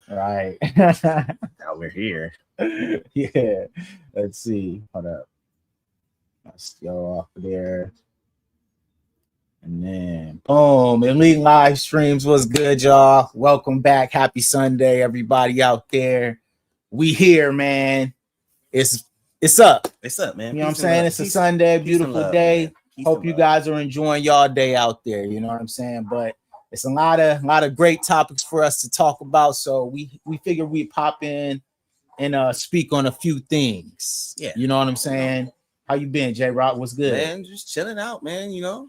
Right. Now we're here. Yeah. Let's see. Hold up. Let's go off of there. And then boom. Elite live streams was good, y'all. Welcome back. Happy Sunday, everybody out there. We here, man. It's up. It's up, man. You know what I'm saying? It's a Sunday, beautiful day. Hope you guys are enjoying y'all day out there. You know what I'm saying? But it's a lot of great topics for us to talk about. So we figure we pop in and speak on a few things. Yeah. You know what I'm saying? How you been, J Rock? What's good? Man, just chilling out, man, you know.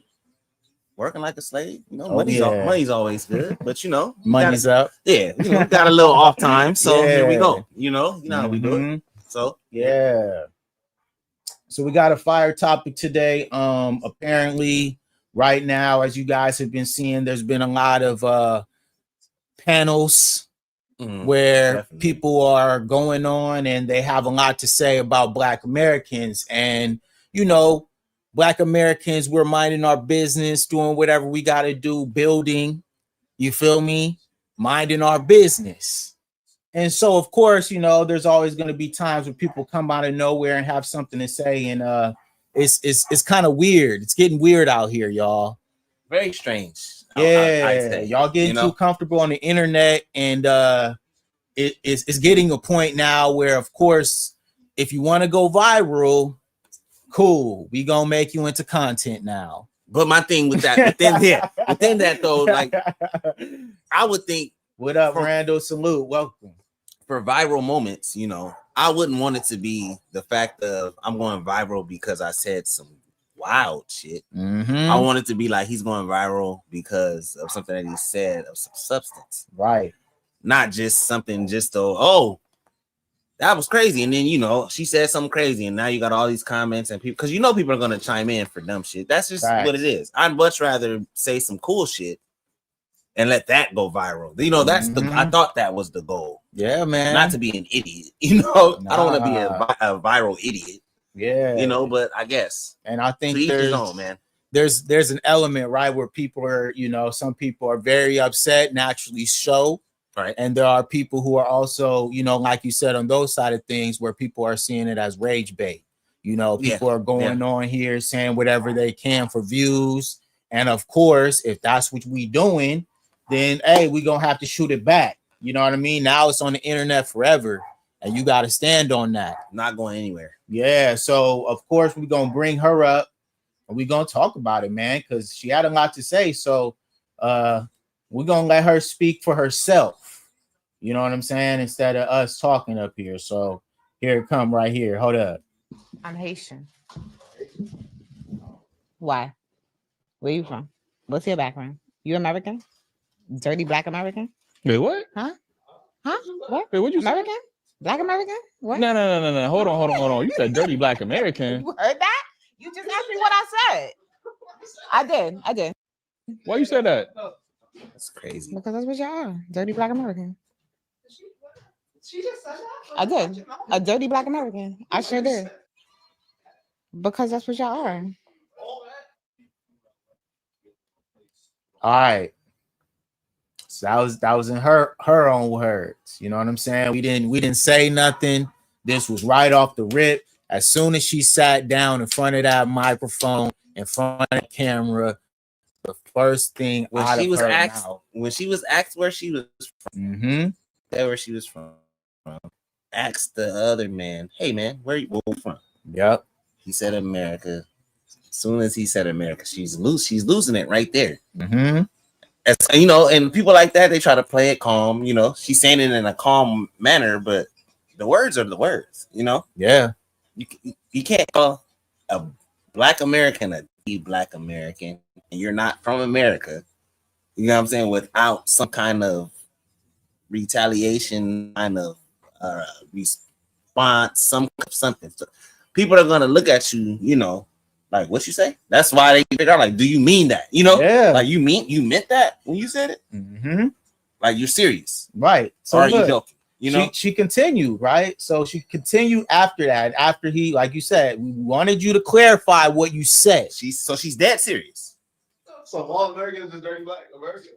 Working like a slave, you know. Money's always good, but you know, money's up. Yeah, you know, got a little off time, so here we go. You know how we do it. So yeah. So we got a fire topic today. Apparently, right now, as you guys have been seeing, there's been a lot of panels where people are going on and they have a lot to say about Black Americans. And you know, Black Americans, we're minding our business, doing whatever we got to do, building, you feel me? Minding our business. And so, of course, you know, there's always going to be times when people come out of nowhere and have something to say. And it's kind of weird. It's getting weird out here, y'all. Very strange. Yeah, y'all getting too comfortable on the internet. And it's getting a point now where, of course, if you want to go viral, cool, we gonna make you into content now. But my thing with that, within that though, like I would think, what up, Randall? Salute, welcome. For viral moments, you know, I wouldn't want it to be the fact of I'm going viral because I said some wild shit. I want it to be like he's going viral because of something that he said of some substance, right? Not just something just that was crazy. And then, you know, she said something crazy. And now you got all these comments and people, because you know people are going to chime in for dumb shit. That's just what it is. I'd much rather say some cool shit and let that go viral. You know, that's I thought that was the goal. Yeah, man. Not to be an idiot. You know, I don't want to be a viral idiot. Yeah. You know, but I guess. And I think there's an element, right, where people are, you know, some people are very upset, naturally so. Right. And there are people who are also, you know, like you said, on those side of things where people are seeing it as rage bait. You know, people are going on here saying whatever they can for views. And of course, if that's what we doing, then, hey, we going to have to shoot it back. You know what I mean? Now it's on the internet forever. And you got to stand on that. Not going anywhere. Yeah. So, of course, we're going to bring her up and we're going to talk about it, man, because she had a lot to say. So, we're going to let her speak for herself. You know what I'm saying? Instead of us talking up here. So here it come right here. Hold up. I'm Haitian. Why? Where you from? What's your background? You American? Dirty Black American? Wait, what? Huh? What? Wait, what you American? say? Black American? What? No. Hold on. You said dirty Black American. You heard that? You just asked me what I said. I did. Why you said that? That's crazy. Because that's what y'all are. Dirty Black American. She just said that? I did. A dirty Black American. I sure did. Because that's what y'all are. All right. words. That was in her own words. You know what I'm saying? We didn't say nothing. This was right off the rip. As soon as she sat down in front of that microphone, in front of the camera, the first thing when out she of was her asked mouth. when she was asked where she was from, where she was from, asked the other man, "Hey man, where you from?" Yep. He said America. As soon as he said America, she's losing it right there. As you know, and people like that, they try to play it calm. You know, she's saying it in a calm manner, but the words are the words. You know, Yeah. You can't call a Black American a Black American, and you're not from America. You know what I'm saying? Without some kind of retaliation, kind of response, something. So people are gonna look at you, you know, like what you say. That's why they figure out, like, do you mean that? You know, Yeah. like you meant that when you said it. Like you're serious, right? So or are you joking? You know, she continued, right? So she continued after that. After he, like you said, we wanted you to clarify what you said. She's dead serious. So all Americans is dirty black Americans.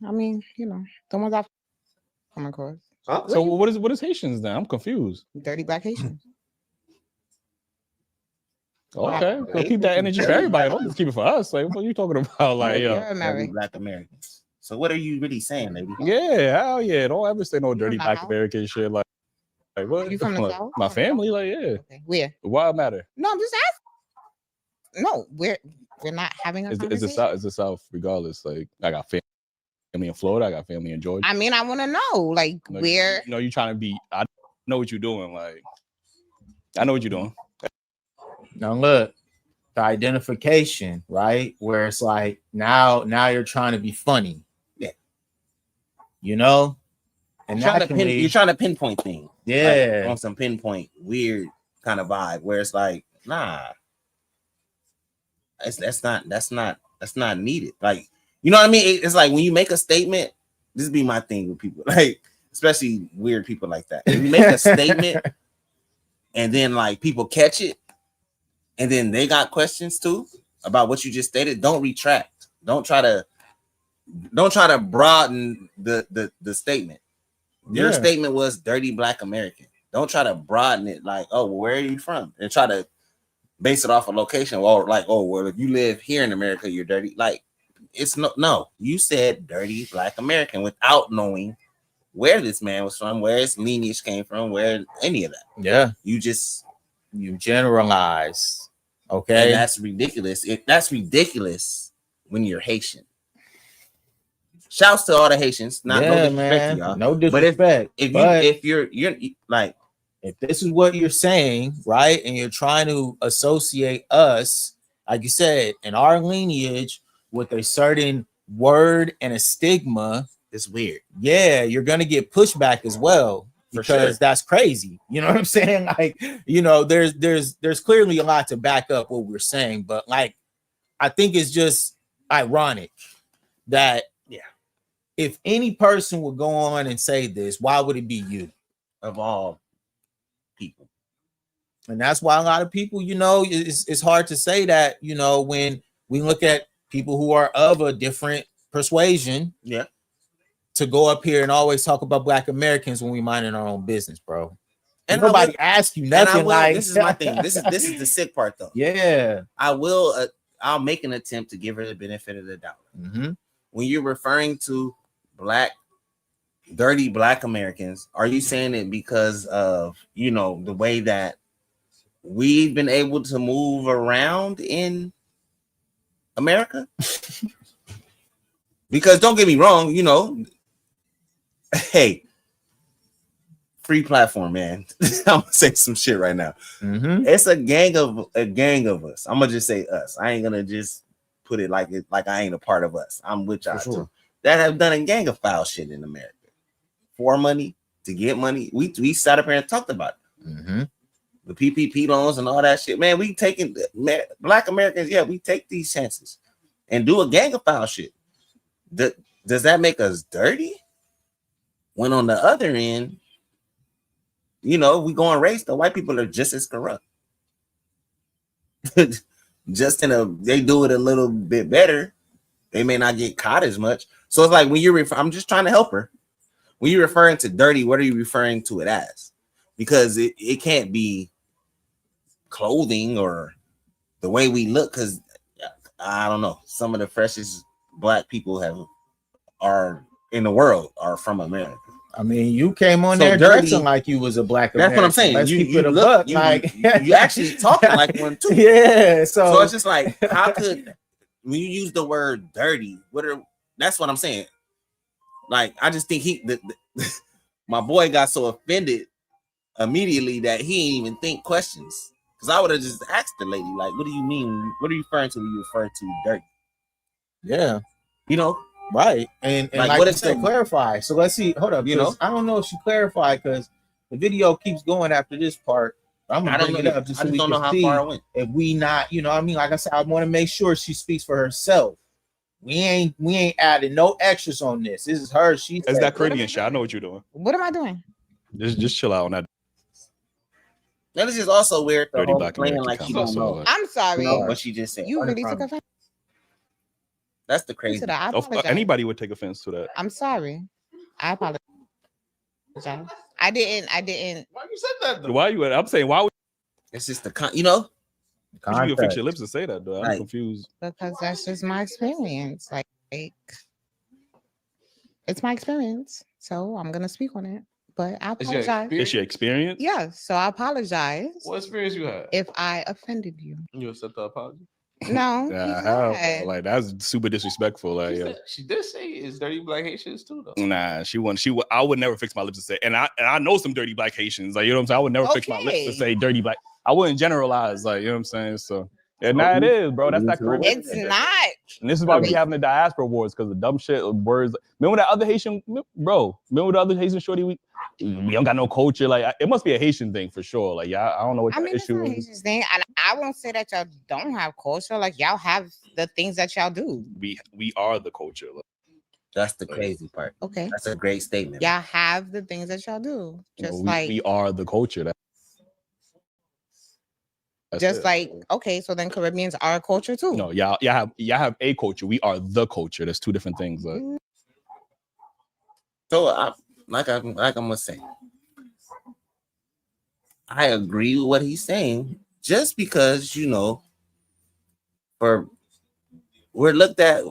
I mean, you know, the ones I've come across. Huh? So what is Haitians then? I'm confused. Dirty black Haitians. Okay, so keep that energy for everybody. Don't just keep it for us. Like, what are you talking about? Like, You're yo, American. Black Americans. So what are you really saying, lady? yeah, hell yeah. Don't ever say no You dirty from the Black South? American shit. Like what? You from the Like, South? my family, like, yeah. Okay. Where? Why it matter? No, I'm just asking. No, we're not having a It's conversation. the South. It's the South, regardless. Like, I got family in Florida. I got family in Georgia. I mean, I want to know, like, No, where. you know, you trying to be. I know what you're doing. Like, I know what you're doing. Now look, the identification, right? Where it's like now you're trying to be funny. Yeah. You know? And You're trying to pinpoint things. Yeah. Like, on some pinpoint weird kind of vibe where it's like, nah. That's not needed. Like, you know what I mean? It's like when you make a statement, this be my thing with people, like especially weird people like that. When you make a statement and then like people catch it, and then they got questions too about what you just stated, don't retract. Don't try to broaden the statement. Your statement was dirty Black American. Don't try to broaden it like, oh, well, where are you from? And try to base it off a location. Or like, oh, well, if you live here in America, you're dirty. Like, it's no. You said dirty Black American without knowing where this man was from, where his lineage came from, where any of that. Yeah. You generalize. Okay. And that's ridiculous. That's ridiculous when you're Haitian. Shouts to all the Haitians. No disrespect to y'all. No disrespect. But if you're like, if this is what you're saying, right, and you're trying to associate us, like you said, in our lineage with a certain word and a stigma, it's weird. Yeah, you're gonna get pushback as well because that's crazy. You know what I'm saying? Like, you know, there's clearly a lot to back up what we're saying, but like, I think it's just ironic that if any person would go on and say this, why would it be you? Of all people. And that's why a lot of people, you know, it's hard to say that, you know, when we look at people who are of a different persuasion, to go up here and always talk about Black Americans when we minding our own business, bro. And nobody asks you nothing. Like, this is my thing. This is the sick part, though. Yeah, I'll make an attempt to give her the benefit of the doubt. When you're referring to dirty Black Americans, are you saying it because of, you know, the way that we've been able to move around in America? Because don't get me wrong, you know, hey, free platform, man. I'm gonna say some shit right now. It's a gang of us. I'm gonna just say us. I ain't gonna just put it like I ain't a part of us. I'm with y'all too. That have done a gang of foul shit in America for money, to get money. We sat up here and talked about it. The PPP loans and all that shit, man. We taking Black Americans, we take these chances and do a gang of foul shit. Does that make us dirty? When on the other end, you know, we go and race, the white people are just as corrupt. They do it a little bit better. They may not get caught as much, So it's like when you're I'm just trying to help her. When you're referring to dirty, what are you referring to it as? Because it can't be clothing or the way we look, because I don't know. Some of the freshest black people are in the world are from America. I mean, you came on So there dirty, dressing like you was a black That's American. what I'm saying. Let's You keep it a look, buck. you, Like you actually talking like one too. Yeah. So it's just like, how could when you use the word dirty? That's what I'm saying. Like, I just think my boy got so offended immediately that he didn't even think questions. Because I would have just asked the lady, like, what do you mean? What are you referring to when you refer to dirty? Yeah. You know? Right. And like what is that clarify? So let's see. Hold up. I don't know if she clarified because the video keeps going after this part. I'm gonna bring it up just so we can see if we not, you know what I mean? Like I said, I want to make sure she speaks for herself. We ain't adding no extras on this. This is her. She It's that Caribbean shit. I know what you're doing. What am I doing? Just chill out on that. That is just also weird. The Dirty whole Black playing American like she don't know. I'm sorry. You know what she just said. You really took offense. That's the crazy. Anybody would take offense to that. I'm sorry. I apologize. I didn't. Why you said that though? Why you? I'm saying why would? It's just you know. You fix your lips and say that though. I'm confused. Because that's just my experience. Like it's my experience, so I'm gonna speak on it. But I apologize. It's your experience? Yeah, so I apologize. What experience you had? If I offended you. You accept the apology? No. Like that's super disrespectful. Like she did say it's dirty black Haitians too, though. Nah, I would never fix my lips to say, and I know some dirty black Haitians. Like, you know what I'm saying? I would never fix my lips to say dirty black. I wouldn't generalize, like, you know what I'm saying? So it is, bro. That's that Caribbean. It's not. And this is why we having the diaspora wars, because the dumb shit words. Remember that other Haitian, bro? Remember the other Haitian shorty? We don't got no culture. Like, it must be a Haitian thing for sure. Like, yeah, I don't know what the issue is. Haitian thing, and I won't say that y'all don't have culture. Like, y'all have the things that y'all do. We are the culture. Like, that's the crazy part. Okay, that's a great statement. Y'all have the things that y'all do. Just we are the culture. Just like, okay, so then Caribbeans are a culture too. No, y'all have a culture. We are the culture. There's two different things. Like. So I'm gonna say, I agree with what he's saying. Just because, you know, we're looked at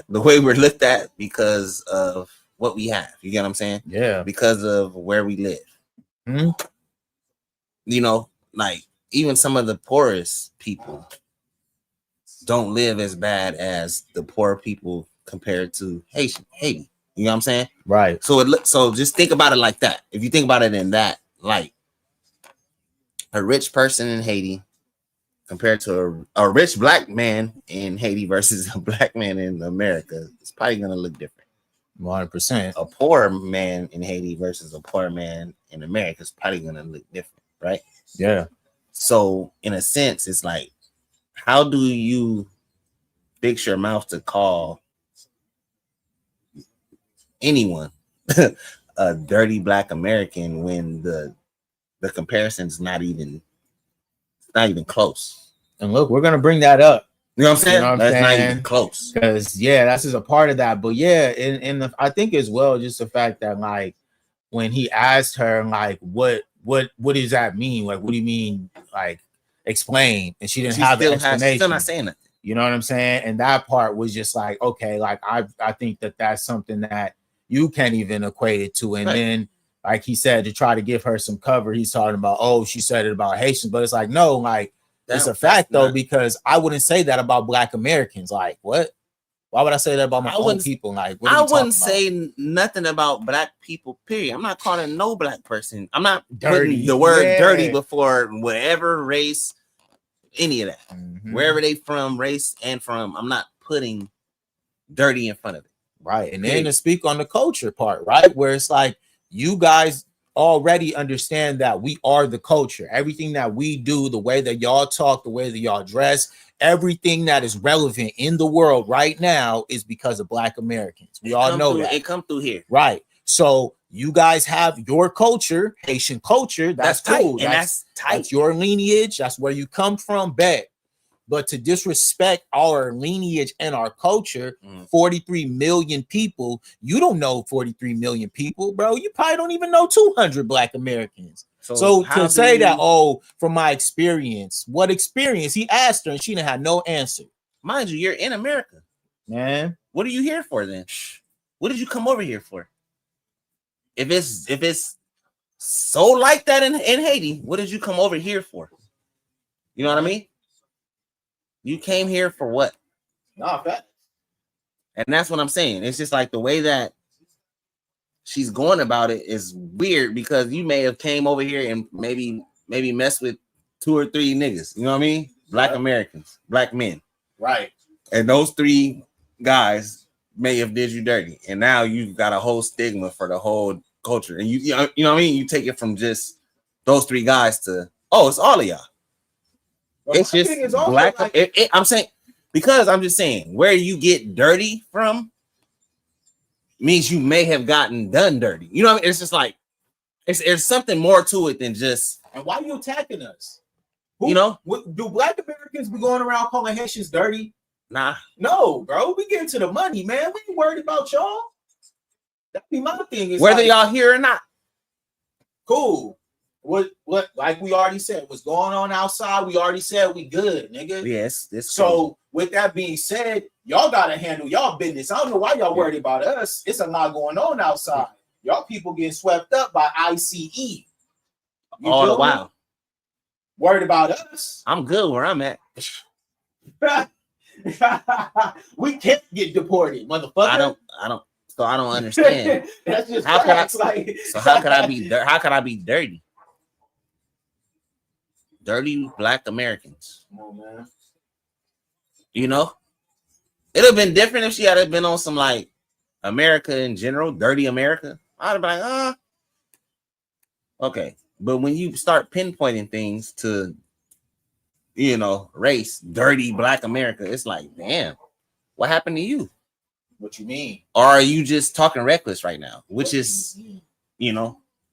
the way we're looked at because of what we have. You get what I'm saying? Yeah. Because of where we live. Mm-hmm. You know, like even some of the poorest people don't live as bad as the poor people compared to Haiti. You know what I'm saying? Right. So just think about it like that. If you think about it in that light, a rich person in Haiti compared to a rich black man in Haiti versus a black man in America, it's probably going to look different. 100%. A poor man in Haiti versus a poor man in America is probably going to look different, right? Yeah. So in a sense, it's like, how do you fix your mouth to call anyone a dirty black American when the comparison's not even close? And look, we're gonna bring that up. You know what I'm saying? You know what That's saying? Not even close. Because that's just a part of that. But yeah, and I think as well, just the fact that like when he asked her like what does that mean? Like, what do you mean? Like, explain. And she didn't have an explanation. Still not saying that. You know what I'm saying? And that part was just like, okay, like I think that's something that you can't even equate it to. And then, like he said, to try to give her some cover, he's talking about, oh, she said it about Haitians, but it's like, no, like it's a fact though, because I wouldn't say that about Black Americans. Like, what? Why would I say that about my own people? Like, what I wouldn't say nothing about black people, period. I'm not calling no black person. I'm not putting the word dirty before whatever race, any of that. Mm-hmm. Wherever they from, race and from, I'm not putting dirty in front of it. Right. And then to speak on the culture part, right? Where it's like, you guys already understand that we are the culture. Everything that we do, the way that y'all talk, the way that y'all dress, everything that is relevant in the world right now is because of Black Americans. We all know that. It come through here. Right. So you guys have your culture, Haitian culture. That's cool. Tight. And that's tight. That's your lineage. That's where you come from. Bet. But to disrespect our lineage and our culture, 43 million people, you don't know 43 million people, bro. You probably don't even know 200 Black Americans. So to say that, from my experience, what experience? He asked her and she didn't have no answer. Mind you, you're in America. Man. What are you here for then? What did you come over here for? If it's so like that in Haiti, what did you come over here for? You know what I mean? You came here for what? Nah, fact. And that's what I'm saying. It's just like the way that she's going about it is weird because you may have came over here and maybe messed with 2 or 3 niggas. You know what I mean? Black Americans, black men. Right. And those 3 guys may have did you dirty. And now you've got a whole stigma for the whole culture. And you know what I mean? You take it from just those 3 guys to, it's all of y'all. Well, it's just black. Like, I'm saying, because I'm just saying, where you get dirty from means you may have gotten done dirty. You know what I mean? It's just like, there's something more to it than just. And why are you attacking us? Do Black Americans be going around calling Haitians dirty? Nah. No, bro. We get into the money, man. We ain't worried about y'all. That be my thing. Is whether y'all here or not. Cool. What like we already said, what's going on outside, we already said we good, nigga. Yes. So with that being said, y'all gotta handle y'all business. I don't know why y'all worried about us. It's a lot going on outside. Y'all people getting swept up by ICE. All the while. Worried about us. I'm good where I'm at. We can't get deported, motherfucker. I don't understand. That's just how facts, how could I be dirty? Dirty Black Americans. Come on, man. You know, it'd have been different if she had been on some like America in general, dirty America. I'd have been like, okay. But when you start pinpointing things to, race, dirty Black America, it's like, damn, what happened to you? What you mean? Or are you just talking reckless right now? Which is,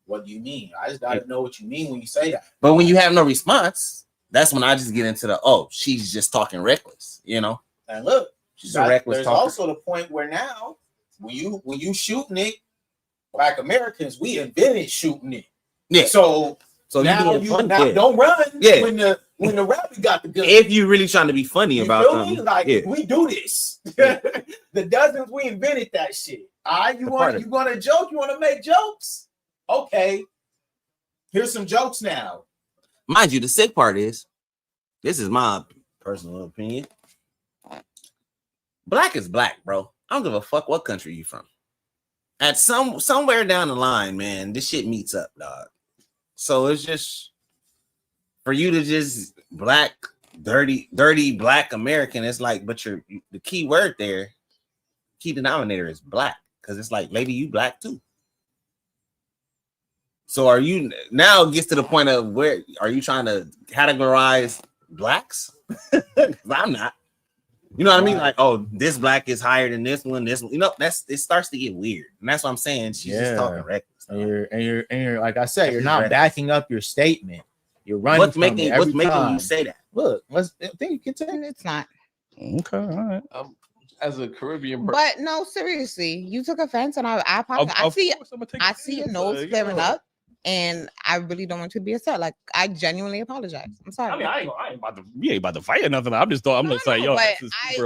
What do you mean? I just gotta know what you mean when you say that. But when you have no response, that's when I just get into the she's just talking reckless, And look, she's a reckless there's talker. also the point where now when you shooting it, Black Americans, we invented shooting it. Yeah. So now don't run when the rabbit got the gun. If you're really trying to be funny about something, we do this. The dozens we invented that shit. All right, you want to joke? You want to make jokes? Okay. Here's some jokes now. Mind you, the sick part is, this is my personal opinion. Black is black, bro. I don't give a fuck what country you from. At somewhere down the line, man, this shit meets up, dog. So it's just for you to just dirty Black American. It's like, but the key word there, key denominator is black, because it's like, lady, you black too. So are you now it gets to the point of where are you trying to categorize blacks? I'm not. You know what I mean? Like, this black is higher than this one. This one, it starts to get weird, and that's what I'm saying. She's just talking reckless. And you're like I said, you're not backing up your statement. You're running. What's making you say that? Look, I think you can tell. It's not. Okay, all right. As a Caribbean person. But no, seriously, you took offense, and I apologize. I see your nose flaring up. And I really don't want you to be upset. Like, I genuinely apologize. I'm sorry. I mean, I ain't about to fight or nothing. I'm just like, yo, but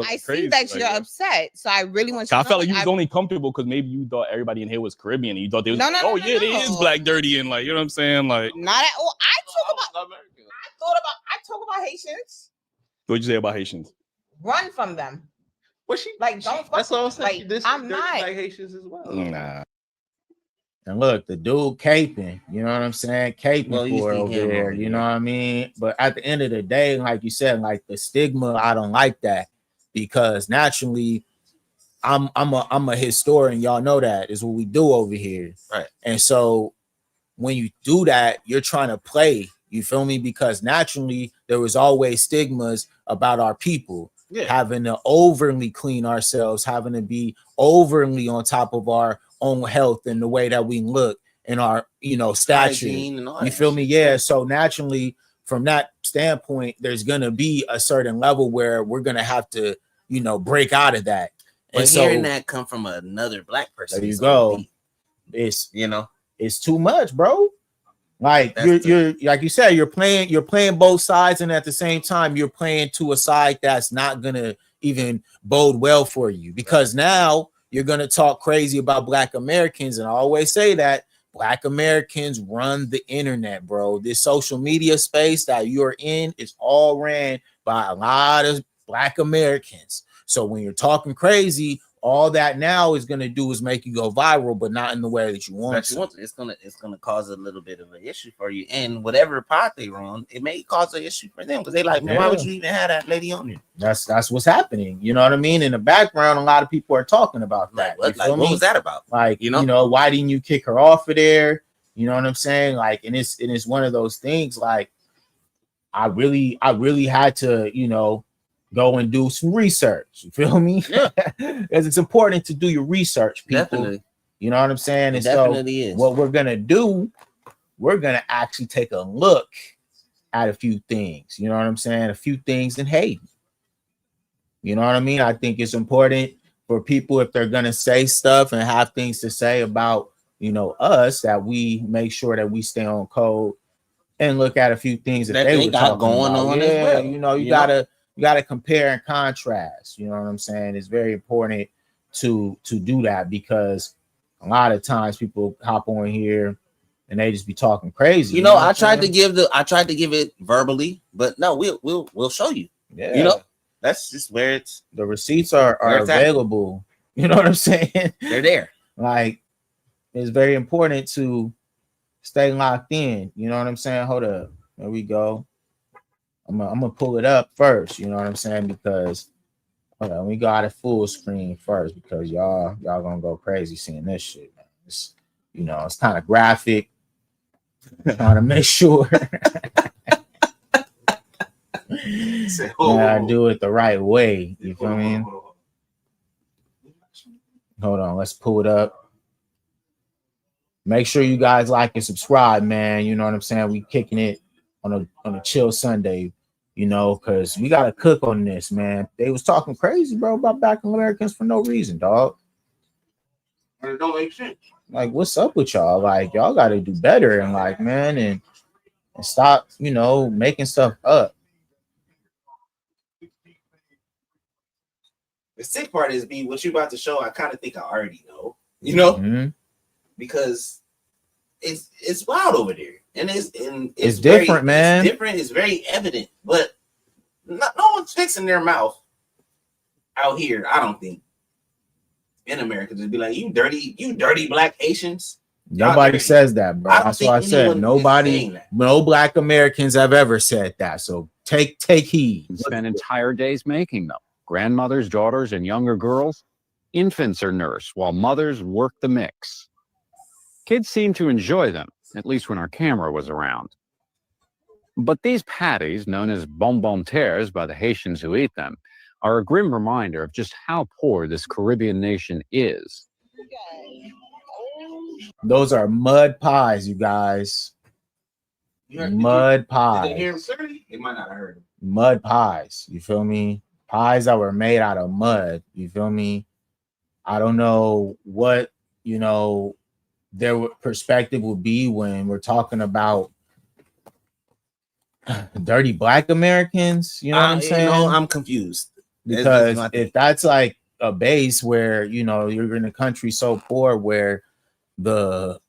I see that you're upset. So I really want you to I felt like you was only comfortable because maybe you thought everybody in here was Caribbean and you thought they was there is black dirty and like, you know what I'm saying? Like, not at all. I talk about Haitians. What'd you say about Haitians? Run from them. Well, she like don't that's what I'm saying. Like, I'm not like Haitians as well. Nah. And look, the dude caping, you know what I'm saying? Caping for over there, you know what I mean? But at the end of the day, like you said, like the stigma, I don't like that because naturally, I'm a historian. Y'all know that is what we do over here, right? And so when you do that, you're trying to play. You feel me? Because naturally, there was always stigmas about our people. Yeah. Having to overly clean ourselves, having to be overly on top of our own health and the way that we look and our, stature. You feel me? Yeah. So naturally, from that standpoint, there's gonna be a certain level where we're gonna have to, you know, break out of that. But And hearing so that come from another black person, there you go. It's, you know, it's too much, bro. Like you're like you said, you're playing both sides, and at the same time, you're playing to a side that's not gonna even bode well for you, because now you're gonna talk crazy about Black Americans, and I always say that Black Americans run the internet, bro. This social media space that you're in is all ran by a lot of Black Americans. So when you're talking crazy, all that now is going to do is make you go viral, but not in the way that you want. It's gonna cause a little bit of an issue for you, and whatever pot they run, it may cause an issue for them because they like, man, why would you even have that lady on here? That's what's happening. You know what I mean? In the background, a lot of people are talking about that. What was that about? Like, you know, why didn't you kick her off of there? You know what I'm saying? Like, and it's one of those things. Like, I really had to, you know, go and do some research. You feel me? Yeah. Because it's important to do your research, people. Definitely. You know what I'm saying? It And definitely so is. what we're gonna do, we're gonna actually take a look at a few things. You know what I'm saying? A few things in Haiti. You know what I mean? I think it's important for people, if they're gonna say stuff and have things to say about, you know, us, that we make sure that we stay on code and look at a few things that they got going on as well. You know, you gotta compare and contrast. You know what I'm saying? It's very important to do that, because a lot of times people hop on here and they just be talking crazy. You know, I tried to give it verbally, but no, we'll show you. Yeah, you know, that's just where the receipts are available. You know what I'm saying? They're there. Like, it's very important to stay locked in. You know what I'm saying? Hold up. There we go. I'm gonna pull it up first. You know what I'm saying? Because hold on, we got it full screen first, because y'all gonna go crazy seeing this shit, man. It's, you know, it's kind of graphic. Trying to make sure I do it the right way. You feel me? Hold on, let's pull it up. Make sure you guys like and subscribe, man. You know what I'm saying? We kicking it on a chill Sunday, you know, because we gotta cook on this, man. They was talking crazy, bro, about Blackamericans for no reason, dog. And it don't make sense. Like, what's up with y'all? Like, y'all gotta do better, and like, man, and stop, you know, making stuff up. The sick part is what you about to show. I kind of think I already know, you know. Mm-hmm. Because it's wild over there, and it's different, very, man. It's different. It's very evident, but no one's fixing their mouth out here. I don't think in America to be like, you dirty Black Haitians. Nobody says that, bro. That's what I said. Nobody, no Black Americans have ever said that. So take heed. Spend entire days making them. Grandmothers, daughters, and younger girls. Infants are nursed while mothers work the mix. Kids seem to enjoy them, at least when our camera was around. But these patties, known as bonbon terres by the Haitians who eat them, are a grim reminder of just how poor this Caribbean nation is. Those are mud pies, you guys. Mud pies. Did they hear him say? They might not have heard him. Mud pies. You feel me? Pies that were made out of mud. You feel me? I don't know what, you know, their perspective will be when we're talking about dirty Black Americans. You know what I'm saying? You know, I'm confused. Because if that's like a base where, you know, you're in a country so poor where the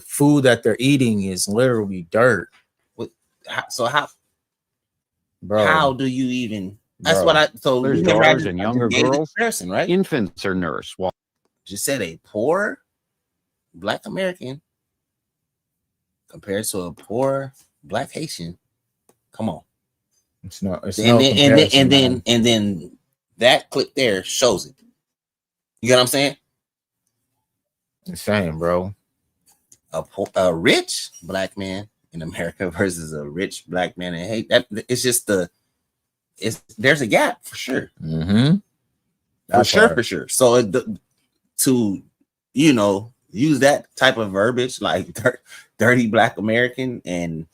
food that they're eating is literally dirt. So how, bro? How do you even? That's what I. So there's daughters and younger girls. Person, right? Infants are nursed while just said a poor Black American compared to a poor Black Haitian. Come on. It's not. It's and then that clip there shows it. You get what I'm saying? Insane, bro. A rich Black man in America versus a rich Black man in Haiti. That it's just there's a gap for sure. Mm-hmm. For sure. So to you know use that type of verbiage like dirty Black American, and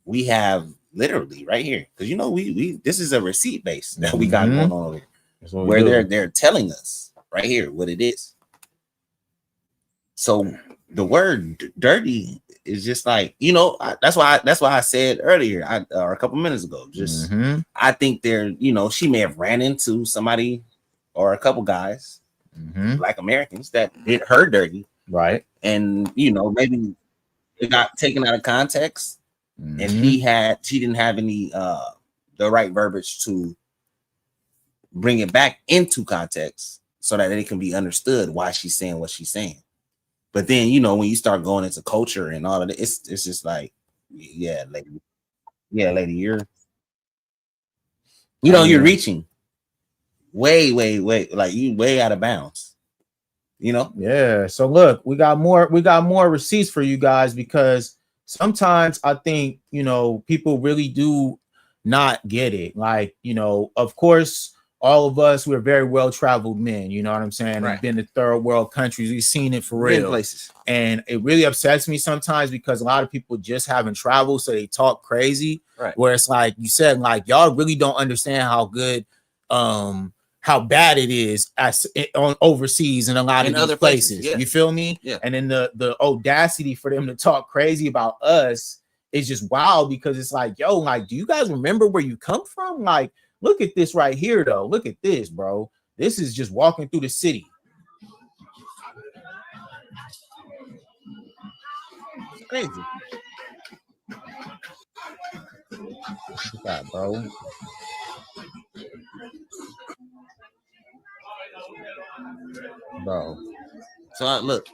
we have literally right here, because you know we this is a receipt base that we got going on over here, where they're telling us right here what it is. So the word dirty is just like, you know, that's why I said earlier, or a couple minutes ago, just I think they're, you know, she may have ran into somebody or a couple guys, Black Americans, that did her dirty, right? And you know, maybe it got taken out of context, and she didn't have any the right verbiage to bring it back into context so that it can be understood why she's saying what she's saying. But then, you know, when you start going into culture and all of it, it's just like, yeah, lady, you're reaching way, like you way out of bounds, you know? Yeah. So look, we got more receipts for you guys, because sometimes I think, you know, people really do not get it. Like, you know, of course, all of us, we're very well-traveled men, you know what I'm saying? Right. We've been to third world countries, we've seen it for real. Places. And it really upsets me sometimes, because a lot of people just haven't traveled, so they talk crazy. Right. Where it's like you said, like y'all really don't understand how good, how bad it is on overseas in a lot of other places. Yeah. You feel me? Yeah. And then the audacity for them to talk crazy about us is just wild, because it's like, yo, like, do you guys remember where you come from? Like, look at this right here, though. Look at this, bro. This is just walking through the city. It's crazy. Look at that, bro. Bro. So look.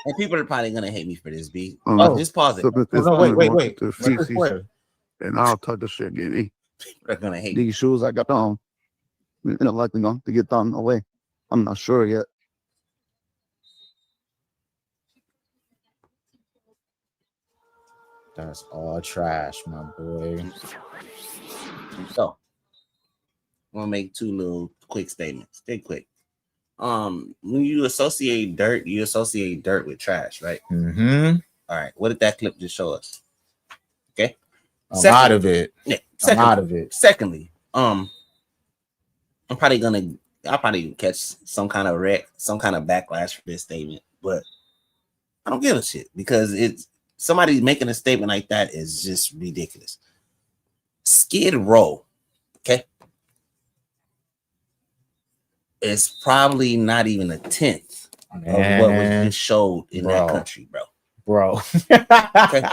And people are probably gonna hate me for this, B. Just pause it. Wait. And I'll touch the shit, Giddy. They're gonna hate these shoes I got on. You know, likely going to get thrown away. I'm not sure yet. That's all trash, my boy. So I'm gonna make two little quick statements. Stay quick. When you associate dirt with trash, right? Mm-hmm. All right. What did that clip just show us? Okay. A lot of it. Yeah. A lot of it. Secondly, I'll probably catch some kind of backlash for this statement, but I don't give a shit, because it's somebody making a statement like that is just ridiculous. Skid Row, okay, it's probably not even a tenth of what was just showed in that country, bro. Okay.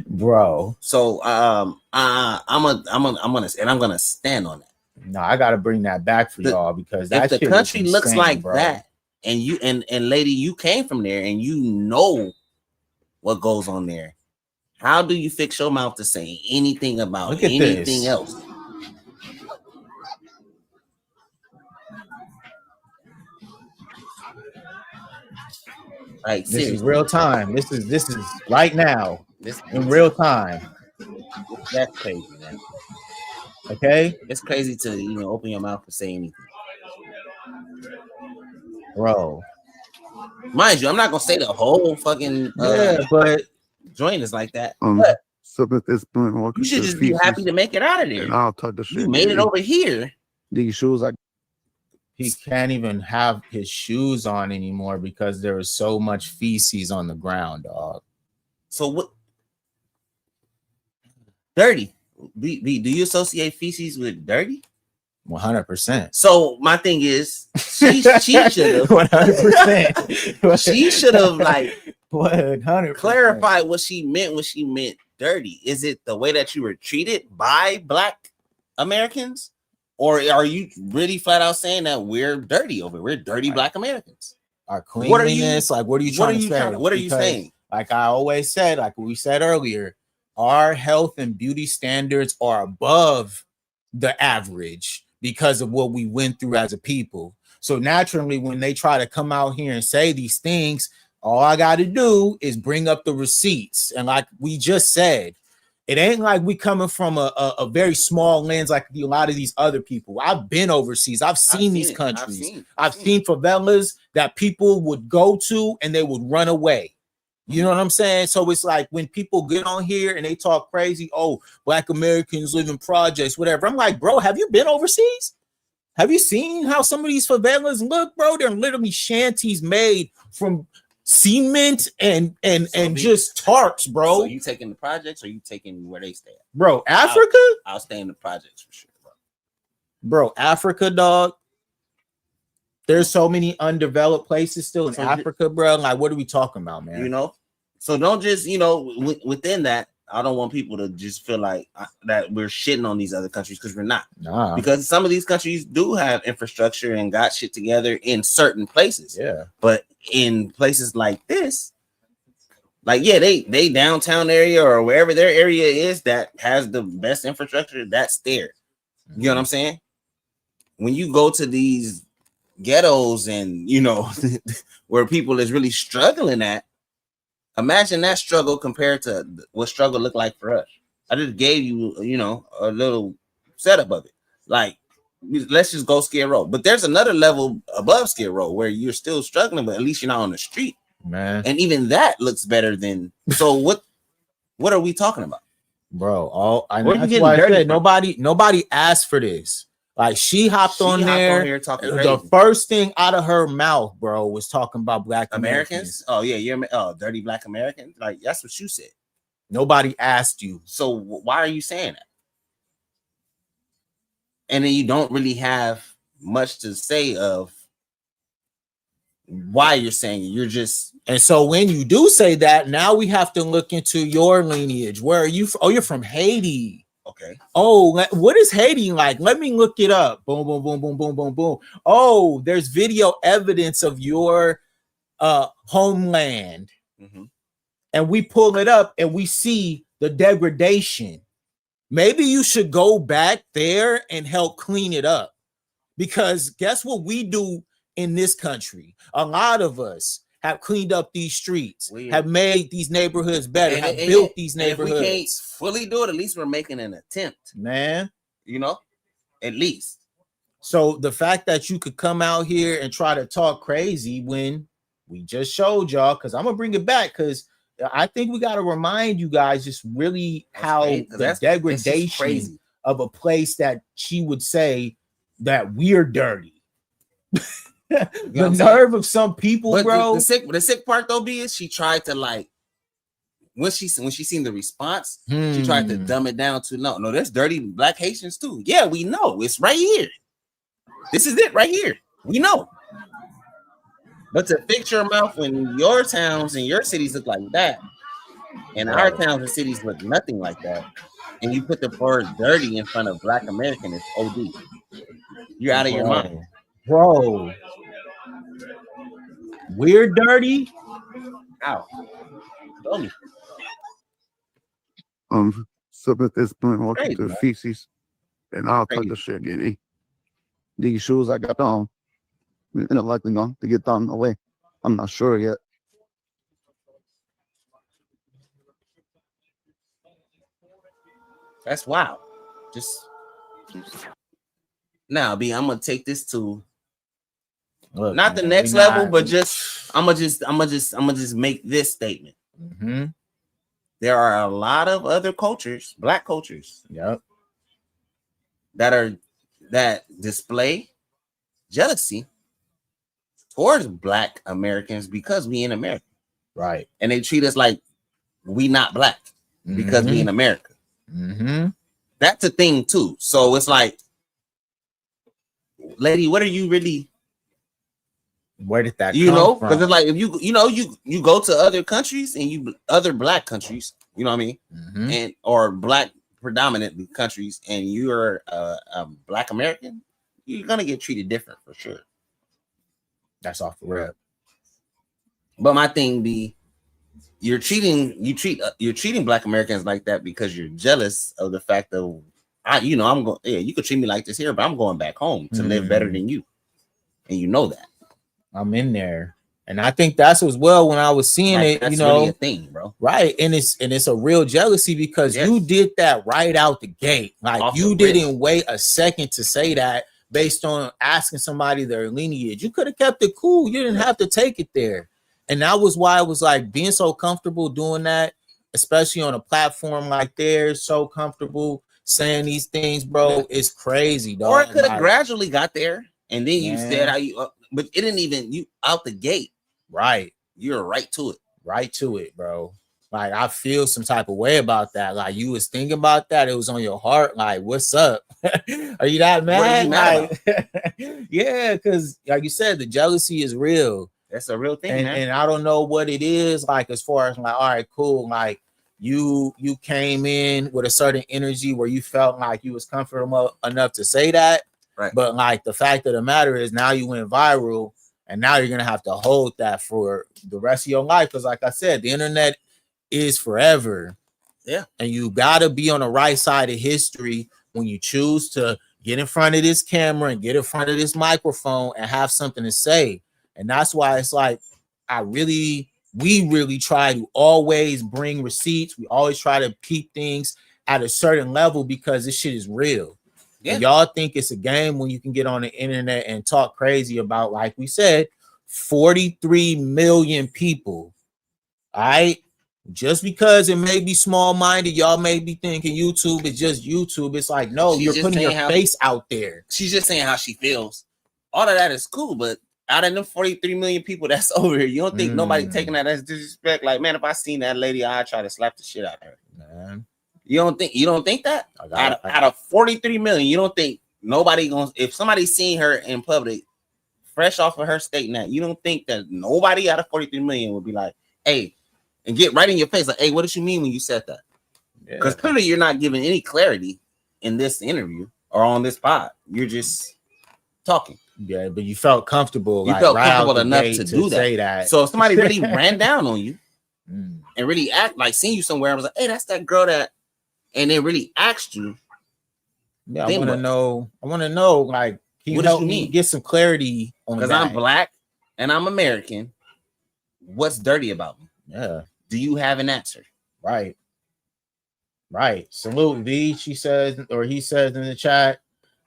Bro. So I'm gonna stand on that. No, I gotta bring that back for y'all, because that if the country insane, looks like bro. that, and you and lady, you came from there and you know what goes on there, how do you fix your mouth to say anything about anything else? Like, this is real time. This is right now. This in real time. That's crazy, man. Okay, it's crazy to open your mouth to say anything, bro. Mind you, I'm not gonna say the whole fucking but joint is like that. But you should just be happy to make it out of there. And I'll touch the shit. You made it over here. These shoes, he can't even have his shoes on anymore because there is so much feces on the ground, dog. So what? Dirty. Do you associate feces with dirty? 100%. So my thing is, she should have 100%. She should have like 100% clarified what she meant when she meant dirty. Is it the way that you were treated by Black Americans, or are you really flat out saying that we're dirty over? We're dirty Black Americans. Our cleanliness, what are you trying to say? What are you saying? Like I always said, like we said earlier, our health and beauty standards are above the average because of what we went through as a people. So naturally, when they try to come out here and say these things, all I got to do is bring up the receipts. And like we just said, it ain't like we coming from a very small lens like a lot of these other people. I've been overseas. I've seen these countries. I've seen favelas that people would go to and they would run away. You know what I'm saying? So it's like when people get on here and they talk crazy, oh, Black Americans live in projects, whatever. I'm like, bro, have you been overseas? Have you seen how some of these favelas look, bro? They're literally shanties made from cement and just tarps, bro. So you taking the projects or you taking where they stay at? Bro, Africa? I'll stay in the projects for sure, bro. Africa, dog. There's so many undeveloped places still in Africa, bro. Like, what are we talking about, man? You know, so don't just, you know, within that, I don't want people to just feel like that we're shitting on these other countries, because we're not. Nah. Because some of these countries do have infrastructure and got shit together in certain places. Yeah. But in places like this, like, yeah, they downtown area or wherever their area is that has the best infrastructure, that's there. You know what I'm saying? When you go to these ghettos and, you know, where people is really struggling at, imagine that struggle compared to what struggle looked like for us. I just gave you, you know, a little setup of it. Like, let's just go Skid Row. But there's another level above Skid Row where you're still struggling, but at least you're not on the street, man. And even that looks better than. So what are we talking about, bro? That's why I said nobody asked for this. Like, she hopped on there talking crazy. The first thing out of her mouth, bro, was talking about Black Americans. Oh yeah, you're dirty Black Americans. Like, that's what you said. Nobody asked you. So why are you saying that? And then you don't really have much to say of why you're saying it. You're just. And so when you do say that, now we have to look into your lineage. Where are you? Oh, you're from Haiti. Okay. Oh, what is Haiti like? Let me look it up. Boom, boom, boom, boom, boom, boom, boom. Oh, there's video evidence of your homeland. Mm-hmm. And we pull it up and we see the degradation. Maybe you should go back there and help clean it up. Because guess what we do in this country? A lot of us have cleaned up these streets, have made these neighborhoods better, have built these neighborhoods. If we can't fully do it, at least we're making an attempt, man. You know, at least. So the fact that you could come out here and try to talk crazy when we just showed y'all, because I'm gonna bring it back, because I think we got to remind you guys just really how the degradation of a place that she would say that we're dirty. The nerve of some people, but bro. The sick part though, is she tried to, like, when she seen the response, she tried to dumb it down to no, there's dirty Black Haitians too. Yeah, we know, it's right here. This is it right here. We know. But to fix your mouth when your towns and your cities look like that, and our towns and cities look nothing like that, and you put the word dirty in front of Black American, it's OD. You're out of your mind. Bro. We're dirty. Ow. Tell me. So at this point, welcome to the feces, and I'll talk the shit, Giddy. These shoes I got on, they're likely going to get thrown away. I'm not sure yet. That's wild. Just now, B, I'm gonna take this to not the next level, but just I'm gonna just make this statement. Mm-hmm. There are a lot of other cultures, Black cultures, that display jealousy towards Black Americans because we in America, right? And they treat us like we not Black because we in America. Mm-hmm. That's a thing too. So it's like, lady, what are you really? Where did that come from? Because it's like if you go to other countries and other Black countries, you know what I mean, and or Black predominantly countries, and you're a Black American, you're gonna get treated different for sure. That's off the rip. But my thing be, you're treating Black Americans like that because you're jealous of the fact that I'm going. Yeah, you could treat me like this here, but I'm going back home to live better than you, and you know that. I'm in there, and I think that's as well when I was seeing it. That's really a thing, bro. Right, and it's a real jealousy because you did that right out the gate. Like, you didn't wait a second to say that based on asking somebody their lineage. You could have kept it cool. You didn't have to take it there. And that was why I was like being so comfortable doing that, especially on a platform like theirs, so comfortable saying these things, bro. It's crazy, dog. Or it could have like, gradually got there, and then you said how you, but it didn't even you out the gate. Right, you're right to it, bro. Like I feel some type of way about that. Like you was thinking about that, it was on your heart. Like, what's up? Are you that mad? What are you mad about? Yeah, because like you said, the jealousy is real. That's a real thing, man. And I don't know what it is. Like as far as like, all right, cool. Like you came in with a certain energy where you felt like you was comfortable enough to say that. Right. But like the fact of the matter is now you went viral, and now you're gonna have to hold that for the rest of your life. Because like I said, the internet is forever. Yeah. And you gotta be on the right side of history when you choose to get in front of this camera and get in front of this microphone and have something to say. And that's why it's like we really try to always bring receipts. We always try to keep things at a certain level because this shit is real. Yeah. And y'all think it's a game when you can get on the internet and talk crazy about, like we said, 43 million people. All right. Just because it may be small-minded, y'all may be thinking YouTube is just YouTube. It's like, no, you're putting your face out there. She's just saying how she feels. All of that is cool, but out of them 43 million people that's over here, you don't think nobody taking that as disrespect? Like, man, if I seen that lady, I'd try to slap the shit out of her. Man. You don't think that? Out of 43 million, you don't think nobody gonna, if somebody seen her in public, fresh off of her stating that, you don't think that nobody out of 43 million would be like, hey, and get right in your face, like, hey, what did you mean when you said that? Because clearly you're not giving any clarity in this interview or on this pod. You're just talking. Yeah, but you felt comfortable. You like, felt comfortable enough to do that. Say that. So if somebody really ran down on you and really act like seen you somewhere, I was like, hey, that's that girl that, and then really asked you. Yeah, I want to know, like, can you help me get some clarity on that? Because I'm black and I'm American. What's dirty about me? Yeah. Do you have an answer? Right. Salute V. She says, or he says in the chat,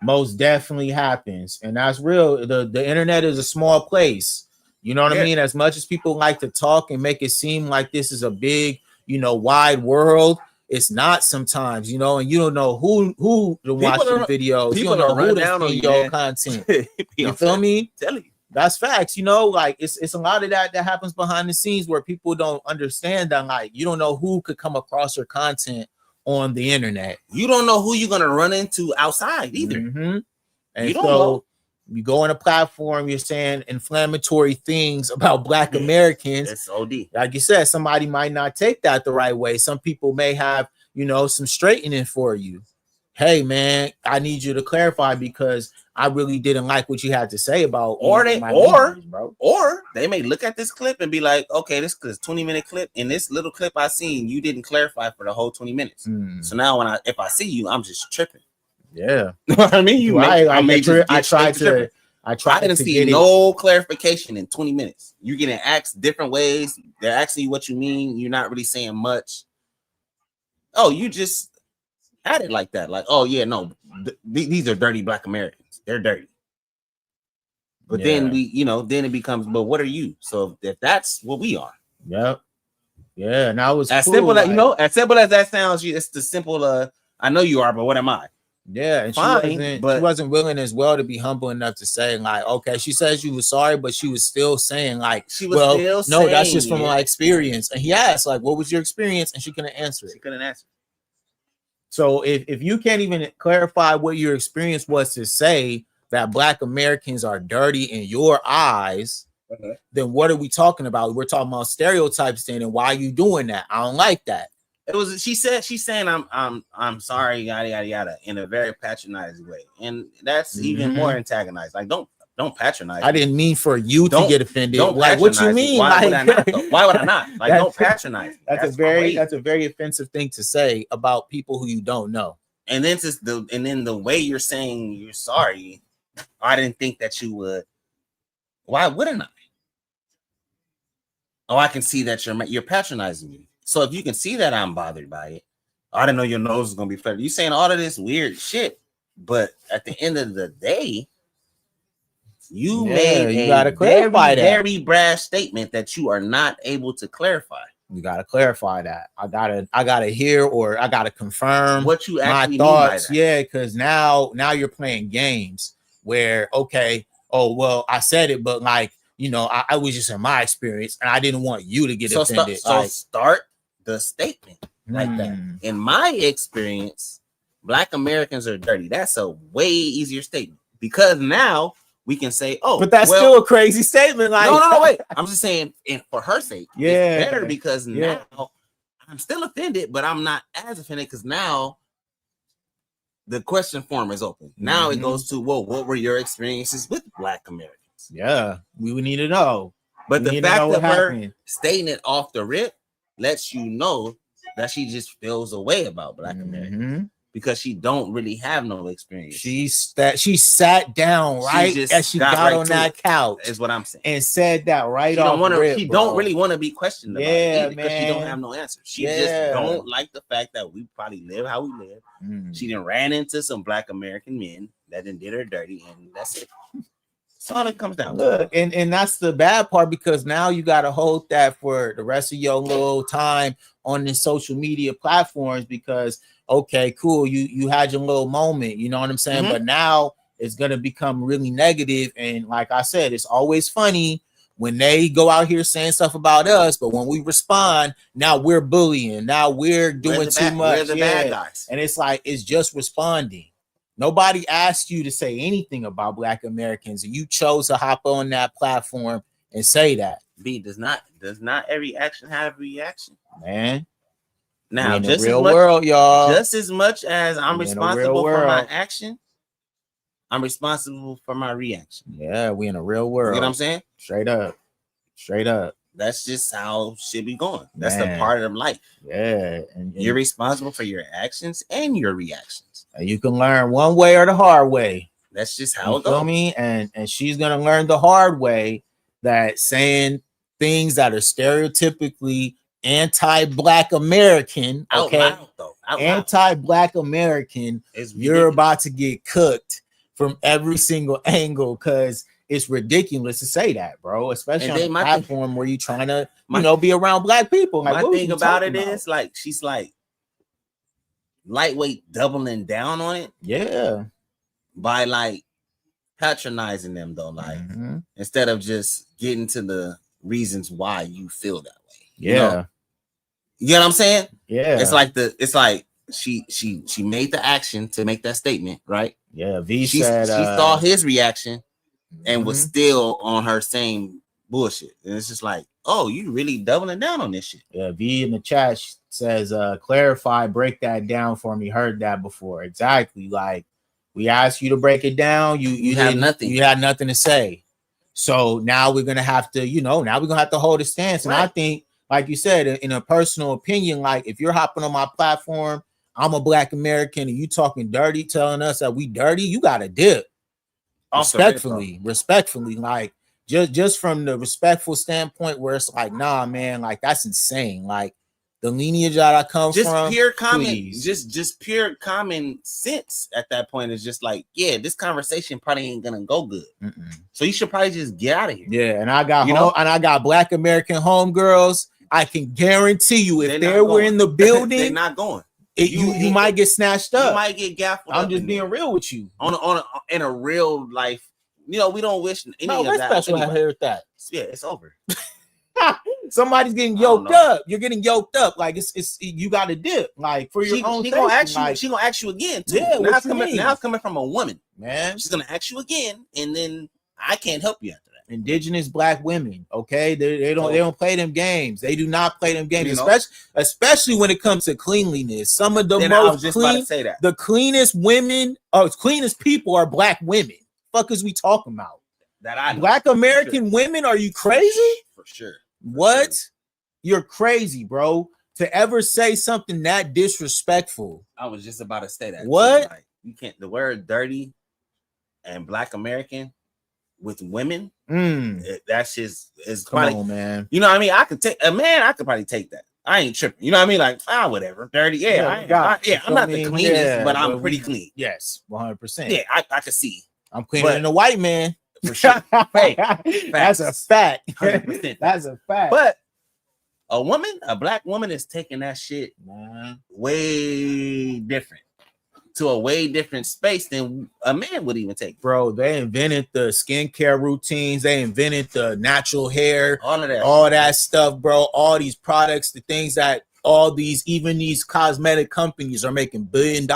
most definitely happens. And that's real. The internet is a small place. You know what I mean? As much as people like to talk and make it seem like this is a big, wide world, it's not sometimes, and you don't know who to watch the videos. You don't know who to see your content. You feel me? Tell you. That's facts, like it's a lot of that happens behind the scenes where people don't understand that, like, you don't know who could come across your content on the internet. You don't know who you're gonna run into outside either. And you don't know. You go on a platform, you're saying inflammatory things about Black Americans. It's OD. Like you said, somebody might not take that the right way. Some people may have, some straightening for you. Hey man, I need you to clarify because I really didn't like what you had to say about. Or they may look at this clip and be like, okay, this is 20-minute clip. In this little clip I seen, you didn't clarify for the whole 20 minutes. So now if I see you, I'm just tripping. Yeah. You know what I mean? I didn't see no clarification in 20 minutes. You're getting asked different ways. They're asking you what you mean. You're not really saying much. Oh, you just had it like that. Like, oh yeah, no, these are dirty Black Americans. They're dirty. But then then it becomes, but what are you? So if that's what we are. Yep. Yeah. And I was as simple as as simple as that sounds, it's the simple I know you are, but what am I? Yeah, and she wasn't willing as well to be humble enough to say, like, okay, she says you were sorry, but she was still saying, like, no, that's just from my experience. And he asked, like, what was your experience? And she couldn't answer it. So if you can't even clarify what your experience was to say that Black Americans are dirty in your eyes, then what are we talking about? We're talking about stereotypes then, and why are you doing that? I don't like that. She's saying I'm sorry, yada yada yada, in a very patronizing way, and that's even more antagonized. Like, don't patronize. I didn't mean for you to get offended. Don't like, what you mean? Why would I not? Why would I not? Like, don't patronize. That's a very offensive thing to say about people who you don't know. And then the way you're saying you're sorry, I didn't think that you would. Why wouldn't I? Oh, I can see that you're patronizing me. So if you can see that I'm bothered by it, I didn't know your nose was gonna be flat. You saying all of this weird shit, but at the end of the day, You made gotta clarify that. very brash statement that you are not able to clarify. You gotta clarify that. I gotta hear, or I gotta confirm what you actually my thoughts. mean by that. Yeah, because now you're playing games where, okay, oh well, I said it, but like, you know, I was just in my experience, and I didn't want you to get offended. Start the statement like that. In my experience, Black Americans are dirty. That's a way easier statement, because now we can say, oh, but that's still a crazy statement. Like, no, wait. I'm just saying, and for her sake, it's better, because now I'm still offended, but I'm not as offended because now the question form is open. Now it goes to, well, what were your experiences with Black Americans? Yeah, we would need to know. But the fact of her stating it off the rip lets you know that she just feels a way about Black Americans, because she don't really have no experience. She sat down right as she got on that couch, is what I'm saying, and said that right off the rip. She don't really want to be questioned about it, because she don't have no answer. She just don't like the fact that we probably live how we live. She done ran into some Black American men that done did her dirty, and that's it. That's all it comes down to. Look, and that's the bad part, because now you got to hold that for the rest of your little time on the social media platforms, because okay, cool, you had your little moment, you know what I'm saying? But now it's gonna become really negative, and like I said, it's always funny when they go out here saying stuff about us, but when we respond, now we're bullying, now we're doing too much. We're the bad guys. And it's like, it's just responding. Nobody asked you to say anything about Black Americans, and you chose to hop on that platform and say that. Does not every action have a reaction, man? Now, in the real world, y'all. Just as much as I'm responsible for my action, I'm responsible for my reaction. Yeah, we in a real world. You know what I'm saying? Straight up. That's just how shit be going. That's the part of life. Yeah, and you're responsible for your actions and your reactions. And you can learn one way or the hard way. That's just how it goes. Feel me? And she's gonna learn the hard way that saying things that are stereotypically anti-Black American, okay, anti-Black American, you're about to get cooked from every single angle, because it's ridiculous to say that, bro, especially on a platform where you're trying to, be around Black people. Like, my thing about it is, like, she's like lightweight doubling down on it, by like patronizing them, though, like instead of just getting to the reasons why you feel that way. You know what I'm saying? Yeah. It's like she made the action to make that statement, right? Yeah. She saw his reaction and was still on her same bullshit. And it's just like, oh, you really doubling down on this shit. Yeah. V in the chat says, clarify, break that down for me. Heard that before. Exactly. Like, we asked you to break it down. You had nothing. You had nothing to say. So now we're gonna have to, hold a stance. And I think, like you said, in a personal opinion, like, if you're hopping on my platform, I'm a Black American, and you talking dirty, telling us that we dirty, you gotta dip. Respectfully, like, just from the respectful standpoint, where it's like, nah, man, like, that's insane. Like, the lineage that I come from, pure common, just pure common sense at that point is just like, yeah, this conversation probably ain't gonna go good. So you should probably just get out of here. Yeah, and I got Black American homegirls. I can guarantee you, if they were in the building, they're not going. You might get snatched up. You might get gaffed. I'm just being real with you. In a real life, we don't wish any of that. Special anyway. I heard that. Yeah, it's over. Somebody's getting yoked up. You're getting yoked up. Like, it's you got to dip. Like, for your own. She gonna ask you again too. Yeah, now it's coming from a woman, man. She's gonna ask you again, and then I can't help you after that. Indigenous Black women, okay, they don't play them games. They do not play them games, especially when it comes to cleanliness. Some of the the cleanest women, cleanest people are Black women. Fuck is we talking about? That I know. Black American women? Are you crazy? For sure. What? You're crazy, bro. To ever say something that disrespectful. I was just about to say that. What? Like, you can't. The word dirty and Black American with women. That's just is come on, man. You know what I mean? I could probably take that. I ain't tripping. You know what I mean? Like, whatever. Dirty. Yeah. I'm not the cleanest, but I'm pretty clean. Yes, 100%. Yeah, I could see. I'm cleaner than a white man. For sure. Hey, that's a fact. 100%. That's a fact. But a black woman is taking that shit way different to a way different space than a man would even take. Bro, they invented the skincare routines. They invented the natural hair. All that stuff, bro. All these products, the things that even these cosmetic companies are making $1 billion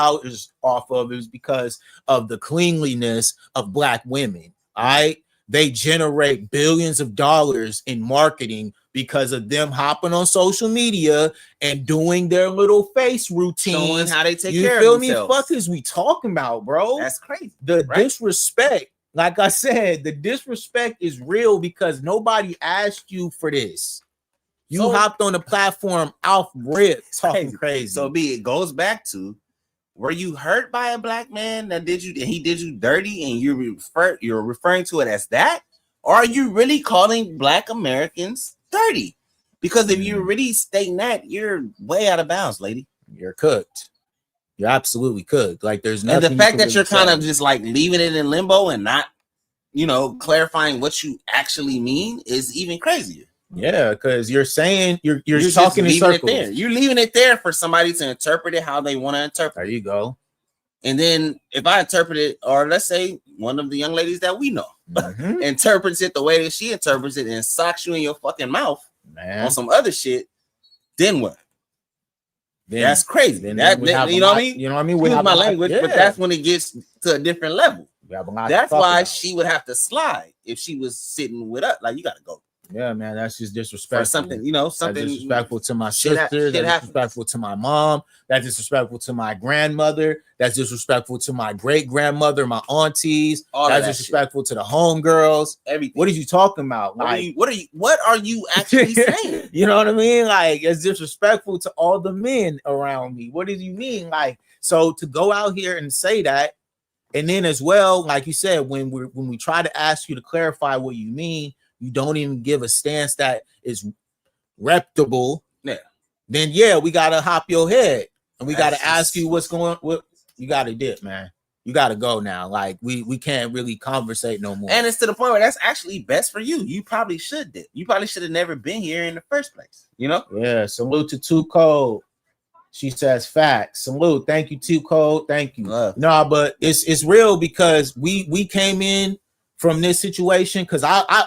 off of is because of the cleanliness of black women. All right. They generate billions of dollars in marketing because of them hopping on social media and doing their little face routines. Showing how they take you care feel of me? themselves. Fuck is we talking about, bro? That's crazy. The disrespect, like I said, the disrespect is real because nobody asked you for this. You hopped on the platform off rip talking crazy. So it goes back to, were you hurt by a black man that he did you dirty and you're referring to it as that? Or are you really calling Black Americans dirty? Because if you're really stating that, you're way out of bounds, lady. You're cooked. You're absolutely cooked. Like there's nothing. And the fact that you're kind of just like leaving it in limbo and not, clarifying what you actually mean is even crazier. Yeah, because you're saying you're talking in circles. It there. You're leaving it there for somebody to interpret it how they want to interpret. There you go. And then if I interpret it, or let's say one of the young ladies that we know interprets it the way that she interprets it and socks you in your fucking mouth on some other shit, then what? That's crazy. Then you know what I mean? You know what I mean? Excuse my language, but that's when it gets to a different level. That's why she would have to slide if she was sitting with us. Like, you gotta go. Yeah, man, that's just disrespectful. For something that's disrespectful to my sister. That's disrespectful to my mom. That's disrespectful to my grandmother. That's disrespectful to my great grandmother, my aunties. That's disrespectful to the homegirls. Everything. What are you talking about? What are you actually saying? You know what I mean? Like, it's disrespectful to all the men around me. What do you mean? Like, so to go out here and say that, and then as well, like you said, when we try to ask you to clarify what you mean, you don't even give a stance that is reputable. Yeah. Then we gotta hop your head and we gotta ask you what's going. What you gotta dip, man. You gotta go now. Like we can't really conversate no more. And it's to the point where that's actually best for you. You probably should dip. You probably should have never been here in the first place. Yeah. Salute to Too Cold. She says facts. Salute. Thank you, Too Cold. Thank you. No, but it's real because we came in from this situation because I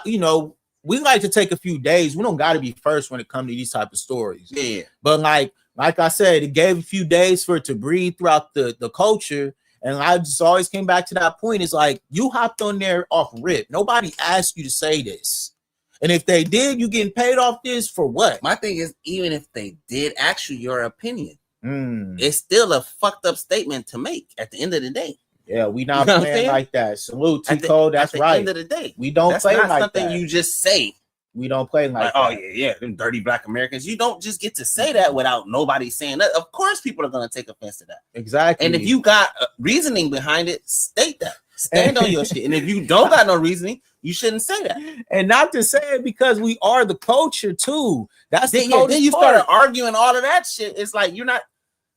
we like to take a few days. We don't got to be first when it comes to these type of stories. Yeah. But like I said, it gave a few days for it to breathe throughout the culture. And I just always came back to that point. It's like you hopped on there off rip. Nobody asked you to say this. And if they did, you getting paid off this for what? My thing is, even if they did ask you your opinion, it's still a fucked up statement to make at the end of the day. Yeah, we not playing like that. Salute to Code. That's right. At the end of the day, we don't play like that. That's something you just say. We don't play like that. Oh yeah, them dirty Black Americans. You don't just get to say that without nobody saying that. Of course, people are gonna take offense to that. Exactly. And if you got reasoning behind it, state that. Stand on your shit. And if you don't got no reasoning, you shouldn't say that. And not to say it because we are the culture too. That's the then you started arguing all of that shit. It's like you're not.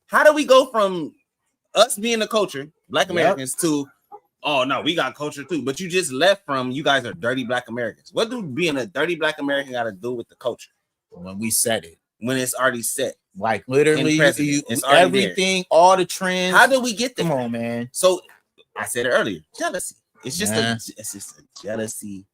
How do we go from us being the culture, Black Americans, to oh no, we got culture too? But you just left from you guys are dirty Black Americans. What do being a dirty Black American got to do with the culture? When we said it, when it's already set, like literally, it's everything, all the trends. How do we get there? Come on, man. So I said it earlier, jealousy. It's just a jealousy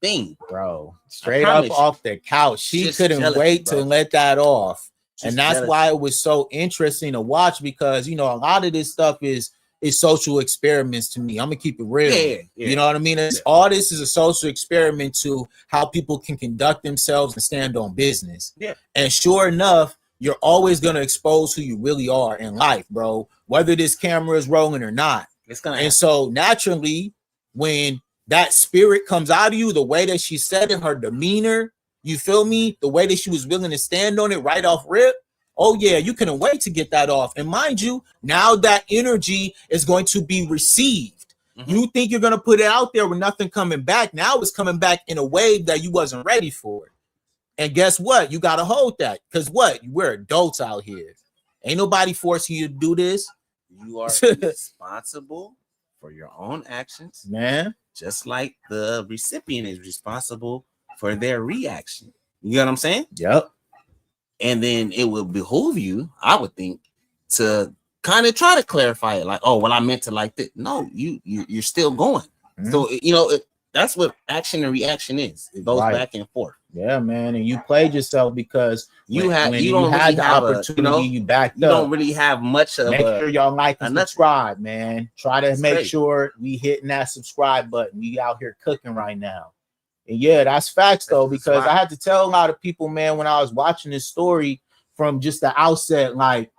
thing, bro. Straight up off the couch. She couldn't wait to let that off. And that's why it was so interesting to watch because, a lot of this stuff is social experiments to me. I'm going to keep it real. Yeah. You know what I mean? All this is a social experiment to how people can conduct themselves and stand on business. Yeah. And sure enough, you're always going to expose who you really are in life, bro, whether this camera is rolling or not. And so naturally, when that spirit comes out of you, the way that she said it, her demeanor, you feel me? The way that she was willing to stand on it right off rip. Oh, yeah, you couldn't wait to get that off. And mind you, now that energy is going to be received. Mm-hmm. You think you're going to put it out there with nothing coming back. Now it's coming back in a wave that you wasn't ready for. And guess what? You got to hold that. Because what? We're adults out here. Ain't nobody forcing you to do this. You are responsible for your own actions. Man. just like the recipient is responsible for their reaction. You know what I'm saying? Yep. And then it would behoove you, I would think, to kind of try to clarify it. Like, oh, well, I meant to like this. No, you're still going. Mm-hmm. So that's what action and reaction is. It goes back and forth. Yeah, man. And you played yourself because you had the opportunity, you backed up. You don't really have much of make sure y'all like and subscribe, man. Try to make sure we hitting that subscribe button. We out here cooking right now. And yeah, that's facts though, because I had to tell a lot of people, man, when I was watching this story from just the outset, like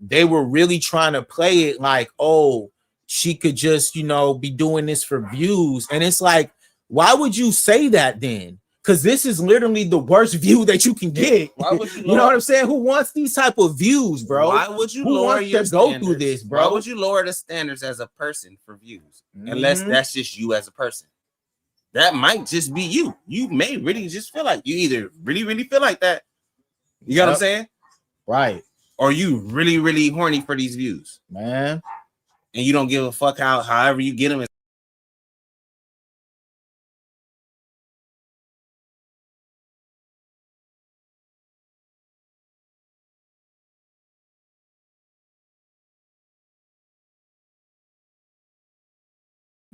they were really trying to play it like, oh, she could just, be doing this for views. And it's like, why would you say that then? Because this is literally the worst view that you can get. Why would you know what I'm saying? Who wants these type of views, bro? Why would you lower your standards? Go through this, bro? Why would you lower the standards as a person for views? Unless that's just you as a person. That might just be you. You may really just feel like you either really, really feel like that. You know what I'm saying? Right. Or you really, really horny for these views, man. And you don't give a fuck however you get them.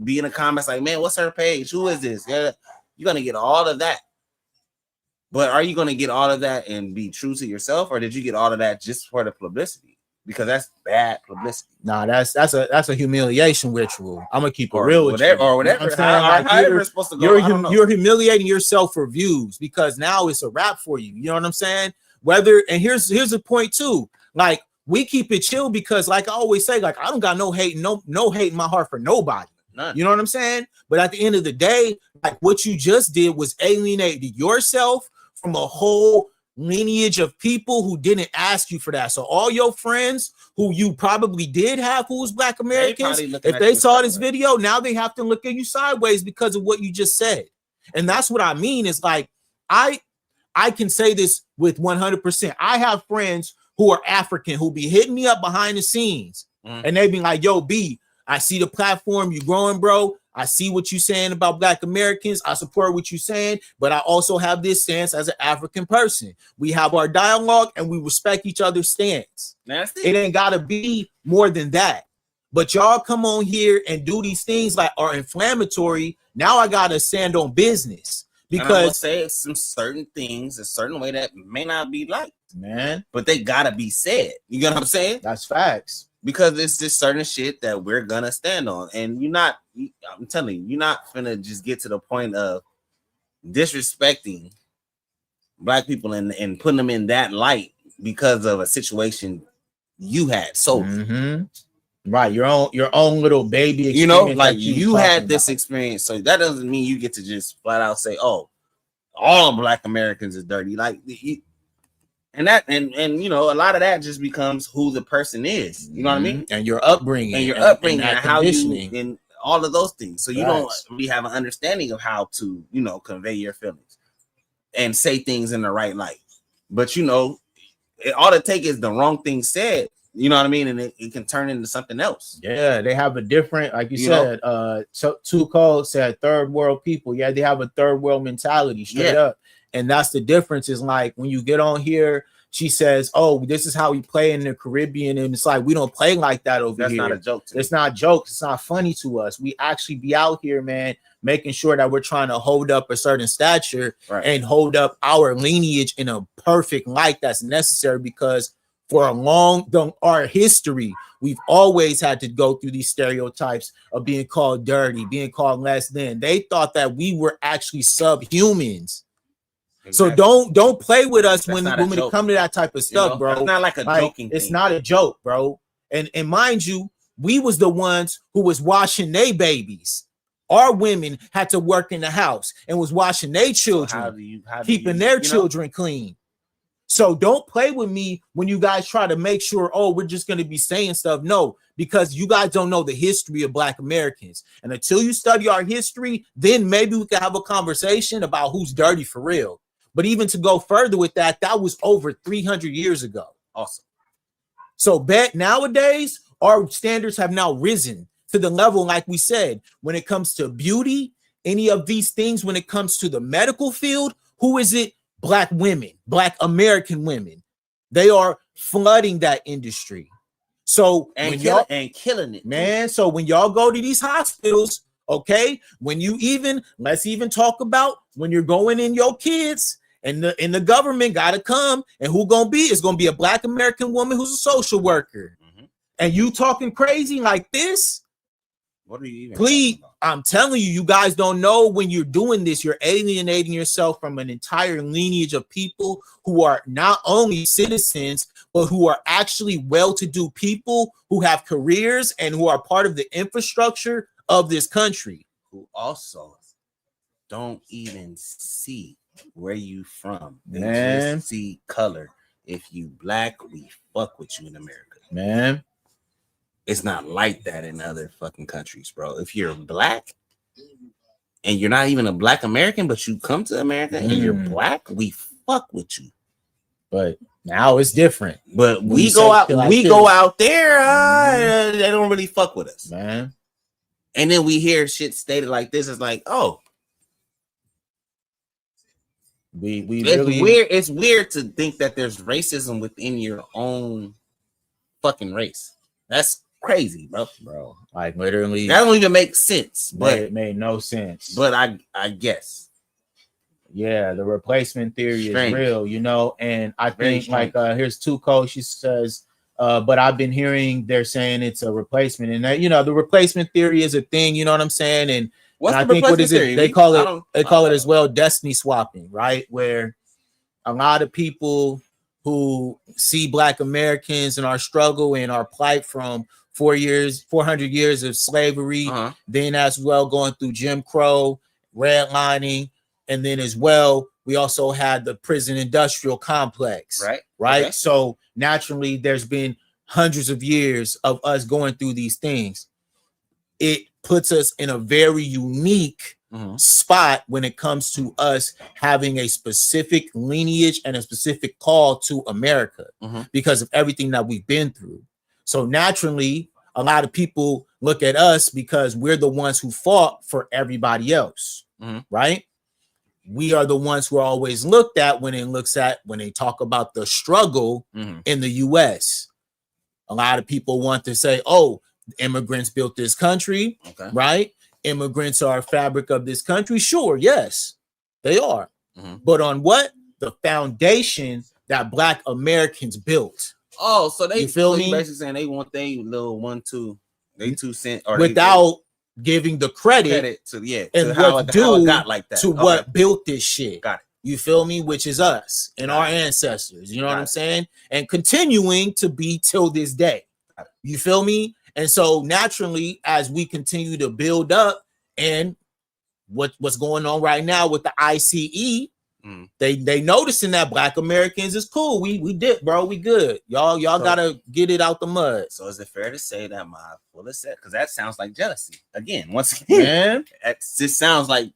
Be in the comments like, man, what's her page? Who is this? Yeah, you're gonna get all of that. But are you gonna get all of that and be true to yourself, or did you get all of that just for the publicity? Because that's bad publicity. Nah, that's a humiliation ritual. I'm gonna keep it real with you. Or You whatever. know however it's supposed to go. You're humiliating yourself for views because now it's a wrap for you. You know what I'm saying? Here's the point too. Like we keep it chill because, like I always say, like I don't got no hate, no hate in my heart for nobody. None. You know what I'm saying? But at the end of the day, like what you just did was alienated yourself from a whole lineage of people who didn't ask you for that. So all your friends who you probably did have who was Black Americans, if they saw this video, now they have to look at you sideways because of what you just said. And that's what I mean is like, I can say this with 100%. I have friends who are African who be hitting me up behind the scenes and they be like, yo, B, I see the platform you growing, bro. I see what you're saying about Black Americans. I support what you're saying, but I also have this stance as an African person. We have our dialogue and we respect each other's stance. It ain't gotta be more than that. But y'all come on here and do these things like are inflammatory. Now I gotta stand on business because say some certain things a certain way that may not be liked, man. But they gotta be said. You know what I'm saying? That's facts. Because it's just certain shit that we're gonna stand on, and I'm telling you, you're not gonna just get to the point of disrespecting Black people and putting them in that light because of a situation you had. So, right, your own little baby experience, like you had this experience. So that doesn't mean you get to just flat out say, "Oh, all Black Americans is dirty." Like. And a lot of that just becomes who the person is. You know what I mean? And your upbringing, and how you and all of those things. So you don't really have an understanding of how to, convey your feelings and say things in the right light. But all it takes is the wrong thing said. You know what I mean? And it can turn into something else. Yeah, they have a different, like you said, Too Cold said third world people. Yeah, they have a third world mentality straight up. And that's the difference is like when you get on here, she says, oh, this is how we play in the Caribbean. And it's like, we don't play like that over here. That's not a joke. It's not jokes. It's not funny to us. We actually be out here, man, making sure that we're trying to hold up a certain stature and hold up our lineage in a perfect light that's necessary because for our history, we've always had to go through these stereotypes of being called dirty, being called less than. They thought that we were actually subhumans. Exactly. So don't play with us when it comes to that type of stuff, bro. It's not like a joking thing. It's not a joke, bro. And mind you, we was the ones who was washing their babies. Our women had to work in the house and was washing their children, keeping their children clean. So don't play with me when you guys try to make sure, oh, we're just going to be saying stuff. No, because you guys don't know the history of Black Americans. And until you study our history, then maybe we can have a conversation about who's dirty for real. But even to go further with that was over 300 years ago. Awesome. So nowadays, our standards have now risen to the level, like we said, when it comes to beauty, any of these things, when it comes to the medical field, who is it? Black women, Black American women. They are flooding that industry. So and killing it, man. So when y'all go to these hospitals, okay, when you let's even talk about when you're going in your kids and the government got to come, and who gonna be? It's gonna be a Black American woman who's a social worker. And you talking crazy like this? What are you even? Please, I'm telling you, you guys don't know when you're doing this, you're alienating yourself from an entire lineage of people who are not only citizens, but who are actually well-to-do people who have careers and who are part of the infrastructure of this country. Who also don't even see where you from. They just see color. If you Black, we fuck with you in America. Man. It's not like that in other fucking countries, bro. If you're Black and you're not even a Black American, but you come to America and you're Black, we fuck with you. But now it's different. But we go out, go out there, they don't really fuck with us, man. And then we hear shit stated like this. It's like, oh, it's weird. It's weird to think that there's racism within your own fucking race. That's crazy, bro. Like literally, that don't even make sense. But it made no sense. But I guess, yeah, the replacement theory is real, you know. And I think like here's Tuco. She says, but I've been hearing they're saying it's a replacement, and that, you know, the replacement theory is a thing. You know what I'm saying? And what's and the I think what is theory? It? They call it. They call it as well destiny swapping, right? Where a lot of people who see Black Americans and our struggle and our plight from 400 years of slavery, then as well going through Jim Crow, redlining, and then as well, we also had the prison industrial complex, right? Okay. So naturally, there's been hundreds of years of us going through these things. It puts us in a very unique spot when it comes to us having a specific lineage and a specific call to America because of everything that we've been through. So naturally, a lot of people look at us because we're the ones who fought for everybody else, right? We are the ones who are always looked at when they talk about the struggle in the US. A lot of people want to say, oh, immigrants built this country, right? Immigrants are a fabric of this country. Sure, yes, they are. But on what? The foundation that Black Americans built. Oh, so they feel me? Basically saying they want they little 2 cents or without giving the credit to and how what it got like that. To what built this shit. Got it. You feel me? Which is us and our ancestors. You know what I'm saying? And continuing to be till this day. You feel me? And so naturally, as we continue to build up, and what's going on right now with the ICE, they noticing that Black Americans is cool. We did, bro. We good. Y'all gotta get it out the mud. So is it fair to say that my fullest set? Because that sounds like jealousy. Once again, it just sounds like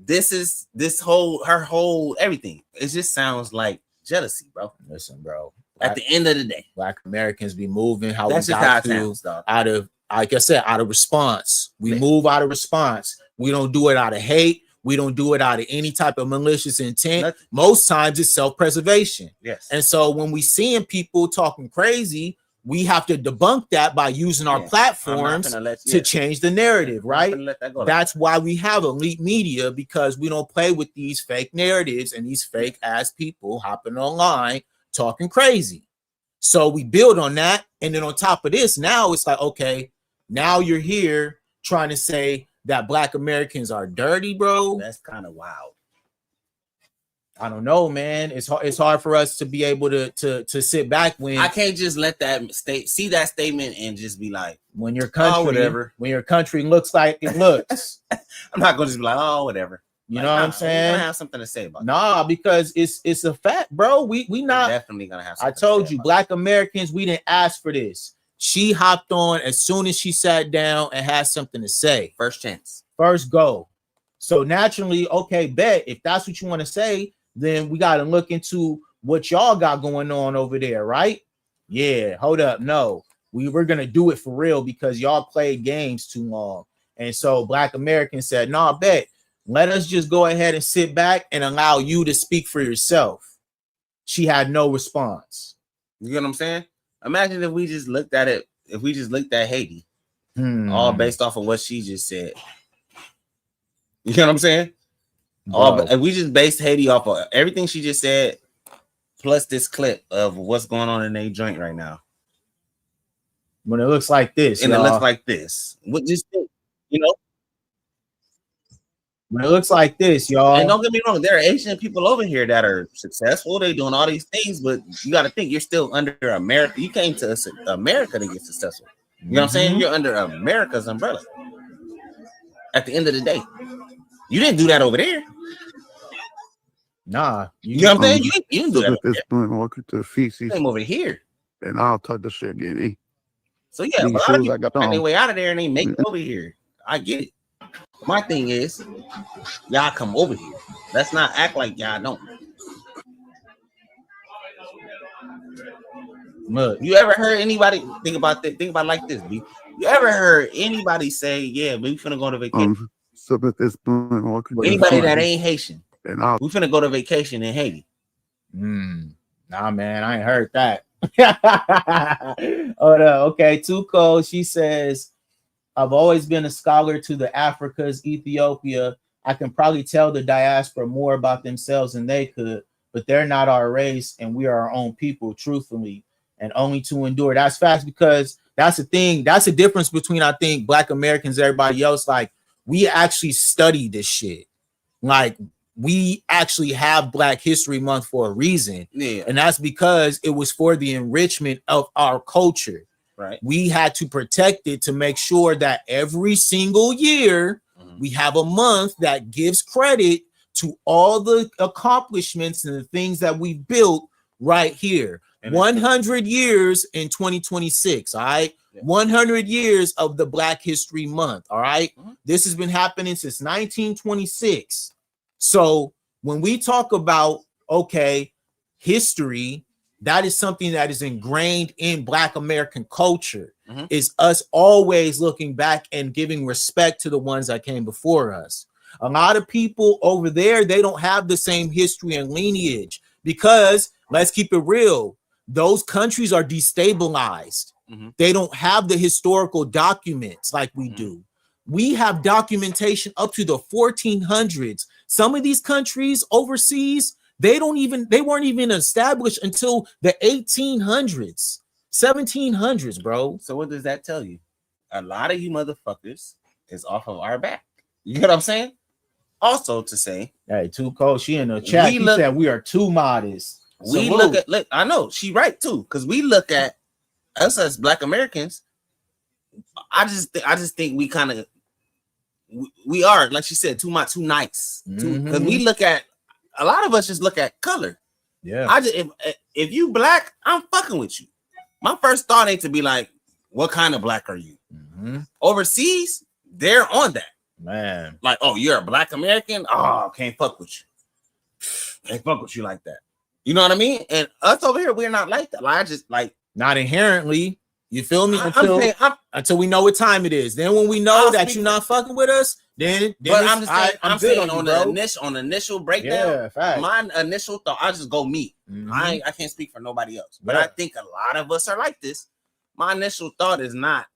her whole everything. It just sounds like jealousy, bro. Listen, bro. At the end of the day, Black Americans be moving how that's we got to out of, like I said, out of response. We move out of response. We don't do it out of hate. We don't do it out of any type of malicious intent. Nothing. Most times it's self-preservation. Yes. And so when we seeing people talking crazy, we have to debunk that by using our platforms to change the narrative, right? That's why we have elite media, because we don't play with these fake narratives and these fake ass people hopping online talking crazy. So we build on that. And then on top of this, now it's like, okay, now you're here trying to say that Black Americans are dirty, bro. That's kind of wild. I don't know, man. It's hard for us to be able to sit back when I can't just let that see that statement and just be like, when your country, whatever. When your country looks like it looks. I'm not gonna just be like, oh, whatever. You know what I'm saying? We're gonna have something to say about that. Because it's a fact, bro. We not definitely gonna have something I told you, Black Americans, we didn't ask for this. She hopped on as soon as she sat down and had something to say. First chance. First go. So naturally, okay, bet if that's what you want to say, then we got to look into what y'all got going on over there, right? Yeah, hold up. No, We were gonna do it for real because y'all played games too long. And so Black Americans said, no, bet. Let us just go ahead and sit back and allow you to speak for yourself. She had no response. You get what I'm saying? Imagine if we just looked at it, if we just looked at Haiti, all based off of what she just said. You know what I'm saying? If we just based Haiti off of everything she just said, plus this clip of what's going on in their joint right now. When it looks like this, and it looks like this. What just you know? When it looks like this, y'all. And don't get me wrong, there are Asian people over here that are successful. They're doing all these things, but you got to think you're still under America. You came to America to get successful. You know what I'm saying? You're under America's umbrella. At the end of the day, you didn't do that over there. Nah, you know what I'm saying? You didn't do that. At this point, welcome to the feces. Came over here, and I'll talk the shit again. So yeah, a lot of people find their way out of there and they make it over here. I get it. My thing is, y'all come over here. Let's not act like y'all don't. Look, you ever heard anybody think about that? Think about it like this, B. You ever heard anybody say, "Yeah, we finna go to vacation"? So at this point, anybody that ain't Haitian, and we finna go to vacation in Haiti. Nah, man, I ain't heard that. Hold up. Okay, Tuko, she says, I've always been a scholar to the Africas, Ethiopia. I can probably tell the diaspora more about themselves than they could, but they're not our race and we are our own people, truthfully, and only to endure. That's facts, because that's the thing. That's the difference between, I think, Black Americans and everybody else. Like, we actually study this shit. Like, we actually have Black History Month for a reason. Yeah. And that's because it was for the enrichment of our culture. Right. We had to protect it to make sure that every single year we have a month that gives credit to all the accomplishments and the things that we built right here. And 100 years in 2026. All right. Yeah. 100 years of the Black History Month. All right. This has been happening since 1926. So when we talk about, okay, history, that is something that is ingrained in Black American culture, is us always looking back and giving respect to the ones that came before us. A lot of people over there, they don't have the same history and lineage because, let's keep it real, those countries are destabilized. They don't have the historical documents like we do. We have documentation up to the 1400s. Some of these countries overseas, they weren't even established until the 1800s, 1700s, bro. So what does that tell you? A lot of you motherfuckers is off of our back. You get what I'm saying? Also to say, hey, too cold. She in the chat. She said we are too modest. We look at, I know she right too, because we look at us as Black Americans. I just think we kind of we are, like she said, too nice. Because we look at, a lot of us just look at color. Yeah. If you Black, I'm fucking with you. My first thought ain't to be like, what kind of Black are you? Overseas, they're on that. Man. Like, oh, you're a Black American? Oh, can't fuck with you. Can't fuck with you like that. You know what I mean? And us over here, we're not like that. Like, I just like, not inherently. You feel me? Until we know what time it is. Then when we know that you're not fucking with us, then but I'm saying on the initial breakdown, my initial thought, I just go me. I can't speak for nobody else. But I think a lot of us are like this. My initial thought is not,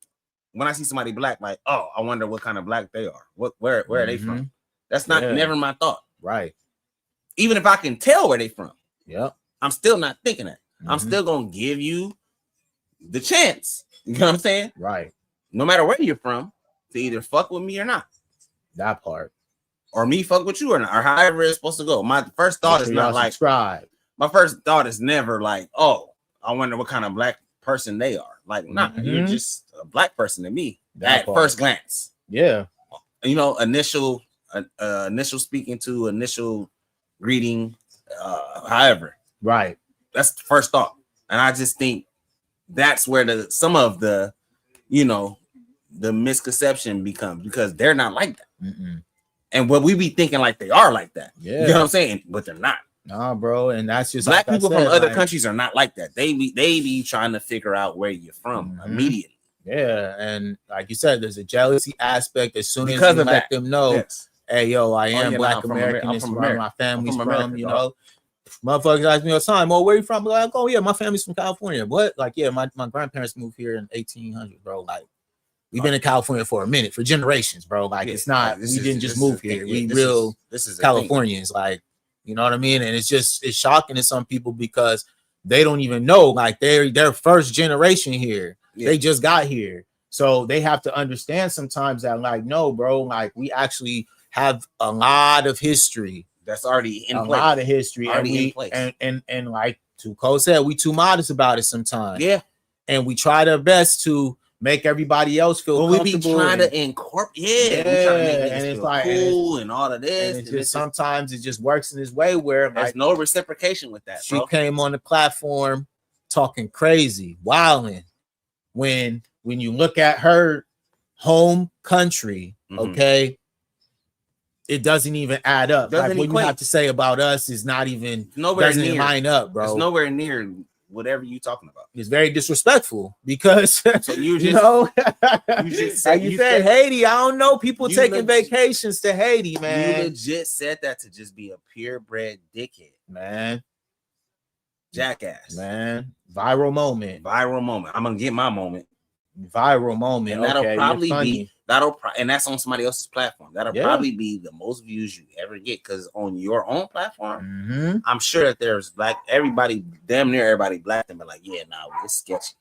when I see somebody Black, like, oh, I wonder what kind of Black they are. Where are they from? That's not never my thought. Right. Even if I can tell where they from. Yep. I'm still not thinking that. I'm still gonna give you the chance. You know what I'm saying? Right. No matter where you're from, to either fuck with me or not. That part. Or me fuck with you or not, or however it's supposed to go. My first thought is not like subscribe. My first thought is never like, oh, I wonder what kind of Black person they are. Like, nah, you're just a Black person to me at first glance. Yeah. You know, initial speaking to, initial greeting, however. Right. That's the first thought. And I just think that's where some of the, you know, the misconception becomes, because they're not like that. And what we be thinking like they are like that. Yeah. You know what I'm saying? But they're not. Nah, bro, and that's just Black like people I said, from other like, countries are not like that. They be trying to figure out where you're from immediately. Yeah, and like you said, there's a jealousy aspect as soon Because as you of let that. them know, Yes. hey, yo, I am yeah, Black I'm from American. I'm This is from where America. my family's I'm from, America, you dog. know. Motherfuckers ask me all the time, oh, where you from? Like, oh yeah, my family's from California. What? Like, yeah, my grandparents moved here in 1800, bro. Like, we've been in California for a minute, for generations, bro. Like, it's not, we didn't just move here. We real Californians, like, you know what I mean? And it's shocking to some people because they don't even know, like, they're first generation here. Yeah. They just got here. So they have to understand sometimes that, like, no, bro, like, we actually have a lot of history. That's already in a place. lot of history, already in place. And like Tuco said, we too modest about it sometimes. Yeah, and we try our best to make everybody else feel comfortable. We be trying to incorporate, we trying to make and it's feel like cool and all of this. And just sometimes it just works in this way where there's like, no reciprocation with that. She came on the platform talking crazy, wilding. When you look at her home country, okay. It doesn't even add up. Like what you have to say about us is not even nowhere near line up, bro. It's nowhere near whatever you talking about. It's very disrespectful because so you said Haiti. I don't know people taking vacations to Haiti, man. You legit said that to just be a purebred dickhead, man. Jackass, man. Viral moment. I'm gonna get my moment. Viral moment. And that'll probably be and that's on somebody else's platform. That'll probably be the most views you ever get because on your own platform, I'm sure that there's everybody, damn near everybody black, and be like, yeah, nah, it's sketchy.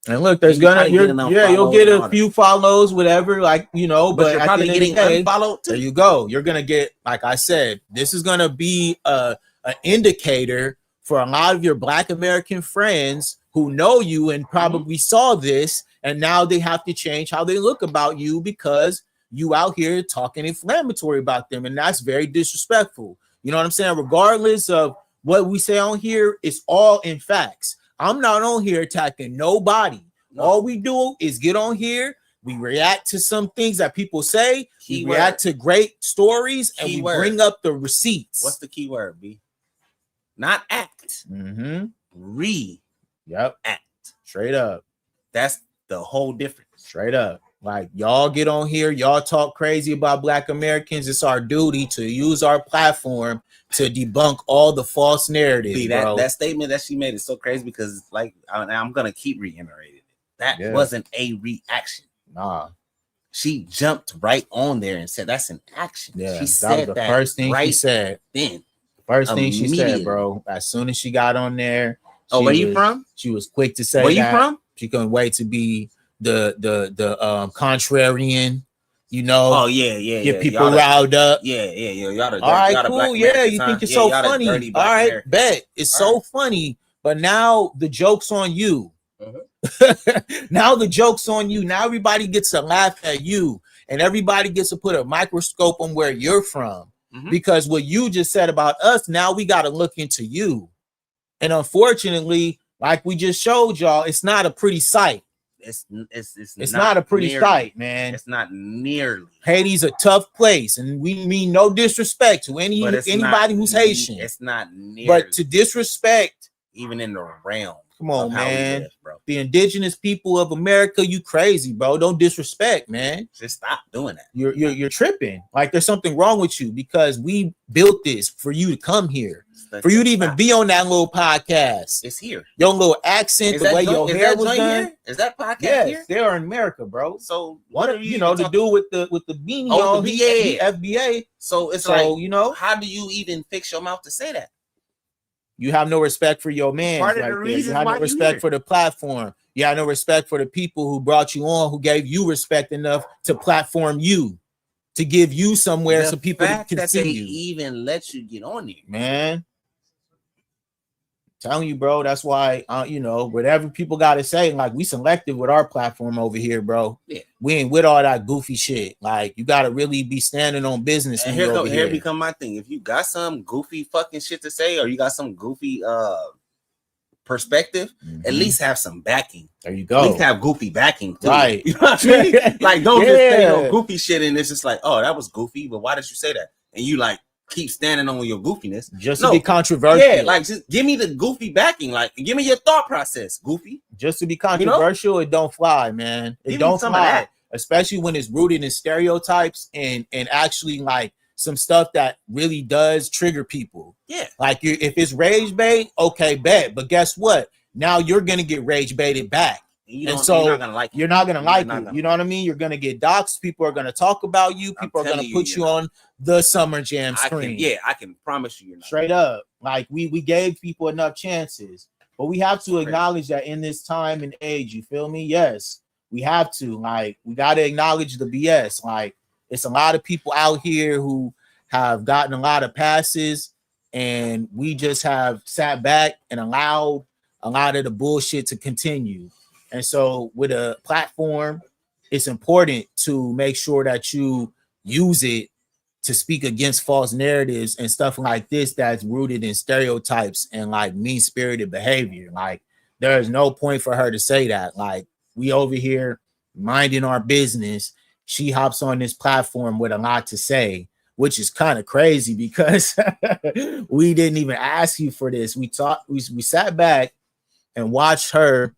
And look, there's you'll get a few follows, whatever, like you know, but you're probably getting unfollowed too. There you go. You're gonna get, like I said, this is gonna be an indicator for a lot of your Black American friends who know you and probably saw this, and now they have to change how they look about you because you out here talking inflammatory about them, and that's very disrespectful. You know what I'm saying? Regardless of what we say on here, it's all in facts. I'm not on here attacking nobody. No. All we do is get on here, we react to some things that people say, we react to great stories, and we bring up the receipts. What's the key word, B? Not act. Act. Straight up. That's the whole difference. Straight up. Like, y'all get on here, y'all talk crazy about Black Americans. It's our duty to use our platform to debunk all the false narratives. See, that statement that she made is so crazy because, like, I'm gonna keep reiterating it. That wasn't a reaction. Nah. She jumped right on there and said that's an action. Yeah, she said was the first thing she said. Then first thing she said, bro. As soon as she got on there. Oh, where you from? She was quick to say where you from? She couldn't wait to be the contrarian, you know. Oh yeah. Get people riled up. Yeah. Y'all all right, cool. Yeah, you think it's so funny. All right, Americans. Bet it's so funny. But now the joke's on you. Now the joke's on you. Now everybody gets to laugh at you, and everybody gets to put a microscope on where you're from. Because what you just said about us, now we got to look into you. And unfortunately, like we just showed y'all, it's not a pretty sight. It's not a pretty sight, man. It's not nearly. Haiti's a tough place, and we mean no disrespect to anybody who's Haitian. It's not nearly. But to disrespect, even in the realm. Come on, man. Bro. The indigenous people of America, you crazy, bro. Don't disrespect, man. Just stop doing that. You're tripping. Like there's something wrong with you because we built this for you to come here. For you to even be on that little podcast. It's here. Your little accent, the way your hair was done. Is that podcast here? They are in America, bro. So what are you know to do with the beanie on the FBA? So it's like, you know, how do you even fix your mouth to say that? You have no respect for your man. Part of the reason you have no respect for the platform. You have no respect for the people who brought you on, who gave you respect enough to platform you, to give you somewhere so people can see you. Even let you get on there, man. Telling you, bro, that's why you know, whatever people gotta say, like we selective with our platform over here, bro. Yeah, we ain't with all that goofy shit. Like you gotta really be standing on business. And here become my thing. If you got some goofy fucking shit to say, or you got some goofy perspective, at least have some backing. There you go. At least have goofy backing too. Right. You know what I mean? Like don't just say no goofy shit and it's just like, oh, that was goofy, but why did you say that? And you like, keep standing on your goofiness. Just to be controversial. Yeah, like just give me the goofy backing. Like give me your thought process, goofy. Just to be controversial, it don't fly, man. It don't fly, especially when it's rooted in stereotypes and actually like some stuff that really does trigger people. Yeah, like if it's rage bait, okay, bet. But guess what? Now you're gonna get rage baited back. And so you're not gonna like it. You know what I mean? You're gonna get doxxed. People are gonna talk about you. People are gonna put you on the Summer Jam screen. I can promise you, you're not. Straight up. Like we gave people enough chances, but we have to acknowledge that in this time and age, you feel me? Yes, we have to. Like we got to acknowledge the BS. Like it's a lot of people out here who have gotten a lot of passes, and we just have sat back and allowed a lot of the bullshit to continue. And so with a platform, it's important to make sure that you use it to speak against false narratives and stuff like this that's rooted in stereotypes and like mean-spirited behavior. Like there's no point for her to say that. Like we over here minding our business. She hops on this platform with a lot to say, which is kind of crazy because we didn't even ask you for this. We sat back and watched her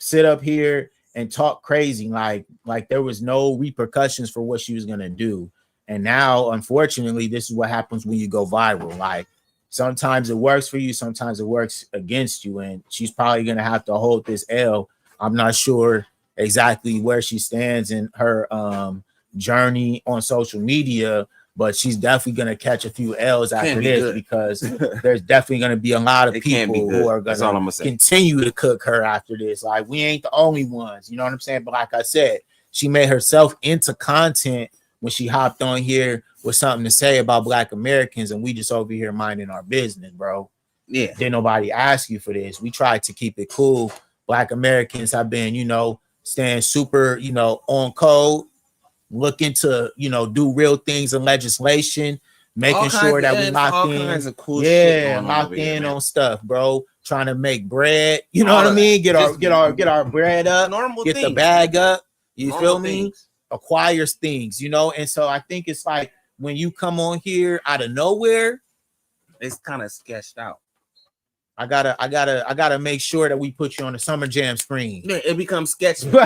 sit up here and talk crazy like there was no repercussions for what she was gonna do. And now, unfortunately, this is what happens when you go viral. Like sometimes it works for you, sometimes it works against you, and she's probably gonna have to hold this L. I'm not sure exactly where she stands in her journey on social media, but she's definitely going to catch a few L's after this because there's definitely going to be a lot of people who are going to continue to cook her after this. Like we ain't the only ones, you know what I'm saying? But like I said, she made herself into content when she hopped on here with something to say about Black Americans, and we just over here minding our business, bro. Yeah. Didn't nobody ask you for this. We tried to keep it cool. Black Americans have been, staying super, on code, looking to, do real things in legislation, making sure that we locked in. Cool locked in on stuff, bro. Trying to make bread. You know what I mean? Get our bread up, get the bag up. You feel me? Acquires things, and so I think it's like when you come on here out of nowhere, it's kind of sketched out. I gotta make sure that we put you on the Summer Jam screen. Yeah, it becomes sketchy. you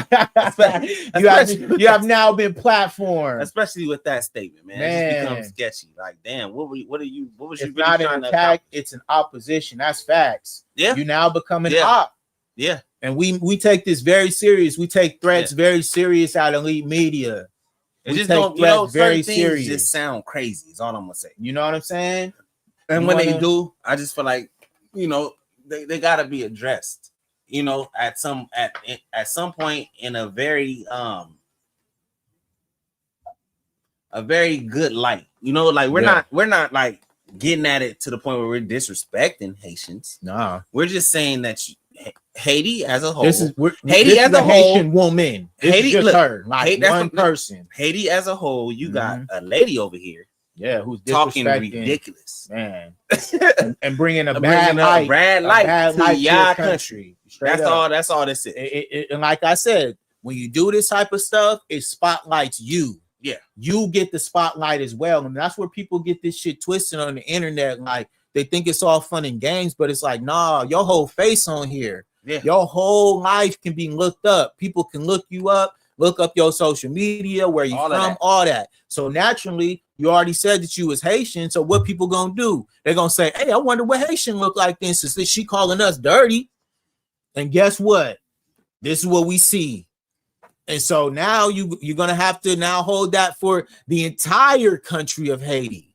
have now been platformed, especially with that statement, man. It just becomes sketchy. Like, damn, what was you it's really not an attack? It's an opposition. That's facts. Yeah, you now become an op. Yeah, and we take this very serious. We take threats very serious at Elite Media. It just don't, very serious. Just sound crazy. Is all I'm gonna say. You know what I'm saying? And when they do, I just feel like, they gotta be addressed, at some point in a very good light. Like we're not like getting at it to the point where we're disrespecting Haitians. Nah, we're just saying that Haiti as a whole. Haiti as a Haitian woman. Haiti, just her, like one person. Haiti as a whole, you got a lady over here. Yeah, who's talking ridiculous, man, and bringing a bad light to your country. That's all this is. And like I said, when you do this type of stuff, it spotlights you. Yeah, you get the spotlight as well, and that's where people get this shit twisted on the internet. Like they think it's all fun and games, but it's like, nah, your whole face on here. Yeah, your whole life can be looked up. People can look you up. Look up your social media, where you from, all that. So naturally, you already said that you was Haitian. So what people gonna do? They're gonna say, "Hey, I wonder what Haitian look like then, since she calling us dirty." And guess what? This is what we see. And so now you're gonna have to now hold that for the entire country of Haiti.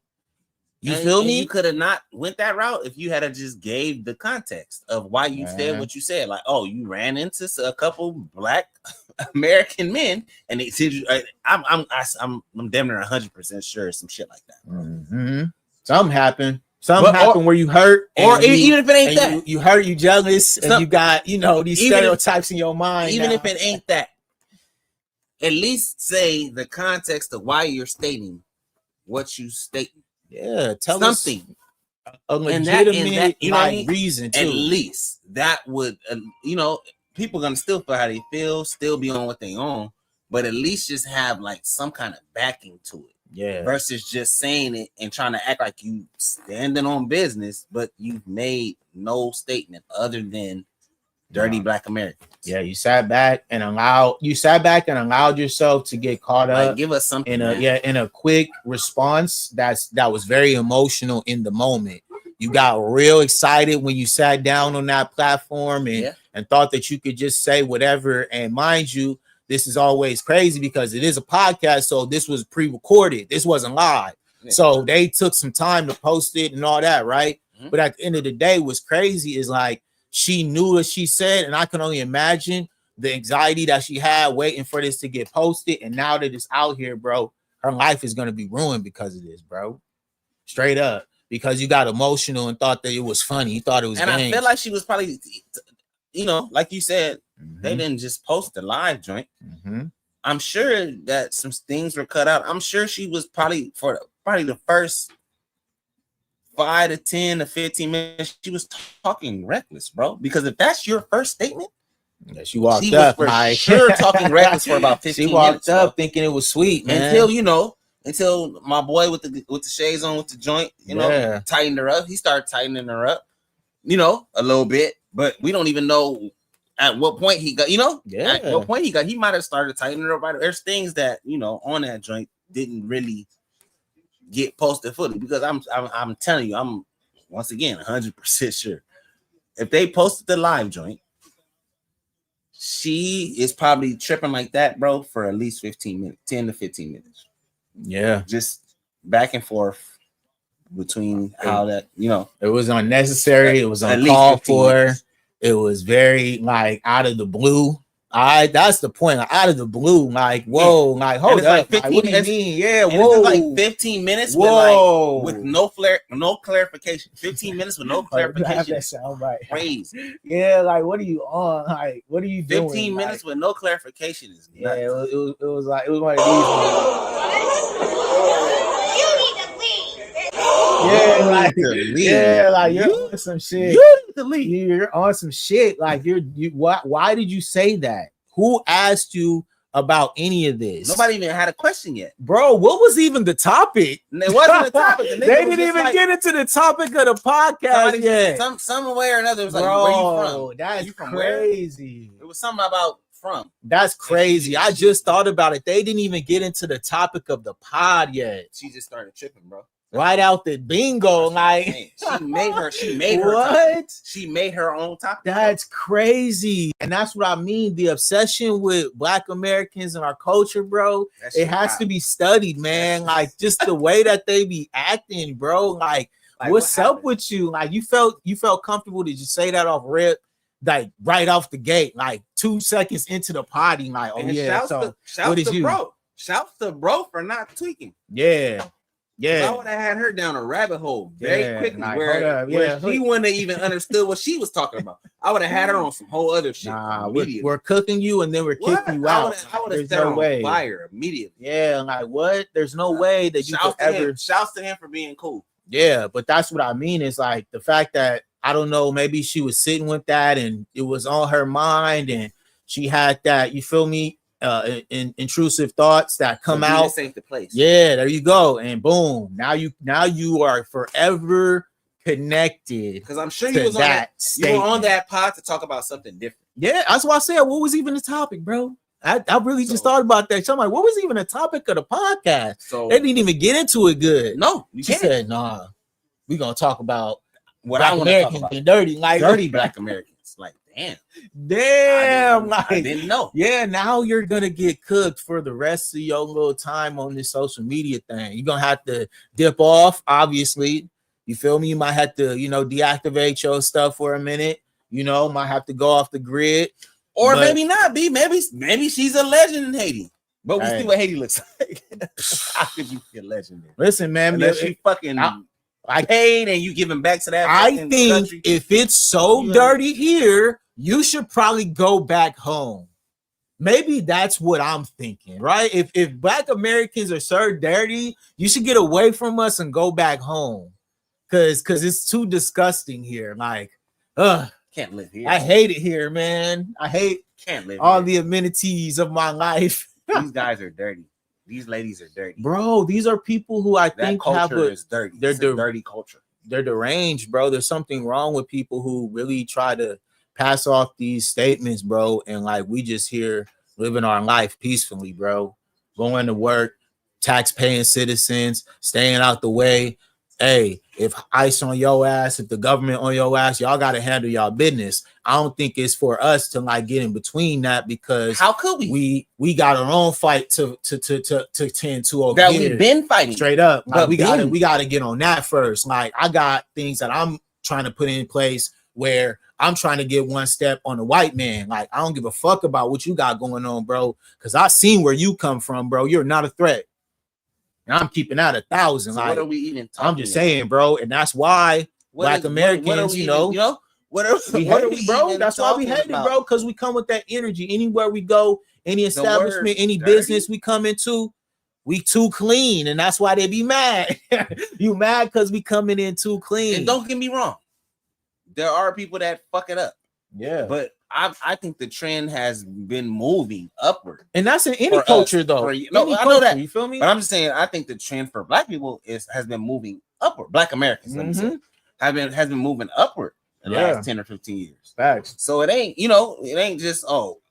You feel me? You could have not went that route if you had just gave the context of why you said what you said. Like, oh, you ran into a couple Black American men, and they said, I'm damn near 100% sure some shit like that. Mm-hmm. Something happened. Something happened where you hurt, or even if it ain't that, you hurt, you jealous, and you got these stereotypes in your mind. Even if it ain't that, at least say the context of why you're stating what you state. Yeah, tell something. A legitimate reason. At least that would, people gonna still feel how they feel, still be on what they own, but at least just have like some kind of backing to it. Yeah. Versus just saying it and trying to act like you standing on business, but you've made no statement other than dirty Black Americans. Yeah, you sat back and allowed yourself to get caught up. Give us something in a quick response that was very emotional in the moment. You got real excited when you sat down on that platform and thought that you could just say whatever. And mind you, this is always crazy because it is a podcast, so this was pre-recorded. This wasn't live. Yeah. So they took some time to post it and all that, right? Mm-hmm. But at the end of the day, what's crazy is like she knew what she said, and I can only imagine the anxiety that she had waiting for this to get posted. And now that it's out here, bro, her life is gonna be ruined because of this, bro. Straight up. Because you got emotional and thought that it was funny. You thought it was and games. I feel like she was probably, like you said, they didn't just post the live joint. Mm-hmm. I'm sure that some things were cut out. I'm sure she was probably the first 5 to 10 to 15 minutes, she was talking reckless, bro. Because if that's your first statement, she walked up, for sure talking reckless for about 15 minutes. She walked up thinking it was sweet, man. Until my boy with the shades on with the joint, tightened her up. He started tightening her up, a little bit. But we don't even know at what point he got, at what point he might have started tightening her up. Right? There's things that, on that joint didn't really get posted fully because I'm telling you, I'm once again 100% sure if they posted the live joint, she is probably tripping like that, bro, for at least 15 minutes, 10 to 15 minutes. Yeah, just back and forth between how that, it was unnecessary, it was uncalled for, minutes. It was very like out of the blue. That's the point. Like, out of the blue, like whoa, like hold up. Like, what do you mean? Yeah, whoa, like 15 minutes with no clarification. 15 minutes with no clarification. That sound right. Crazy. Yeah, like what are you on? Like what are you 15 doing? 15 minutes with no clarification is nuts. Yeah, it was one of these. Yeah, like you're on some shit. You need to leave. You're on some shit. Like why did you say that? Who asked you about any of this? Nobody even had a question yet, bro. What was even the topic? It wasn't the topic. They didn't even get into the topic of the podcast yet. Some way or another, it was like, bro, where you from? That's you from crazy. Where? It was something about from. That's crazy. I just thought about it. They didn't even get into the topic of the pod yet. She just started tripping, bro. Right out the bingo, like she made her what? Topic. She made her own topic. That's crazy, and that's what I mean. The obsession with Black Americans and our culture, bro. It has to be studied, man. Like just the way that they be acting, bro. Like what's up with you? Like you felt comfortable to just say that off rip, like right off the gate, like 2 seconds into the party, like oh yeah. So what is you? Shouts to bro for not tweaking. Yeah. Yeah, I would have had her down a rabbit hole very quickly, like, where she wouldn't have even understood what she was talking about. I would have had her on some whole other shit. Nah, we're cooking you and then we're kicking you out. I would have set her on fire immediately. Yeah, like what? There's no way that you could ever. Shouts to him for being cool. Yeah, but that's what I mean. Is like the fact that I don't know. Maybe she was sitting with that and it was on her mind and she had that. You feel me? Intrusive thoughts that come out. Ain't the place. Yeah, there you go, and boom. Now you are forever connected. Because I'm sure you was on that. You were on that pod to talk about something different. Yeah, that's why I said, what was even the topic, bro? I really just thought about that. So I'm like, what was even the topic of the podcast? So they didn't even get into it good. No, she said, nah, we're gonna talk about what Black Americans and dirty Black Americans. Like, damn, I didn't know. Yeah, now you're gonna get cooked for the rest of your little time on this social media thing. You're gonna have to dip off, obviously. You feel me? You might have to, deactivate your stuff for a minute. Might have to go off the grid, or maybe not. Maybe she's a legend in Haiti. But we see what Haiti looks like. How could you be a legend? Listen, man, unless you fucking. I paid and you giving back to that. I think country. If it's so dirty here, you should probably go back home. Maybe that's what I'm thinking, right? If Black Americans are so dirty, you should get away from us and go back home, because it's too disgusting here. Like, can't live here. I hate it here, man. Can't live all here. The amenities of my life. These guys are dirty. These ladies are dirty, bro. These are people who I that think culture have is dirty. They're It's a dirty culture. They're deranged, bro. There's something wrong with people who really try to pass off these statements, bro. And like we just here living our life peacefully, bro. Going to work, tax-paying citizens, staying out the way. Hey, if ICE on your ass, if the government on your ass, y'all got to handle y'all business. I don't think it's for us to like get in between that, because how could we got our own fight to tend to over that here. we've been fighting Straight up. Like, we been. gotta get on that first. Like I got things that I'm trying to put in place where I'm trying to get one step on the white man. Like I don't give a fuck about what you got going on, bro, because I seen where you come from, bro. You're not a threat. And I'm keeping that 1,000. So like, what are we even talking I'm just saying, bro, and that's why Black Americans, you know, what are we, bro? That's why we hate it, bro, because we come with that energy. Anywhere we go, any establishment, any business we come into, we too clean, and that's why they be mad. You mad because we coming in too clean. And don't get me wrong, there are people that fuck it up. Yeah, but I think the trend has been moving upward, and that's in any culture, though. I know that. You feel me? But I'm just saying, I think the trend for Black people has been moving upward. Black Americans, let me say, has been moving upward in the last 10 or 15 years. Facts. So it ain't, it ain't just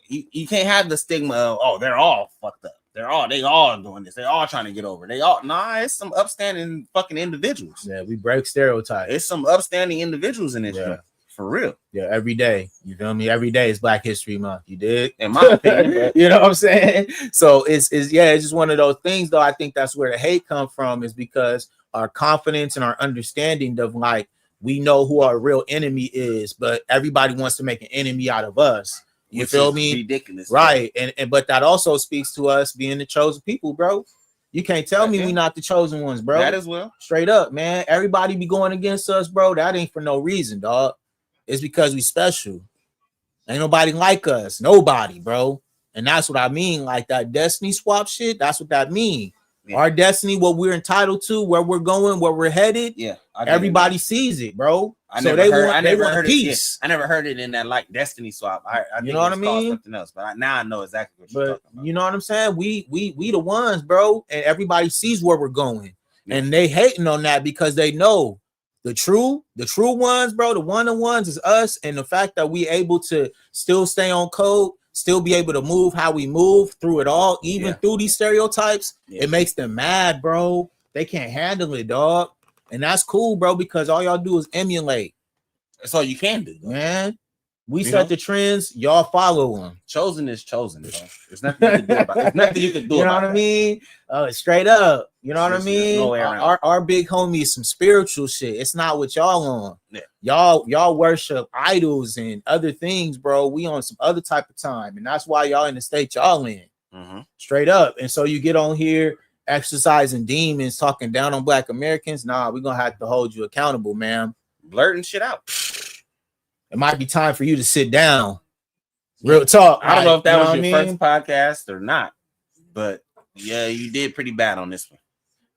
you can't have the stigma of they're all fucked up. They all doing this. They all trying to get over. It's some upstanding fucking individuals. Yeah, we break stereotypes. It's some upstanding individuals in this. Yeah. For real. Yeah, every day. You feel me? Every day is Black History Month. You did? In my opinion. You know what I'm saying? So it's just one of those things, though. I think that's where the hate comes from, is because our confidence and our understanding of like we know who our real enemy is, but everybody wants to make an enemy out of us. You feel me? Ridiculous. Right. And but that also speaks to us being the chosen people, bro. You can't tell me we not the chosen ones, bro. That as well. Straight up, man. Everybody be going against us, bro. That ain't for no reason, dog. It's because we special. Ain't nobody like us. Nobody, bro. And that's what I mean. Like that destiny swap shit, that's what that mean. Yeah. Our destiny, what we're entitled to, where we're going, where we're headed. Yeah. Everybody sees it, bro. I never heard peace. I never heard it in that like destiny swap. I you know what I mean? Something else, but now I know exactly what you're talking about. You know what I'm saying? We the ones, bro, and everybody sees where we're going. Yeah. And they hating on that because they know the true ones, bro, the one-on-ones is us. And the fact that we able to still stay on code, still be able to move how we move through it all, even through these stereotypes, it makes them mad, bro. They can't handle it, dog. And that's cool, bro, because all y'all do is emulate. That's all you can do, man. We set the trends, y'all follow them. Chosen is chosen, bro. There's nothing you can do about it. There's nothing you can do. You know what I mean? Straight up. You know what I mean? Our big homie is some spiritual shit. It's not what y'all on. Yeah. Y'all worship idols and other things, bro. We on some other type of time, and that's why y'all in the state y'all in. Straight up. And so you get on here exercising demons, talking down on Black Americans. Nah, we're gonna have to hold you accountable, man. Blurting shit out. It might be time for you to sit down. Real talk. I don't know if that was your first podcast or not, but yeah, you did pretty bad on this one.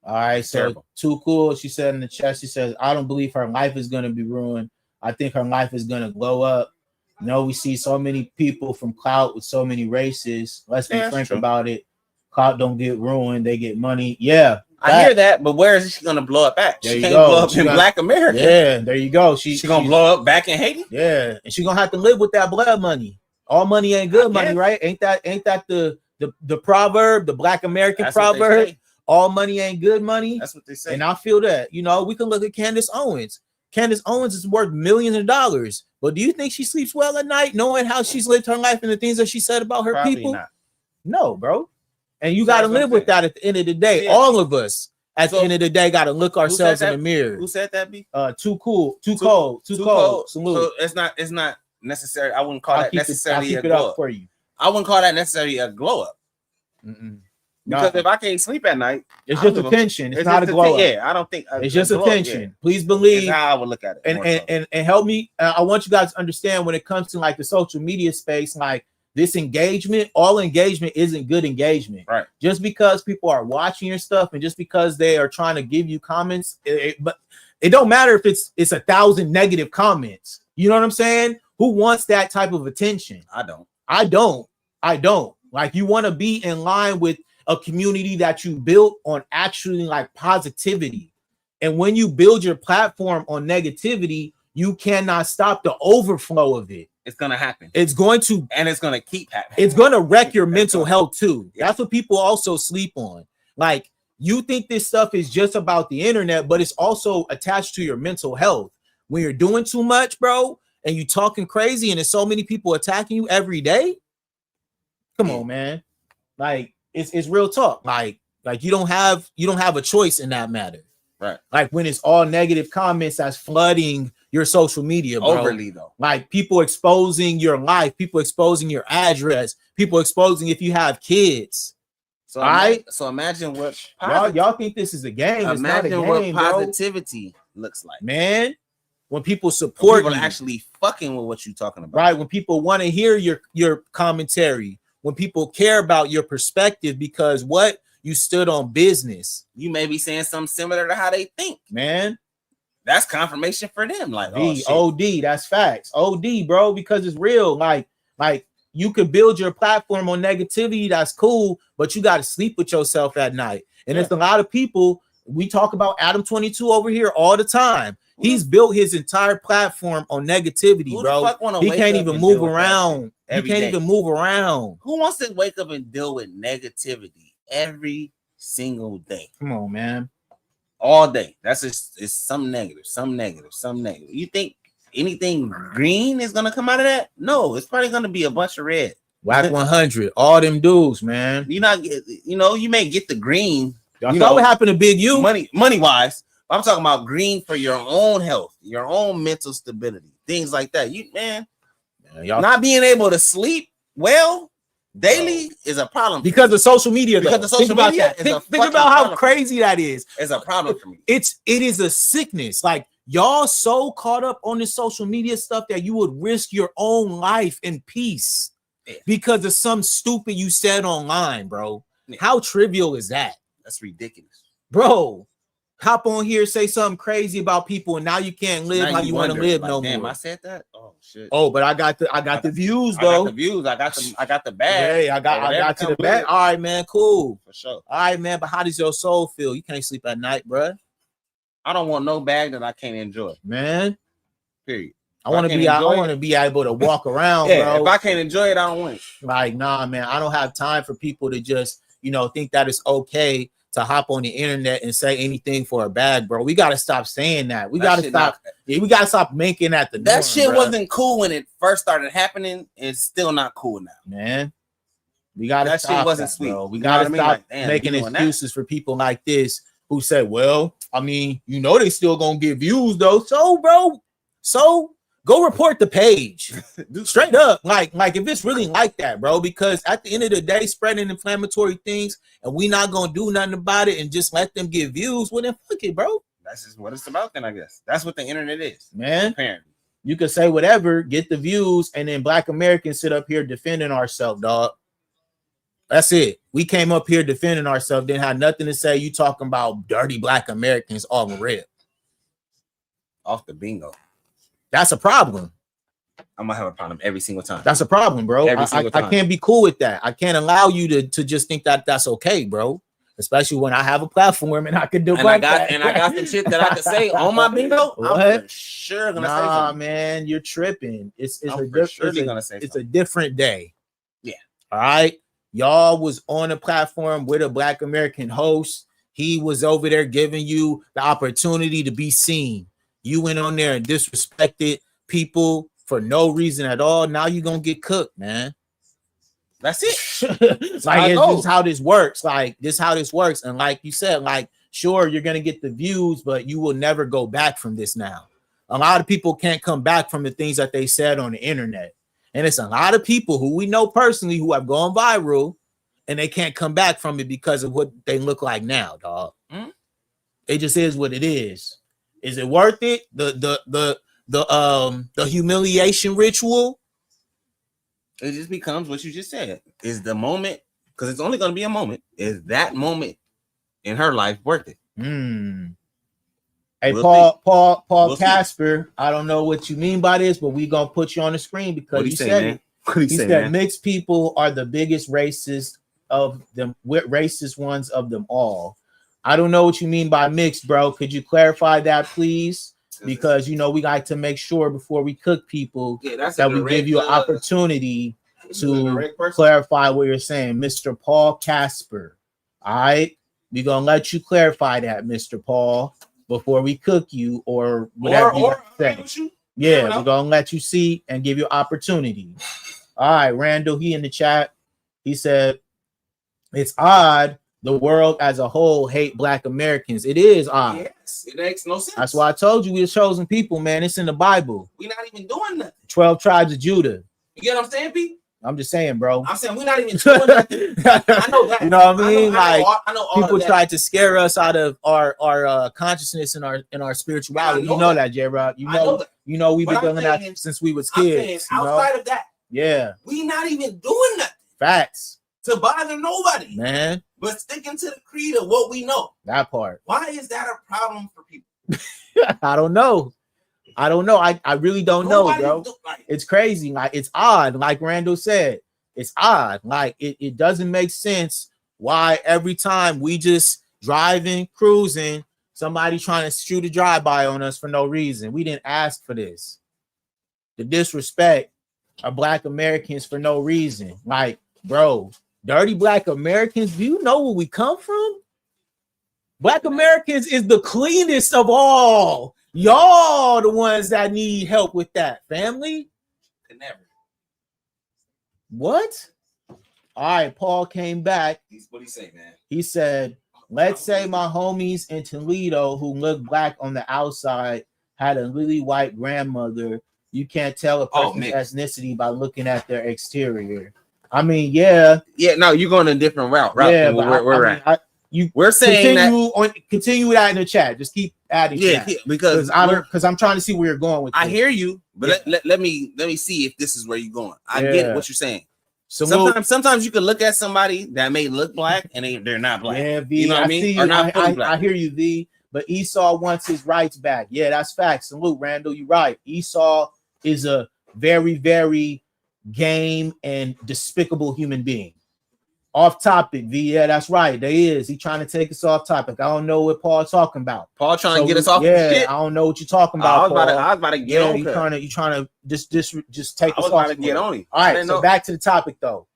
All right, so Too Cool. She said in the chat, she says, I don't believe her life is going to be ruined. I think her life is going to glow up. You know, we see so many people from clout with so many races. Let's be frank about it. Clout don't get ruined. They get money. Yeah. I hear that, but where is she gonna blow up at? She can't blow up in Black America. Yeah, there you go. She's gonna blow up back in Haiti. Yeah, and she's gonna have to live with that blood money. All money ain't good money, right? Ain't that the proverb, the Black American proverb? All money ain't good money. That's what they say. And I feel that. You know, we can look at Candace Owens. Candace Owens is worth millions of dollars. But do you think she sleeps well at night, knowing how she's lived her life and the things that she said about her people? Not. No, bro. And you got to live with that at the end of the day. Yeah. All of us at the end of the day got to look ourselves in the mirror. Who said that? B? Too cold. Salute. So it's not necessary. I wouldn't call that necessarily a glow up for you. I wouldn't call that necessarily a glow up. Because if I can't sleep at night, it's just attention. It's not a glow up. Yeah, I don't think it's just attention. Yeah. Please believe. That's how I would look at it. And help me. I want you guys to understand when it comes to like the social media space, like this engagement, all engagement isn't good engagement. Right. Just because people are watching your stuff and just because they are trying to give you comments, but it don't matter if it's 1,000 negative comments. You know what I'm saying? Who wants that type of attention? I don't. Like, you want to be in line with a community that you built on actually like positivity. And when you build your platform on negativity, you cannot stop the overflow of it. It's gonna happen. It's going to, and it's gonna keep happening. It's gonna wreck your mental health too. That's what people also sleep on. Like, you think this stuff is just about the internet, but it's also attached to your mental health. When you're doing too much, bro, and you talking crazy, and there's so many people attacking you every day. Come on, man. Like, it's real talk. Like you don't have a choice in that matter. Right. Like when it's all negative comments that's flooding your social media, bro. Overly though. Like people exposing your life, people exposing your address, people exposing if you have kids. So all right. So imagine what y'all think this is a game. It's not a game, what positivity looks like. Man, when people support when people you, actually fucking with what you're talking about. Right. When people want to hear your commentary, when people care about your perspective, because what? You stood on business. You may be saying something similar to how they think. Man, that's confirmation for them. Like, OD, that's facts. OD, bro, because it's real. Like you could build your platform on negativity, that's cool, but you got to sleep with yourself at night. And there's a lot of people, we talk about Adam 22 over here all the time. He's built his entire platform on negativity, bro. He can't even move around. He can't even move around. Who wants to wake up and deal with negativity every single day? Come on, man. All day. That's just, it's some negative, some negative, some negative. You think anything green is gonna come out of that? No, it's probably gonna be a bunch of red. Whack 100, all them dudes, man. You not get, you may get the green. You know what happened to Big U? Money wise. I'm talking about green for your own health, your own mental stability, things like that. Man, y'all not being able to sleep well daily is a problem because of social media. Because the social media think about how crazy that is. It's a problem for me. It is a sickness. Like, y'all so caught up on this social media stuff that you would risk your own life and peace because of some stupid you said online, bro. How trivial is that? That's ridiculous, bro. Hop on here, say something crazy about people, and now you can't live how you want to live no more. I said that. Oh shit. Oh, but I got the views though. I got the views. I got the bag. Hey, I got to the bag. All right, man. Cool. For sure. All right, man. But how does your soul feel? You can't sleep at night, bro. I don't want no bag that I can't enjoy, man. Period. I want to be able to walk around, bro. If I can't enjoy it, I don't want it. Like, nah, man. I don't have time for people to just, think that it's okay to hop on the internet and say anything for a bag, bro. We gotta stop saying that. We gotta stop. We gotta stop making that the norm, that shit bro. Wasn't cool when it first started happening. It's still not cool now, man. We gotta. That stop shit wasn't that, sweet. Bro. We gotta stop making excuses for people like this who say, "Well, I mean, they still gonna get views though." So, bro, go report the page straight up. Like if it's really like that, bro, because at the end of the day, spreading inflammatory things and we not gonna do nothing about it and just let them get views, well then fuck it, bro. That's just what it's about then, I guess. That's what the internet is, man. Apparently. You could say whatever, get the views, and then Black Americans sit up here defending ourselves, dog. That's it. We came up here defending ourselves, didn't have nothing to say. You talking about dirty Black Americans all the rip. Off the bingo. That's a problem. I'm gonna have a problem every single time. That's a problem, bro. I can't be cool with that. I can't allow you to just think that that's okay, bro. Especially when I have a platform and I can do that. And I got some shit that I can say on my bingo. What? I'm for sure gonna say something. Nah, man, you're tripping. It's a different day. Yeah. All right. Y'all was on a platform with a Black American host. He was over there giving you the opportunity to be seen. You went on there and disrespected people for no reason at all. Now you're gonna get cooked, man. That's it. This is how this works. Like, this how this works. And like you said, like, sure, you're gonna get the views, but you will never go back from this now. A lot of people can't come back from the things that they said on the internet. And it's a lot of people who we know personally who have gone viral and they can't come back from it because of what they look like now, dog. Mm-hmm. It just is what it is. Is it worth it? The humiliation ritual? It just becomes what you just said. Is the moment, because it's only going to be a moment. Is that moment in her life worth it? Hey, Paul Casper, I don't know what you mean by this, but we gonna put you on the screen because you said it. He said mixed people are the biggest racist of them, racist ones of them all. I don't know what you mean by mixed, bro. Could you clarify that, please? Because we like to make sure before we cook people that we give you an opportunity to clarify what you're saying, Mr. Paul Casper. All right, we're gonna let you clarify that, Mr. Paul, before we cook you or whatever you say. Yeah, we're gonna let you see and give you opportunity. All right, Randall, he in the chat. He said it's odd the world as a whole hate Black Americans. It is odd. Yes, it makes no sense. That's why I told you we're chosen people, man. It's in the Bible. We're not even doing nothing. 12 tribes of Judah. You get what I'm saying, Pete? I'm just saying, bro. I'm saying we're not even doing nothing. I know that. You know what I mean? I know all people of that. tried to scare us out of our consciousness and our spirituality. You know that, J-Rod. You know we've been doing that since we was kids. Outside of that, yeah, we not even doing nothing. Facts. To bother nobody, man. But sticking to the creed of what we know. That part. Why is that a problem for people? I don't know. I really don't know, bro. It's crazy. Like, it's odd. Like Randall said, it's odd. Like, it doesn't make sense why every time we just driving, cruising, somebody trying to shoot a drive-by on us for no reason. We didn't ask for this. The disrespect of Black Americans for no reason. Like, bro, dirty Black Americans, do you know where we come from? Black Americans is the cleanest of all. Y'all the ones that need help with that. Family? Could never. What? All right, Paul came back. What'd he say, man? He said, let's say my homies in Toledo who look Black on the outside had a really white grandmother. You can't tell a person's ethnicity by looking at their exterior. I mean, yeah. Yeah, no, you're going a different route. Yeah, than where we're at. We're saying continue that in the chat. Just keep adding. Yeah, because I'm trying to see where you're going with. I hear you, but let me see if this is where you're going. I get what you're saying. So sometimes you can look at somebody that may look Black and they're not Black. Yeah, V, you know what I mean? Or not fully Black. I hear you, V. But Esau wants his rights back. Yeah, that's facts. Salute, Randall. You're right. Esau is a very, very game and despicable human being. Off topic, V. Yeah, that's right. There is. He trying to take us off topic. I don't know what Paul's talking about. Paul trying to get us off. Yeah, shit. I don't know what you're talking about. I was about to get on. You trying to just take us off. About to get on him. All right. So back to the topic though.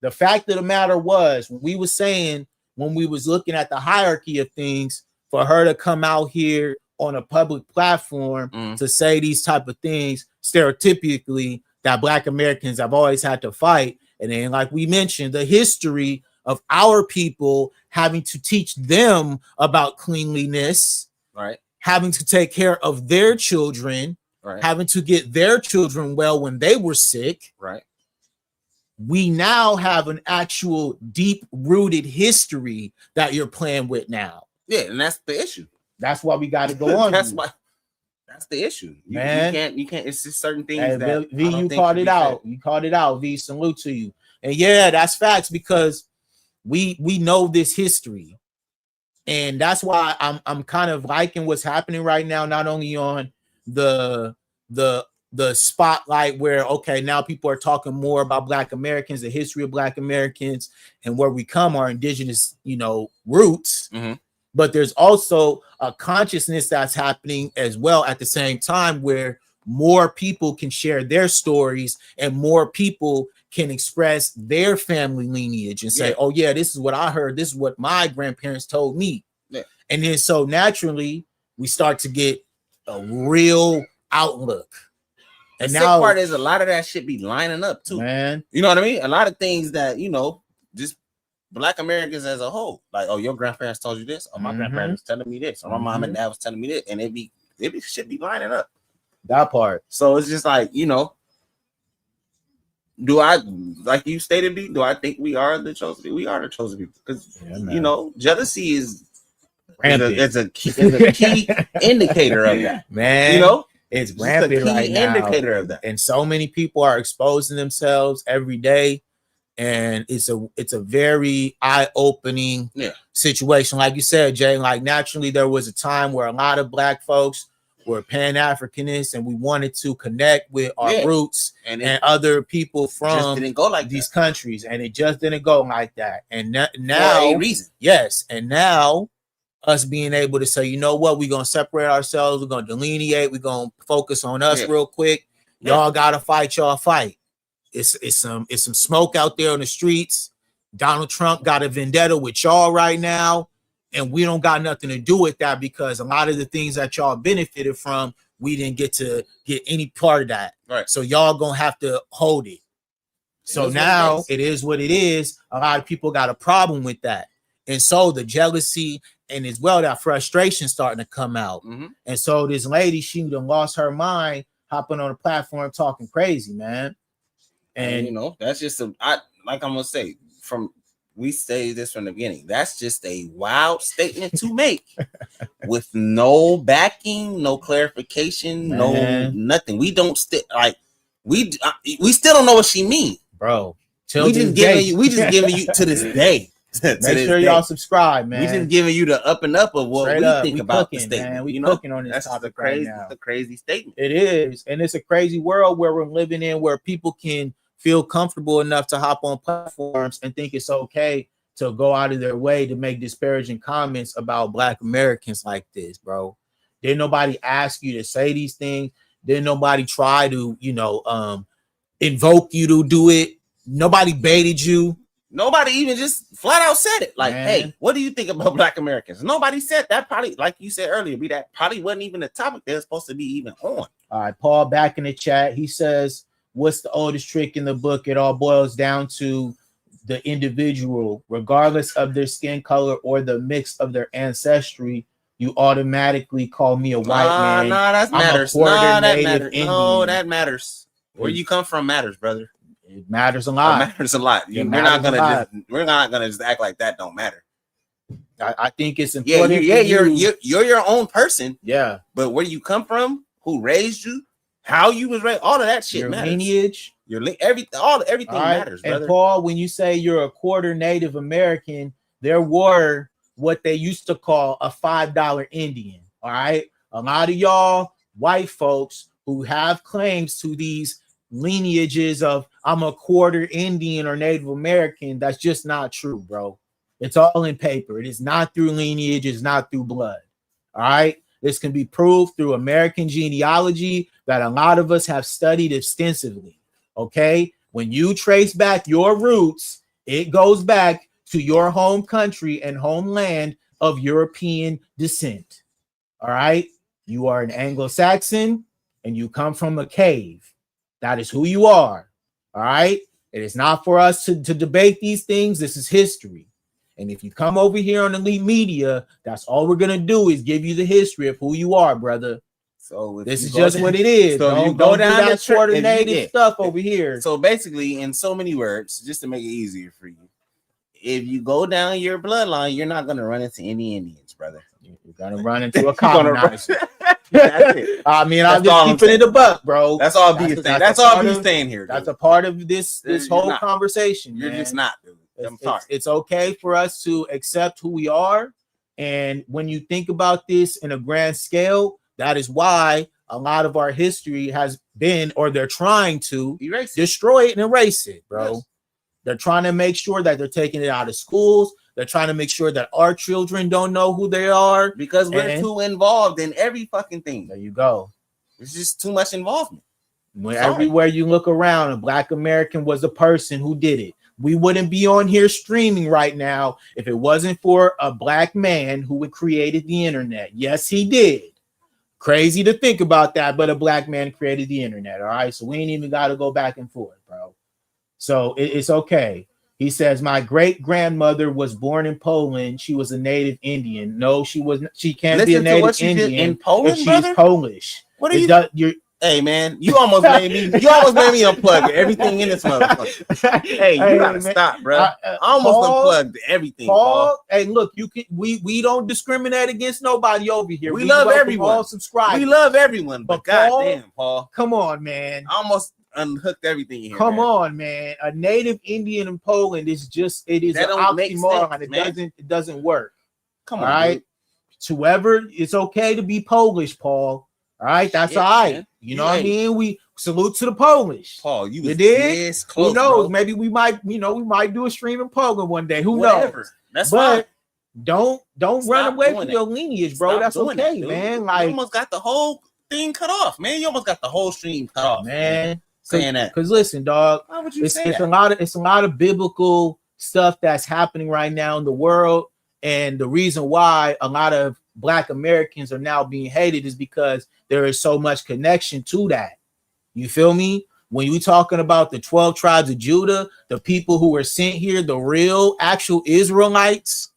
The fact of the matter was, we were saying when we was looking at the hierarchy of things, for her to come out here on a public platform to say these type of things, stereotypically that Black Americans have always had to fight. And then, like we mentioned, the history of our people having to teach them about cleanliness, right? Having to take care of their children, right? Having to get their children well when they were sick, right? We now have an actual deep-rooted history that you're playing with now. Yeah, and that's the issue. That's why we got to go on. That's the issue, man. You can't. It's just certain things. Hey, that V, you called it out. You called it out. V, salute to you. And yeah, that's facts because we know this history, and that's why I'm kind of liking what's happening right now. Not only on the spotlight where now people are talking more about Black Americans, the history of Black Americans, and where we come, our indigenous roots. Mm-hmm. But there's also a consciousness that's happening as well at the same time where more people can share their stories and more people can express their family lineage and say, oh yeah, this is what I heard. This is what my grandparents told me. Yeah. And then so naturally we start to get a real outlook. And now the part is a lot of that shit be lining up too, man. You know what I mean? A lot of things that, just Black Americans as a whole, like, oh, your grandparents told you this, or my grandparents was telling me this, or my mom and dad was telling me this, and it should be lining up. That part. So it's just like, do I, like you stated, B, do I think we are the chosen people? We are the chosen people because jealousy is a key indicator of that, man. It's rampant right now. Indicator of that, and so many people are exposing themselves every day. And it's a very eye-opening situation. Like you said, Jay, like naturally there was a time where a lot of Black folks we're Pan-Africanists, and we wanted to connect with our roots and other people from didn't go like these countries, and it just didn't go like that. And now, for a reason. Yes, and now us being able to say, you know what, we're gonna separate ourselves, we're gonna delineate, we're gonna focus on us real quick. Y'all gotta fight y'all fight. It's some smoke out there on the streets. Donald Trump got a vendetta with y'all right now, and we don't got nothing to do with that because a lot of the things that y'all benefited from, we didn't get to get any part of that. Right. So y'all gonna have to hold it. So now it is what it is. A lot of people got a problem with that. And so the jealousy and as well that frustration starting to come out. And so this lady, she done lost her mind, hopping on the platform talking crazy, man. And you know, that's just like I'm gonna say, we say this from the beginning. That's just a wild statement to make with no backing, no clarification, no nothing. We don't we still don't know what she means, bro. We just giving you to this day. Make sure y'all subscribe, man. We just giving you the up and up of what we think about the statement. Man. We cooking on this that's topic crazy, right now. It's a crazy statement. It is, and it's a crazy world where we're living in, where people can feel comfortable enough to hop on platforms and think it's okay to go out of their way to make disparaging comments about Black Americans like this, bro. Didn't nobody ask you to say these things. Didn't nobody try to, invoke you to do it. Nobody baited you. Nobody even just flat out said it. Like, hey, what do you think about Black Americans? Nobody said that. Probably, like you said earlier, that probably wasn't even a topic they're supposed to be even on. All right, Paul, back in the chat, he says, what's the oldest trick in the book? It all boils down to the individual, regardless of their skin color or the mix of their ancestry. You automatically call me a white man. That matters. That matters. Where you come from matters, brother. It matters a lot. It matters a lot. We're not gonna just act like that don't matter. I think it's important. You're your own person. Yeah. But where you come from, who raised you, how you was raised, all of that shit matters. Lineage, everything matters, brother. And Paul, when you say you're a quarter Native American, there were what they used to call a $5 Indian. All right. A lot of y'all white folks who have claims to these lineages of I'm a quarter Indian or Native American, that's just not true, bro. It's all in paper. It is not through lineage, it's not through blood. All right. This can be proved through American genealogy that a lot of us have studied extensively. Okay. When you trace back your roots, it goes back to your home country and homeland of European descent. All right. You are an Anglo-Saxon and you come from a cave. That is who you are. All right. It is not for us to debate these things. This is history. And if you come over here on Elite Media, that's all we're going to do is give you the history of who you are, brother. So this is just what it is. So you go down that coordinated stuff over here. So basically, in so many words, just to make it easier for you, if you go down your bloodline, you're not going to run into any Indians, brother. You're going to run into a colonizer. I mean, I'm just keeping it a buck, bro. That's all That's all B's saying here. That's a part of this whole conversation. You're just not, dude. It's okay for us to accept who we are. And when you think about this in a grand scale, that is why a lot of our history has been, or they're trying to destroy it and erase it, bro. Yes. They're trying to make sure that they're taking it out of schools. They're trying to make sure that our children don't know who they are. Because we're too involved in every fucking thing. There you go. It's just too much involvement. Everywhere you look around, a Black American was a person who did it. We wouldn't be on here streaming right now if it wasn't for a Black man who created the internet. Yes, he did. Crazy to think about that, but a Black man created the internet. All right. So we ain't even got to go back and forth, bro. So it's okay. He says, my great grandmother was born in Poland. She was a native Indian. No, she wasn't. She can't be a native Indian in Poland. She's Polish. What are you? Hey man, you almost made me unplug everything in this motherfucker. Hey, you gotta stop, bro. I almost unplugged everything. Paul, hey, look, you can. We don't discriminate against nobody over here. We love everyone. All subscribe. We love everyone, but goddamn, Paul, come on, man. I almost unhooked everything here. Come on, man. A native Indian in Poland is just an oxymoron. It doesn't work. Come on, all right. To whoever, it's okay to be Polish, Paul. All right, that's all right. Man. You know what I mean? We salute to the Polish. Paul, you was this close. Who knows? Bro. Maybe we might do a stream in Poland one day. Who knows? That's fine. Don't run away from your lineage, bro. That's okay, man. Like, you almost got the whole thing cut off, man. You almost got the whole stream cut off, man. Saying that. Because listen, dog, why would you say it's a lot of biblical stuff that's happening right now in the world. And the reason why a lot of Black Americans are now being hated is because there is so much connection to that. You feel me? When you talking about the 12 tribes of Judah, the people who were sent here, the real actual Israelites,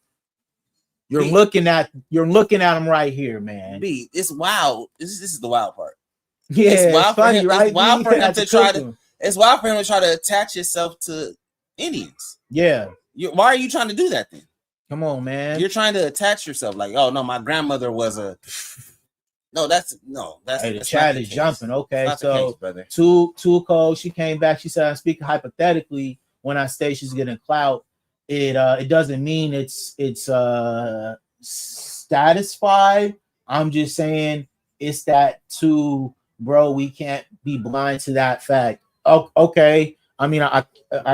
you're looking at them right here, man. B, it's wild. This is the wild part. Yeah, it's funny, right? It's wild for him to try to. It's wild for him to try to attach yourself to Indians. Yeah. Why are you trying to do that then? Come on, man. You're trying to attach yourself, like, oh no, my grandmother was a. That's the chat is jumping. Okay, so case, too cold. She came back. She said, "I'm speaking hypothetically. When I say she's getting clout, it doesn't mean it's satisfied. I'm just saying it's that too, bro. We can't be blind to that fact." Oh, okay. I mean, I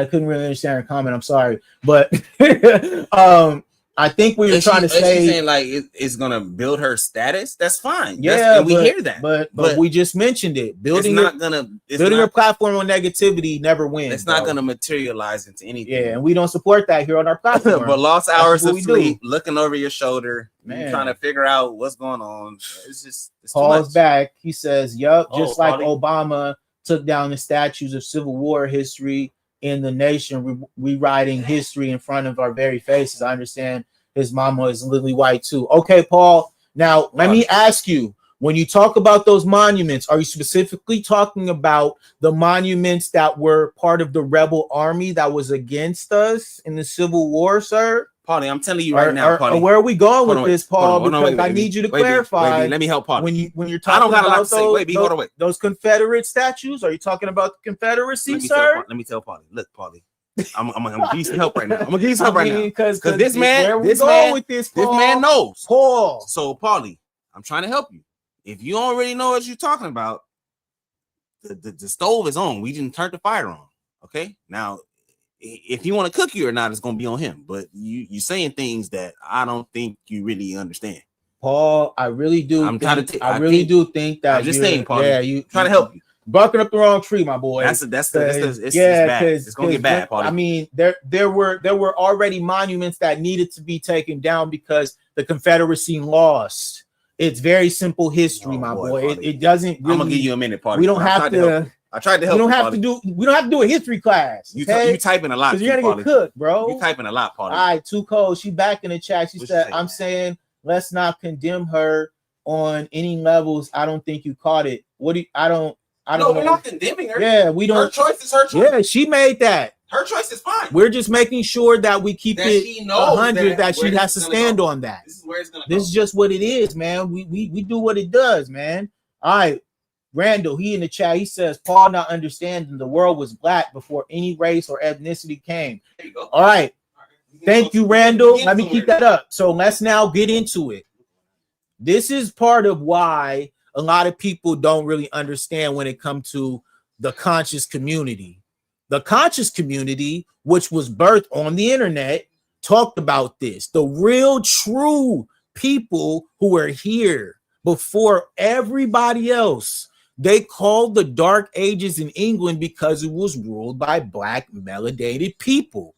couldn't really understand her comment. I'm sorry, but I think we were trying to say, saying like it's gonna build her status. That's fine. Yeah, and we hear that, but we just mentioned it. Building your platform on negativity never wins. It's not gonna materialize into anything. Yeah, and we don't support that here on our platform. But lost hours of sleep, looking over your shoulder, trying to figure out what's going on. It's Paul's back. He says, "Yup, just like Obama took down the statues of Civil War history in the nation, rewriting history in front of our very faces." I understand his mama is lily white too. Okay, Paul. Now, let me ask you, when you talk about those monuments, are you specifically talking about the monuments that were part of the rebel army that was against us in the Civil War, sir? Paulie, I'm telling you right now, Paulie. Where are we going with this, Paul? Because I need you to clarify. Let me help Paulie. When you're talking about those Confederate statues, are you talking about the Confederacy, sir? Let me tell Paulie. Look, Paulie, I'm gonna give you some help right now. I'm gonna give you some help right now because this man knows. Paul. So, Paulie, I'm trying to help you. If you don't already know what you're talking about, the stove is on. We didn't turn the fire on. Okay, now. If you want to cook you or not, it's gonna be on him. But you saying things that I don't think you really understand, Paul. I really do. I really do think that. I'm just saying, Paul. Yeah, you trying to help you. Barking up the wrong tree, my boy. It's bad. It's gonna get bad, Paul. I mean, there were already monuments that needed to be taken down because the Confederacy lost. It's very simple history, my boy. It doesn't. Really, I'm gonna give you a minute, Paul. We don't have to. I tried to help. We don't have to do a history class. Okay? You typing a lot. Because you're gonna get cooked, bro. You typing a lot, Paul. All right, too cold. She back in the chat. She said, "I'm saying let's not condemn her on any levels. I don't think you caught it. What do you, I don't know. We're not condemning her. Yeah, we don't. Her choice is her choice. Yeah, she made that. Her choice is fine. We're just making sure that we keep it 100 that she has to stand on that. This is where it's gonna go. This is just what it is, man. We do what it does, man. All right. Randall, he in the chat, he says, Paul not understanding the world was black before any race or ethnicity came. There you go. All right. Thank you, Randall. Let me keep that up. So let's now get into it. This is part of why a lot of people don't really understand when it comes to the conscious community. The conscious community, which was birthed on the internet, talked about this. The real, true people who were here before everybody else. They called the Dark Ages in England because it was ruled by black melanated people.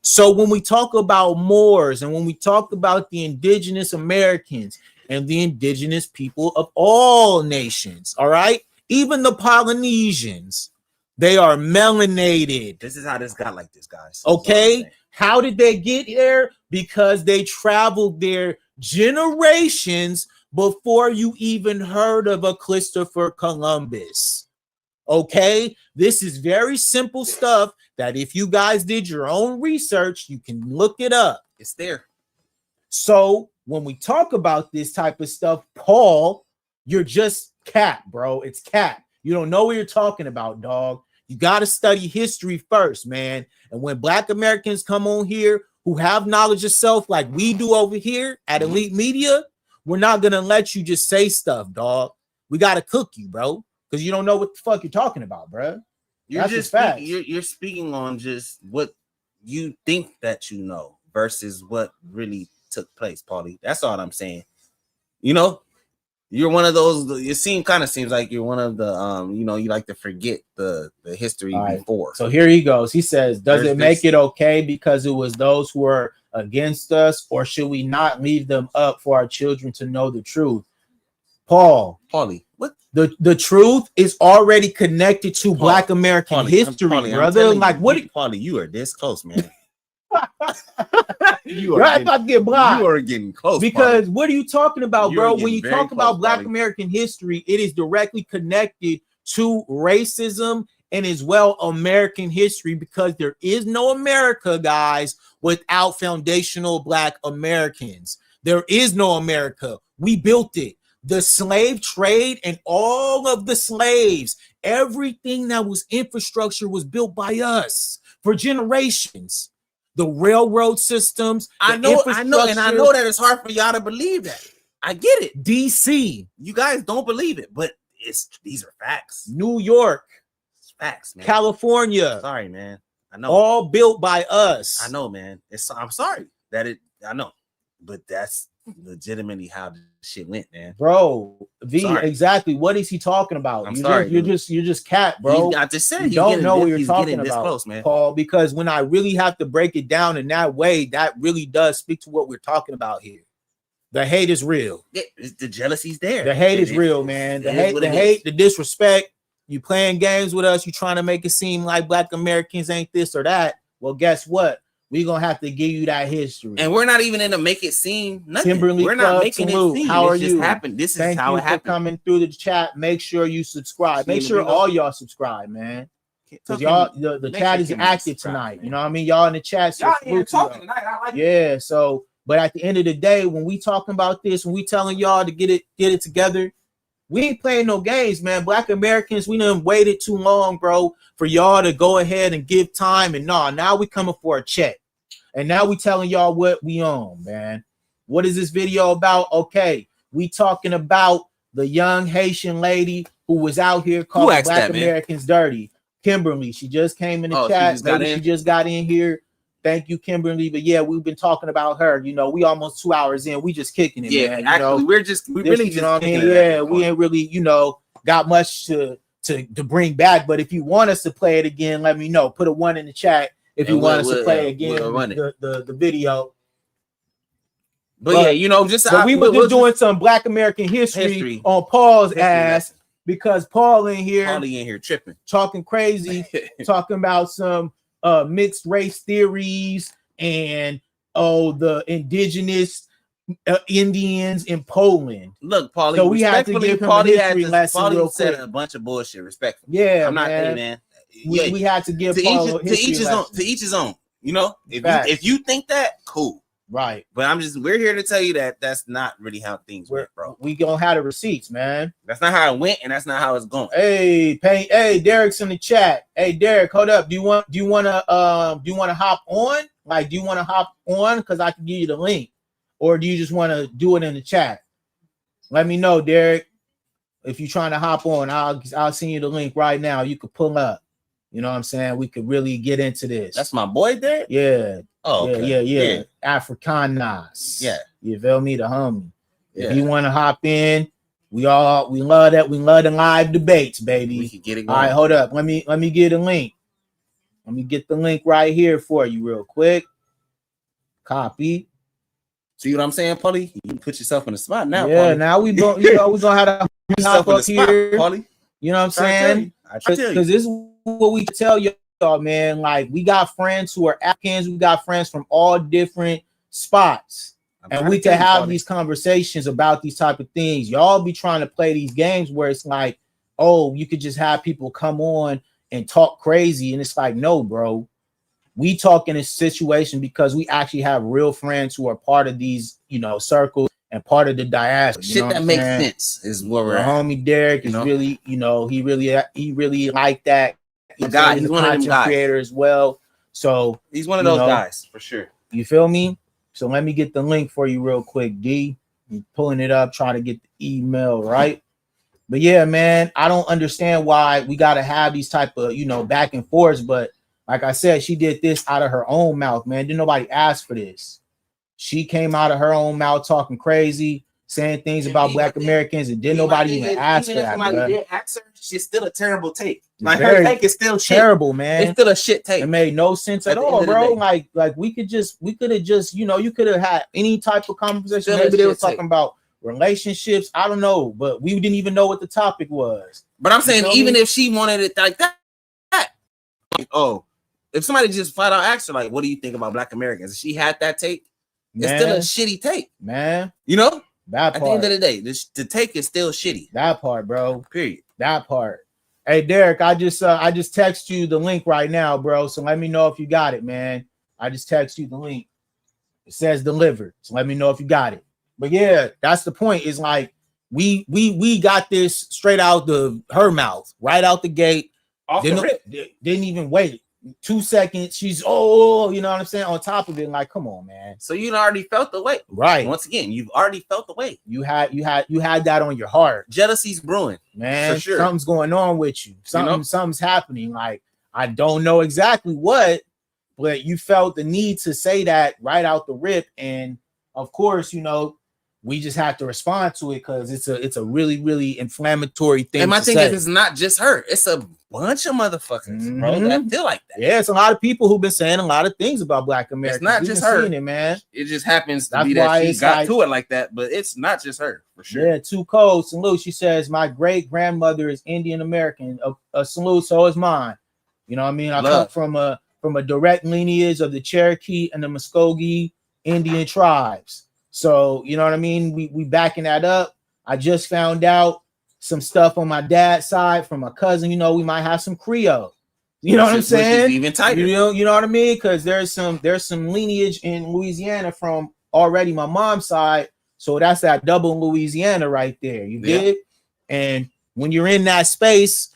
So when we talk about Moors and when we talk about the indigenous Americans and the indigenous people of all nations, all right, even the Polynesians, they are melanated. This is how this got like this, guys. Okay, how did they get there? Because they traveled there generations before you even heard of a Christopher Columbus. Okay, this is very simple stuff that if you guys did your own research, you can look it up. It's there. So when we talk about this type of stuff, Paul, you're just cap, bro. It's cap. You don't know what you're talking about, dog. You got to study history first, man. And when Black Americans come on here who have knowledge of self like we do over here at Elite Media, we're not going to let you just say stuff, dog. we got to cook you, bro, because you don't know what the fuck you're talking about, bro. You're you're speaking on just what you think that you know versus what really took place, Paulie. That's all I'm saying. You know, you're one of those. It kind of seems like you're one of the you know, you like to forget the history before. So here he goes. He says, does it make it okay because it was those who were against us, or should we not leave them up for our children to know the truth? Paulie, what? The truth is already connected to Black American history, brother. Like, what? Paulie, you are this close, man. You're about to get blocked. You are getting close. Because what are you talking about, bro? When you talk about Black American history, it is directly connected to racism and as well American history, because there is no America, guys, without foundational Black Americans. There is no America. We built it. The slave trade and all of the slaves, everything that was infrastructure was built by us for generations. The railroad systems, I know, and I know that it's hard for y'all to believe that. I get it. DC, you guys don't believe it, but these are facts. New York, it's facts, man. California. Sorry, man. I know. All built by us. I know, man. I'm sorry that I know, but that's legitimately how the shit went, man. Bro, exactly. What is he talking about? You're just cat, bro. I just said you don't know what you're talking about, close, man. Paul, because when I really have to break it down in that way, that really does speak to what we're talking about here. The hate is real. The jealousy's there. The hate is real, man. The hate, the disrespect. You playing games with us. You trying to make it seem like Black Americans ain't this or that. Well, guess what? We're gonna have to give you that history. And we're not even in to make it seem nothing. Kimberly, we're not making it seem. How are you? Happened. This is how it happened. Coming through the chat. Make sure you subscribe. Make sure all y'all subscribe, man. Because y'all, the chat is active tonight. Man. You know what I mean? Y'all in the chat. Y'all ain't talking tonight. I like it. So, but at the end of the day, when we talking about this, when we telling y'all to get it together, we ain't playing no games, man. Black Americans, we done waited too long, bro, for y'all to go ahead and give time. And now we coming for a check. And now we telling y'all what we own, man. What is this video about? Okay, we talking about the young Haitian lady who was out here calling Black Americans dirty. Kimberly, she just came in the chat. She just got in here. Thank you, Kimberly. But yeah, we've been talking about her. You know, we almost 2 hours in. We just kicking it, man. Actually, we really just, you know what I mean? Yeah, we ain't really, got much to bring back. But if you want us to play it again, let me know. Put a 1 in the chat. If you want us to play again the video. But yeah, we were doing some Black American history on Paul's ass because Paul in here tripping, talking crazy, talking about some mixed race theories and the indigenous Indians in Poland. Look, Paulie, so we had to give him a history lesson real quick. Said a bunch of bullshit, respectfully. Yeah, I'm not saying, man. We had to give to each his own. You know, if you think that, cool, right? But we're here to tell you that that's not really how things went, bro. We gonna have the receipts, man. That's not how it went, and that's not how it's going. Hey, Derek's in the chat. Hey, Derek, hold up. Do you want to hop on? Like, do you want to hop on? Because I can give you the link, or do you just want to do it in the chat? Let me know, Derek. If you're trying to hop on, I'll send you the link right now. You could pull up. You know what I'm saying? We could really get into this. That's my boy there? Yeah. Oh, okay. Yeah. Africanas. Yeah. You feel me? The homie. Yeah. If you want to hop in, we love that. We love the live debates, baby. We can get it going. All right, hold up. Let me get a link. Let me get the link right here for you real quick. Copy. See what I'm saying, Paulie? You put yourself in the spot now. Yeah, Paulie. now we go, we're gonna have to hop up here. Paulie. You know what I'm saying? Because this is what we tell y'all, man. Like, we got friends who are Africans, we got friends from all different spots, and we can have these conversations about these type of things. Y'all be trying to play these games where it's like, oh, you could just have people come on and talk crazy, and it's like, no, bro. We talk in a situation because we actually have real friends who are part of these, circles and part of the diaspora. Shit that makes sense is where we're at. Homie Derek is really, he really like that. He's one of them guys. Creator as well. So he's one of those guys for sure. You feel me? So let me get the link for you real quick, D. I'm pulling it up, trying to get the email right. But yeah, man, I don't understand why we gotta have these type of, you know, back and forths. But like I said, she did this out of her own mouth, man. Didn't nobody ask for this. She came out of her own mouth talking crazy, saying things about Black Americans, and didn't nobody even ask for that. Somebody did ask her, she's still a terrible take. Like her take is still terrible, man. It's still a shit take. It made no sense at all, bro. Like we could have just, you know, you could have had any type of conversation. Maybe they were talking about relationships. I don't know, but we didn't even know what the topic was. But I'm saying, even if she wanted it like that, like, oh, if somebody just flat out asked her, like, what do you think about Black Americans? If she had that take, it's still a shitty take, man. You know, that part. At the end of the day, the take is still shitty. That part, bro. Period. That part. Hey, Derek, I just text you the link right now, bro. So let me know if you got it, man. I just text you the link. It says delivered. So let me know if you got it. But yeah, that's the point. Is like we got this straight out her mouth, right out the gate. Didn't even wait 2 seconds. She's you know what I'm saying, on top of it. Like, come on, man. So you already felt the way, right? Once again, you've already felt the way. You had that on your heart. Jealousy's brewing, man. For sure. Something's going on with you. Something's happening. Like, I don't know exactly what, but you felt the need to say that right out the rip, and of course, you know, we just have to respond to it because it's a really, really inflammatory thing. And my thing is, it's not just her; it's a bunch of motherfuckers, bro, that feel like that. Yeah, it's a lot of people who've been saying a lot of things about Black Americans. It's not just her, it, man. It just happens to be that she got to it like that, but it's not just her, for sure. Yeah, Too Cold. Salute. She says, my great grandmother is Indian American. A salute. So is mine. You know what I mean? I come from a direct lineage of the Cherokee and the Muskogee Indian tribes. So, you know what I mean? We backing that up. I just found out some stuff on my dad's side from a cousin. You know, we might have some Creole. You know what I'm saying? Even tighter. You know what I mean? Because there's some lineage in Louisiana from already my mom's side. So that's that double Louisiana right there. You get? And when you're in that space,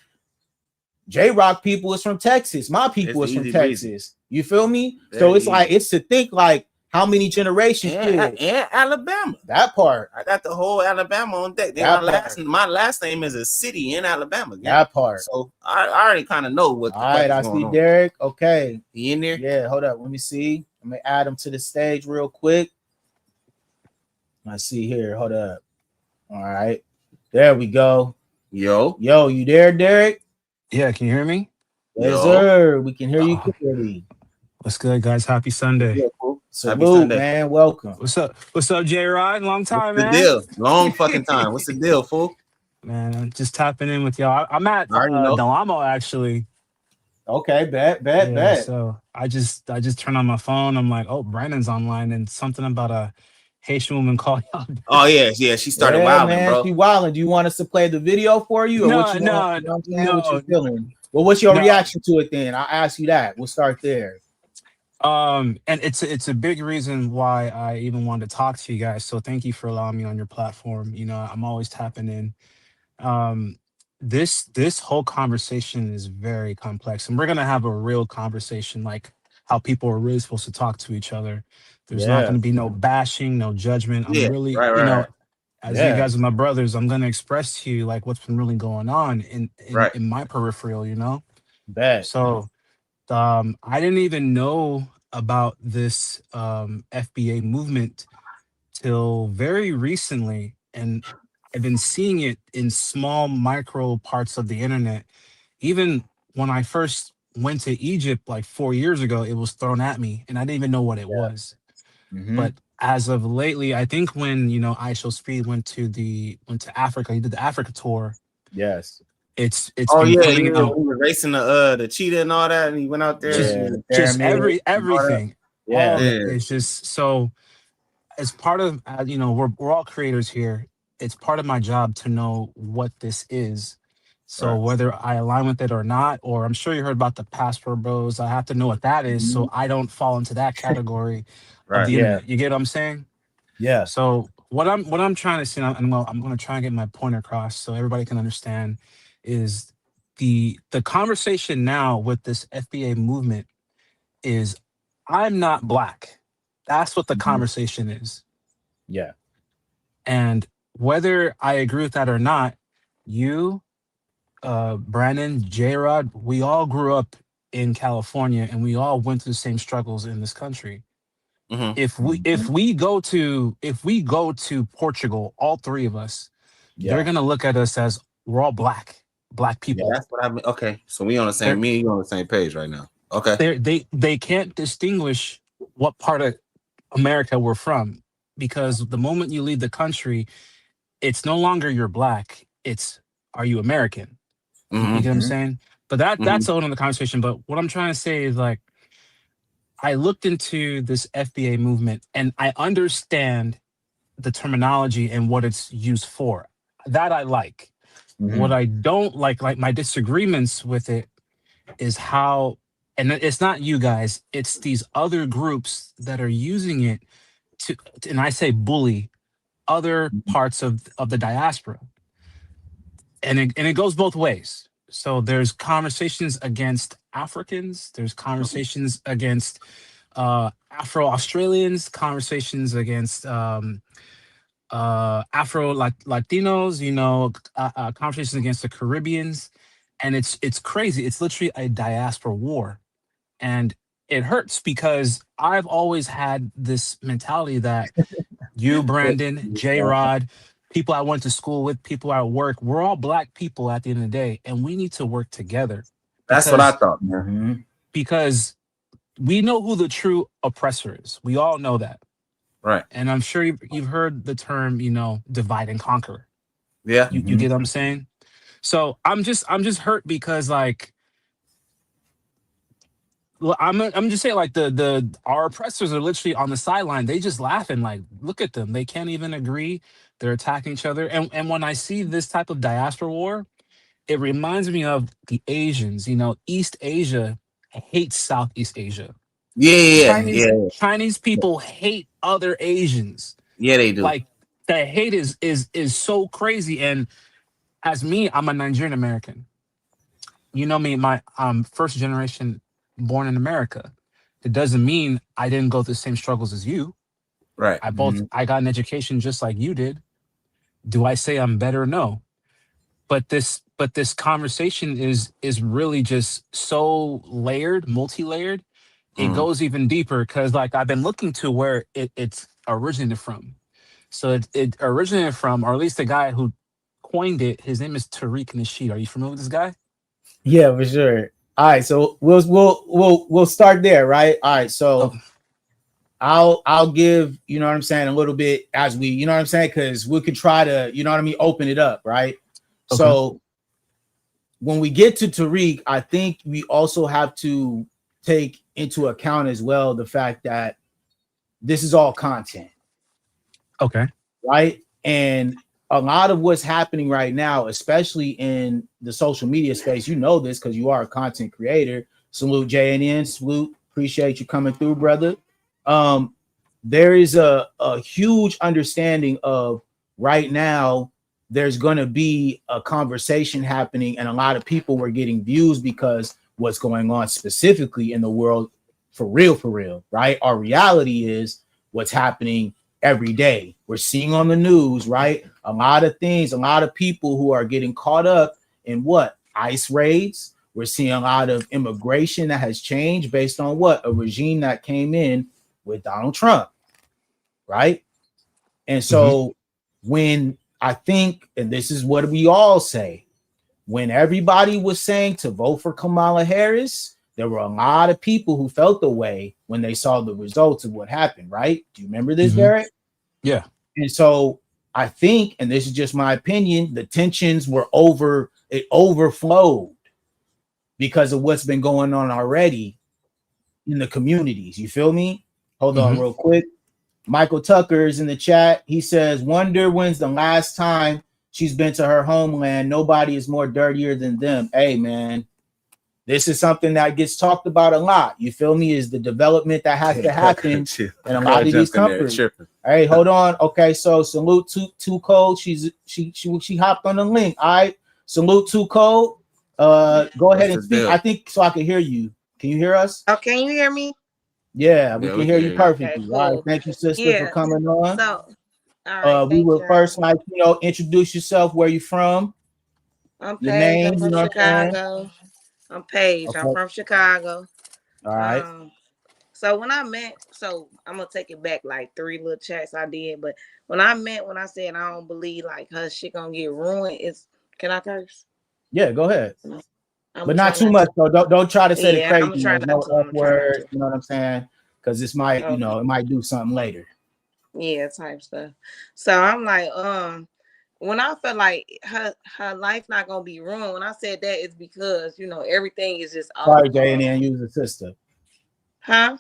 J-Rock people is from Texas. My people is from Texas. You feel me? So it's like, it's to think like, how many generations? And Alabama. That part. I got the whole Alabama on deck. My last name is a city in Alabama. That part. So I already kind of know what. All right, I see Derek. Okay. He in there? Yeah, hold up. Let me see. I'm going to add him to the stage real quick. I see here. Hold up. All right. There we go. Yo, you there, Derek? Yeah, can you hear me? Yes, sir. We can hear you clearly. What's good, guys? Happy Sunday. Yeah, cool. Salute, man. Welcome. What's up, J-Rod? Long time, man. What's the deal? Long fucking time. What's the deal, fool? Man, I'm just tapping in with y'all. I'm at Del Amo, actually. Okay, bet. So I just turned on my phone. I'm like, oh, Brandon's online, and something about a Haitian woman called y'all. Oh yeah. She started wilding, bro. She wilding. Do you want us to play the video for you, or no, what you want? No. What you feeling? Well, what's your reaction to it then? I'll ask you that. We'll start there. And it's a big reason why I even wanted to talk to you guys. So thank you for allowing me on your platform. You know, I'm always tapping in. This whole conversation is very complex, and we're gonna have a real conversation, like how people are really supposed to talk to each other. There's not gonna be no bashing, no judgment. I'm really, you know, as you guys are my brothers, I'm gonna express to you like what's been really going on in my peripheral, you know. So I didn't even know about this FBA movement till very recently, and I've been seeing it in small micro parts of the internet. Even when I first went to Egypt like 4 years ago, it was thrown at me and I didn't even know what it was. But as of lately, I think when, you know, ISO Speed went to Africa, he did the Africa tour. Yes. It's he was racing the cheetah and all that, and he went out there. Just everything. It's just so, as part of you know, we're all creators here. It's part of my job to know what this is. So whether I align with it or not, or I'm sure you heard about the Passport Bros, I have to know what that is, so I don't fall into that category of the internet. You get what I'm saying? Yeah. So what I'm trying to say, I'm going to try and get my point across so everybody can understand, is the conversation now with this FBA movement is, I'm not Black. That's what the conversation is. Yeah. And whether I agree with that or not, you, Brandon, J-Rod, we all grew up in California and we all went through the same struggles in this country. Mm-hmm. If we go to Portugal, all three of us, they're gonna look at us as we're all black people. Yeah, that's what I mean. Okay, so we on the same. Me and you on the same page right now. Okay. They can't distinguish what part of America we're from, because the moment you leave the country, it's no longer you're black. It's, are you American? You get what I'm saying? But that's a whole nother conversation. But what I'm trying to say is, like, I looked into this FBA movement and I understand the terminology and what it's used for. That I like. What I don't like my disagreements with it is how, and it's not you guys, it's these other groups that are using it to, and I say bully other parts of the diaspora. And it goes both ways. So there's conversations against Africans, there's conversations against Afro-Australians, conversations against Afro-Latinos, you know, conversations against the Caribbeans. And it's crazy. It's literally a diaspora war. And it hurts because I've always had this mentality that you, Brandon, J-Rod, people I went to school with, people at work, we're all black people at the end of the day, and we need to work together. That's what I thought. Because we know who the true oppressor is. We all know that. Right. And I'm sure you've heard the term, you know, divide and conquer. Yeah. You get what I'm saying? So I'm just hurt because, like, I'm just saying, like, our oppressors are literally on the sideline. They just laughing, like, look at them. They can't even agree. They're attacking each other. And when I see this type of diaspora war, it reminds me of the Asians. You know, East Asia hates Southeast Asia. Chinese people hate other Asians. Yeah, they do. Like, the hate is so crazy. And as me, I'm a Nigerian American. You know me, my first generation born in America. It doesn't mean I didn't go through the same struggles as you. Right. I got an education just like you did. Do I say I'm better? No. But this conversation is really just so layered, multi-layered. It goes even deeper because, like, I've been looking to where it's originated from. So it originated from, or at least the guy who coined it, his name is Tariq Nasheed. Are you familiar with this guy? Yeah, for sure. All right, so we'll start there, right? All right, so I'll give, you know what I'm saying, a little bit as we, you know what I'm saying, because we could try to, you know what I mean, open it up, right? Okay. So when we get to Tariq, I think we also have to take into account as well the fact that this is all content. Okay. Right? And a lot of what's happening right now, especially in the social media space, you know this because you are a content creator. Salute JNN, salute. Appreciate you coming through, brother. There is a huge understanding of right now there's going to be a conversation happening, and a lot of people were getting views because what's going on specifically in the world, for real, right? Our reality is what's happening every day. We're seeing on the news, right? A lot of things, a lot of people who are getting caught up in what? ICE raids. We're seeing a lot of immigration that has changed based on what? A regime that came in with Donald Trump, right? And so when I think, and this is what we all say, when everybody was saying to vote for Kamala Harris, there were a lot of people who felt the way when they saw the results of what happened, right? Do you remember this, Derek? Yeah. And so I think, and this is just my opinion, the tensions were it overflowed because of what's been going on already in the communities. You feel me? Hold on real quick. Michael Tucker is in the chat. He says, wonder when's the last time she's been to her homeland. Nobody is more dirtier than them. Hey, man, this is something that gets talked about a lot. You feel me? Is the development that has to happen in a lot of these countries. Hey, hold on. Okay, so salute to Code. She hopped on the link. All right. Salute to Code. Go ahead and speak. I think so I can hear you. Can you hear us? Oh, can you hear me? Yeah, we can hear you perfectly. Okay, cool. All right, thank you, sister, for coming on. So, all right, we will first, like, introduce yourself, where you from. I'm Your Paige. name, I'm you from know what I'm saying? Chicago. I'm Paige. Okay. I'm from Chicago. All right. So when I met, so I'm gonna take it back like 3 little chats I did, but when I said I don't believe like her shit gonna get ruined, can I curse? Yeah, go ahead. I'm But not too much though. Don't try to say the crazy I'm gonna try ones. not No to. F word, you know what I'm saying? Because this might, Okay. it might do something later. Yeah, type stuff. So I'm like, when I felt like her life not gonna be ruined, when I said that, it's because everything is just Sorry, Jay, and then use a sister. Huh?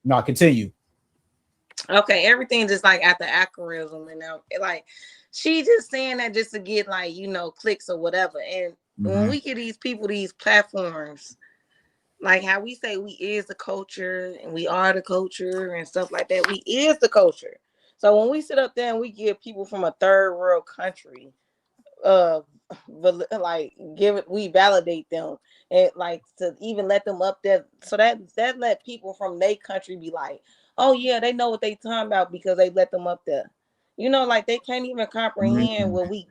No, continue. Okay, everything just like at the acrorism and now like she just saying that just to get like clicks or whatever. And when we get these people these platforms, like how we say we is the culture and we are the culture and stuff like that, we is the culture. So when we sit up there and we give people from a third world country like we validate them and like to even let them up there, so that let people from their country be like, oh yeah, they know what they talking about because they let them up there. Like they can't even comprehend what we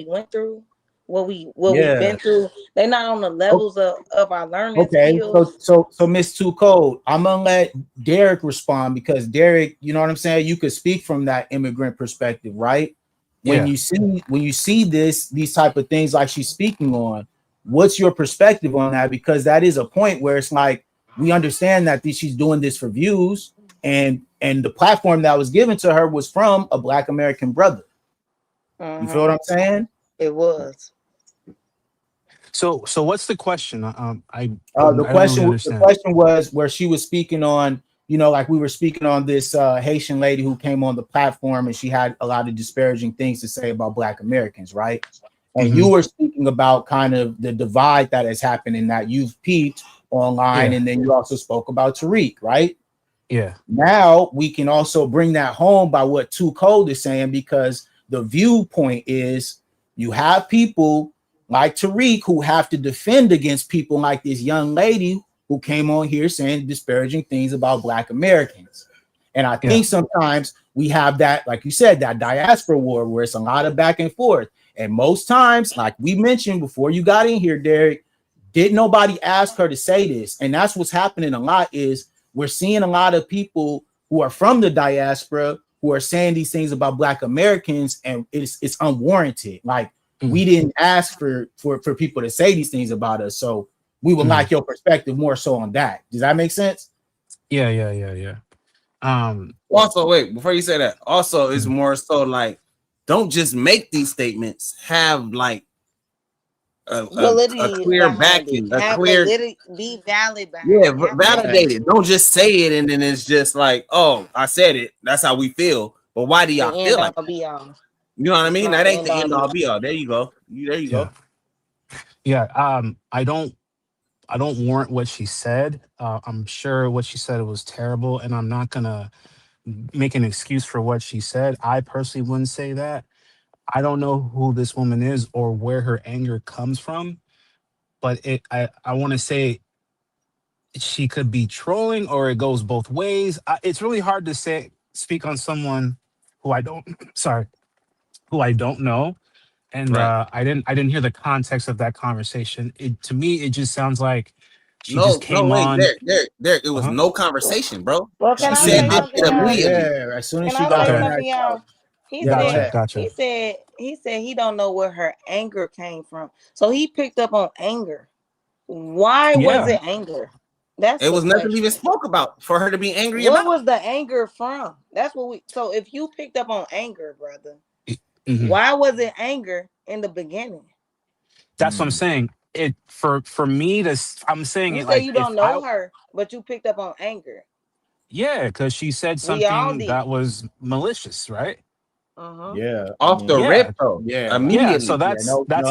went through, what we've been through. They're not on the levels of our learning skills. So Miss Too Cold, I'm gonna let Derek respond because Derek, you know what I'm saying? You could speak from that immigrant perspective, right? When you see these type of things like she's speaking on, what's your perspective on that? Because that is a point where it's like we understand that she's doing this for views, and the platform that was given to her was from a Black American brother. You feel what I'm saying? It was. So what's the question? The question was where she was speaking on, like we were speaking on this Haitian lady who came on the platform and she had a lot of disparaging things to say about Black Americans, right? And you were speaking about kind of the divide that has happened in that you've peeped online, and then you also spoke about Tariq, right? Yeah. Now we can also bring that home by what Too Cold is saying, because the viewpoint is you have people like Tariq who have to defend against people like this young lady who came on here saying disparaging things about Black Americans. And I think sometimes we have that, like you said, that diaspora war where it's a lot of back and forth. And most times, like we mentioned before you got in here, Derek, didn't nobody ask her to say this. And that's what's happening a lot is we're seeing a lot of people who are from the diaspora who are saying these things about Black Americans, and it's unwarranted. Like we didn't ask for people to say these things about us. So we would like your perspective more so on that. Does that make sense? Yeah. Also, wait, before you say that, also it's more so like, don't just make these statements. Have like a clear backing, be valid behind validate it. Don't just say it and then it's just like, oh, I said it. That's how we feel. But why do y'all feel like that? You know what I mean? That ain't the end all be all. There you go. There you go. Yeah. I don't warrant what she said. I'm sure what she said was terrible, and I'm not gonna make an excuse for what she said. I personally wouldn't say that. I don't know who this woman is or where her anger comes from, but I want to say she could be trolling or it goes both ways. It's really hard to speak on someone who I don't who I don't know. And I didn't hear the context of that conversation. To me, it just sounds like she just came on. There. It was no conversation, bro. Well, can she said this immediately. Yeah, as soon as she got on that y'all? Gotcha. He said he don't know where her anger came from. So he picked up on anger. Why was it anger? It was nothing even spoke about for her to be angry about. What was the anger from? That's what so if you picked up on anger, brother, why was it anger in the beginning? That's what I'm saying. It for me to I'm saying you it say like you don't know her, but you picked up on anger. Yeah, because she said something that was malicious, right? Yeah, off the rip though. Immediately. Yeah, so that's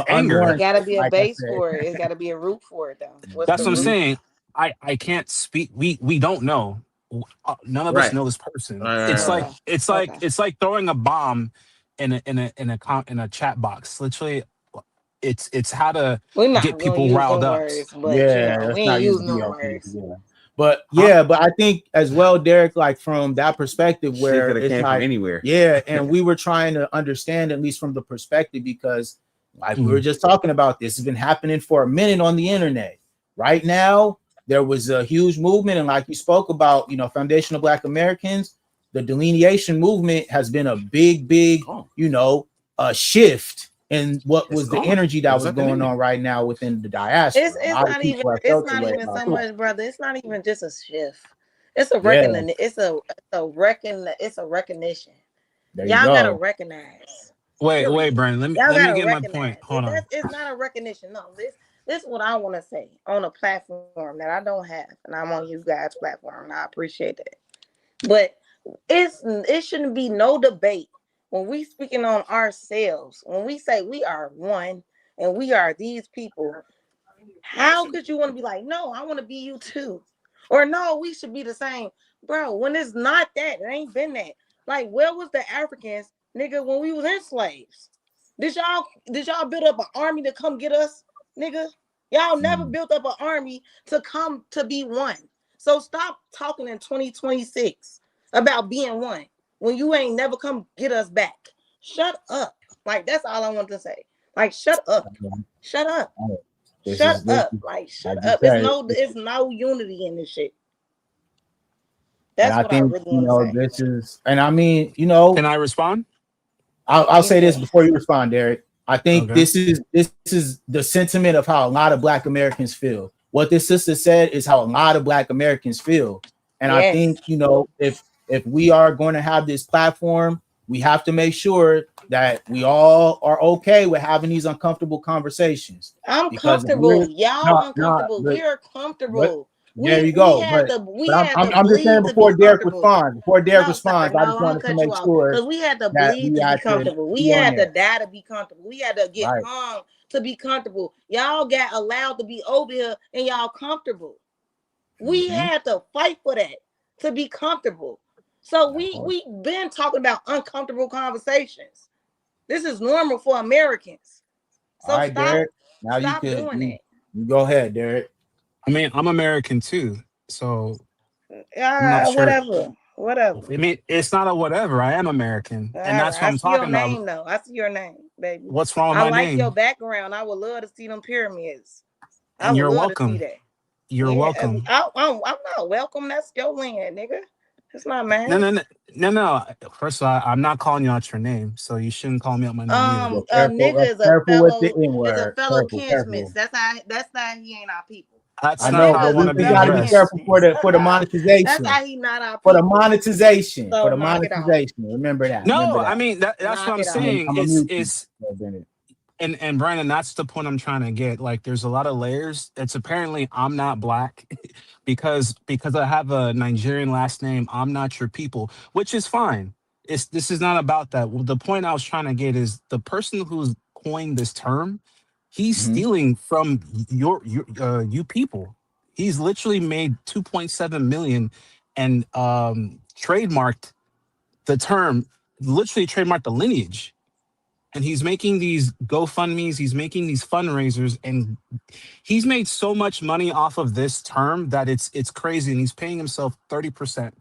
anger. It gotta be a base for it. It's gotta be a root for it though. That's what I'm saying. I can't speak. We don't know. None of us know this person. It's like throwing a bomb in a chat box. Literally, it's how to get people riled up. But we ain't using no words. But but I think as well, Derek, like from that perspective where it's like anywhere. Yeah, and we were trying to understand at least from the perspective, because Like we were just talking about, this has been happening for a minute on the internet. Right now, there was a huge movement, and like you spoke about, you know, foundational Black Americans, the delineation movement has been a big, you know, shift in what was the energy that was going on right now within the diaspora. It's not even so much, brother. It's not even just a shift. It's a recognition. Y'all gotta recognize. Wait, Brandon. Let me get my point. Hold on. It's not a recognition. No, this is what I want to say on a platform that I don't have, and I'm on you guys' platform, and I appreciate that. But it shouldn't be no debate when we speaking on ourselves. When we say we are one and we are these people, how could you want to be like, no, I want to be you too, or no, we should be the same, bro? When it's not that, it ain't been that. Like, where was the Africans, nigga, when we was enslaved? Did y'all build up an army to come get us, nigga? Y'all never built up an army to come to be one. So stop talking in 2026 about being one when you ain't never come get us back. Shut up. Like, that's all I want to say. Like, shut up. Shut up. Shut up. Like, shut up. It's no unity in this shit. That's what I really want to say. This is, and I mean, you know, can I respond? I'll say this before you respond, Derek. I think this is the sentiment of how a lot of Black Americans feel. What this sister said is how a lot of Black Americans feel. And I think, you know, if we are going to have this platform, we have to make sure that we all are okay with having these uncomfortable conversations. I'm comfortable. Y'all uncomfortable. We're comfortable. There you go. I'm just saying before Derek responds. I just wanted to make sure because we had to bleed to be comfortable. We had to die to be comfortable. We had to get hung to be comfortable. Y'all got allowed to be over here and y'all comfortable. We had to fight for that to be comfortable. So we been talking about uncomfortable conversations. This is normal for Americans. So stop, Derek. Now stop doing that. You go ahead, Derek. I mean, I'm American too, so I'm not sure. Whatever. I mean, it's not a whatever. I am American, and that's what I'm talking about. Name, though. I see your name, baby. What's wrong with my name? I like your background. I would love to see them pyramids. And you're welcome. You're welcome. I'm not welcome. That's your land, nigga. It's not mine. No. First of all, I'm not calling you out your name, so you shouldn't call me out my name. Nigga is a fellow kinsman. That's how he ain't our people. That's not how I want to be. You gotta be careful for the monetization. That's how he not our people. For the monetization. So for the monetization. Remember that. I mean that's what I'm saying. And Brandon, that's the point I'm trying to get. Like, there's a lot of layers. It's apparently I'm not Black because I have a Nigerian last name. I'm not your people, which is fine. This is not about that. The point I was trying to get is the person who's coined this term, he's stealing from you people. He's literally made 2.7 million and trademarked the term, literally trademarked the lineage. And he's making these GoFundMes, he's making these fundraisers, and he's made so much money off of this term that it's crazy. And he's paying himself 30%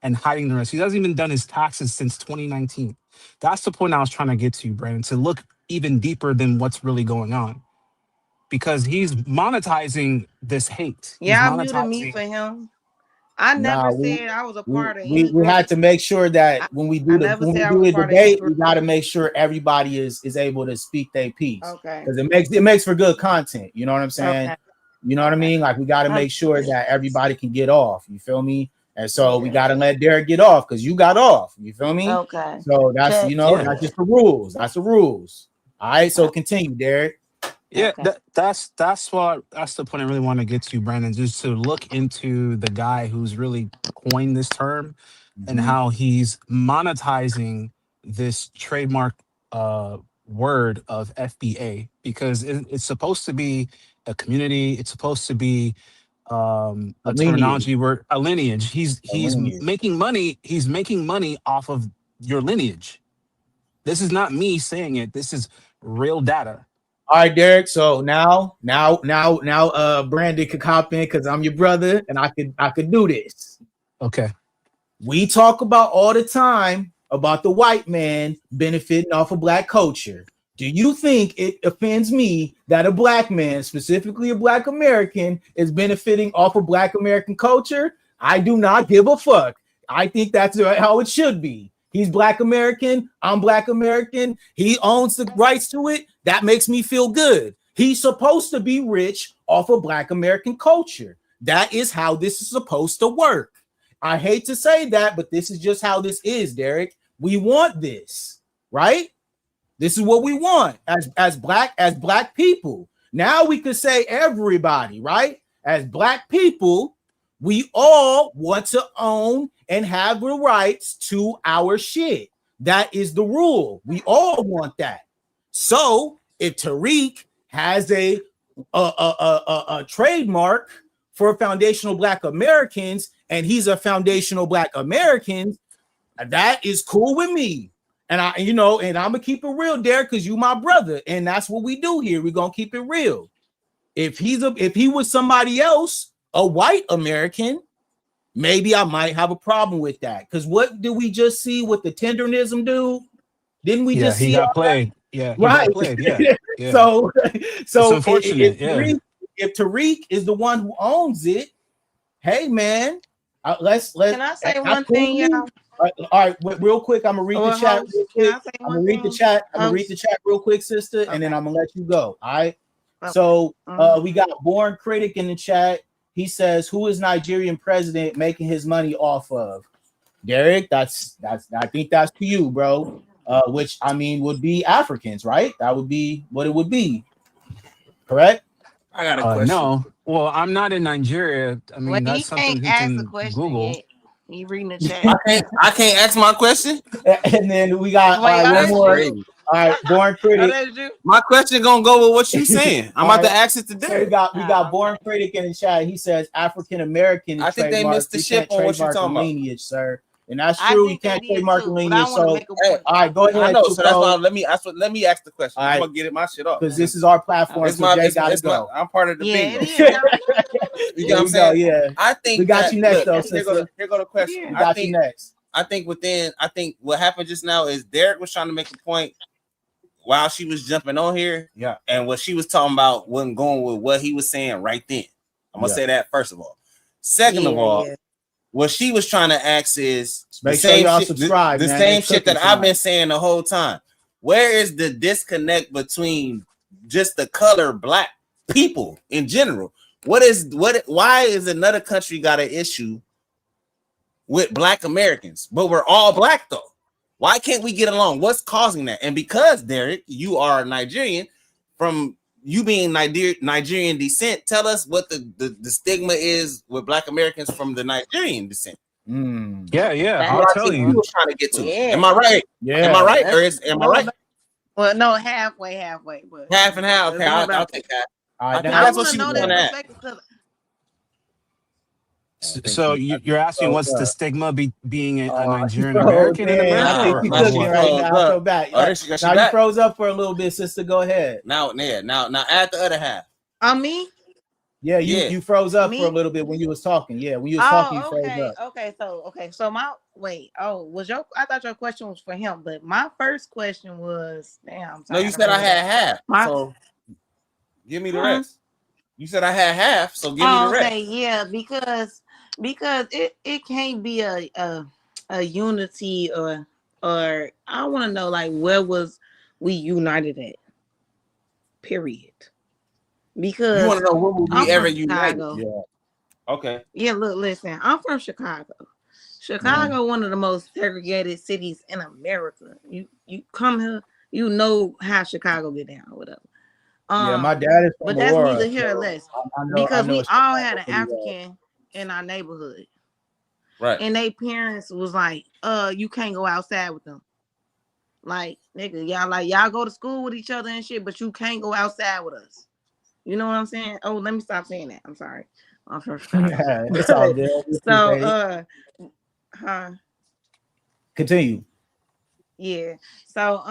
and hiding the rest. He hasn't even done his taxes since 2019. That's the point I was trying to get to, Brandon, to look even deeper than what's really going on. Because he's monetizing this hate. Yeah, muted me for him. I never said I was a part of it. We had to make sure that when we do the debate, we got to make sure everybody is able to speak their piece. Okay. Because it makes for good content. You know what I'm saying? Okay. You know what I mean? Like, we got to make sure that everybody can get off. You feel me? And so we got to let Derek get off because you got off. You feel me? Okay. So that's that's just the rules. That's the rules. All right. So continue, Derek. Yeah, that's the point I really want to get to, Brandon, just to look into the guy who's really coined this term and how he's monetizing this trademark word of FBA, because it's supposed to be a community. It's supposed to be a terminology word, a lineage. He's making money. He's making money off of your lineage. This is not me saying it. This is real data. All right, Derek. So now, Brandon could hop in because I'm your brother, and I could do this. Okay. We talk about all the time about the white man benefiting off of Black culture. Do you think it offends me that a black man, specifically a black American, is benefiting off of black American culture? I do not give a fuck. I think that's how it should be. He's black American. I'm black American. He owns the rights to it. That makes me feel good. He's supposed to be rich off of black American culture. That is how this is supposed to work. I hate to say that, but this is just how this is, Derek. We want this, right? This is what we want as black people. Now we could say everybody, right? As black people, we all want to own and have the rights to our shit. That is the rule. We all want that. So if Tariq has a trademark for foundational black Americans and he's a foundational black American, that is cool with me. And I'm gonna keep it real, Derek, because you my brother, and that's what we do here. We're gonna keep it real. If he was somebody else, a white American, maybe I might have a problem with that. Because what did we just see with the tenderism dude? Didn't we just see he got played? Yeah, he right. got played. Yeah. So it's unfortunate. If Tariq is the one who owns it, hey man, let's. Can I say one thing, y'all? All right, real quick. I'm gonna read the chat. Real quick. I'm gonna read the chat. I'm gonna read the chat real quick, sister, and then I'm gonna let you go. All right. Okay. So we got Born Critic in the chat. He says, "Who is Nigerian president making his money off of?" Derek, that's. I think that's to you, bro. Which I mean would be Africans, right? That would be what it would be. Correct. I got a question. No, well, I'm not in Nigeria. I mean, that's something you can Google. Yet. You reading the chat? I can't ask my question. And then we got one more. All right, Born Critic. My question gonna go with what you saying. I'm about to ask it today. So we got Born Critic in the chat. He says African American. I think they missed the ship on what you're talking about, lineage, sir. And that's true. You can't trademark the lineage. So, all right, go ahead. I know. So that's why let me ask the question. Right. I'm gonna get my shit off because this is our platform. I'm part of the video. You know what I'm saying? Yeah. I think we got you next, though. Here go the question. We got you next. I think what happened just now is Derek was trying to make a point while she was jumping on here. Yeah. And what she was talking about wasn't going with what he was saying right then. I'm gonna say that first of all. Second of all. What she was trying to ask is make sure y'all subscribe. The same shit that I've been saying the whole time. Where is the disconnect between just the color black people in general? Why is another country got an issue with black Americans, but we're all black though? Why can't we get along? What's causing that? And because Derek, you are Nigerian, from you being Nigerian descent, tell us what the stigma is with black Americans from the Nigerian descent. Yeah, I'll tell you. You trying to get to. Am I right? Yeah. Am I right? Or am I right? Well, no, halfway. But half and half. Okay, I'll take that. All right, that's what she was going at. So you're asking what's the stigma being a Nigerian American in America? I think you took it right now. So back. Now you froze up for a little bit, sister. Go ahead. Now add the other half. On me? Yeah, you froze up for a little bit when you was talking. Yeah, when you was talking, you froze up. Okay. So I thought your question was for him, but my first question was, no, you said I had half. So give me the rest. You said I had half, so give me the rest. Okay, yeah, because it can't be a unity or I want to know like where was we united at? Period. Because you want to know where we ever united? Yeah. Okay. Yeah, look, listen, I'm from Chicago. Chicago, one of the most segregated cities in America. You come here, you know how Chicago get down or whatever. Yeah, my dad is from but that's Aurora, neither here or less. Because we all had an African in our neighborhood. Right. And their parents was like, you can't go outside with them. Like, nigga, y'all go to school with each other and shit, but you can't go outside with us. You know what I'm saying? Oh, let me stop saying that. I'm sorry. I'm from Chicago. It's all good. So continue. Yeah. So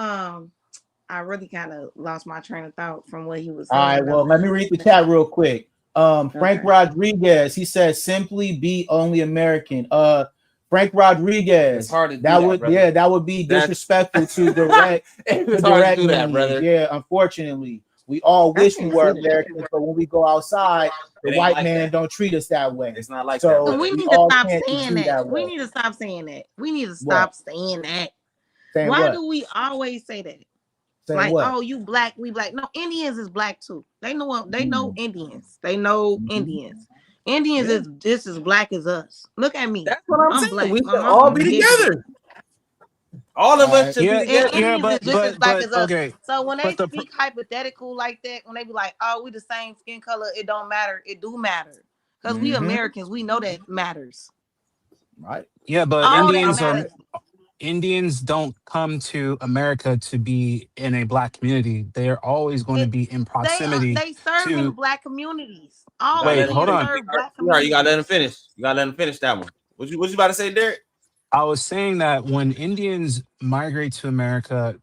I really kind of lost my train of thought from what he was saying. All right, well, let me read the chat real quick. Frank Rodriguez, he says, simply be only American. Frank Rodriguez. It's hard to do that would brother. That would be disrespectful to direct. It's hard to do that, brother. Yeah, unfortunately, we all wish we were Americans, but when we go outside, the white like man that. don't treat us that way. It's not like so that. We need to stop saying that. We need to stop saying that. We need to stop saying that. Why do we always say that? Like, oh, you black, we black. No, Indians is black too. They know Indians. They know Indians. Indians is just as black as us. Look at me. That's what I'm saying. Black. We should all be together. All of us should be together. But okay. So when they speak hypothetical like that, when they be like, "Oh, we the same skin color," it don't matter. It do matter because we Americans. We know that matters. Right. Yeah, but Indians don't come to America to be in a black community. They are always going to be in proximity. They serve in black communities. Wait, hold on. You gotta let him finish. You gotta let him finish that one. What you about to say, Derek? I was saying that when Indians migrate to America,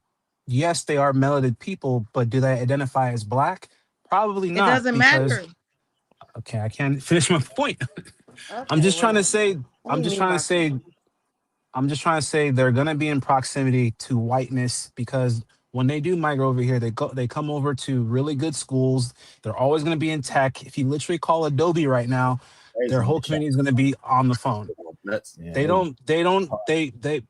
yes, they are melanated people, but do they identify as black? Probably not. It doesn't matter. Okay, I can't finish my point. I'm just trying to say they're gonna be in proximity to whiteness because when they do migrate over here, they come over to really good schools. They're always gonna be in tech. If you literally call Adobe right now, their whole community is gonna be on the phone.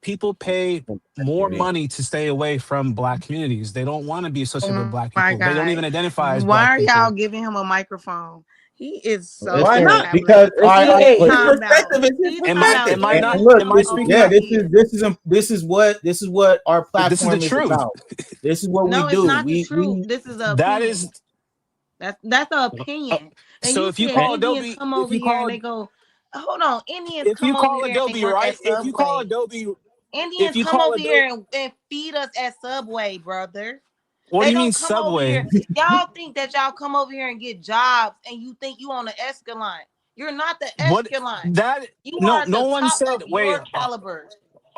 People pay more money to stay away from black communities. They don't want to be associated with black people. They don't even identify as black people. Why are y'all giving him a microphone? He is so. Why not? Because this is what our platform is about. This is what we do. It's not the truth. This is a that's the opinion. And so if you call Adobe, come over here and they go, hold on, Indians come over here and right? If you call Adobe, Indians come over here and feed us at Subway, brother. What do you mean Subway? Y'all think that y'all come over here and get jobs and you think you on the Escalon. You're not the Escalon. No one said your caliber.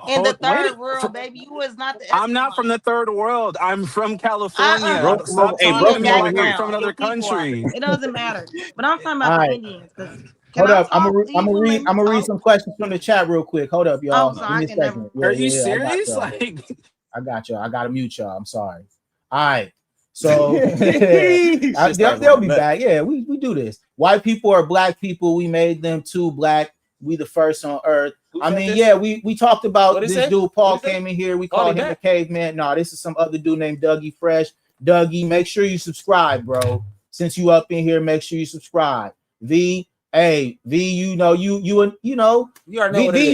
In the third world, baby, you was not the Escalon. I'm not from the third world. I'm from California. Stop talking like I'm from another country. It doesn't matter. But I'm talking about the Indians. Hold up, I'm gonna read some questions from the chat real quick. Hold up, y'all. Are you serious? I got y'all. I gotta mute y'all. I'm sorry. All right. So they'll be back. Yeah, we do this. White people are black people. We made them too black. We the first on earth. We talked about this dude. Paul came in here. We called him a caveman. No, this is some other dude named Dougie Fresh. Dougie, make sure you subscribe, bro. Since you up in here, make sure you subscribe. V, you know, you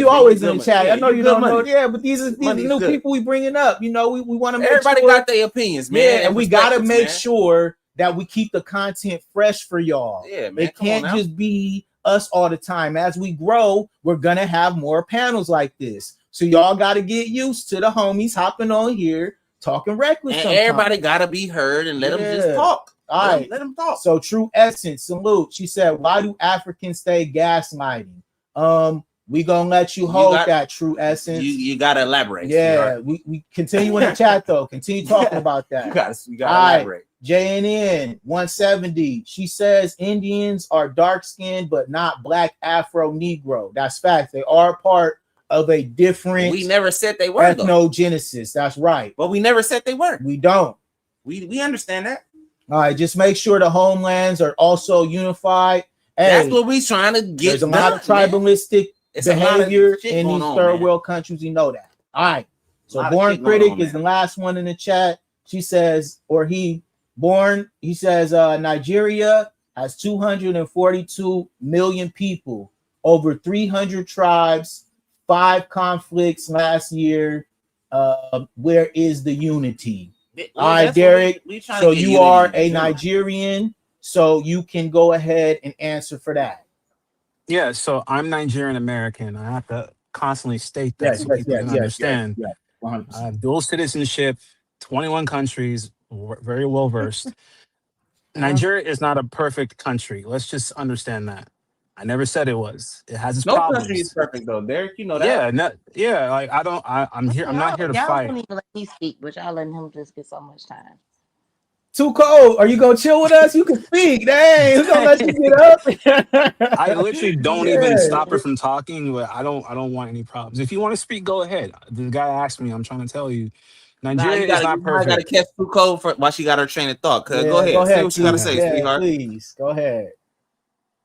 always in the chat. I know you don't know. Yeah, but these are new people we bringing up. You know, we want to make everybody got their opinions, man. Yeah, and we got to make sure that we keep the content fresh for y'all. Yeah, man. It can't just be us all the time. As we grow, we're gonna have more panels like this. So y'all got to get used to the homies hopping on here talking reckless. And everybody got to be heard and let them just talk. All right, let them talk. So True Essence, salute. She said, "Why do Africans stay gaslighting?" We gonna let you hold that, True Essence. You gotta elaborate. Yeah, we continue in the chat though. Continue talking about that. You gotta elaborate. JNN 170. She says Indians are dark skinned but not black Afro Negro. That's fact. They are part of a different. We never said they were ethnogenesis. That's right. But we never said they were. We don't. We understand that. All right, just make sure the homelands are also unified. That's what we're trying to get. There's a lot of tribalistic behavior in these third world countries. You know that. All right. So Born Critic is the last one in the chat. She says, he says Nigeria has 242 million people, over 300 tribes, 5 conflicts last year. Where is the unity? All right, Derek. So you are a Nigerian, so you can go ahead and answer for that. Yeah, so I'm Nigerian American. I have to constantly state that so people can understand. I have dual citizenship, 21 countries, very well versed. Nigeria is not a perfect country. Let's just understand that. I never said it was. It has its problems. No country is perfect though, Derek. You know that. Yeah. Like I'm here. I'm not here to fight. Don't even let me speak, but y'all letting him just get so much time. Too cold. Are you gonna chill with us? You can speak. Dang, who's gonna let you get up? I literally don't even stop her from talking, but I don't want any problems. If you want to speak, go ahead. The guy asked me. I'm trying to tell you, Nigeria is not perfect. I gotta catch too cold for while she got her train of thought. Go ahead. Say what you gotta say, sweetheart. Please go ahead.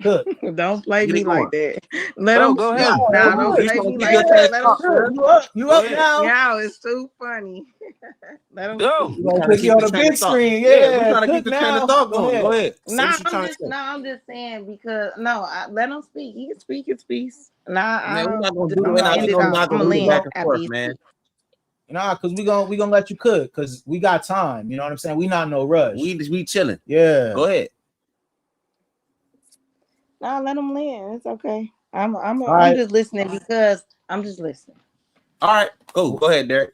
Cook. Don't play me like that. Go ahead. Nah, don't play me like that. Let him you up now? Yeah, it's too funny. Let him go. You gonna put you on the big screen? Yeah, we're trying to keep the train of thought going. Go ahead. I'm just saying because let him speak. He can speak his piece. We're not gonna do it. I'm not gonna do back and forth, man. Nah, because we gonna let you cook because we got time. You know what I'm saying? We not no rush. We chilling. Yeah. Go ahead. Nah, let him land. It's okay. I'm right. just listening because I'm just listening. All right, cool. Go ahead, Derek.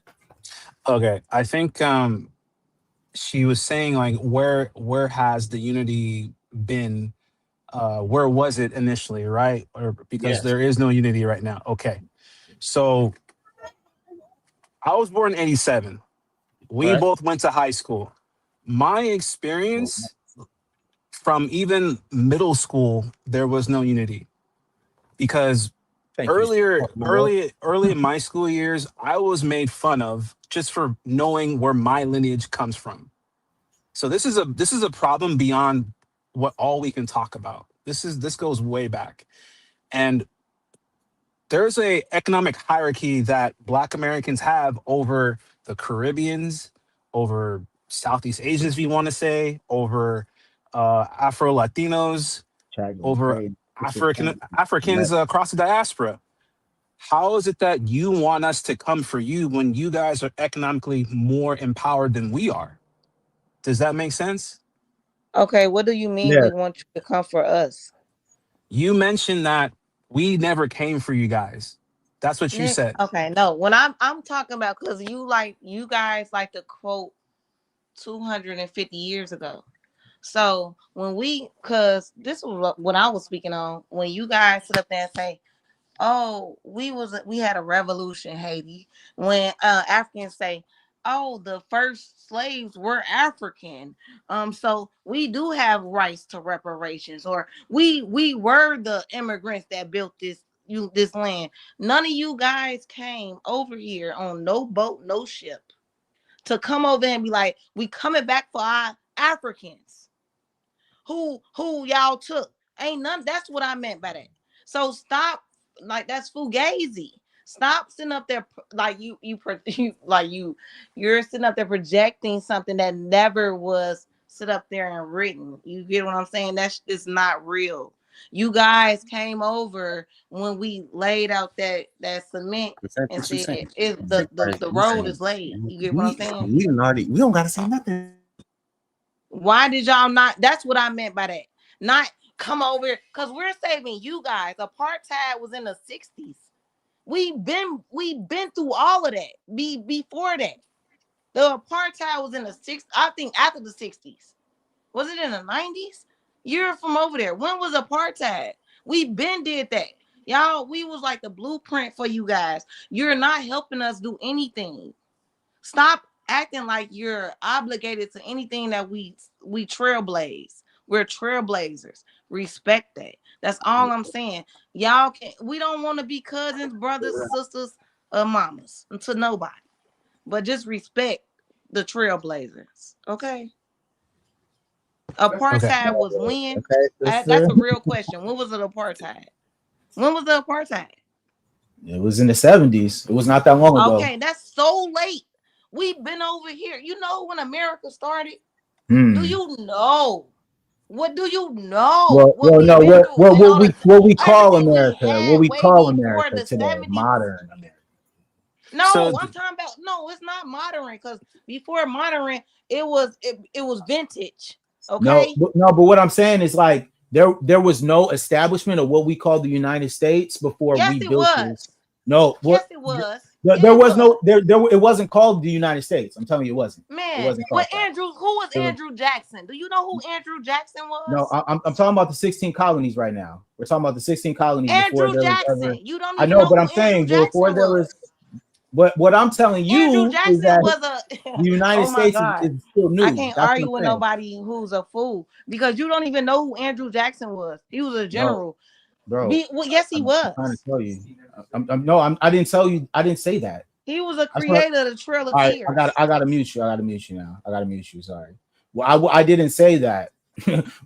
Okay, I think she was saying like where has the unity been? Where was it initially, right? Or because there is no unity right now. Okay, so I was born in '87. We both went to high school. My experience from even middle school, there was no unity because early in my school years, I was made fun of just for knowing where my lineage comes from. So this is a problem beyond what all we can talk about. This goes way back, and there's a economic hierarchy that Black Americans have over the Caribbeans, over Southeast Asians, if you want to say, over Afro Latinos, over Africans across the diaspora. How is it that you want us to come for you when you guys are economically more empowered than we are? Does that make sense? Okay, what do you mean we want you to come for us? You mentioned that we never came for you guys. That's what you said. Okay, no. When I'm talking about because you guys like to quote 250 years ago. So because this was what I was speaking on, when you guys sit up there and say, "Oh, we had a revolution, Haiti," when Africans say, "Oh, the first slaves were African," so we do have rights to reparations, or we were the immigrants that built this land. None of you guys came over here on no boat, no ship to come over and be like, "We coming back for our Africans." Who y'all took? Ain't none. That's what I meant by that. So stop, like that's fugazi. Stop sitting up there like you're sitting up there projecting something that never was sit up there and written. You get what I'm saying? That's just not real. You guys came over when we laid out that cement and said the road is laid. You get what I'm saying? We don't gotta say nothing. Why did y'all not? That's what I meant by that. Not come over because we're saving you guys. Apartheid was in the 60s. We've been through all of that. Before that, the apartheid was in the 60s. I think after the 60s. Was it in the 90s? You're from over there. When was apartheid? We been did that. Y'all, we was like the blueprint for you guys. You're not helping us do anything. Stop acting like you're obligated to anything that we trailblaze. We're trailblazers. Respect that. That's all I'm saying. Y'all we don't want to be cousins, brothers, sisters, or mamas to nobody. But just respect the trailblazers. Okay. Apartheid was when? That's a real question. When was it apartheid? When was the apartheid? It was in the 70s. It was not that long ago. Okay, that's so late. We've been over here. You know when America started? Do you know? What do you know? What we call America? What we call America today? Modern America. No, I'm talking about it's not modern because before modern, it was vintage. Okay. No, but what I'm saying is like there was no establishment of what we call the United States before we built this. No, yes, it was. It wasn't called the United States. I'm telling you, it wasn't. Man, it wasn't called who was Andrew Jackson? Do you know who Andrew Jackson was? No, I'm talking about the 16 colonies right now. We're talking about the 16 colonies. Andrew Jackson. You don't. I know, but I'm saying before there was. But what I'm telling you Andrew is Jackson that was a. the United Oh my States God. is still new. I can't That's argue what with I'm saying. nobody who's a fool because you don't even know who Andrew Jackson was. He was a general. Bro. Well, yes, he was. I'm trying to tell you. I didn't tell you. I didn't say that. He was a creator of the Trail of All right, Tears. I gotta mute you. I gotta mute you now. I gotta mute you. Sorry. Well, I didn't say that.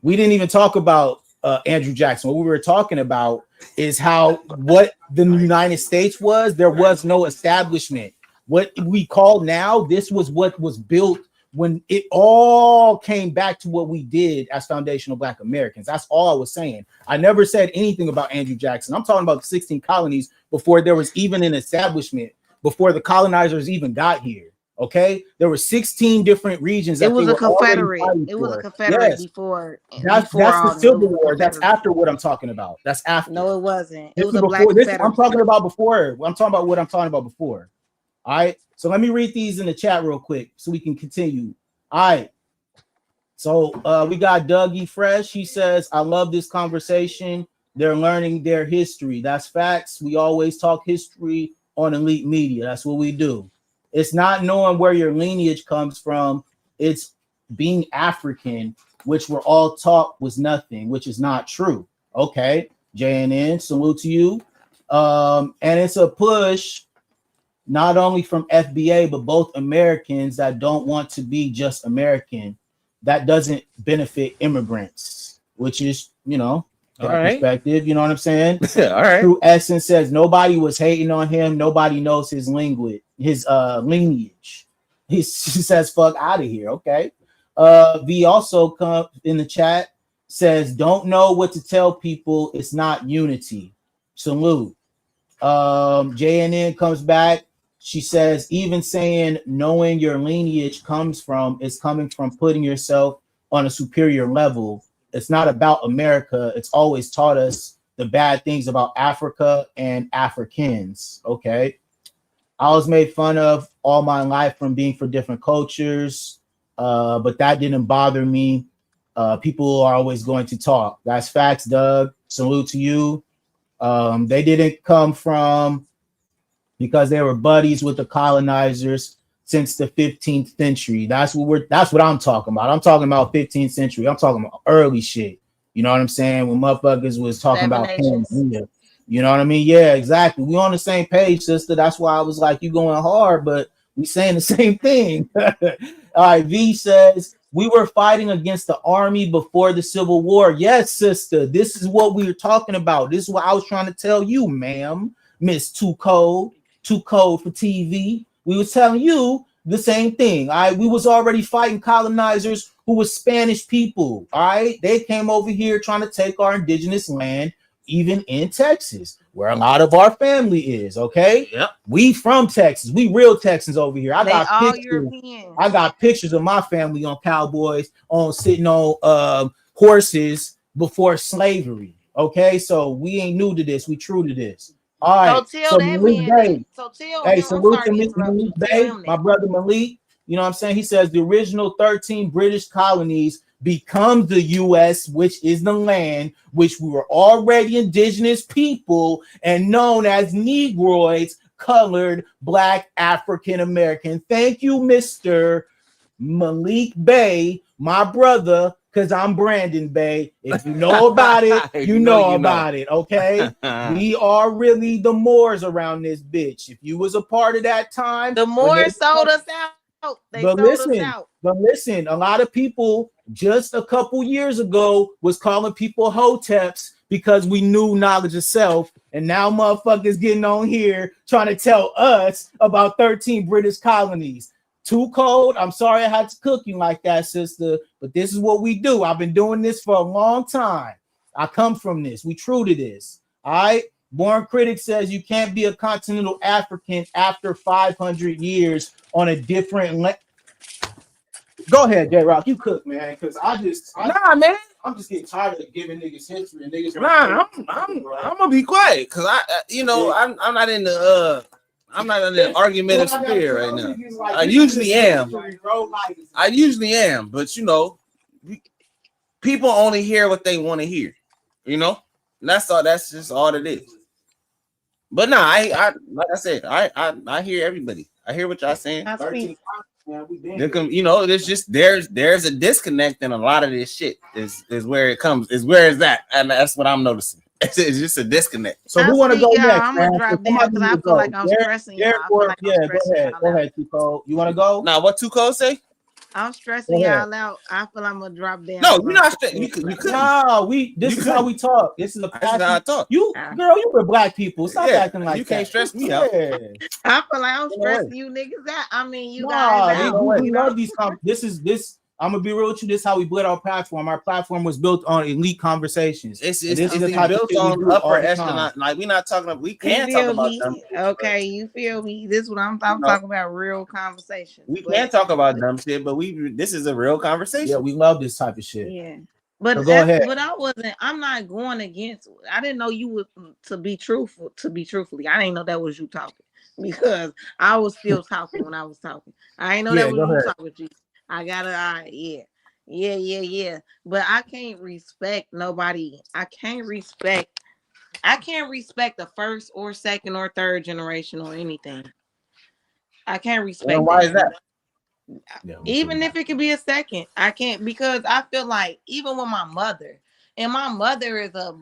We didn't even talk about Andrew Jackson. What we were talking about is what the United States was. There was no establishment. What we call now, this was what was built when it all came back to what we did as foundational Black Americans. That's all I was saying. I never said anything about Andrew Jackson. I'm talking about the 16 colonies before there was even an establishment, before the colonizers even got here. Okay, there were 16 different regions. It was a Confederate. It was a Confederate before. That's the Civil War. That's after what I'm talking about. That's after. No, it wasn't. It This was is a Black before. This Confederate. I'm talking about before. I'm talking about what I'm talking about before. All right. So let me read these in the chat real quick so we can continue. All right. So we got Dougie Fresh. He says, I love this conversation. They're learning their history. That's facts. We always talk history on Elite Media. That's what we do. It's not knowing where your lineage comes from. It's being African, which we're all taught was nothing, which is not true. Okay. JNN, salute to you. And it's a push not only from FBA, but both Americans that don't want to be just American. That doesn't benefit immigrants, which is, perspective. You know what I'm saying? All right. True Essence says nobody was hating on him. Nobody knows his lineage. He says, fuck out of here. Okay. V also come in the chat, says, don't know what to tell people. It's not unity. Salute. JNN comes back. She says, even saying knowing your lineage is coming from putting yourself on a superior level. It's not about America. It's always taught us the bad things about Africa and Africans. Okay. I was made fun of all my life from being for different cultures, but that didn't bother me. People are always going to talk. That's facts, Doug. Salute to you. They didn't come from because they were buddies with the colonizers since the 15th century. That's what I'm talking about. I'm talking about 15th century. I'm talking about early shit. You know what I'm saying? When motherfuckers was talking about Pangea. You know what I mean? Yeah, exactly. We on the same page, sister. That's why I was like, you going hard, but we saying the same thing. All right, V says, we were fighting against the army before the Civil War. Yes, sister. This is what we were talking about. This is what I was trying to tell you, ma'am. Miss Too Cold for TV. We was telling you the same thing. All right, we was already fighting colonizers who were Spanish people. All right, they came over here trying to take our indigenous land, even in Texas, where a lot of our family is. Okay, yep. We from Texas. We real Texans over here. I They got all pictures. European. I got pictures of my family on cowboys sitting on horses before slavery. Okay, so we ain't new to this. We true to this. All right. So tell that man. So tell him. Salute to Malik Bay, my brother Malik. You know what I'm saying? He says the original 13 British colonies become the U.S., which is the land which we were already indigenous people and known as Negroids, colored, Black, African American. Thank you, Mr. Malik Bay, my brother, because I'm Brandon Bay. If you know about it, you know about it, okay? We are really the Moors around this bitch. If you was a part of that time, the Moors sold us out. They sold us out. But listen, a lot of people just a couple years ago was calling people hoteps because we knew knowledge of self. And now motherfuckers getting on here trying to tell us about 13 British colonies. Too cold. I'm sorry I had to cook you like that, sister, but this is what we do. I've been doing this for a long time. I come from this. We true to this. All right. Born Critic says you can't be a continental African after 500 years on a different Go ahead, J Rock. You cook, man, because I'm just getting tired of giving niggas history and niggas. I'm gonna be quiet because I'm not in the I'm not in the argumentative sphere right now. I usually am, but people only hear what they want to hear. That's all. That's just all it is. But no, I like I said, I hear everybody. I hear what y'all saying. You know, there's just there's a disconnect in a lot of this shit. Is where it comes. Is where is that? And that's what I'm noticing. It's just a disconnect. So who want to go next? I'm gonna drop down because I feel like I'm stressing y'all. I feel like I'm stressing y'all out. Go ahead, Tuco. You want to go? Now, what Tuco say? I'm stressing y'all out. I feel I'm gonna drop down. No, you're not stressing. You could. No, this is how we talk. This is the how I talk. You, girl, you were black people. Stop acting like you can't stress me out. I feel like I'm stressing you niggas out. I mean, you guys out. We love these. This. I'm gonna be real with you. This is how we built our platform. Our platform was built on elite conversations. It's built on upper echelon. Like we're not talking about. We can't talk about dumb shit. Okay, you feel me? This is what I'm talking about. Real conversations. We can't talk about dumb shit, but this is a real conversation. Yeah, we love this type of shit. Yeah. But so go ahead. But I'm not going against. I didn't know you would to be truthfully. I didn't know that was you talking because I was still talking when I was talking. I didn't know that was you talking, G. I gotta, yeah. But I can't respect nobody. I can't respect the first or second or third generation or anything. I can't respect. Why is that? Even if it could be a second, I can't because I feel like even with my mother, and my mother is a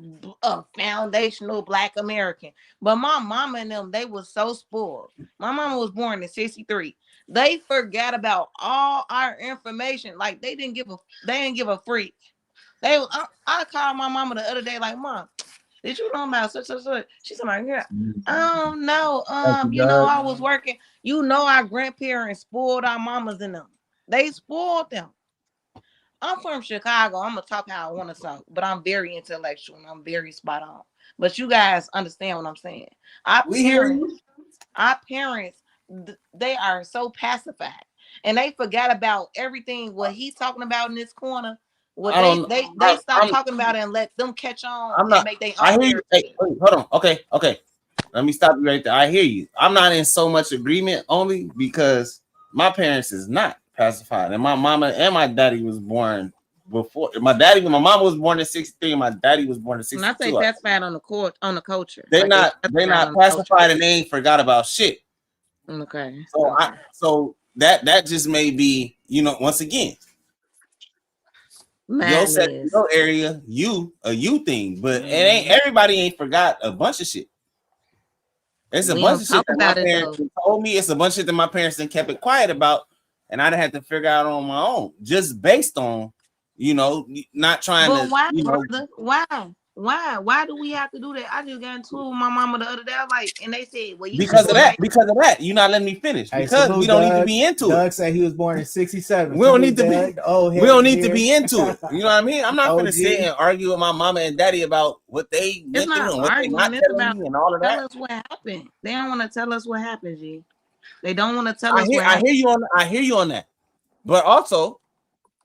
foundational Black American, but my mama and them, they was so spoiled. My mama was born in 1963. They forgot about all our information. Like they didn't give a freak. I called my mama the other day, like, Mom, did you know about such? She's like, yeah. No. You know, I was working. You know, our grandparents spoiled our mamas and them. They spoiled them. I'm from Chicago. I'm gonna talk how I want to talk, but I'm very intellectual and I'm very spot on. But you guys understand what I'm saying. Our parents, they are so pacified, and they forgot about everything what he's talking about in this corner. What they stop talking about it and let them catch on and make their own. I hear you. Hey, hold on. Okay. Let me stop you right there. I hear you. I'm not in so much agreement only because my parents is not pacified, and my mama and my daddy was born before. My mama was born in 1963, and my daddy was born in 1962. When I say pacified on the culture, they're not pacified, and they ain't forgot about shit. Okay. So that just may be, you know, once again. Your area, a you thing, but it ain't everybody ain't forgot a bunch of shit. It's a bunch of shit that my parents told me. It's a bunch of shit that my parents done kept it quiet about, and I had to figure out on my own, just based on, you know, not trying to. Why, you know, brother? Why do we have to do that? I just got into it with my mama the other day. I was like, and they said, "Well, because of that, you're not letting me finish because we don't need to be into it." Doug said he was born in 1967. We don't need to be. We don't need to be into it. You know what I mean? I'm not going to sit and argue with my mama and daddy about what they went through and what they not telling me and all of that. Tell us what happened. They don't want to tell us what happened, G. They don't want to tell us. I hear you on that, but also.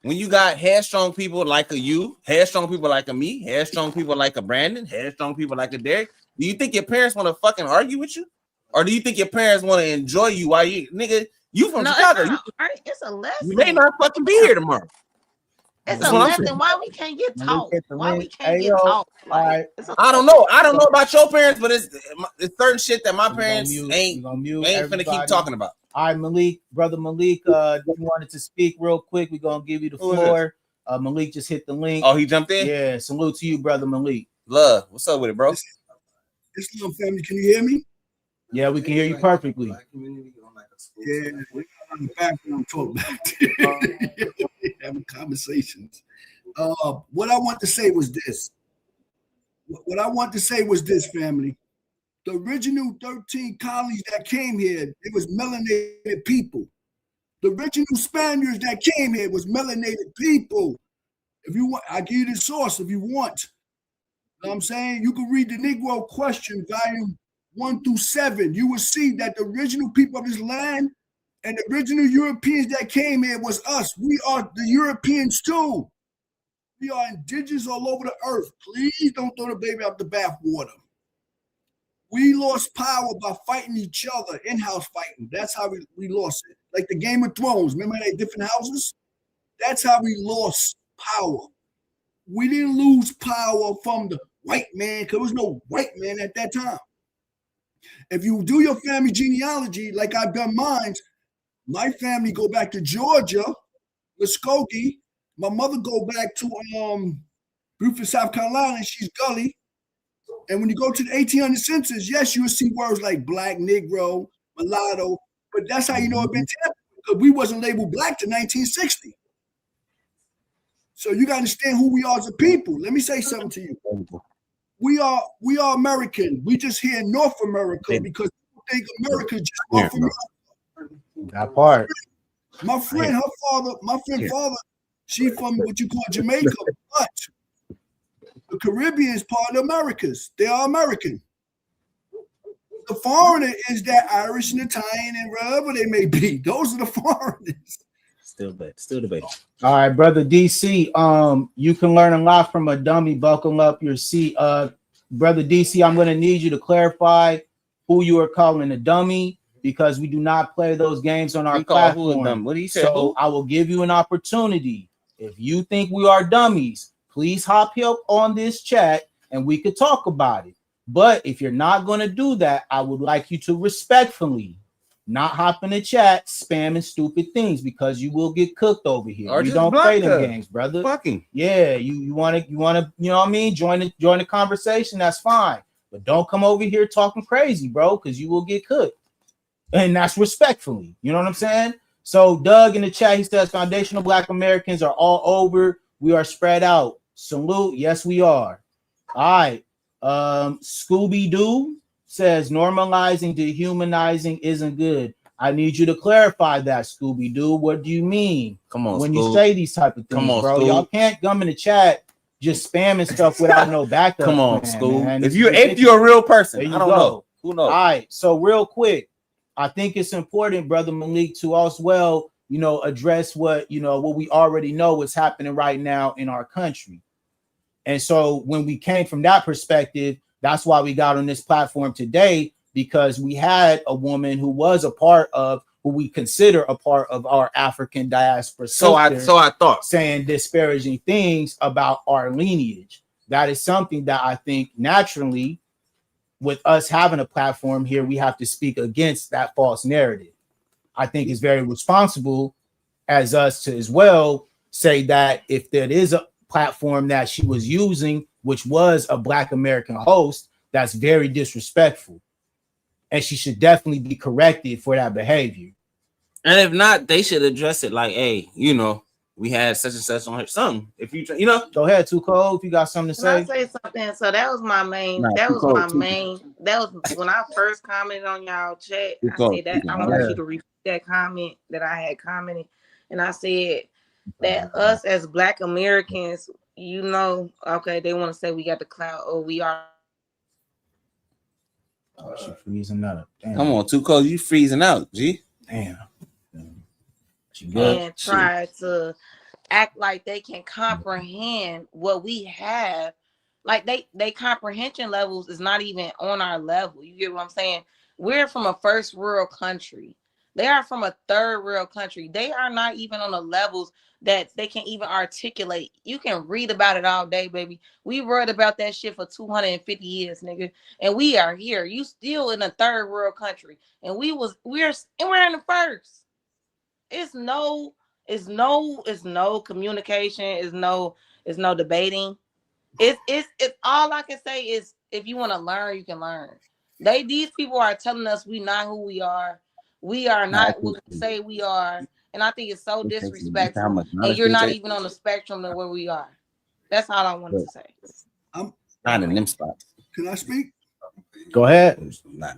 When you got headstrong people like you, headstrong people like a me, headstrong people like a Brandon, headstrong people like a Derek, do you think your parents want to fucking argue with you? Or do you think your parents want to enjoy you while you from Chicago? It's a lesson. You may not fucking be here tomorrow. It's a lesson. Why we can't get taught? Why we can't get taught? Like, I don't know. I don't know about your parents, but it's certain shit that my parents ain't finna keep talking about. All right, brother Malik, you wanted to speak real quick. We're gonna give you the floor. Malik just hit the link. Oh, he jumped in? Yeah, salute to you, brother Malik. Love. What's up with it, bro? Islam family, can you hear me? Yeah, we can hear you perfectly. Yeah, we're on the background talk back there. Having conversations. What I want to say was this. Family. The original 13 colonies that came here, it was melanated people. The original Spaniards that came here was melanated people. If you want, I give you the source if you want. You know what I'm saying? You can read the Negro Question, volume 1-7. You will see that the original people of this land and the original Europeans that came here was us. We are the Europeans too. We are indigenous all over the earth. Please don't throw the baby out the bathwater. We lost power by fighting each other, in-house fighting. That's how we lost it. Like the Game of Thrones. Remember they different houses? That's how we lost power. We didn't lose power from the white man because there was no white man at that time. If you do your family genealogy, like I've done mine, my family go back to Georgia, Muskogee. My mother go back to Beaufort, South Carolina. She's Gully. And when you go to the 1800 census, yes, you'll see words like black, Negro, mulatto, but that's how you know it been tampered because we wasn't labeled black to 1960. So you got to understand who we are as a people. Let me say something to you. We are American. We just here in North America because people think America just North America. That part. My friend, father, she from what you call Jamaica, but the Caribbean is part of the Americas. They are American. The foreigner is that Irish and Italian and wherever they may be. Those are the foreigners. Still debating. All right, brother DC. You can learn a lot from a dummy. Buckle up your seat. Brother DC, I'm gonna need you to clarify who you are calling a dummy because we do not play those games on our platform. What do you say? So I will give you an opportunity. If you think we are dummies, please hop up on this chat and we could talk about it. But if you're not going to do that, I would like you to respectfully not hop in the chat spamming stupid things because you will get cooked over here. Or You just don't block play them her. games, brother. Fucking. Yeah, you want to, you know what I mean? Join the conversation. That's fine. But don't come over here talking crazy, bro, because you will get cooked. And that's respectfully. You know what I'm saying? So Doug in the chat, he says foundational Black Americans are all over. We are spread out. Salute. Yes, we are. All right. Scooby-Doo says normalizing dehumanizing isn't good. I need you to clarify that, Scooby-Doo. What do you mean? Come on, when Scoob. you say these type of things, Come on, bro? Scoob. Y'all can't come in the chat just spamming stuff without no backup. Come on, man, Scoob. man. If you're a real person, there you I don't go. know. Who knows? All right. So real quick, I think it's important, brother Malik, to also address what we already know what's happening right now in our country. And so when we came from that perspective, that's why we got on this platform today, because we had a woman who was a part of who we consider a part of our African diaspora. So I thought saying disparaging things about our lineage. That is something that I think naturally, with us having a platform here, we have to speak against that false narrative. I think it's very responsible as us to as well say that if there is a platform that she was using, which was a Black American host, that's very disrespectful. And she should definitely be corrected for that behavior. And if not, they should address it like, hey, we had such and such on her. Something. If you go ahead, Too Cold, if you got something to say. Can I say something? So that was my main. That was when I first commented on y'all chat. I said that I wanted you to repeat that comment that I had commented, and I said that us as Black Americans, okay, they want to say we got the clout or we are. Oh, she freezing up. Damn. Come on, Too Cold, you freezing out, G. Damn. And try to act like they can comprehend what we have. Like they comprehension levels is not even on our level. You get what I'm saying? We're from a first world country. They are from a third world country. They are not even on the levels that they can even articulate. You can read about it all day, baby. We read about that shit for 250 years, nigga. And we are here. You still in a third world country. And we're in the first. It's no communication, it's no debating. It's all I can say is if you want to learn, you can learn. These people are telling us we not who we are. We are not what we say we are. And I think it's so disrespectful. And you're not even on the spectrum of where we are. That's all I wanted to say. I'm not in them spots. Can I speak? Go ahead. Let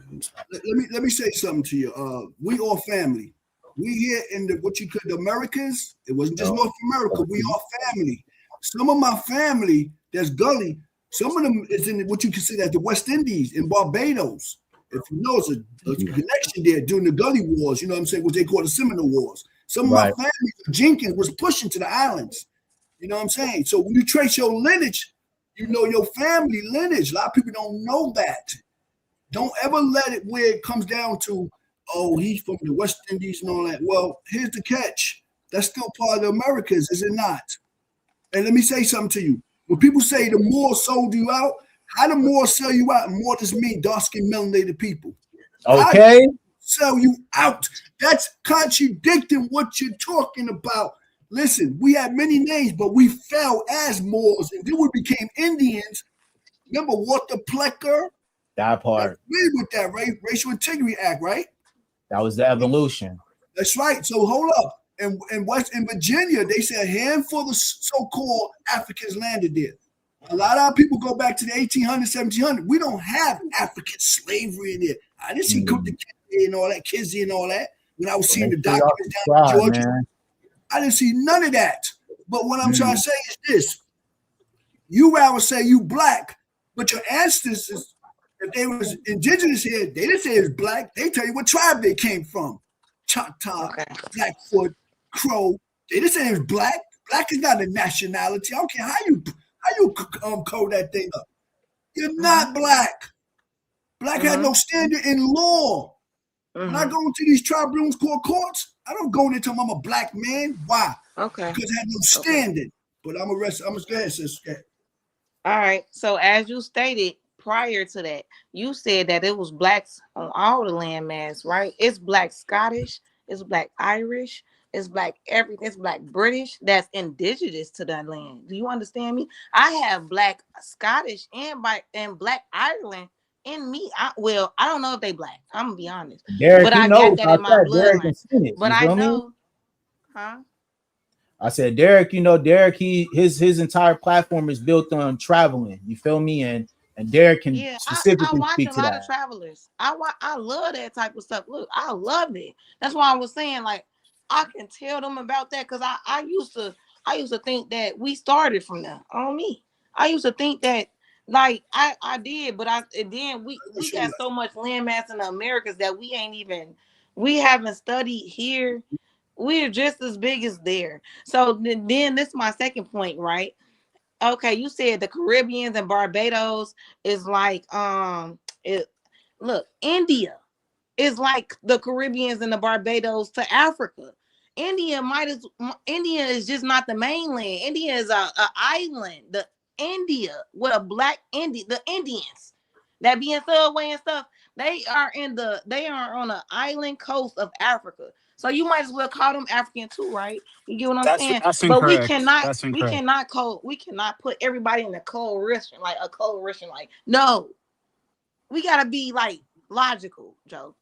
me say something to you. We all family. We here in what you call the Americas. It wasn't just North America. We all family. Some of my family that's gully. Some of them is in what you consider as the West Indies in Barbados. If you know, it's a connection there during the Gully Wars. You know what I'm saying? What they call the Seminole Wars. Some of my family, Jenkins, was pushing to the islands. You know what I'm saying? So when you trace your lineage, you know your family lineage. A lot of people don't know that. Don't ever let it where it comes down to, oh, he's from the West Indies and all that. Well, here's the catch. That's still part of the Americas, is it not? And let me say something to you. When people say the Moors sold you out, How do more sell you out? And more just mean dark-skinned melanated people. Okay. Sell you out. That's contradicting what you're talking about. Listen, we had many names, but we fell as Moors, and then we became Indians. Remember Walter Plecker? That part. Agree with that, right? Racial Integrity Act, right? That was the evolution. That's right. So hold up. In Virginia, they said a handful of so-called Africans landed there. A lot of people go back to the 1800s, 1700s. We don't have African slavery in there. I didn't see Kunta Kinte and all that, Kizzy and all that. When I was seeing the documents down in Georgia, man. I didn't see none of that. But what I'm trying to say is this. You rather say you black, but your ancestors, if they was indigenous here, they didn't say it's black. They tell you what tribe they came from. Choctaw, Blackfoot, Crow. They didn't say it was black. Black is not a nationality. I don't care how you code that thing up. You're not black. Black had no standard in law. When I go into these tribunals courts, I don't go in there tell them I'm a black man. Why? Okay. Because I had no standard. But I'm going to go ahead, sister. All right. So as you stated prior to that, you said that it was blacks on all the landmass, right? It's black Scottish, it's black Irish, it's black everything, it's black British that's indigenous to that land. Do you understand me? I have black Scottish and black Ireland in me. I don't know if they black. I'm gonna be honest. Derek, but I got that in my bloodline. But I know, I said, Derek, Derek, his entire platform is built on traveling. You feel me? And Derek can specifically speak to that. I watch a lot of travelers. I love that type of stuff. Look, I love it. That's why I was saying, like, I can tell them about that because I used to think that we started from there on me. I used to think that like I did, but then we got so much landmass in the Americas that we haven't studied here. We're just as big as there. So then this is my second point, right? Okay, you said the Caribbeans and Barbados is like India is like the Caribbeans and the Barbados to Africa. India is just not the mainland. India is a island. The India with a black India, the Indians that be in subway and stuff, they are on an island coast of Africa. So you might as well call them African too, right? You get what I'm saying? That's but incorrect. we cannot put everybody in a coalition like no. We gotta be like logical, Joe.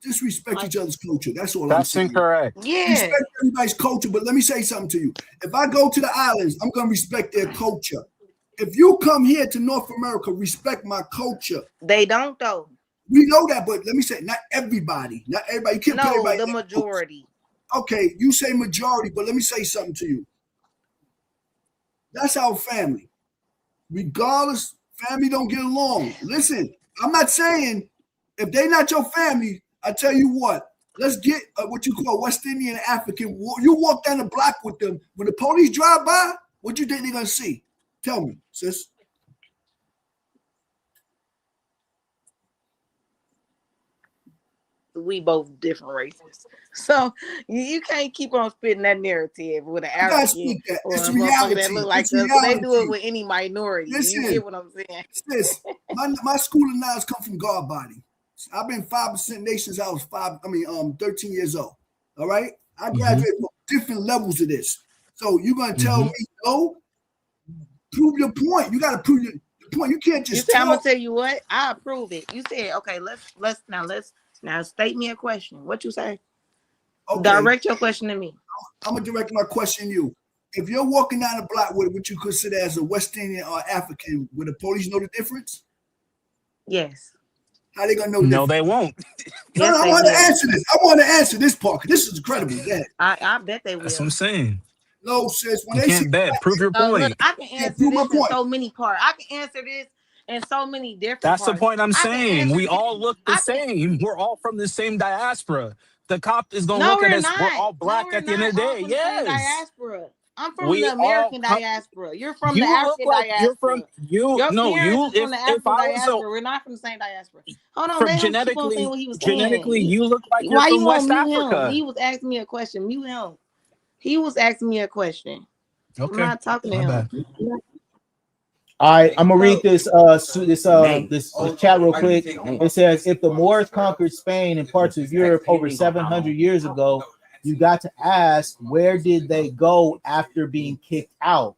Just respect each other's culture. That's all I'm saying. That's incorrect. Yeah. Respect everybody's culture, but let me say something to you. If I go to the islands, I'm gonna respect their culture. If you come here to North America, respect my culture. They don't though. We know that, but let me say, not everybody. Not everybody. You can't put everybody. The majority. Okay, you say majority, but let me say something to you. That's our family. Regardless, family don't get along. Listen, I'm not saying if they're not your family, I tell you what, let's get what you call West Indian and African. You walk down the block with them. When the police drive by, what you think they're going to see? Tell me, sis. We both different races. So you can't keep on spitting that narrative with an African or a motherfucker that look like us. They do it with any minority. Listen, you get what I'm saying? Sis, my school of knowledge come from God body. I've been 5% nation since I was 13 years old. All right? I graduated from different levels of this. So you're gonna tell me no? Prove your point. You gotta prove your point. You can't just I'm gonna tell you what, I'll prove it. You said, okay, let's state me a question. What you say? Okay. Direct your question to me. I'm gonna direct my question to you. If you're walking down the block with what you consider as a West Indian or African, would the police know the difference? Yes. How they gonna know? No, they won't. No, I want to answer this. I want to answer this part. This is incredible. Yeah. I bet they will. That's what I'm saying. No, sis. When you can't bet. Prove your point. Look, I can answer this in so many parts. I can answer this in so many different That's parts. The point I'm saying. We all look the same. We're all from the same diaspora. The cop is gonna look at us. We're all black at the end of the day. Yes. Diaspora. I'm from the American diaspora. You're from the African diaspora. You're from you. Your no, you. From the African diaspora. We're not from the same diaspora. Hold on. From genetically, you look like you're from West Africa. He was asking me a question. Mute him. He was asking me a question. Okay. I'm not talking to him. All right, I'm gonna read this chat real quick. It says, if the Moors conquered Spain and parts of Europe over 700 years ago, you got to ask, where did they go after being kicked out?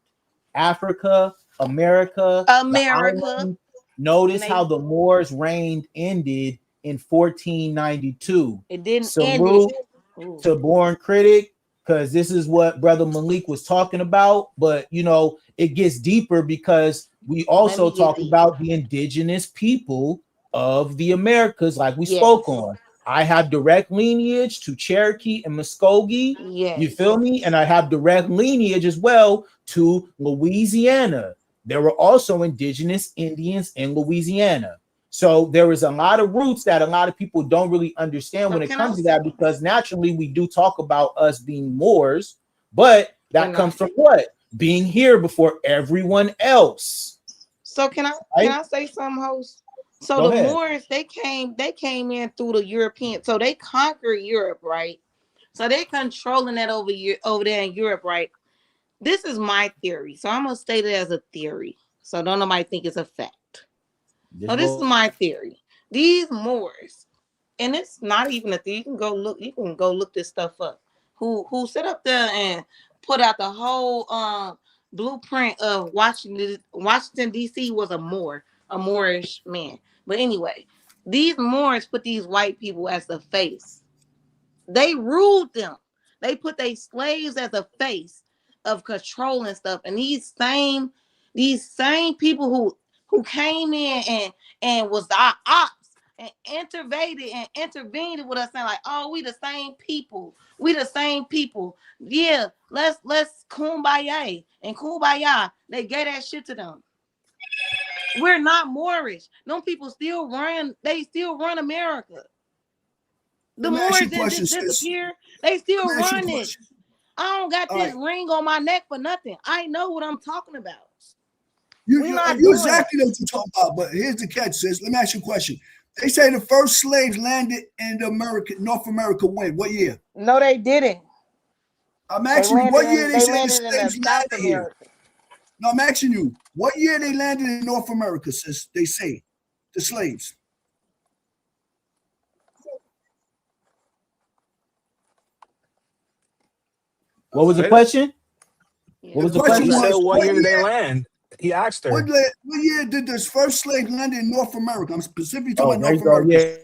Africa, America, the island. Notice how the Moors' reign ended in 1492. It didn't Salute end to Born Critic, because this is what Brother Malik was talking about. But you know, it gets deeper because we also talk about the indigenous people of the Americas, like we spoke on. I have direct lineage to Cherokee and Muskogee. You feel me? And I have direct lineage as well to Louisiana. There were also indigenous Indians in Louisiana. So there is a lot of roots that a lot of people don't really understand when it comes to that, because naturally we do talk about us being Moors, but that comes from what? Being here before everyone else. So can I say something, host? So Go the ahead. Moors, they came in through the European, so they conquered Europe, right? So they're controlling that over there in Europe, right? This is my theory, so I'm gonna state it as a theory, so don't nobody think it's a fact. So this is my theory. These Moors, and it's not even a thing. You can go look this stuff up. Who sit up there and put out the whole blueprint of Washington D.C. was a Moorish man. But anyway, these Moors put these white people as the face. They ruled them. They put their slaves as a face of controlling stuff. And these same people who came in and was our ops and intervened with us, saying like, oh, we the same people. We the same people. Yeah, let's kumbaya. And kumbaya, they gave that shit to them. We're not Moorish. Them people still run America. The Moors didn't just disappear. They still run it. I don't got this ring on my neck for nothing. I know what I'm talking about. You exactly know what you're talking about, but here's the catch, sis. Let me ask you a question. They say the first slaves landed in North America when? What year? No, they didn't. I'm asking you, what year they say the slaves landed here? No, I'm asking you, what year they landed in North America, sis? They say, the slaves. What was the question? What was the question? He said, what year did they land? He asked her. What year did this first slave land in North America? I'm specifically talking about North America. Yeah.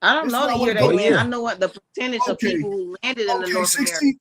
I don't know the year they landed. I know what the percentage of people who landed in the North America.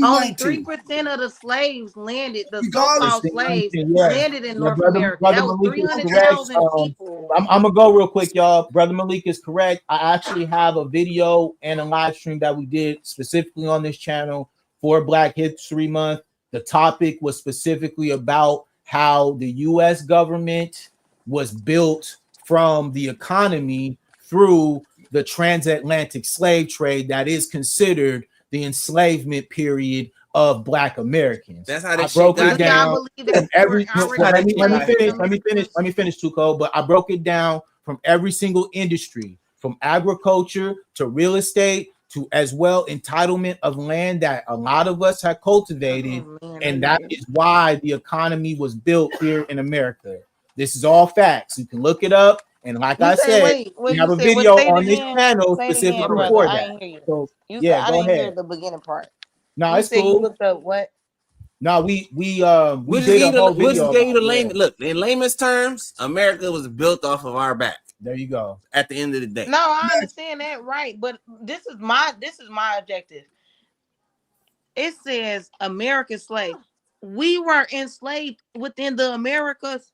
Only 3% of the slaves landed, the so-called slaves landed in North America. That was 300,000 people. I'm gonna go real quick, y'all. Brother Malik is correct. I actually have a video and a live stream that we did specifically on this channel for Black History Month. The topic was specifically about how the U.S. government was built from the economy through the transatlantic slave trade that is considered the enslavement period of Black Americans. That's how they broke it down. Let me finish, Tuco. But I broke it down from every single industry, from agriculture to real estate to as well entitlement of land that a lot of us had cultivated, and that is why the economy was built here in America. This is all facts. You can look it up. And like I said, we have a video on this channel specifically for that. So, yeah, go ahead. Hear the beginning part. No, it's cool. You looked up what? No, we did a whole video. Look, in layman's terms, America was built off of our back. There you go. At the end of the day. No, I understand that, right? But this is my objective. It says American slave. We were enslaved within the Americas.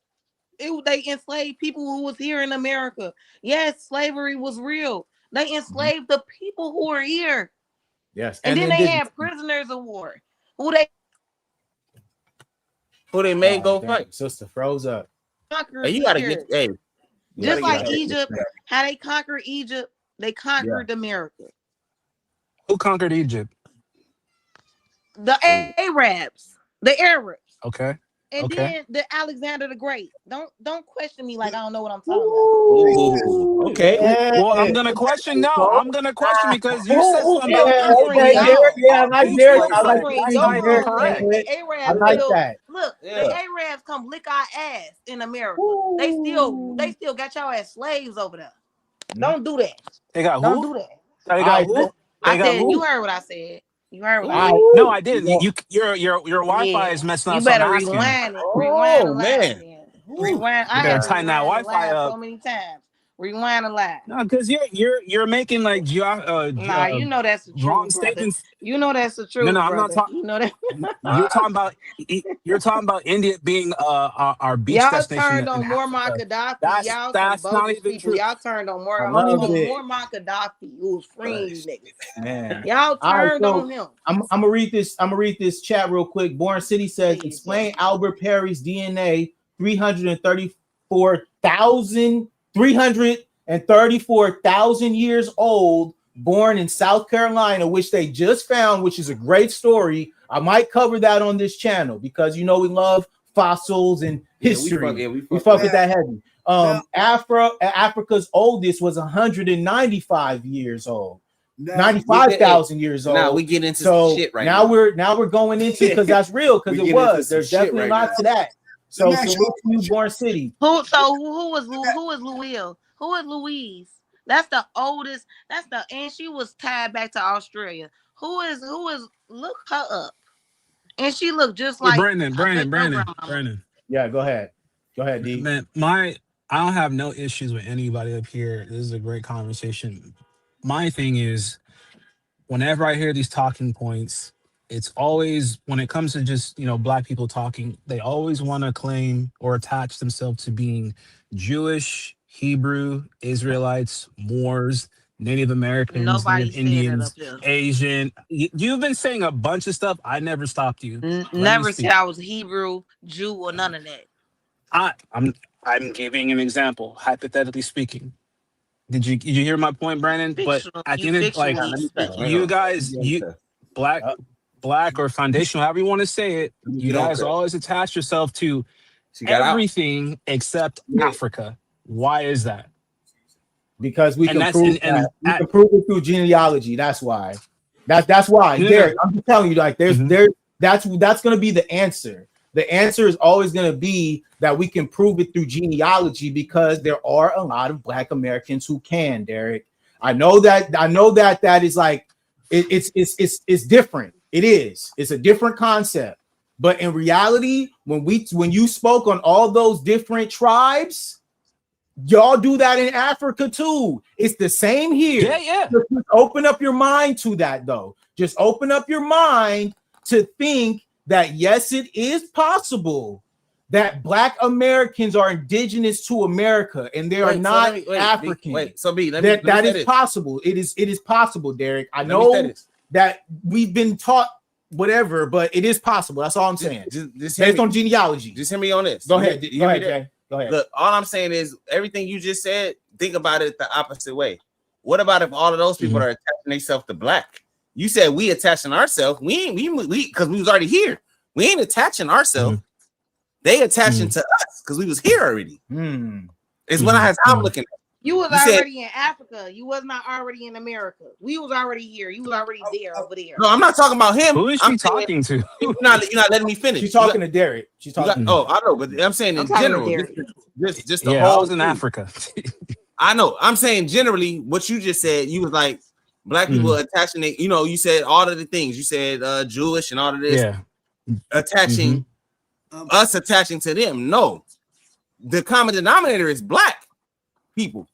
They enslaved people who was here in America. Yes, slavery was real. They enslaved the people who were here. Yes, and then they had prisoners of war who they made go fight. Sister froze up. Hey, you gotta get just like Egypt. How they conquered Egypt, they conquered America. Who conquered Egypt? The Arabs. The Arabs. Okay. And Okay. then the Alexander the Great. Don't question me like I don't know what I'm talking Ooh, okay. Well, I'm gonna question now. I'm gonna question because you said something Yeah, about okay, India Derek. Yeah, I like being Derek. slaves. I like Like, the that's Your not thinking even Derek room, came correct. with. the I Arabs like still that. look. Yeah. The Arabs come lick our ass in America. They still got y'all as slaves over there. Don't do that. They got Don't who? do that. They All got right, who? I They got said you who? heard what I said. You heard what all I right. said. No, I didn't. You Your Wi-Fi Yeah. is messing You up, so I'm better asking you. rewind it. Rewind the Oh line man. then. Ooh. Rewind. You I better had to tighten that rewind the Wi-Fi line up. so many times. Rewind the line. No, because you're making like Nah, you know that's the wrong truth, brother. statements. You know that's the No, truth, no, I'm not brother. talking. You know that. You're talking about India being our beach Y'all destination turned in on Muammar Africa. Gaddafi. That's Y'all some that's not bogus even people. true. Y'all turned on I loved it, Muammar Gaddafi, who was freeing you niggas. man. Y'all All right, turned so on him. I'm gonna read this. I'm gonna read this chat real quick. Born City says, Please, explain Albert Perry's DNA. 334,000 years old, born in South Carolina, which they just found, which is a great story. I might cover that on this channel because you know we love fossils and history. We fuck with that heavy. Africa's oldest was 195 years old. 95,000 years old. Now we get into some shit right now. Now we're going into because that's real because it was. There's definitely a lot to that. So newborn city. Who is Louise? Who is Louise? That's the oldest. And she was tied back to Australia. Who is look her up. And she looked just like Brandon. Yeah, go ahead. Go ahead, D. Man, I don't have no issues with anybody up here. This is a great conversation. My thing is, whenever I hear these talking points, it's always when it comes to just black people talking, they always want to claim or attach themselves to being Jewish, Hebrew, Israelites, Moors, Native Americans, nobody Native said Indians, that up Asian. You've been saying a bunch of stuff. I never stopped you. Never said I was Hebrew, Jew, or none of that. I'm giving an example, hypothetically speaking. Did you hear my point, Brandon? Fictional. But at the end of you guys, black or foundational, however you want to say it, you guys always attach yourself to everything except Africa. Why is that? Because we can prove that. We can prove it through genealogy. That's why. That's why. Derek, I'm just telling you, like that's going to be the answer. The answer is always going to be that we can prove it through genealogy because there are a lot of Black Americans who can, Derek. I know that that is like it's different. It is. It's a different concept. But in reality, when you spoke on all those different tribes, y'all do that in Africa too. It's the same here. Yeah. Just open up your mind to that, though. Just open up your mind to think that yes, it is possible that Black Americans are indigenous to America and they are not African. So B, that is possible. It is possible, Derek. I know that we've been taught whatever, but it is possible. That's all I'm saying. Just based on genealogy. Just hear me on this. Go ahead. Go ahead, Jay. Go ahead. Look, all I'm saying is everything you just said, think about it the opposite way. What about if all of those people are attaching themselves to Black? You said we attaching ourselves. We because we was already here. We ain't attaching ourselves. They attaching to us because we was here already. It's when I'm looking at. You was already in Africa. You was not already in America. We was already here. You was already there over there. No, I'm not talking about him. Who is she talking to? You're not letting me finish. She's talking to Derek. She's talking. I know, but I'm saying in general. Just the whole. I was in Africa. I know. I'm saying generally what you just said. You was like Black people attaching it. You said all of the things. You said Jewish and all of this. Yeah. Attaching us attaching to them. No, the common denominator is Black people.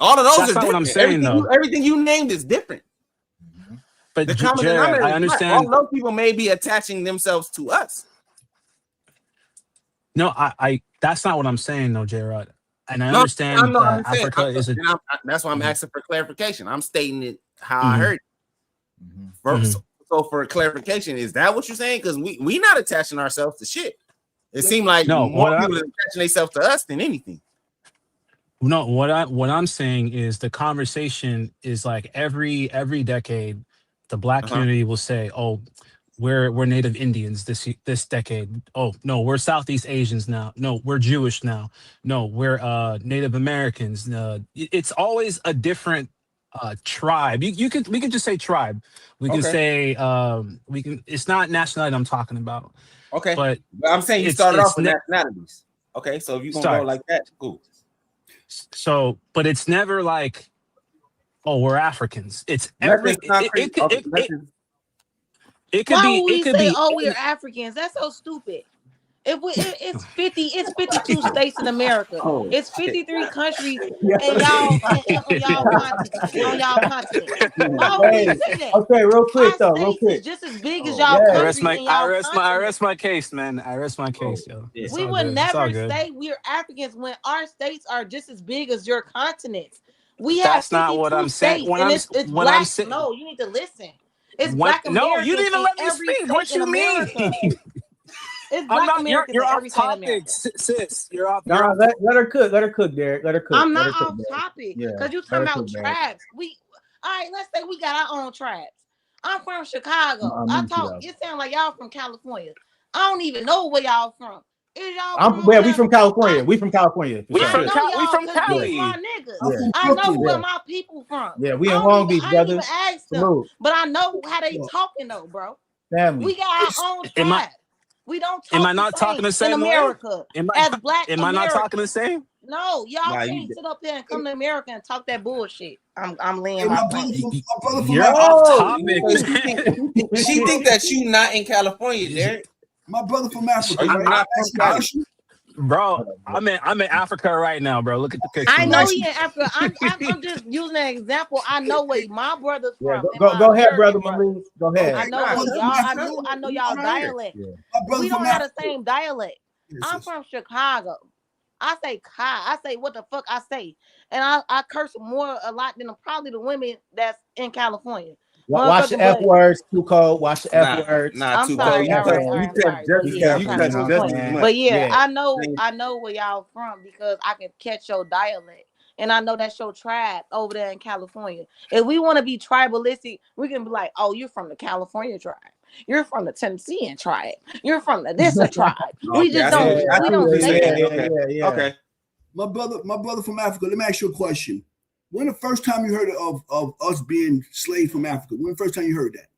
All of those That's are not different. what I'm saying, everything you named is different. But the common denominator, I understand. All those people may be attaching themselves to us. No, I that's not what I'm saying, though, J-Rod. And I understand Africa is a. That's why I'm asking for clarification. I'm stating it how I heard it. So for clarification, is that what you're saying? Because we not attaching ourselves to shit. It seemed like more people are attaching themselves to us than anything. No, what I'm saying is the conversation is like every decade, the Black community will say, "Oh, we're Native Indians this decade. Oh no, we're Southeast Asians now. No, we're Jewish now. No, we're Native Americans. It's always a different tribe. We could just say tribe. We can say we can. It's not nationality I'm talking about. Okay, but I'm saying you started off with nationalities. Okay, so if you're gonna go like that, cool. So, but it's never like, oh, we're Africans. It's it could Why be. would we It could say, be. oh, we're Africans? That's so stupid. It's 52 states in America. It's 53 countries, and y'all on y'all continent. Why would we say that? Okay, real quick though, real quick. Just as big as y'all country and y'all I rest my case, man. I rest my case, yo. We would never say we're Africans when our states are just as big as your continents. We have That's not what I'm saying. It's black. No, you need to listen. It's Black Americans. No, you didn't even let me speak. What you mean? It's Black Americans. You're off topic, sis. You're off. No, let her cook. Let her cook, Derek. Let her cook. I'm not off topic because you talking about tribes. All right. Let's say we got our own tribes. I'm from Chicago. It sounds like y'all from California. I don't even know where y'all from. Is y'all we from California. We from California. We from Cali. My niggas. I know where my people from. Yeah, we in Long Beach, brother. I didn't even ask them, but I know how they talking though, bro. Family. We got our own tribe. We don't talk. Am I not talking the same in America? Am as Black Am I not talking the same? No, y'all can't sit up here and come to America and talk that bullshit. I'm laying my brother You're off topic. She think that you not in California, Derek. My brother from Africa. Bro, I'm in Africa right now, bro. Look at the picture. I know he in Africa. I'm just using an example. I know where my brother's from. Go ahead, brother Marie. Go ahead. I know y'all. I know y'all dialect. We don't have the same dialect. I'm from Chicago. I say "kai." I say what the fuck I say, and I curse more a lot than probably the women that's in California. Watch the F words, too cold. Watch the F words. Nah, too cold. But yeah, I know where y'all from because I can catch your dialect. And I know that's your tribe over there in California. If we want to be tribalistic, we can be like, oh, you're from the California tribe. You're from the Tennessean tribe. You're from the this tribe. We just don't say that. Okay. My brother from Africa, let me ask you a question. When the first time you heard of us being slaves from Africa? When the first time you heard that?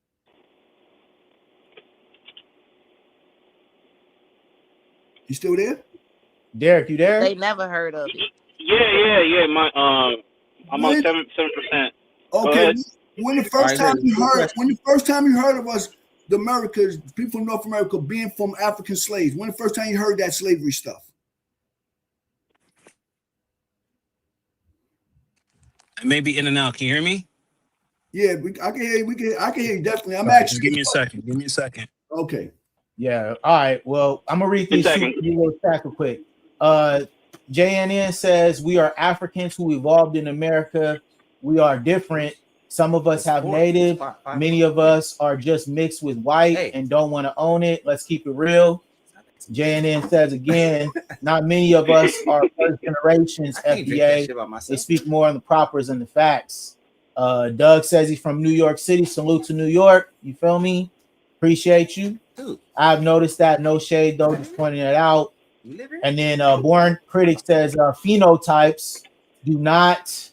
You still there? Derek, you there? They never heard of it. Yeah. I'm on 7%. Okay. When the first time you heard of us, the Americans, people from North America being from African slaves, when the first time you heard that slavery stuff? Maybe in and out. Can you hear me? Yeah, I can hear you. I can hear you definitely. I'm actually. Just give me a second. Okay. Yeah. All right. Well, I'm gonna read these little tackle quick. JNN says we are Africans who evolved in America. We are different. Some of us have native. Many of us are just mixed with white and don't want to own it. Let's keep it real. JNN says again, not many of us are first generations FBA. They speak more on the propers and the facts. Doug says he's from New York City. Salute to New York. You feel me? Appreciate you. I've noticed that. No shade though, just pointing it out. And then Born Critic says phenotypes do not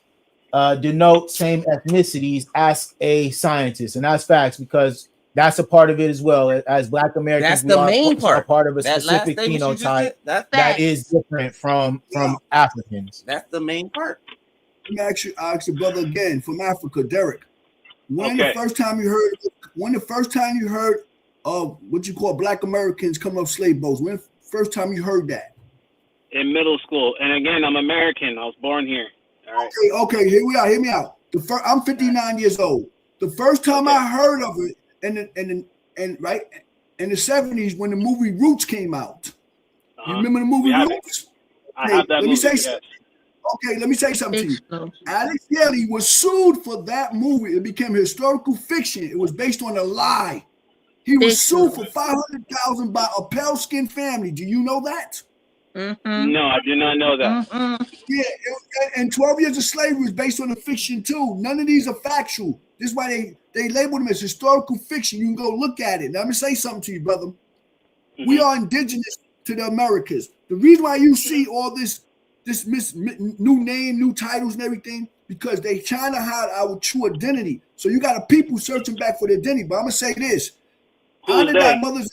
denote same ethnicities. Ask a scientist. And that's facts because that's a part of it as well. As Black Americans, that's the main part. A part of a specific phenotype that is different from Africans. That's the main part. Let me ask your brother again from Africa, Derek. When the first time you heard of what you call Black Americans coming off slave boats? When the first time you heard that? In middle school. And again, I'm American. I was born here. All right. Okay. Here we are. Hear me out. I'm 59 years old. The first time I heard of it, and right in the 70s when the movie Roots came out. You remember the movie Roots? I have that movie. Let me say something to you. Alex Haley was sued for that movie. It became historical fiction. It was based on a lie. He was sued for $500,000 by a pale-skinned family. Do you know that? Mm-hmm. No, I did not know that. Mm-hmm. Yeah, and 12 Years of Slavery was based on a fiction too. None of these are factual. This is why they label them as historical fiction. You can go look at it. Now, I'm gonna say something to you, brother. We are indigenous to the Americas. The reason why you see all this new name, new titles, and everything, because they trying to hide our true identity. So you got a people searching back for their identity. But I'm gonna say this: how did our mothers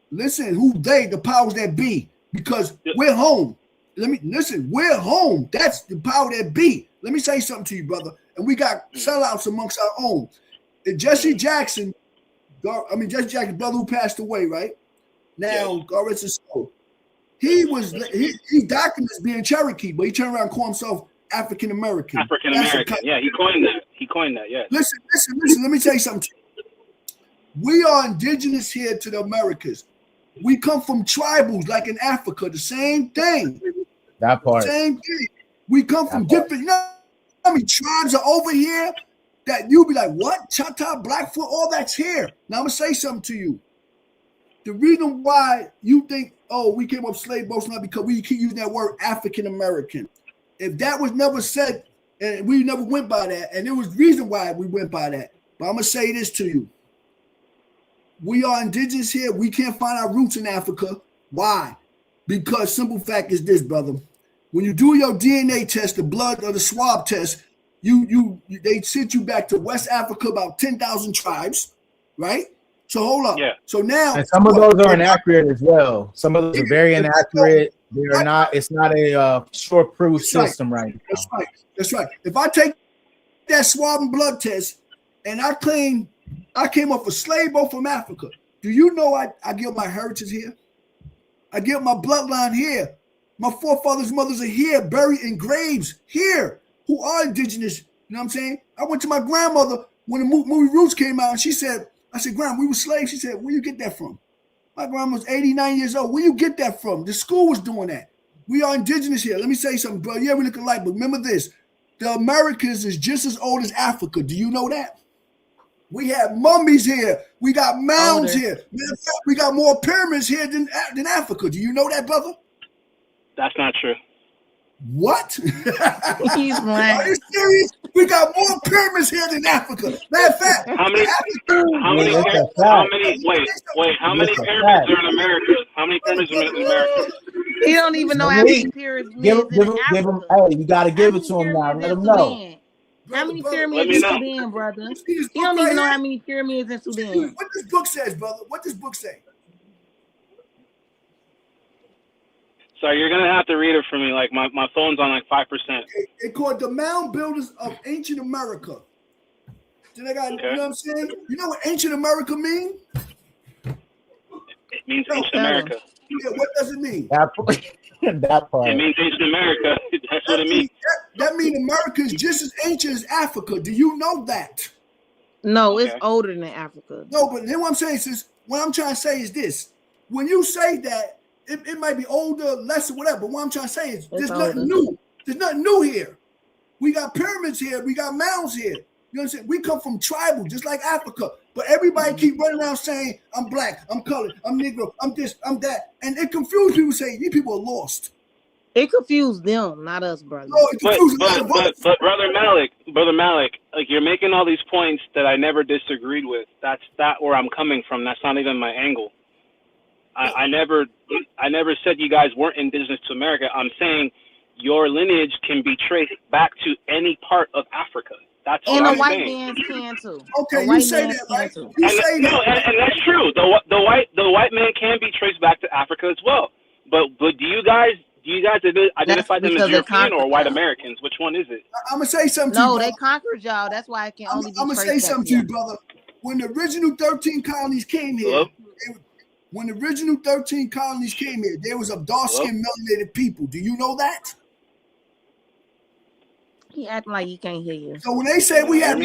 listen? Who they? The powers that be. Because we're home. We're home. That's the power that be. Let me say something to you, brother. And we got sellouts amongst our own. And Jesse Jackson, Jesse Jackson, brother who passed away, right? Now, God rest his soul. He documents being Cherokee, but he turned around and called himself African American. African American. Yeah, he coined that. Yeah. Listen. Let me tell you something. We are indigenous here to the Americas. We come from tribals like in Africa. The same thing. That part. Same thing. We come from different. You know how many tribes are over here that you'll be like, what? Chata, Blackfoot, all that's here. Now I'm gonna say something to you. The reason why you think, oh, we came up slave boats now because we keep using that word African American. If that was never said, and we never went by that, and there was reason why we went by that. But I'm gonna say this to you. We are indigenous here. We can't find our roots in Africa. Why? Because simple fact is this, brother. When you do your DNA test, the blood or the swab test, they sent you back to West Africa, about 10,000 tribes, right? So hold up. Yeah. So now, and some of those are inaccurate as well. Some of those are very inaccurate. They are not. It's not a sure-proof system right now. That's right. That's right. If I take that swab and blood test, and I claim I came off a slave boat from Africa, do you know I give my heritage here? I give my bloodline here. My forefathers, mothers are here, buried in graves here, who are indigenous. You know what I'm saying? I went to my grandmother when the movie Roots came out, and she said, I said, Grandma, we were slaves. She said, where you get that from? My grandma was 89 years old. Where you get that from? The school was doing that. We are indigenous here. Let me say something, bro. Yeah, we look alike, but remember this. The Americas is just as old as Africa. Do you know that? We have mummies here. We got mounds here. Matter of fact, we got more pyramids here than Africa. Do you know that, brother? That's not true. What? He's lying. Are you serious? We got more pyramids here than Africa. Matter of fact, how many pyramids are in America? How many pyramids are in America? He don't even know how many pyramids give him, hey, you got to give it to him now. Let him know. How many pyramids in Sudan, brother? He don't even know how many pyramids in Sudan. What this book says, brother? What this book say? So you're gonna have to read it for me. Like my phone's on like 5%. It's called The Mound Builders of Ancient America. Then I got, you know what I'm saying? You know what ancient America mean? It means ancient America. Yeah, what does it mean? That part. It means ancient America. That's what it means. That means America is just as ancient as Africa. Do you know that? No, it's older than Africa. No, but then what I'm saying is, what I'm trying to say is this. When you say that, it might be older, less, or whatever. But what I'm trying to say is there's nothing new. There's nothing new here. We got pyramids here. We got mounds here. You know what I'm saying? We come from tribal, just like Africa. But everybody keep running around saying, I'm black, I'm colored, I'm Negro, I'm this, I'm that. And it confused people saying, these people are lost. It confused them, not us, brother. No, but Brother Malik, like you're making all these points that I never disagreed with. That's not where I'm coming from. That's not even my angle. I never said you guys weren't indigenous to America. I'm saying your lineage can be traced back to any part of Africa. That's and what the I'm white saying. man's can too. Okay, you say that, right? You say that. And that's true. The white man can be traced back to Africa as well. But do you guys identify them as European or white Americans? Which one is it? I'm gonna say something to you. No, they conquered y'all. That's why I can only be I'm gonna say something to you, brother. When the original 13 colonies came here, there was a dark-skinned melanated people. Do you know that? He acting like he can't hear you. So when they say we have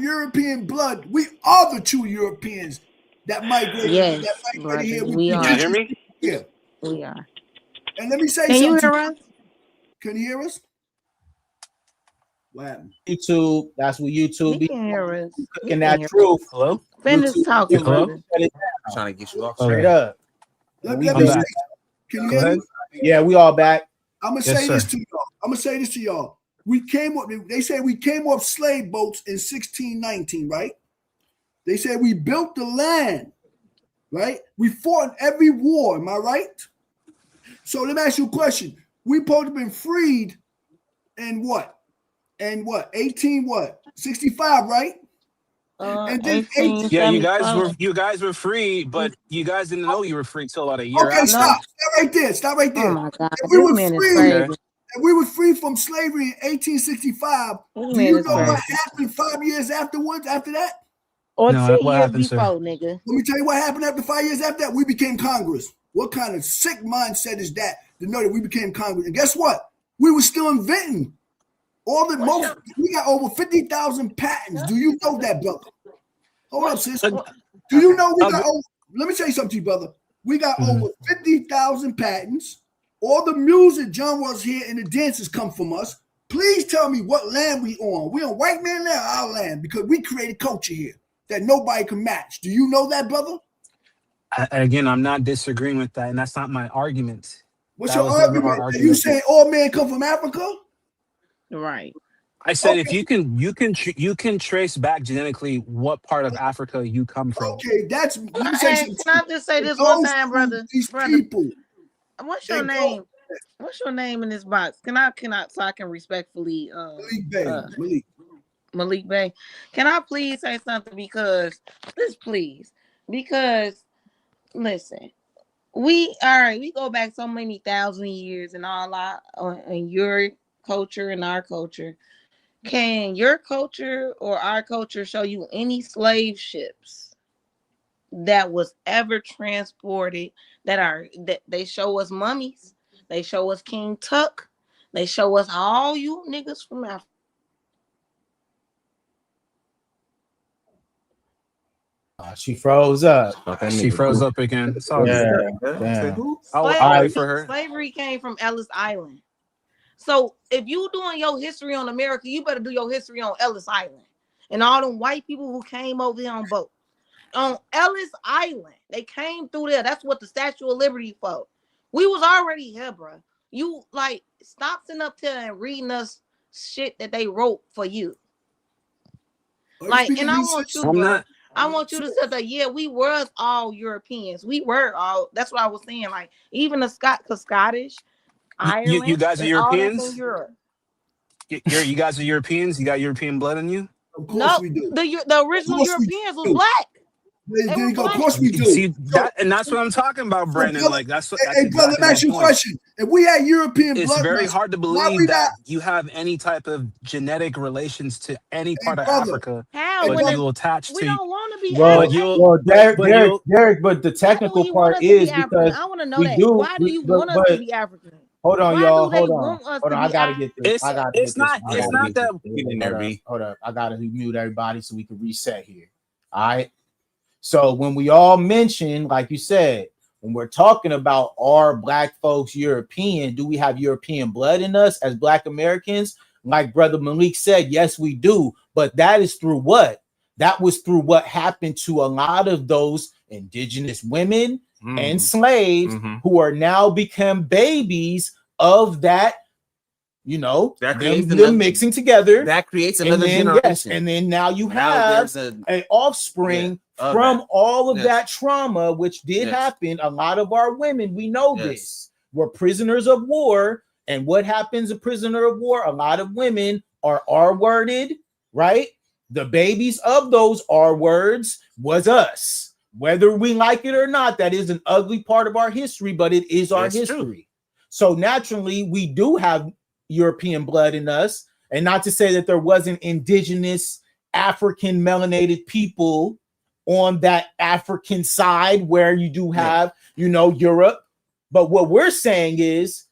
European blood, we are the true Europeans that migrated. Yes, that migrated here. We are. Can you hear me? Yeah, we are. And let me say something. Can you hear us? Can you hear us? What happened? YouTube. That's what YouTube be. Can hear us. Cooking that truth. Hello? Finish talking, brother. I'm trying to get you off. Straight up. Let me say, can you hear me? Yeah, we all back. I'm gonna say this to y'all. They say we came off slave boats in 1619, right? They said we built the land, right? We fought in every war, am I right? So let me ask you a question. We supposed to have been freed in what? 65, right? And then 18. Yeah, you guys were free, but you guys didn't know you were free till about a year Okay, after. stop right there. Stop right there. Oh my God, If we were this man is free, crazy. if we were free from slavery in 1865, do you know what happened 5 years afterwards? After that, or No, 10 what years happened, sir? before, nigga. let me tell you what happened after 5 years after that. We became Congress. What kind of sick mindset is that to know that we became Congress? And guess what? We were still inventing all the most. We got over 50,000 patents. Do you know that, brother? Hold up, sis. Do you know we got over? Let me tell you something to you, brother. We got over 50,000 patents. All the music genres here and the dances come from us. Please tell me what land we on. We on white man land or our land? Because we created culture here that nobody can match. Do you know that, brother? Again, I'm not disagreeing with that, and that's not my argument. What's That your was never our argument? Are argument. you saying all men come from Africa? Right. I said if you can trace back genetically what part of Africa you come from. Okay, that's. Let me say Hey, something. can I just say this one time, brother? These Brother, people. what's your name? What's your name in this box? Can I so I can respectfully Malik Bey. Malik Bey. Can I please say something? Because listen, we go back so many thousand years and all our in your culture and our culture. Can your culture or our culture show you any slave ships that was ever transported that they show us mummies? They show us King Tut. They show us all you niggas from Africa. She froze up. She froze up again. Sorry. I'll wait for her. Slavery came from Ellis Island. So if you doing your history on America, you better do your history on Ellis Island. And all them white people who came over here on boats. On Ellis Island, they came through there. That's what the Statue of Liberty for. We was already here, bro. You like stop sitting up there and reading us shit that they wrote for you. Like, and I want you, bro. I want you to say that, yeah, we were all Europeans. We were all, that's what I was saying. Like, even the Scottish, Ireland, you guys are Europeans? Europe. You guys are Europeans? You got European blood in you? Of course we do. The original Europeans was black. There you go. Of course we do. See, and that's what I'm talking about, Brandon. Brother, like that's what. Hey, brother, let me ask you a question. If we had European blood, it's very hard to believe that you have any type of genetic relations to any part of Africa. How? But you attach to. We don't want to be. Well, Derek, but the technical part is because I want to know we that. do. Why do you want us to be African? Hold on, Why y'all. do they Hold want on. us Hold on. to I be gotta get this. It's not that. Hold up. I gotta mute everybody so we can reset here. All right. So when we all mention, like you said, when we're talking about are black folks European, do we have European blood in us as Black Americans? Like Brother Malik said, yes, we do. But that is through what? That was through what happened to a lot of those indigenous women and slaves who are now become babies of that. You know, them mixing together. That creates another generation. Yes, and then now you have an offspring from all of that trauma, which did happen. A lot of our women, we know this, were prisoners of war. And what happens a prisoner of war? A lot of women are R-worded, right? The babies of those R words was us. Whether we like it or not, that is an ugly part of our history, but it is our history. True. So naturally, we do have European blood in us, and not to say that there wasn't indigenous African melanated people on that African side where you do have, you know, Europe. But what we're saying is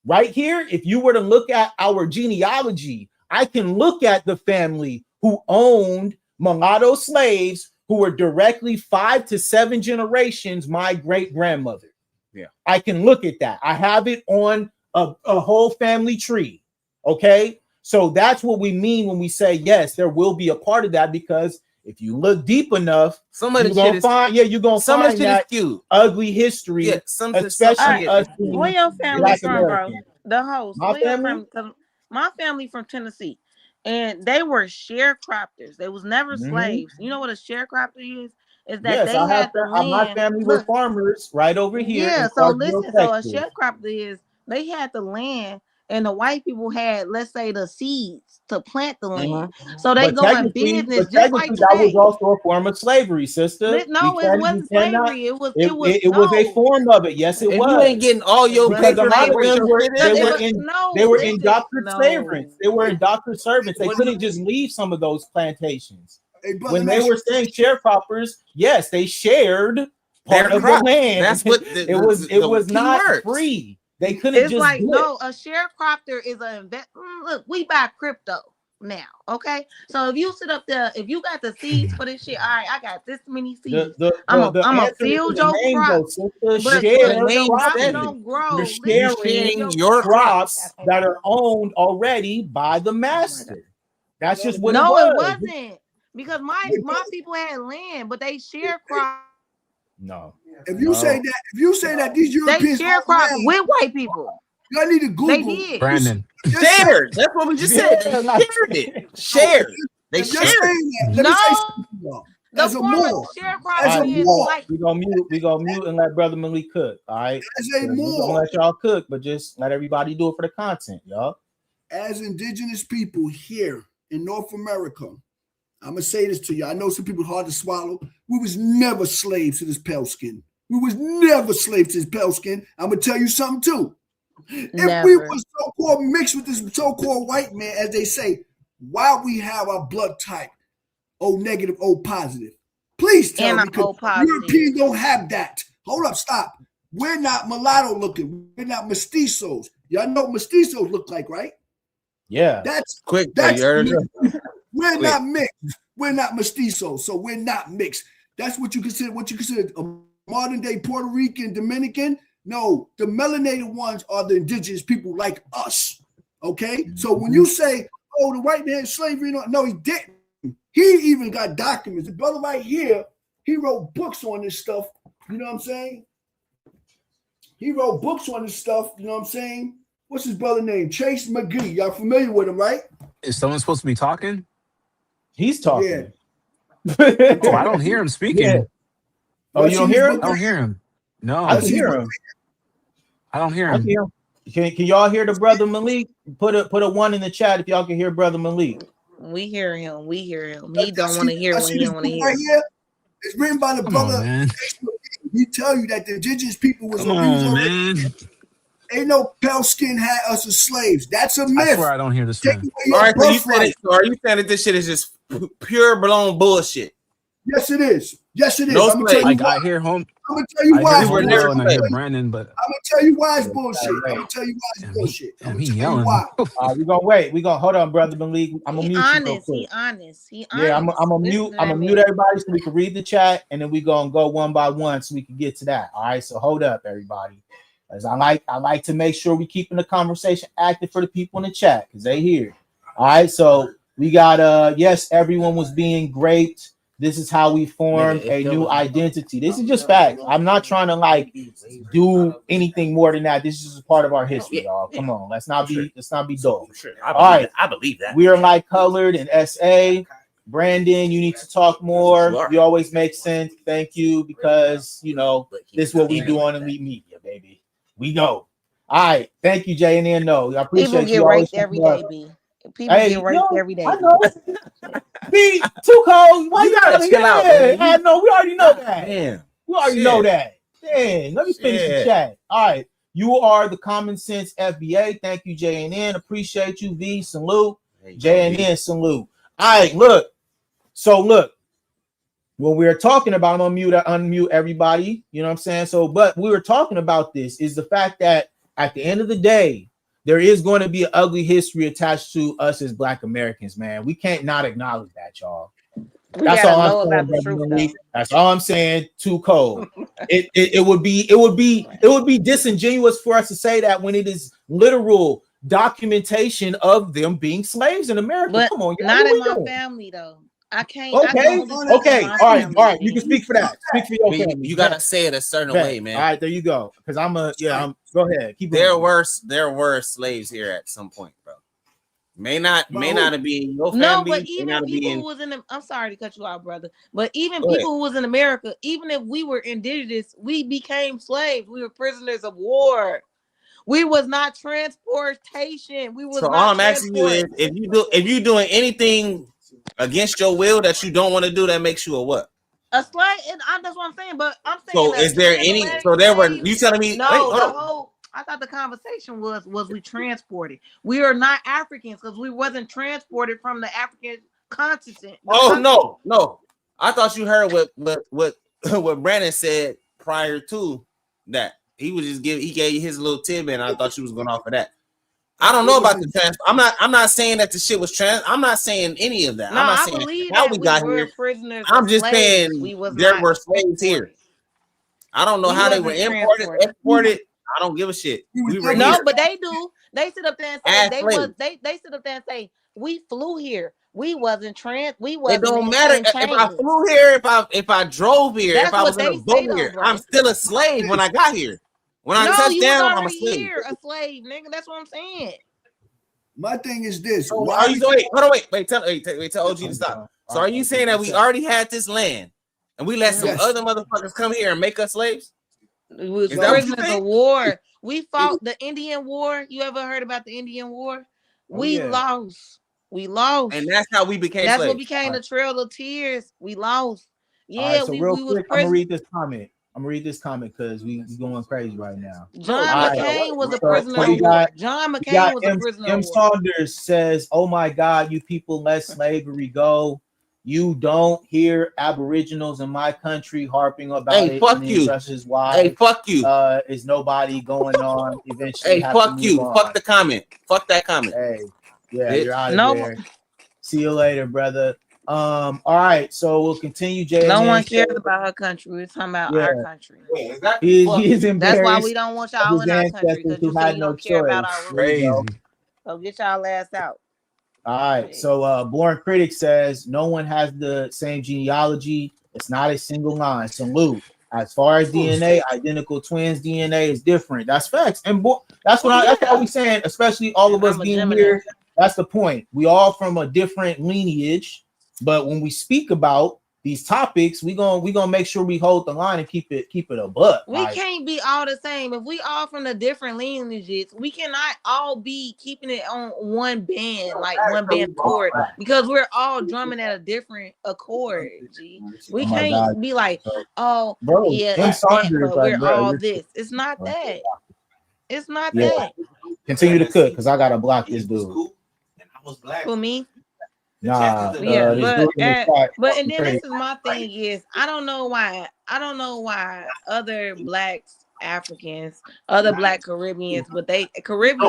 right here, if you were to look at our genealogy, I can look at the family who owned mulatto slaves who were directly 5 to 7 generations my great grandmother. Yeah, I can look at that. I have it on a whole family tree. Okay, so that's what we mean when we say yes, there will be a part of that, because if you look deep enough, you're gonna find that ugly history, especially us. Where your family from, bro? The host. My family? My family from Tennessee, and they were sharecroppers. They was never slaves. You know what a sharecropper is? Is that Yes, they I have had the my land. family were Look, farmers right over here yeah. in So Clarksville, listen. So a Texas. sharecropper is they had the land, and the white people had, let's say, the seeds to plant the land. So they go in business just like That was today. also a form of slavery, sister. No, it wasn't slavery. It was. It was It was a no. form of it. Yes, it If was. you ain't getting all your Because a papers lot and of what them your were shit is, they were indentured servants. They were indentured servants. They couldn't just leave some of those plantations. Hey, brother, When they were saying sharecroppers, yes, they shared part their of crop. the land. That's what it was key not words. free. They couldn't It's just like, do it. no, a sharecropper is an invest. Look, we buy crypto now, okay? So if you sit up there, if you got the seeds for this shit, all right, I got this many seeds. I'm gonna field your crops. But your crops don't grow. You're sharing your crops that are owned already by the master. That's just what it was. No, it wasn't. Because my people had land, but they sharecropped. No. If you say that these Europeans they sharecropped with white people. Y'all need to Google. They did. Brandon. Shared. That's what we just said. They shared it. Shared. They shared it. Let me say No. something, The as a form Moor, of sharecropping is like we gonna mute and let Brother Malik cook. All right. As a We're Moor, gonna let y'all cook, but just let everybody do it for the content, y'all. as indigenous people here in North America, I'm gonna say this to you. I know some people hard to swallow. We was never slaves to this pale skin. We was never slaves to this pale skin. I'm gonna tell you something too. If we was so-called mixed with this so-called white man, as they say, why we have our blood type O negative, O positive? Please tell me, because Europeans don't have that. Hold up, stop. We're not mulatto looking. We're not mestizos. Y'all know what mestizos look like, right? Yeah. That's quick. That's we're not mixed. We're not mestizos, so we're not mixed. That's what you consider. What you consider a modern day Puerto Rican, Dominican. No, the melanated ones are the indigenous people like us. Okay, so when you say, "Oh, the white man slavery," no, he didn't. He even got documents. The brother right here, he wrote books on this stuff. You know what I'm saying? He wrote books on this stuff. You know what I'm saying? What's his brother name? Chase McGee. Y'all familiar with him, right? Is someone supposed to be talking? He's talking. Yeah. Oh, I don't hear him speaking. Yeah. Oh, you don't hear him? I don't hear him. No. I can hear him. I don't hear him. Can y'all hear the brother Malik? Put a one in the chat if y'all can hear brother Malik. We hear him. We hear him. He don't want to hear when he don't want to hear. Right here, it's written by the brother. He tell you that the indigenous people was abused. Ain't no pale skin had us as slaves. That's a myth. I swear I don't hear this man. All right, so are you saying that this shit is just pure blown bullshit? Yes, it is. Yes, it is. No, I'm gonna like I hear home. I'm gonna tell you why. I hear Brandon, but I'm gonna tell you why it's bullshit. I'm gonna tell you why it's bullshit. I'm gonna tell you why. We're gonna wait. We're gonna hold on, brother Malik. I'm gonna mute you real quick. He honest. Yeah, I'm gonna mute everybody so we can read the chat, and then we're gonna go one by one so we can get to that. All right, so hold up, everybody. As I like to make sure we keeping the conversation active for the people in the chat because they here. All right, so we got yes, everyone was being raped. This is how we formed a new identity. This is just facts. I'm not trying to do anything more than that. This is just a part of our history, y'all. Come on, let's not be dull. All right, I believe that. We are like colored and SA. Brandon, you need to talk more. You always make sense. Thank you, because this is what we do on Elite Media, baby. We know. All right, thank you, JNN. No, I appreciate people get raped every day, B. People get raped every day. I know. Be too cold. Why you gotta chill out? I know. We already know that. Damn. We already know that. Damn. Let me finish the chat. All right. You are the Common Sense FBA. Thank you, JNN. Appreciate you, V. Salute. JNN, salute. All right, look. So look. When we were talking about, I'm gonna unmute everybody. You know what I'm saying? So, but we were talking about this is the fact that at the end of the day, there is going to be an ugly history attached to us as Black Americans, man. We can't not acknowledge that, y'all. That's all I'm saying. That's all I'm saying. Too cold. It would be disingenuous for us to say that when it is literal documentation of them being slaves in America. But come on, not in my family though. I can't. Okay. All right. You can speak for that. Speak for your family. You gotta say it a certain way, man. All right, there you go. Because go ahead. Keep there were slaves here at some point, bro. May not be in your family. No, but even people who was in the, I'm sorry to cut you off, brother. But even people who was in America, even if we were indigenous, we became slaves. We were prisoners of war. We was not transportation. We was so not all I'm asking you is if you doing anything against your will that you don't want to do, that makes you a what? A slave. And that's what I'm saying. But I'm saying. So is there any? So there were you telling me? No, the whole. I thought the conversation was we transported. We are not Africans because we wasn't transported from the African continent. No. I thought you heard what Brandon said prior to that. He was just he gave you his little tidbit, and I thought you was going off of that. I don't know about the trans. I'm not saying that the shit was trans. I'm not saying any of that. No, I'm not I saying believe how that we got here. Prisoners. I'm just saying there were slaves here. I don't know how they were imported, exported. I don't give a shit. But they do. They sit up there and say they sit up there and say we flew here. We wasn't trans. We wasn't. It don't matter if I flew here, if I drove here, if I was in a boat here. I'm still a slave when I got here. When I touched down, I'm a slave. Here, a slave, nigga. That's what I'm saying. My thing is this. So why are you wait, tell OG to stop. So are you saying that we already had this land and we let some other motherfuckers come here and make us slaves? We was prisoners of war. We fought the Indian War. You ever heard about the Indian War? We lost. We lost. And that's how we became slaves. That's what became the Trail of Tears. We lost. Yeah, right, so real quick, I'm gonna read this comment. Because we going crazy right now. John McCain was a prisoner of war. John McCain was a prisoner of war. Saunders says, "Oh my God, you people let slavery go. You don't hear Aboriginals in my country harping about it. Fuck you. Why, fuck you. Is nobody going on eventually? Fuck you. Fuck the comment. Fuck that comment. You're out of there. See you later, brother. All right, so we'll continue. No one cares about her country. We're talking about our country. He is embarrassed. That's why we don't want y'all in our country because you say you don't care about our religion. So get y'all ass out. All right, so Born Critic says no one has the same genealogy. It's not a single line. Salute. As far as DNA, identical twins DNA is different. That's facts, and that's what we saying. Especially all of us being here. That's the point. We all from a different lineage, but when we speak about these topics, we gonna make sure we hold the line and keep it a buck. We can't be all the same. If we all from the different lineages, we cannot all be keeping it on one band, like one band chord, because we're all drumming at a different accord. G. We can't be like, oh, bro, but we're all this. It's not that. It's not that. Continue to cook, because I gotta block this dude. For me. Nah, but and then this is my thing is I don't know why other blacks, Africans, other black Caribbeans, but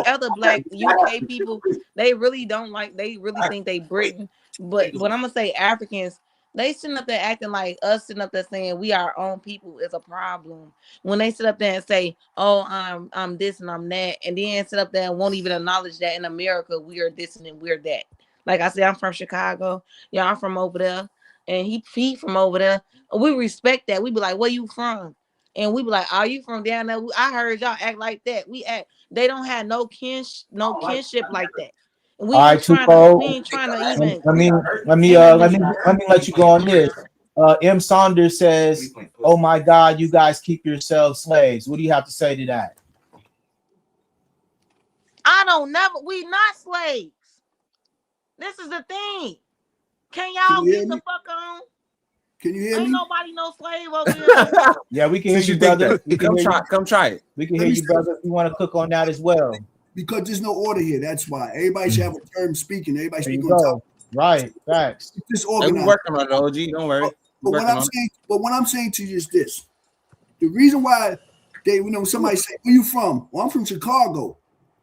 other black UK people, they really think they Britain. But when I'm gonna say Africans, they sitting up there acting like us sitting up there saying we our own people is a problem. When they sit up there and say, oh, I'm this and I'm that, and then sit up there and won't even acknowledge that in America we are this and we're that. Like I said, I'm from Chicago. Yeah, I'm from over there. And he from over there. We respect that. We be like, where you from? And we be like, are you from down there? I heard y'all act like that. They don't have no kinship like that. We ain't trying to even. Let me let you go on this. M. Saunders says, oh my God, you guys keep yourselves slaves. What do you have to say to that? We not slaves. This is the thing. Can y'all get the fuck on? Can you hear me? Ain't nobody no slave over here. Yeah, we can hear you, brother. Come try it. We can hear you, brother. If you want to cook on that as well. Because there's no order here. That's why. Everybody should have a term speaking. Everybody speak on top. Right. Facts. Just organized. We're working on it, OG. Don't worry. But what I'm saying to you is this. The reason why somebody say, where you from? Well, I'm from Chicago.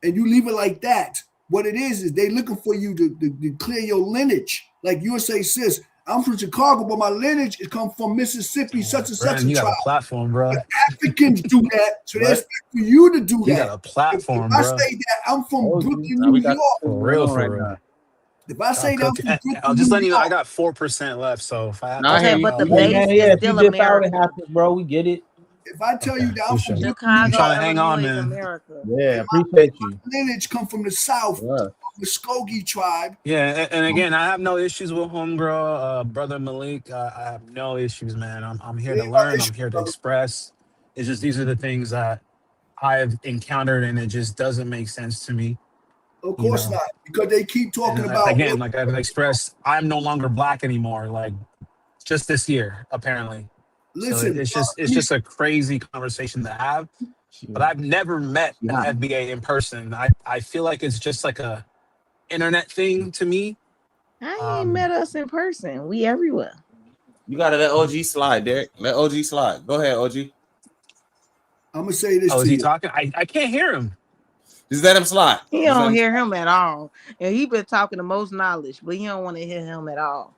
And you leave it like that. What it is they looking for you to clear your lineage. Like you would say, sis, I'm from Chicago, but my lineage is come from Mississippi, such and such. You got a platform, bro. The Africans do that, so they expect for you to do that. You got a platform, if bro. I say that I'm from Brooklyn, New York. For real. If I say that I'm from Brooklyn, I'll just let you know I got 4% left. So if I have but the base is still America, bro. We get it. If I tell you that I'm from Chicago, trying to hang on, man. America. Yeah, appreciate you. Lineage come from the South. Yeah. Muskogee tribe. Yeah, and again, I have no issues with homegirl, brother Malik. I have no issues, man. I'm here to learn. I'm here to express. It's just these are the things that I've encountered, and it just doesn't make sense to me. Of course not, because they keep talking And, about again, like I've expressed, I'm no longer black anymore. Like just this year, apparently. Listen, so it's just a crazy conversation to have. But I've never met an FBA in person. I feel like it's just like a internet thing to me. I ain't met us in person. We everywhere. You gotta let OG slide, Derek. Let OG slide. Go ahead, OG. I'm gonna say this. Oh, to is he you. talking? I can't hear him. Just let him slide. He don't hear him at all. And he been talking the most knowledge, but you don't want to hear him at all.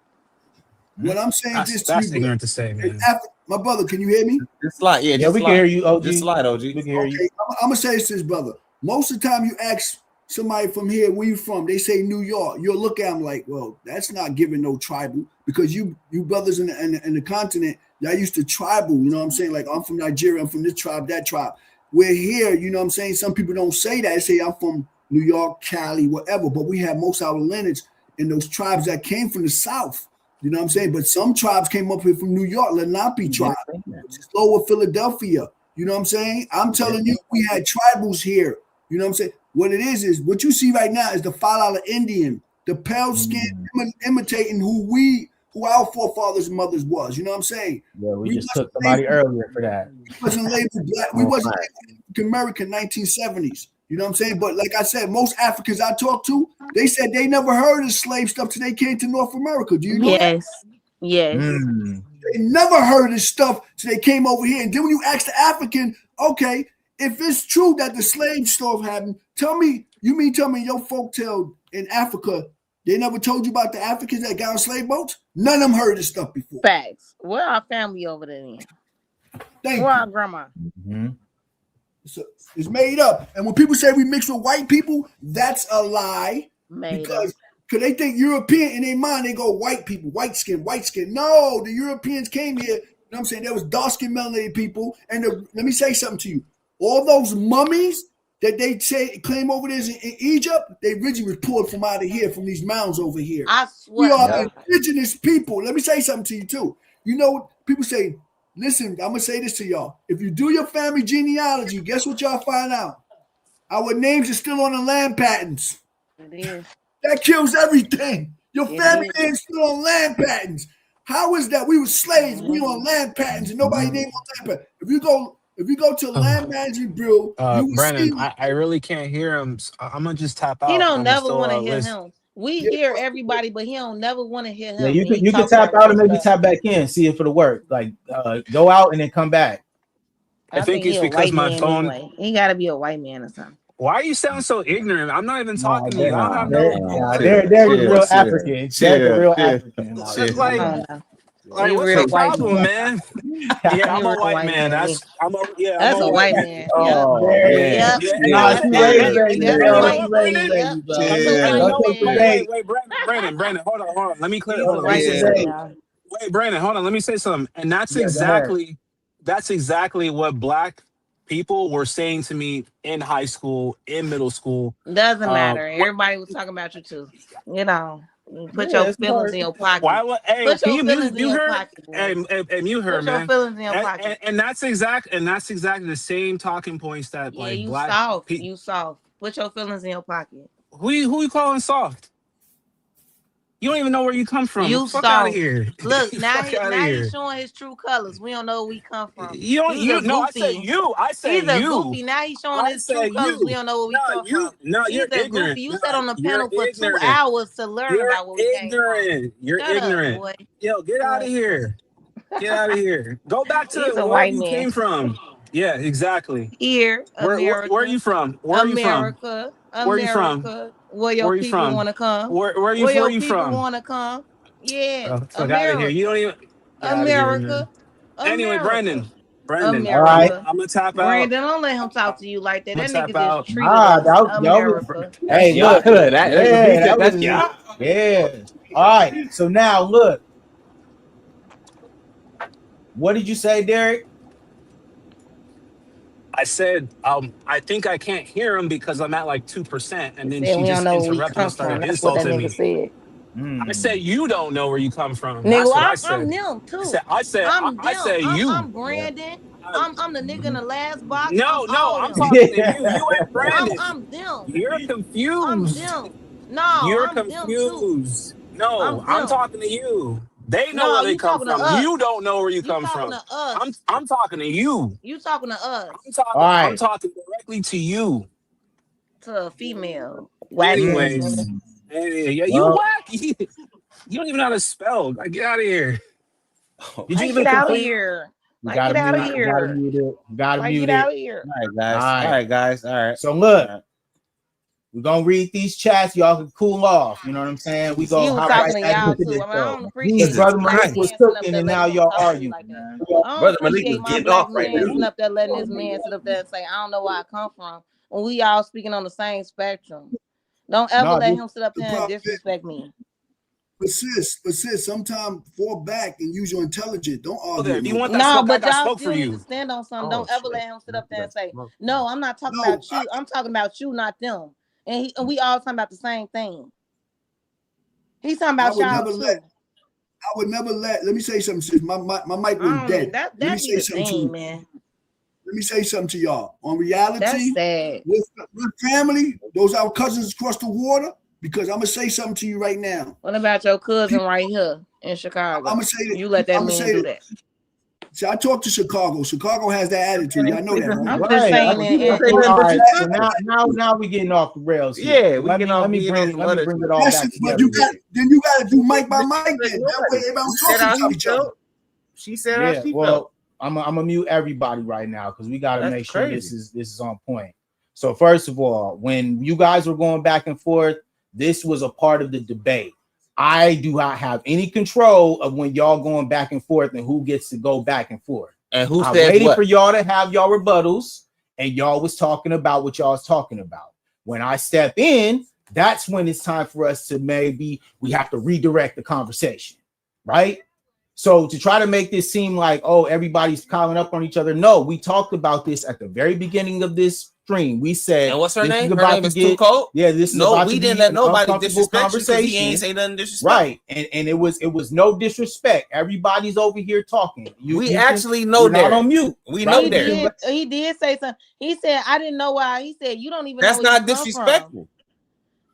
What I'm saying that's ignorant to say, man. My brother, can you hear me? Just slide. Yeah, we can hear you, OG. Just slide, OG. We can hear you. I'm gonna say this to his brother. Most of the time you ask somebody from here, where you from, they say New York. You'll look at them like, well, that's not giving no tribal, because you brothers in the continent, y'all used to tribal, you know what I'm saying? Like, I'm from Nigeria, I'm from this tribe, that tribe. We're here, you know what I'm saying? Some people don't say that. They say I'm from New York, Cali, whatever, but we have most of our lineage in those tribes that came from the South. You know what I'm saying? But some tribes came up here from New York, Lenape tribe, which is lower Philadelphia. You know what I'm saying? I'm telling you, we had tribals here. You know what I'm saying? What it is what you see right now is the $5 Indian, the pale skin imitating who our forefathers and mothers was. You know what I'm saying? Yeah, we just took somebody earlier for that. We wasn't labeled black. We wasn't African American 1970s. You know what I'm saying? But like I said, most Africans I talked to, they said they never heard of slave stuff till they came to North America. Do you know that? Yes. They never heard of stuff till they came over here. And then when you ask the African, okay, if it's true that the slave stuff happened, tell me your folktale in Africa, they never told you about the Africans that got on slave boats? None of them heard this stuff before. Facts. Where our family over there then? Where our grandma? So it's made up. And when people say we mix with white people, that's a lie. Because they think European in their mind, they go white people, white skin. No, the Europeans came here. You know what I'm saying? There was dark-skinned melanated people. And let me say something to you. All those mummies that they claim over there in Egypt, they originally was pulled from out of here, from these mounds over here. I swear. We are indigenous people. Let me say something to you too. You know, people say, listen, I'm gonna say this to y'all. If you do your family genealogy, guess what y'all find out? Our names are still on the land patents. It is. That kills everything. Your family name is still on land patents. How is that? We were slaves. We on land patents, and nobody named on land patents. If you go to land management bureau, you will Brandon, see. I really can't hear him. So I'm gonna just tap out. He don't never want to hear him. We hear everybody, but he don't never want to hear him. Yeah, you can tap out and maybe tap back in, see if it'll work. Like go out and then come back. I think it's because my phone. Anyway. He got to be a white man or something. Why you sound so ignorant? I'm not even talking to you. I don't have no. They're real African. They're real African. It's like what's the problem, man? Yeah, I'm a white man. That's a white man. Oh, yeah. Wait, Brandon, hold on. Let me clear. Wait, Brandon, hold on. Let me say something. And that's exactly what black people were saying to me in high school, in middle school. Doesn't matter. Everybody was talking about you too. You know. Put your feelings in your pocket. Put your feelings in your pocket. And you heard, man. Put your feelings in your pocket. And that's exactly the same talking points that like black soft. You soft. Put your feelings in your pocket. Who you calling soft? You don't even know where you come from. You fuck out of here. Look, now he's showing his true colors. We don't know where we come from. I said you. He's a goofy. Now he's showing his true colors. We don't know where we come from. No, you're ignorant. You sat on the panel for 2 hours to learn about what we came from. You're ignorant. Boy. Yo, get out of here. Get out of here. Go back to where you came from. Yeah, exactly. Here, America. Where are you from? Where are you from? Where are you from? Where your people want to come? Where are you from? Want to come? Yeah, fuck out of here. You don't even. America. Anyway, Brandon. All right. I'm gonna tap out. Brandon, don't let him talk to you like that. That nigga just treated America. Hey, look. Yeah. All right. So now look. What did you say, Derek? I said, I think I can't hear him because I'm at like 2%. And then Said she we don't just know where we interrupted come and from. started That's what that insulting nigga me. said. I said, you don't know where you come from. Nigga, That's well, what I I'm said. them I too. said, I said, I, I'm I them. said you. I'm Brandon. I'm the nigga in the last box. I'm No, all I'm them. talking to you. You ain't Brandon. I'm them. You're I'm confused. them. No, You're I'm them too. confused. No, I'm I'm them. talking to you. They know No, where they you come talking to from. us. You don't know where you You come talking from. to us. I'm talking to you. You talking to us. All I'm right. talking directly to you. To a female. Whack ass Anyways, nigga. you Well, whack. You don't even know how to spell. Like, get out of here. Did you Like, even get out of complete? here. we Like, gotta get out of mute it. We gotta here. mute it. We gotta Like, mute get out it. of here. All right, guys. All right. All right, guys. All right. So look, All right. we're gonna read these chats. Y'all can cool off. You know what I'm saying? We He gonna was hop talking right to back y'all into too. this I mean, I show. don't Because appreciate Jesus Brother this black Malik Christ. was man sitting up cooking there and letting now him y'all talk to me arguing, like that. man. I don't Brother Malik appreciate was my getting black off right man there. sitting up there letting this man sit up there and say, I don't know where I come from. When we all speaking on the same spectrum. Don't ever No, let this, him sit up The there and problem, disrespect me. but sis, sometimes fall back and use your intelligence. Don't argue There. with If you want nobody. that No, smoke, I but got y'all smoke for still need to you. stand on something. Oh Don't ever shit. let him sit up there and say, no, I'm not talking No, about you. I'm talking about you, not them. And we all talking about the same thing. He's talking I about would y'all never too. let. Let me say something, sis. My mic went dead. That Let me be say the something to thing, you. man. Let me say something to y'all. On That's reality, sad. with family, those our cousins across the water. Because I'm gonna say something to you right now. What about your cousin right here in Chicago? I'm gonna say that. You let that I'm gonna man say do that. that. See, I talk to Chicago. Chicago has that attitude. Y'all know that, right? I'm just right. saying All right. So now we're getting off the rails here. Yeah, So we let getting off. me bring it all Yes, back but together. you got to do mic by mic. Then that way, everybody She said how talking to he each other. felt. She said how Yeah, she well, felt. I'm gonna mute everybody right now because we got to That's make sure crazy. this is on point. So first of all, when you guys were going back and forth, this was a part of the debate. I do not have any control of when y'all going back and forth and who gets to go back and forth. And who I said waited what? for y'all to have y'all rebuttals, and y'all was talking about what y'all was talking about. When I step in, that's when it's time for us to we have to redirect the conversation, right? So to try to make this seem like, oh, everybody's piling up on each other. No, we talked about this at the very beginning of this stream. We said, and what's her name? Is Her name is Too Cold. Yeah, this is no, about we to didn't be let an nobody uncomfortable disrespect you because he conversation. ain't say nothing disrespectful. Right, and it was no disrespect. Everybody's over here talking. We actually know we're not that. on mute. We know He that. did say something. He said, I didn't know why. He said, you don't even That's know where not you come disrespectful.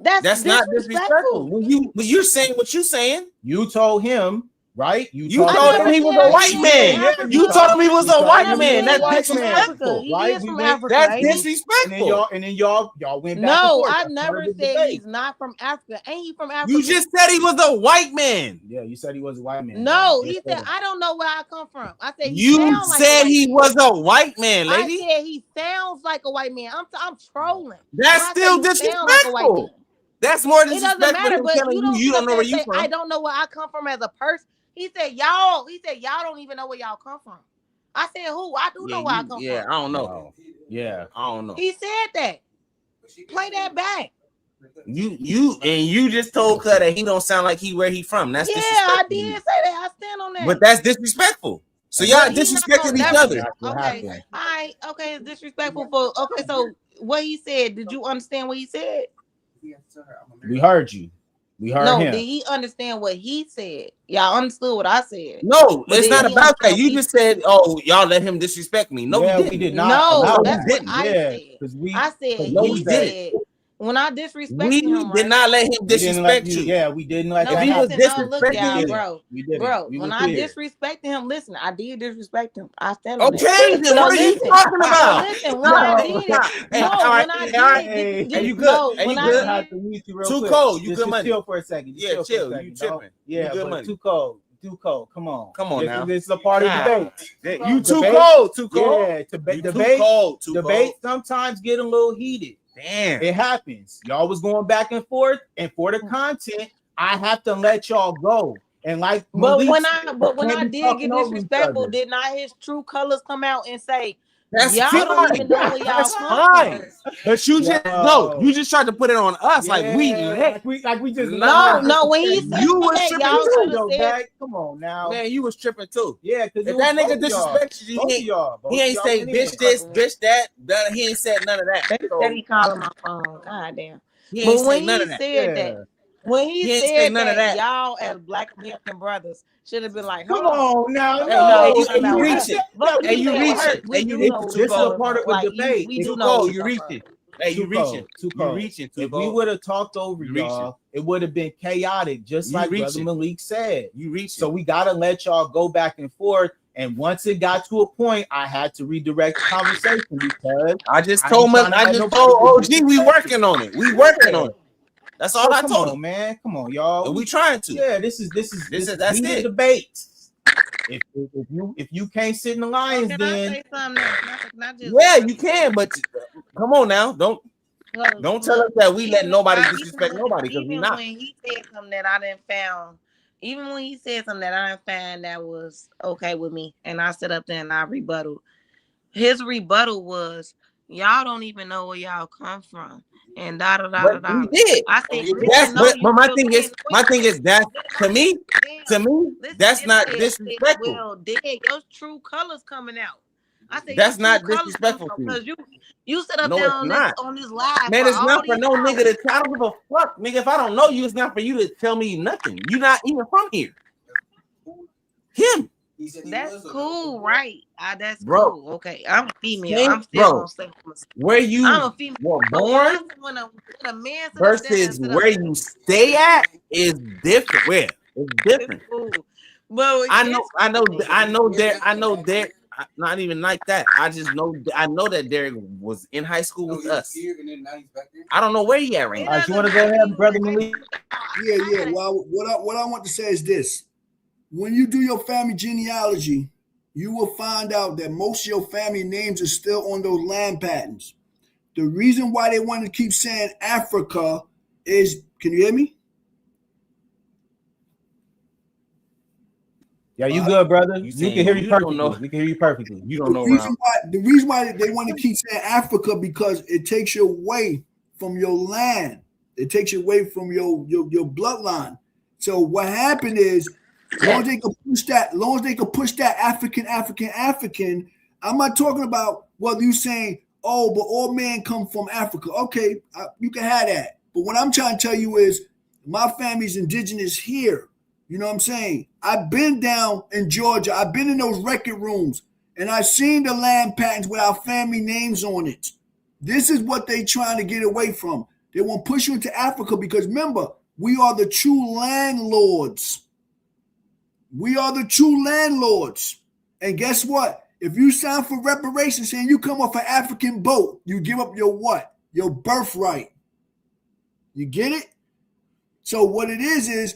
from. That's not disrespectful. When you're saying what you're saying, you told him, right? You told him he was a white man. You told him he was a white man. That's disrespectful. He is from Africa. That's disrespectful. And then y'all went back. No, and forth. I That's never part of the said debate. he's not from Africa. Ain't he from Africa? You just said he was a white man. Yeah, you said he was a white man. No, he said I don't know where I come from. I said he You sounds like said a white he man. was a white man, lady. I said he sounds like a white man. I'm trolling. That's When I still say he sound like a white man. disrespectful. That's more It doesn't disrespectful matter, than but telling you don't know where you say, from. I don't know where I come from as a person. He said y'all don't even know where y'all come from. I said who? I do know where I come from. Yeah, I don't know. Yeah, I don't know. He said that. Play that back. You just told her that he don't sound like where he from. That's I did say that. I stand on that. But that's disrespectful. So y'all disrespecting each other. Okay. All right. Okay. It's disrespectful for. Okay. So what he said? Did you understand what he said? We heard you. We heard him. Did he understand what he said? Y'all understood what I said? No, it's not about that. You just said, "Oh, y'all let him disrespect me." No, we did not. No, that's what I said. I said he said when I disrespected him. We did not let him disrespect you. Yeah, we didn't let that happen. Look, y'all, bro. When I disrespected him, listen, I did disrespect him. I stand on that. Okay, then what are you talking about? Listen, when I did it, you good? Too cold. You good money? Chill for a second. Yeah, chill. You tripping? Yeah, good money. Too cold. Too cold. Come on now. This is a part of the debate. You too cold. Too cold. Yeah, debate sometimes get a little heated. Damn, it happens. Y'all was going back and forth, and for the content, I have to let y'all go. And like, but when I did get disrespectful, did not his true colors come out and say, That's y'all fine. don't even know where y'all That's come fine. from. But you just no, you just tried to put it on us like we lit. like we just No, when he said you was that, tripping y'all should too. have said. Come on now, Man, you was tripping too. Yeah, because if that nigga disrespected you, he ain't say bitch this, bitch that. He ain't said none of that. They said he calling my phone. God damn. He ain't But when say none he of that. said that, when he ain't say said none of that, that. y'all as Black American brothers should have been like, Come hold on now, Hey, no, you and you reaching. But And you we reaching. we And you do know reaching. this is a what's part of up. the Like, debate. we Too do know cold. what's You up. reaching. Hey, you reaching. Too You cold. reaching. If we would have talked over y'all, it would have been chaotic, just like Brother Malik said. You reaching. So we gotta let y'all go back and forth. And once it got to a point, I had to redirect the conversation because I just told OG we working on it. We working on it. That's all I told him, man. Come on, y'all. And we trying to. Yeah, this is that's heated it. debate. If you can't sit in the Lions, Can then I say something? Not just yeah, you can, but come on now, don't tell us that we let nobody disrespect nobody because we not. When he said something that I didn't found, even when he said something that I didn't find that was okay with me, and I stood up there and I rebutted. His rebuttal was, "Y'all don't even know where y'all come from," and da da da da. We did. I said, but my thing is that to me, that's not disrespectful. Well, Dad, your true colors coming out. I said that's not disrespectful because you sit up no, there it's on this live. Man, it's not for no hours. nigga to. I don't give a fuck, nigga. If I don't know you, it's not for you to tell me nothing. You're not even from here. Him. That's cool, right? That's bro. Cool. Okay, I'm a female. I'm still gonna say where you I'm a female. were born when a man versus where you stay at is different. Where it's different. But I know Derek. Not even like that. I know that Derek was in high school with us. I don't know where he at right now. All right, you want to go ahead, Brother Malik? Yeah. Well, what I want to say is this: when you do your family genealogy, you will find out that most of your family names are still on those land patents. The reason why they want to keep saying Africa is, can you hear me? Yeah, you good, brother? You can hear you perfectly. We can hear you perfectly. You don't know. The reason why they want to keep saying Africa because it takes you away from your land. It takes you away from your bloodline. So what happened is, long as they can push that African. I'm not talking about whether you saying, oh, but all men come from Africa. Okay, you can have that. But what I'm trying to tell you is, my family's indigenous here. You know what I'm saying? I've been down in Georgia. I've been in those record rooms, and I've seen the land patents with our family names on it. This is what they trying to get away from. They want to push you into Africa because, remember, we are the true landlords. We are the true landlords. And guess what? If you sign for reparations saying you come off an African boat, you give up your what? Your birthright. You get it? So what it is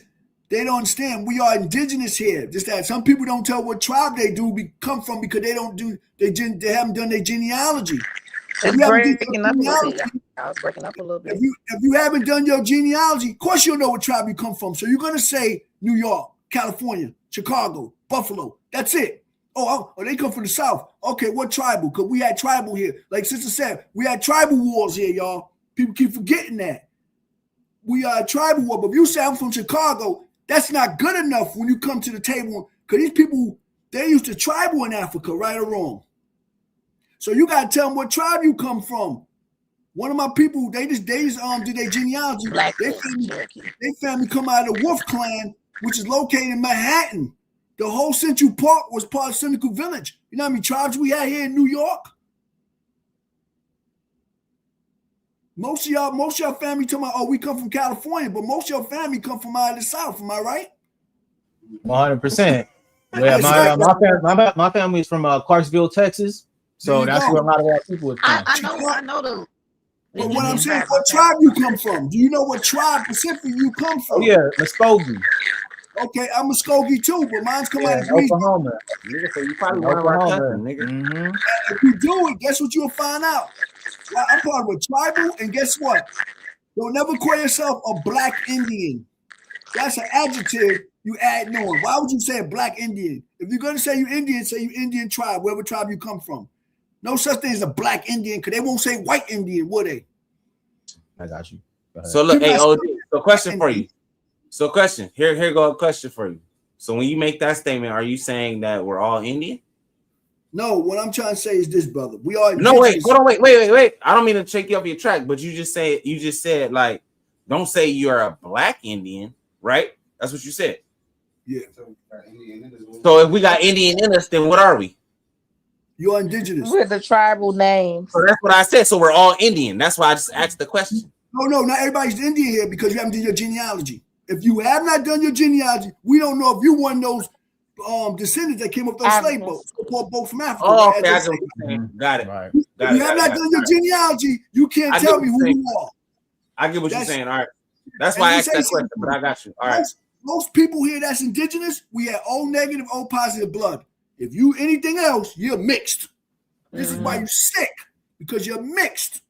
they don't understand we are indigenous here. Just that some people don't tell what tribe they come from because they haven't done their genealogy. It's breaking up a little bit. I was breaking up a little bit. If you haven't done your genealogy, of course you'll know what tribe you come from. So you're gonna say New York, California, Chicago, Buffalo. That's it. Oh, they come from the South. Okay, what tribal? Because we had tribal here. Like Sister said, we had tribal wars here, y'all. People keep forgetting that. We are a tribal war. But if you say I'm from Chicago, that's not good enough when you come to the table. Because these people, they used to tribal in Africa, right or wrong. So you got to tell them what tribe you come from. One of my people, they just did their genealogy. They family come out of the Wolf Clan, which is located in Manhattan. The whole Central Park was part of Seneca Village. You know how many tribes we had here in New York? Most of y'all family talking about, oh, we come from California, but most of your family come from out of the South. Am I right? 100%. Yeah, my family is from Clarksville, Texas. So that's where a lot of our people is from. I know the. But what I'm saying, what tribe you come from? Do you know what tribe specifically you come from? Oh yeah, Muskogee. Okay, I'm Muskogee too, but mine's come out of Oklahoma. So you probably one of our cousins, nigga. Mm-hmm. If you do it, guess what you'll find out? I'm part of a tribal, and guess what? You'll never call yourself a black Indian. That's an adjective you add on. Why would you say a black Indian? If you're going to say you Indian, say you Indian tribe, wherever tribe you come from. No such thing as a black Indian, because they won't say white Indian, would they? I got you. So look, hey, OG, so question for you. So question, here go a question for you. So when you make that statement, are you saying that we're all Indian? No, what I'm trying to say is this, brother. We are no, wait, hold on, wait. I don't mean to take you off your track, but you just said like, don't say you're a black Indian, right? That's what you said. Yeah. So if we got Indian in us, then what are we? You're indigenous. With the tribal names. So that's what I said. So we're all Indian. That's why I just asked the question. No, not everybody's Indian here because you haven't done your genealogy. If you have not done your genealogy, we don't know if you're one of those descendants that came up those slave boats, boats from Africa. Oh, right? okay, I get what you're saying. Got it. If you have not done your genealogy, you can't tell me who you are. I get what you're saying. All right. That's why I asked that question, but I got you. All right. Most people here that's indigenous, we have O negative, O positive blood. If you anything else, you're mixed. This is why you're sick, because you're mixed.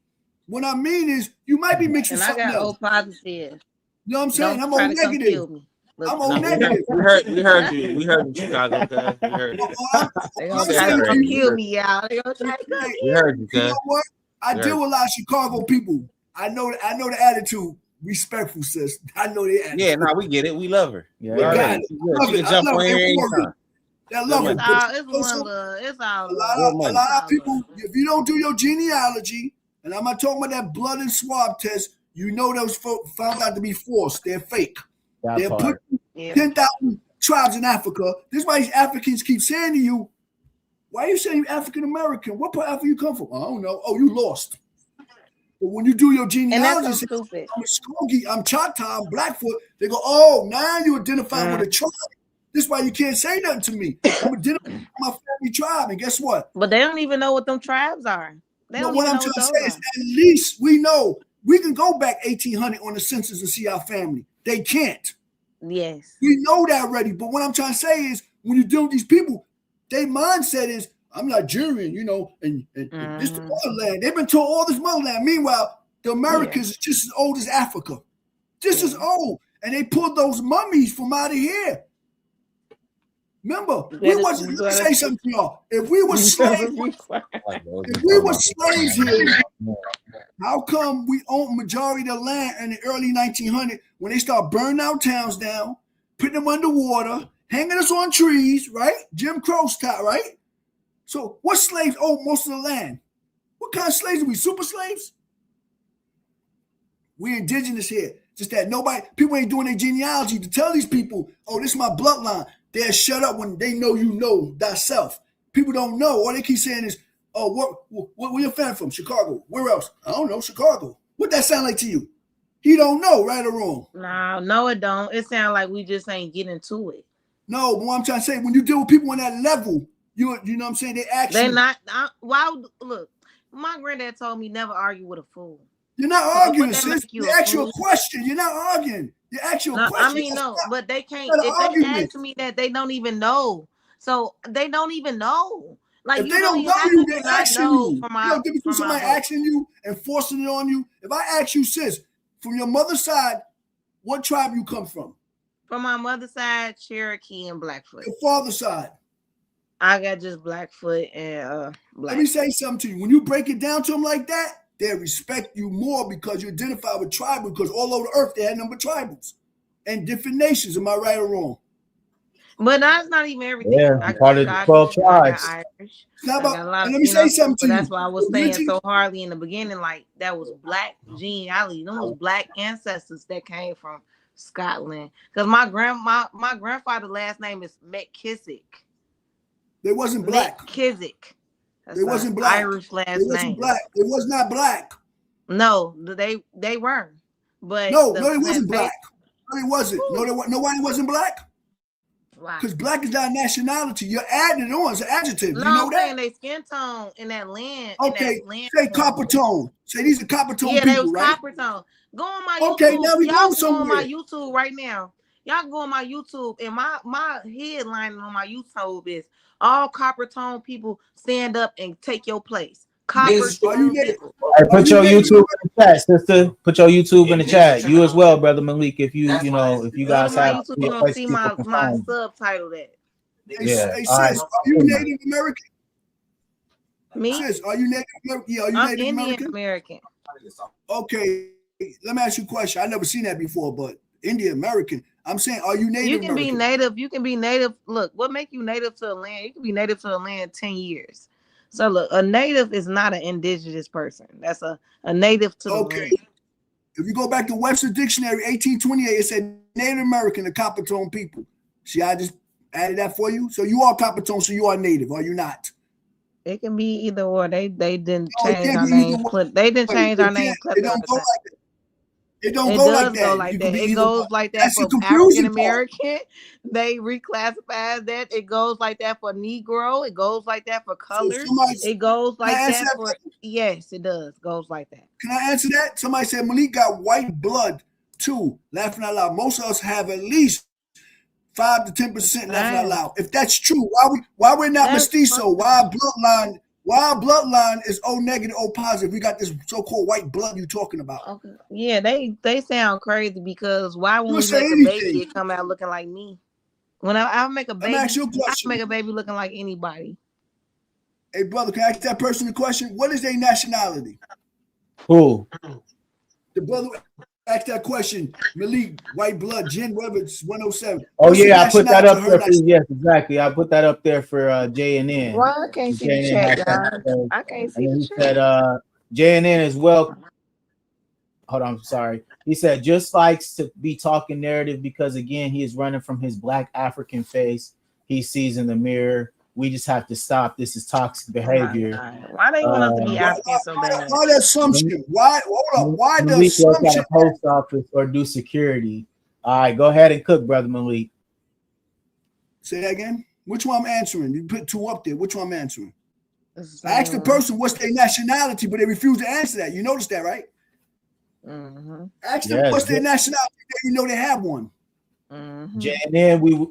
What I mean is, you might be mixed with something else. I got O positive. You know what I'm saying? Don't I'm O negative. I'm O negative. We heard you. We heard you, Chicago. Okay? We heard you. They gonna try to kill me, y'all. They gonna try to kill me. We heard you. You know what? I deal with a lot of Chicago people. I know the attitude. Respectful, sis. I know the attitude. Yeah, no, we get it. We love her. Yeah, we got it. She can jump on here anytime. I love it. It's one love. It's all a lot of people, if you don't do your genealogy, and I'm not talking about that blood and swab test, you know those folks found out to be false. They're fake. They're put 10,000 tribes in Africa. This is why these Africans keep saying to you, why are you saying you're African American? What part of Africa you come from? I don't know. Oh, you lost. But when you do your genealogy, say, I'm Skokie, I'm Choctaw, I'm Blackfoot, they go, oh, now you identify with a tribe. This is why you can't say nothing to me. I'm identifying with my family tribe, and guess what? But they don't even know what them tribes are. But what I'm trying to say is, at least we know we can go back 1800 on the census and see our family. They can't. Yes. We know that already. But what I'm trying to say is, when you deal with these people, their mindset is, I'm Nigerian, you know, and this the motherland. They've been told all this motherland. Meanwhile, the Americas is just as old as Africa. Just as old. And they pulled those mummies from out of here. Remember, let me say something to y'all. If we were slaves, here, how come we own majority of the land in the early 1900s when they start burning our towns down, putting them underwater, hanging us on trees, right? Jim Crow style, right? So what slaves own most of the land? What kind of slaves are we? Super slaves? We indigenous here. Just that people ain't doing their genealogy to tell these people, oh, this is my bloodline. They'll shut up when they know you know thyself. People don't know. All they keep saying is, oh, where your family from? Chicago. Where else? I don't know. Chicago. What that sound like to you? He don't know, right or wrong. No, it don't. It sounds like we just ain't getting to it. No, but what I'm trying to say, when you deal with people on that level, you know what I'm saying? They're not. Look, my granddad told me never argue with a fool. You're not arguing, sis. They ask you a question. You're not arguing. They ask you a question. I mean, no, but they can't. If they ask me that, they don't even know. So they don't even know. Like, if they don't know you, they're asking you. You know, difference somebody asking you and forcing it on you. If I ask you, sis, from your mother's side, what tribe you come from? From my mother's side, Cherokee and Blackfoot. Your father's side? I got just Blackfoot and Black. Let me say something to you. When you break it down to them like that, they respect you more because you identify with tribal, because all over the earth they had number of tribals and different nations. Am I right or wrong? But that's not even everything. Yeah, part of the 12 tribes. Let me say something to you. That's why I was saying so hardly in the beginning, like that was black genealogy. Those was black ancestors that came from Scotland. Because my grandfather's last name is McKissick. They wasn't black. McKissick. They wasn't black. Irish last name. Black. It was not black. No, they were. But no, it wasn't black. No, it wasn't. Nobody wasn't black. Because black is not a nationality. You're adding it on. It's an adjective. No, you know I'm that? saying they skin tone in that land. Okay, say copper tone. Say these are copper tone people, they was right? copper tone. Go on my YouTube. Okay, now we go somewhere. On my YouTube right now. Y'all go on my YouTube, and my headline on my YouTube is all copper tone people stand up and take your place. Copper tone people. Hey, put your YouTube in the chat, sister. Put your YouTube in the chat. You as well, brother Malik. If you guys have YouTube, you don't see my subtitle that. Hey, sis, are you Native American? Me? Sis, are you Native American? Yeah, are you I'm Native Indian American? American. Okay, let me ask you a question. I never seen that before, but Indian American. I'm saying, are you Native You can American? be native. You can be native. Look, what make you native to a land? You can be native to a land 10 years. So look, a native is not an indigenous person. That's a native to the land. If you go back to Webster Dictionary, 1828, it said Native American, the Coppertone people. See, I just added that for you. So you are Coppertone, so you are Native, are you not? It can be either or. They didn't No, it change can't our be name. either way. They didn't change It our name. can't- It don't go like that. It don't It go does like go that. like You that. could be It either goes one. like that That's for the African confusing part. American. They reclassify that. It goes like that for Negro. It goes like that for colored. It goes like answer that that, for yes, it does. Goes like that. Can I answer that? Somebody said Malik got white blood too. Laughing out loud. Most of us have at least 5 to 10% laughing out loud. If that's true, why we're not mestizo? Why our bloodline is O negative, O positive? We got this so-called white blood you talking about. Okay. Yeah, they sound crazy because why when You we say make a anything. baby, it come out looking like me. When I make a Let me baby, ask you a I question. make a baby looking like anybody. Hey, brother, can I ask that person a question? What is their nationality? Who? The brother asked that question. Malik, white blood, Jen Webbits, 107. Oh What's yeah, the I put that nationality up of her there for yes, exactly. I put that up there for J&N. Well, I can't see the J&N chat, had guys. that. I can't see And then the he chat. said J&N as well. Hold on, I'm sorry. He said just likes to be talking narrative because again he is running from his black African face he sees in the mirror. We just have to stop. This is toxic behavior. Why they want us to be African so bad? Why the assumption? Why? Hold up. Why the Malik work at assumption? a post office or do security. All right, go ahead and cook, brother Malik. Say that again. Which one I'm answering? You put two up there. Which one I'm answering? I asked the person what's their nationality, but they refuse to answer that. You noticed that, right? Mm-hmm. Ask them what's their nationality. You know they have one. Mm-hmm. And then we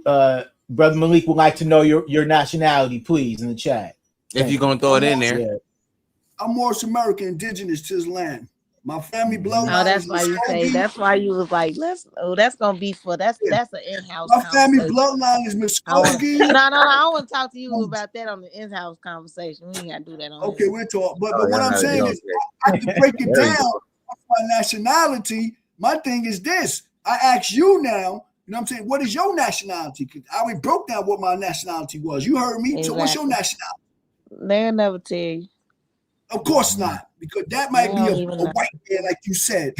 brother Malik would like to know your nationality, please, in the chat. If you're gonna throw it in there. Yeah. I'm Morris American, indigenous to this land. My family bloodline. Oh, that's why you say. That's why you was like, let's. Oh, that's gonna be for that's an in-house. My family bloodline is Muskogee. No, I want to talk to you about that on the in-house conversation. We ain't gotta do that on. Okay, we'll talk. But what I'm saying is, I have to break it down. My nationality. My thing is this. I ask you now. You know what I'm saying? What is your nationality? Because I already broke down what my nationality was. You heard me. Exactly. So what's your nationality? They'll never tell you. Of course not, because that might be a white man, like you said.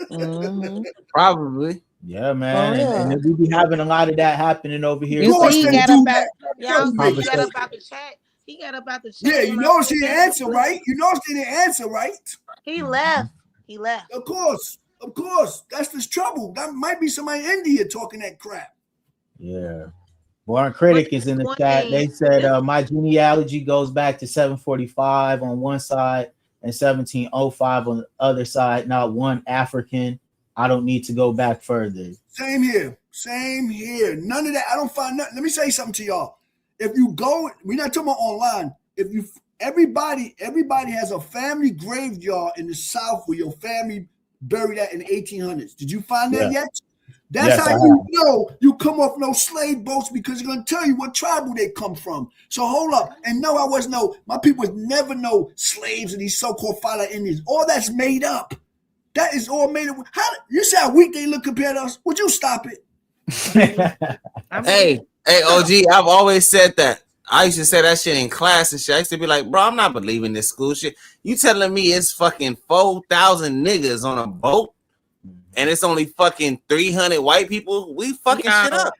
Mm-hmm. Probably. Yeah, man. And we be having a lot of that happening over here. You see, he got up out, he got up out the chat. He got up out the chat. Yeah, you notice he didn't answer, right? You notice he didn't answer, right? He left. He left. Of course. That's this trouble. That might be somebody in India talking that crap. Yeah. Born Critic is in the chat. They said my genealogy goes back to 745 on one side and 1705 on the other side. Not one African. I don't need to go back further. Same here. None of that. I don't find nothing. Let me say something to y'all. If you go, we're not talking about online. If you everybody has a family graveyard in the South where your family buried that in the 1800s. Did you find that yet? That's how you know you come off no slave boats, because you're gonna tell you what tribal they come from. So hold up. And no, my people was never no slaves of these so-called Fala Indians. All that's made up. That is all made up. How you say how weak they look compared to us? Would you stop it? Hey, OG, I've always said that. I used to say that shit in class and shit. I used to be like, bro, I'm not believing this school shit. You telling me it's fucking 4,000 niggas on a boat and it's only fucking 300 white people? We fucking shit up.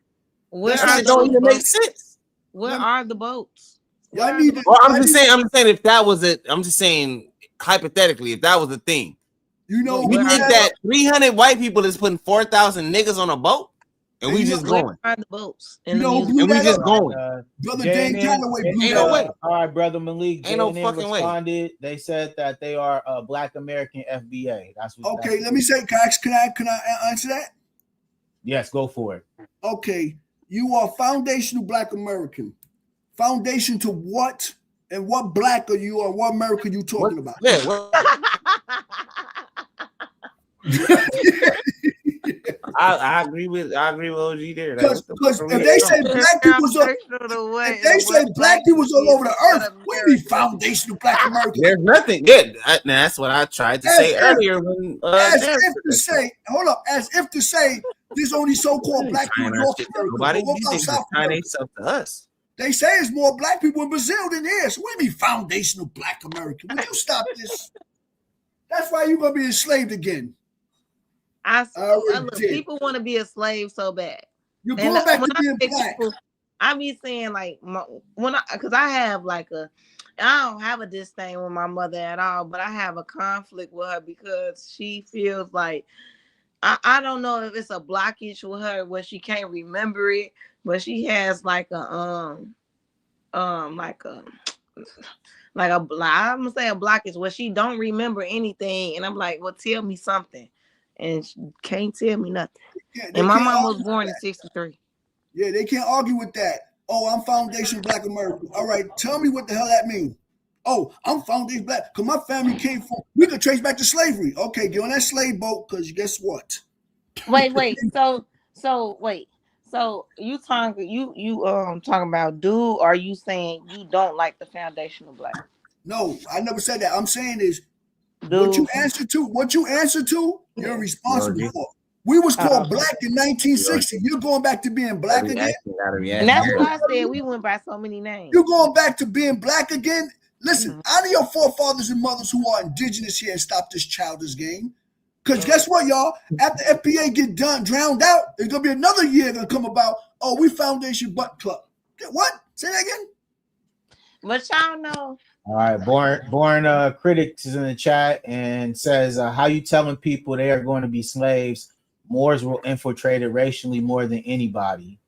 Where that shit don't even make sense. Where are the boats? I'm just saying if that was it, I'm just saying hypothetically, if that was the thing. You know, you think that 300 white people is putting 4,000 niggas on a boat? And we just going. Find the boats. And we just going. Brother Dan Calloway blew that way. All right, brother Malik. Ain't no fucking responded. They said that they are a Black American FBA. That's what. Okay, let me say. Can I answer that? Yes, go for it. Okay, you are foundational Black American. Foundation to what? And what Black are you, or what America you talking about? Yeah. I agree with OG there. Like, Because if they say black people's if they say black people's all over the earth, we be foundational black Americans. There's nothing good. That's what I tried to say earlier. When as if to say, hold up, as if to say there's only so-called black people in North America. Nobody But what about South America? to us. They say it's more black people in Brazil than here. So we be foundational black American. Would you stop this? That's why you're gonna be enslaved again. Look, people want to be a slave so bad. You're going back to being black. People, I be saying like because I have like I don't have a disdain with my mother at all, but I have a conflict with her because she feels like I don't know if it's a blockage with her where she can't remember it, but she has like I'm gonna say a blockage where she don't remember anything, and I'm like, well, tell me something, and she can't tell me nothing. And my mom was born in '63. Yeah, they can't argue with that. Oh, I'm foundation black American. All right, tell me what the hell that means. Oh, I'm foundation black because my family came from. We could trace back to slavery. Okay, get on that slave boat because guess what? Wait. So you talking about dude? Are you saying you don't like the foundational black? No, I never said that. I'm saying is what you answer to, you're responsible for. We was called black in 1960. You're going back to being black again. And that's why I said we went by so many names. You're going back to being black again. Listen, honor your forefathers and mothers who are indigenous here and stop this childish game. Because guess what, y'all? After FPA get drowned out, there's going to be another year going to come about, oh, we foundation butt club. What? Say that again? But y'all know. All right, Born Critics is in the chat and says, how you telling people they are going to be slaves? Moors were infiltrated racially more than anybody.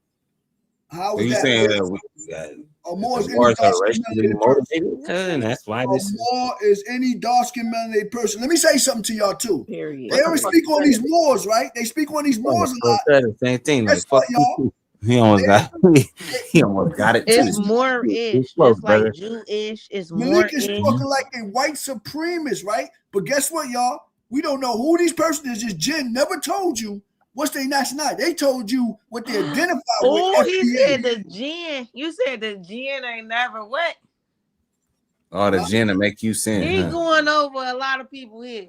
How is that? Saying that Moors are racially motivated, and that's why this Moor is any dark-skinned melanated person. Let me say something to y'all too. Period. They always speak on these Moors, right? They speak on these Moors a lot. The same thing. Guess what, y'all? He almost got it. It's Moorish. It's like Jewish. It's Malik is Moorish. talking like a white supremacist, right? But guess what, y'all? We don't know who these person is. This Jen never told you what's their nationality. They told you what they identify with. Oh, he said the Jen. You said the Jen ain't never what? Oh, the Jen to make you sin. He's going over a lot of people here.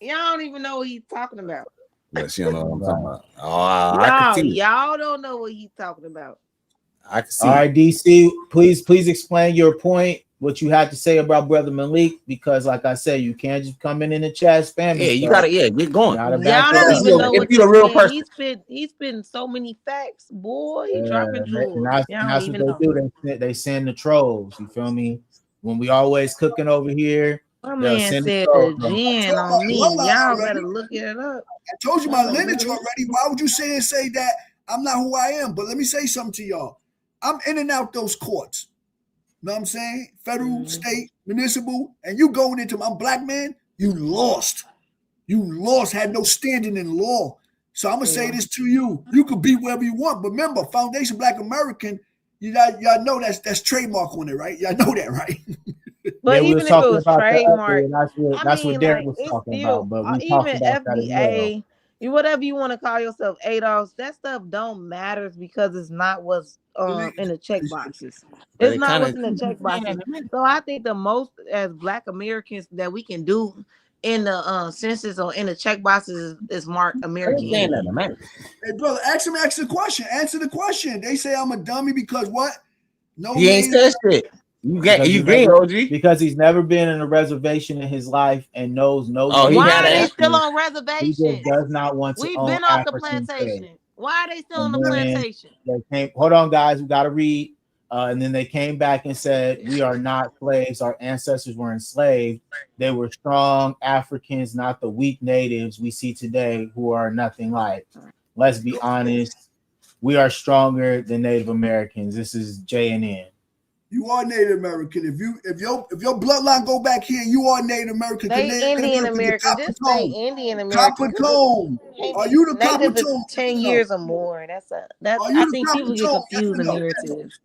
Y'all don't even know what he's talking about. Yes, you know what I'm talking about. Y'all don't know what he's talking about. I can see. All right, DC, please explain your point, what you have to say about Brother Malik, because like I said, you can't just come in the chat spamming. Yeah, you gotta get going. Y'all don't even know what you're a real person. He's spitting so many facts, boy. He's dropping jewels. That's what they do. They send the trolls. You feel me? When we always cooking over here. My man said the Jen on me. Y'all better look it up. I told you my lineage already. Why would you say that I'm not who I am? But let me say something to y'all. I'm in and out those courts. Know what I'm saying? Federal, state, municipal, and you going into I'm black man, you lost. You lost, had no standing in law. So I'm gonna say this to you. You could be wherever you want, but remember, Foundation Black American, y'all know that's trademark on it, right? Y'all know that, right? But even if it was trademark, that's what Derek was talking about. But we talked about that as well. Whatever you want to call yourself, ADOS, that stuff don't matter because it's not what's in the check boxes. It's not what's in the check boxes. So I think the most as Black Americans that we can do in the census or in the check boxes is mark American. Hey brother, answer the question. Answer the question. They say I'm a dummy because what? No, he ain't said shit. You agree, OG? Because he's never been in a reservation in his life and knows no. Why are they still on reservations? He does not want to. We've own been off the African plantation. trade. Why are they still on the plantation? Hold on, guys. We got to read. And then they came back and said, we are not slaves. Our ancestors were enslaved. They were strong Africans, not the weak natives we see today who are nothing like. Let's be honest. We are stronger than Native Americans. This is JNN. You are Native American. If your bloodline go back here, you are Native American. They Indian American. Just say Indian American. Copper tone. Are you the copper tone? 10 years or more. I think people get confused in narratives.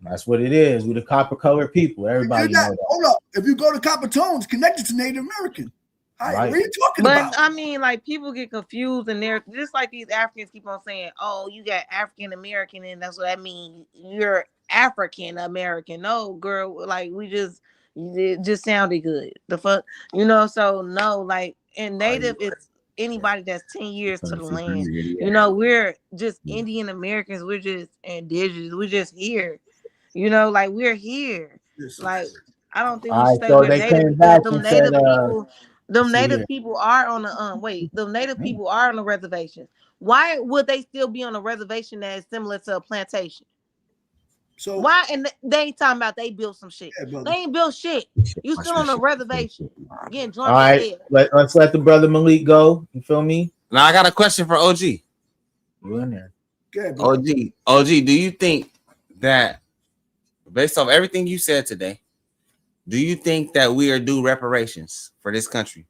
That's what it is. We're the copper colored people. Everybody knows that. Hold up. If you go to copper tones, connected to Native American. Right. What are you talking but, about? I mean, like, people get confused, and they're just like these Africans keep on saying, "Oh, you got African American, and that's what that means. You're African American." No, girl, like, it just sounded good. The fuck, So no, like, and Native is anybody that's 10 years to the land. We're just Indian Americans. We're just indigenous. We're just here. Like, we're here. Like, I don't think we should say we're Native because them Native people. Native people are on the the Native people are on the reservations. Why would they still be on a reservation that is similar to a plantation? So why? And they ain't talking about they built some shit. They ain't built shit. You still on a reservation getting drunk. All right, let's let the brother Malik go. You feel me? Now I got a question for OG. You in there? Good, OG, do you think that based off everything you said today, do you think that we are due reparations for this country?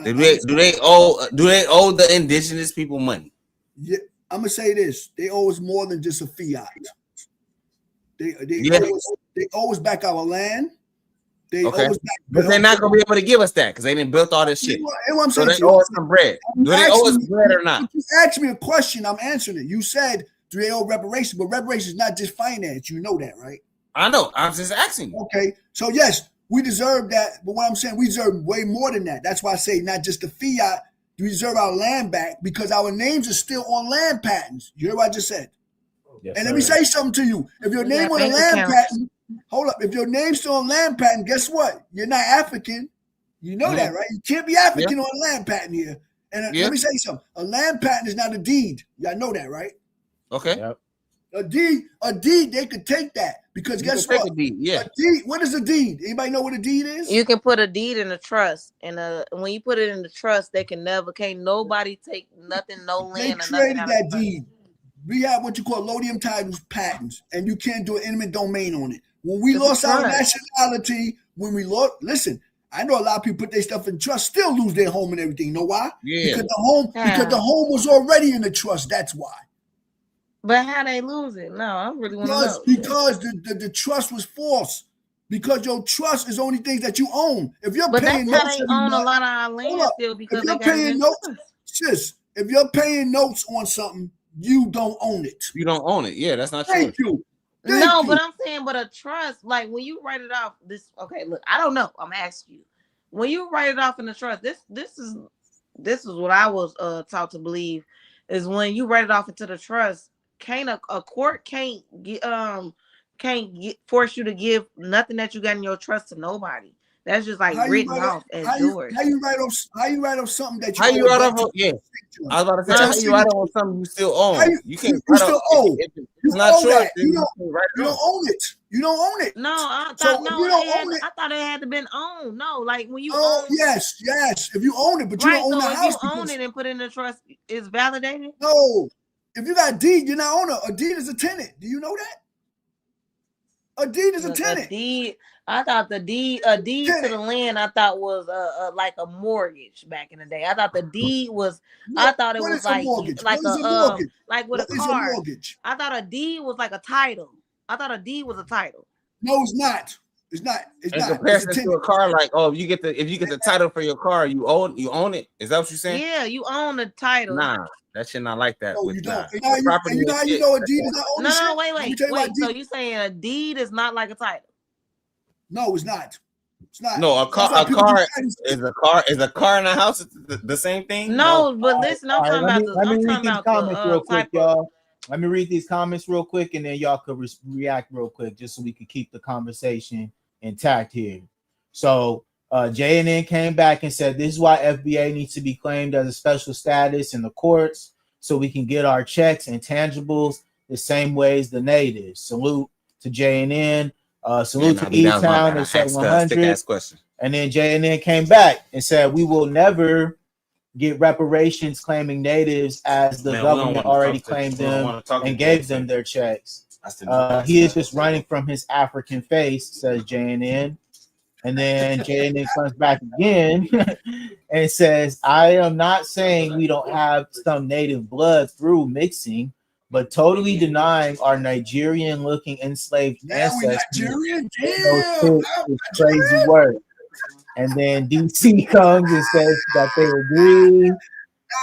Do they owe the indigenous people money? Yeah, I'm gonna say this: they owe us more than just a fiat. They owe us back our land. They owe us back, but they're not gonna be able to give us that because they didn't build all this shit. I'm so saying, they owe us some bread. Do they owe us bread or not? You asked me a question, I'm answering it. You said, do they owe reparations? But reparations is not just finance. You know that, right? I know. I'm just asking you. Okay, so yes, we deserve that. But what I'm saying, we deserve way more than that. That's why I say not just the fiat. We deserve our land back because our names are still on land patents. You hear what I just said? Yes, and let me say something to you. If your name on a land patent, hold up. If your name's still on land patent, guess what? You're not African. You know that, right? You can't be African on a land patent here. And let me say something. A land patent is not a deed. Y'all know that, right? Okay. Yep. A deed, they could take that because guess what? A deed, yeah. A deed, what is a deed? Anybody know what a deed is? You can put a deed in a trust, and when you put it in the trust, can't nobody take nothing, no land. They created that deed. We have what you call lodium titles patents, and you can't do an eminent domain on it. When we lost our nationality, listen, I know a lot of people put their stuff in trust, still lose their home and everything. You know why? Yeah. Because the home was already in the trust. That's why. But how they lose it? No, I really want to know. Because the trust was false. Because your trust is only things that you own. If you're paying that's notes, how they own a lot of our land still because if you're paying notes, sis, if you're paying notes on something, you don't own it. You don't own it. Yeah, that's not true. Thank you. But I'm saying, but a trust, like when you write it off, look, I don't know. I'm asking you. When you write it off in the trust, this is what I was taught to believe is when you write it off into the trust, a court can't force you to give nothing that you got in your trust to nobody. That's just like written off as yours. How you write off something that you how you write off? Yeah, I was about to say how you write off something you still own. You can't. You still own. It's not yours. You don't own it. You don't own it. No, I thought I thought it had to been owned. No, like when you own. Yes. If you own it, but you don't own the house. If you own it and put it in the trust, it's validated. No, if you got a deed, you're not owner. A deed is a tenant. Do you know that? A deed is a tenant. I thought a deed to the land. I thought was like a mortgage back in the day. I thought the deed was. I thought it was like a mortgage. Like with a car. I thought a deed was like a title. I thought a deed was a title. No, it's not. It's not. It's in not. comparison to a car, like if you get the title for your car, you own it. Is that what you're saying? Yeah, you own the title. Nah, that shit not like that. No, you don't. You know a deed is not ownership. No, wait. So you saying a deed is not like a title? No, it's not. It's not. No, a car is a car in a house the same thing? No, but listen, I'm talking about let me read these comments real quick, y'all. Let me read these comments real quick, and then y'all could react real quick, just so we could keep the conversation intact here. So JNN came back and said, this is why FBA needs to be claimed as a special status in the courts, so we can get our checks and tangibles the same way as the natives. Salute to JNN. Salute to E-Town and said 100. And then JNN came back and said, we will never get reparations claiming natives as the government already claimed them and gave them their checks. He is just running from his African face, says JNN. And then JNN comes back again and says, I am not saying we don't have some native blood through mixing, but totally denying our Nigerian-looking enslaved ancestors. Nigerian? Damn, crazy word. And then DC comes and says that they agree.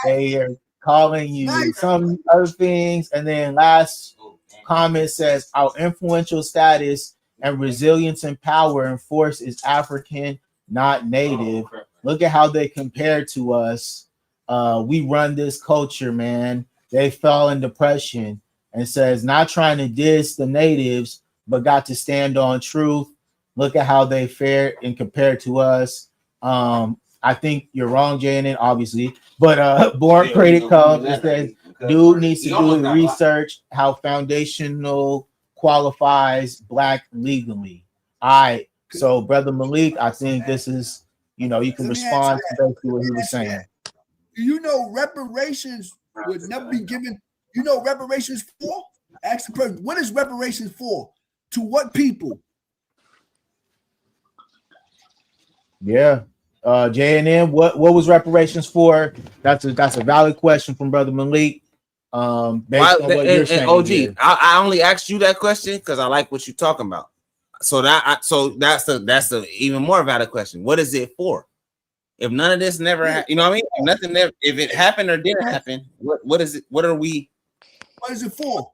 They are calling you some other things. And then last comment says our influential status and resilience and power and force is African, not native. Look at how they compare to us. We run this culture, man. They fell in depression, and says not trying to diss the natives, but got to stand on truth. Look at how they fare and compare to us. I think you're wrong, JNN, obviously. But Born Critic comes and says, dude needs to do his research how foundational qualifies black legally. All right. So, Brother Malik, I think this is, you can respond to basically what he was saying. You know, reparations would never be given. You know, reparations for? Ask the person, what is reparations for? To what people? Yeah. JNN, what was reparations for? That's a valid question from Brother Malik. Based on what you're saying. OG, I only asked you that question because I like what you're talking about. So that's the even more valid question. What is it for? If none of this never happened, what I mean? If nothing never, if it happened or didn't happen, what is it? What are we? What is it for?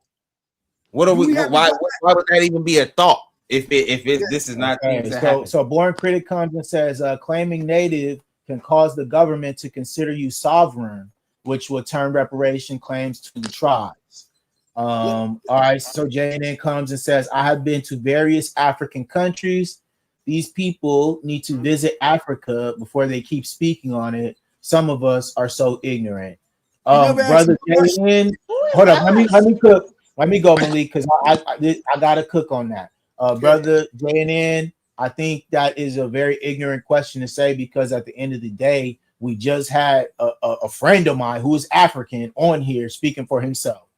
What are we? Why would that even be a thought? If this is not so Born Critic comes and says claiming native can cause the government to consider you sovereign, which will turn reparation claims to the tribes. All right, so JNN comes and says, I have been to various African countries. These people need to visit Africa before they keep speaking on it. Some of us are so ignorant. Brother JNN, hold up, let me go, Malik, because I gotta cook on that. Brother JNN, I think that is a very ignorant question to say, because at the end of the day, we just had a friend of mine who is African on here speaking for himself.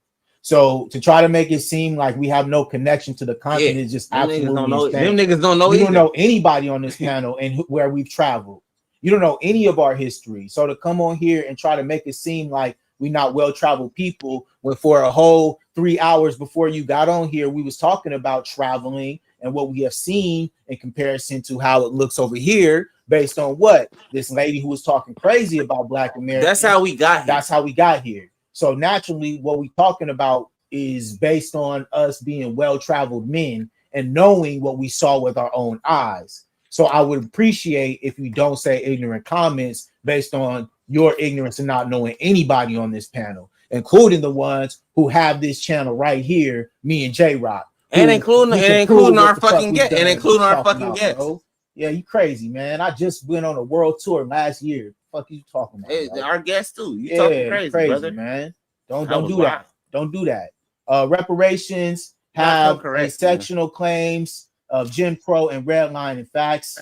So to try to make it seem like we have no connection to the continent is just absolutely insane. Them niggas don't know. You don't know anybody on this panel and where we've traveled. You don't know any of our history. So to come on here and try to make it seem like we're not well-traveled people, when for a whole 3 hours before you got on here, we was talking about traveling and what we have seen in comparison to how it looks over here, based on what this lady who was talking crazy about Black Americans. That's how we got here. That's how we got here. So naturally, what we're talking about is based on us being well-traveled men and knowing what we saw with our own eyes. So I would appreciate if you don't say ignorant comments based on your ignorance and not knowing anybody on this panel, including the ones who have this channel right here, me and J-Rock. And including our fucking guests. And including our fucking guests. Bro. Yeah, you crazy, man. I just went on a world tour last year. Fuck you talking about? Hey, our guests too. You talking crazy, brother, man. Don't do that. Don't do that. Reparations have sectional claims of Jim Crow and redlining facts.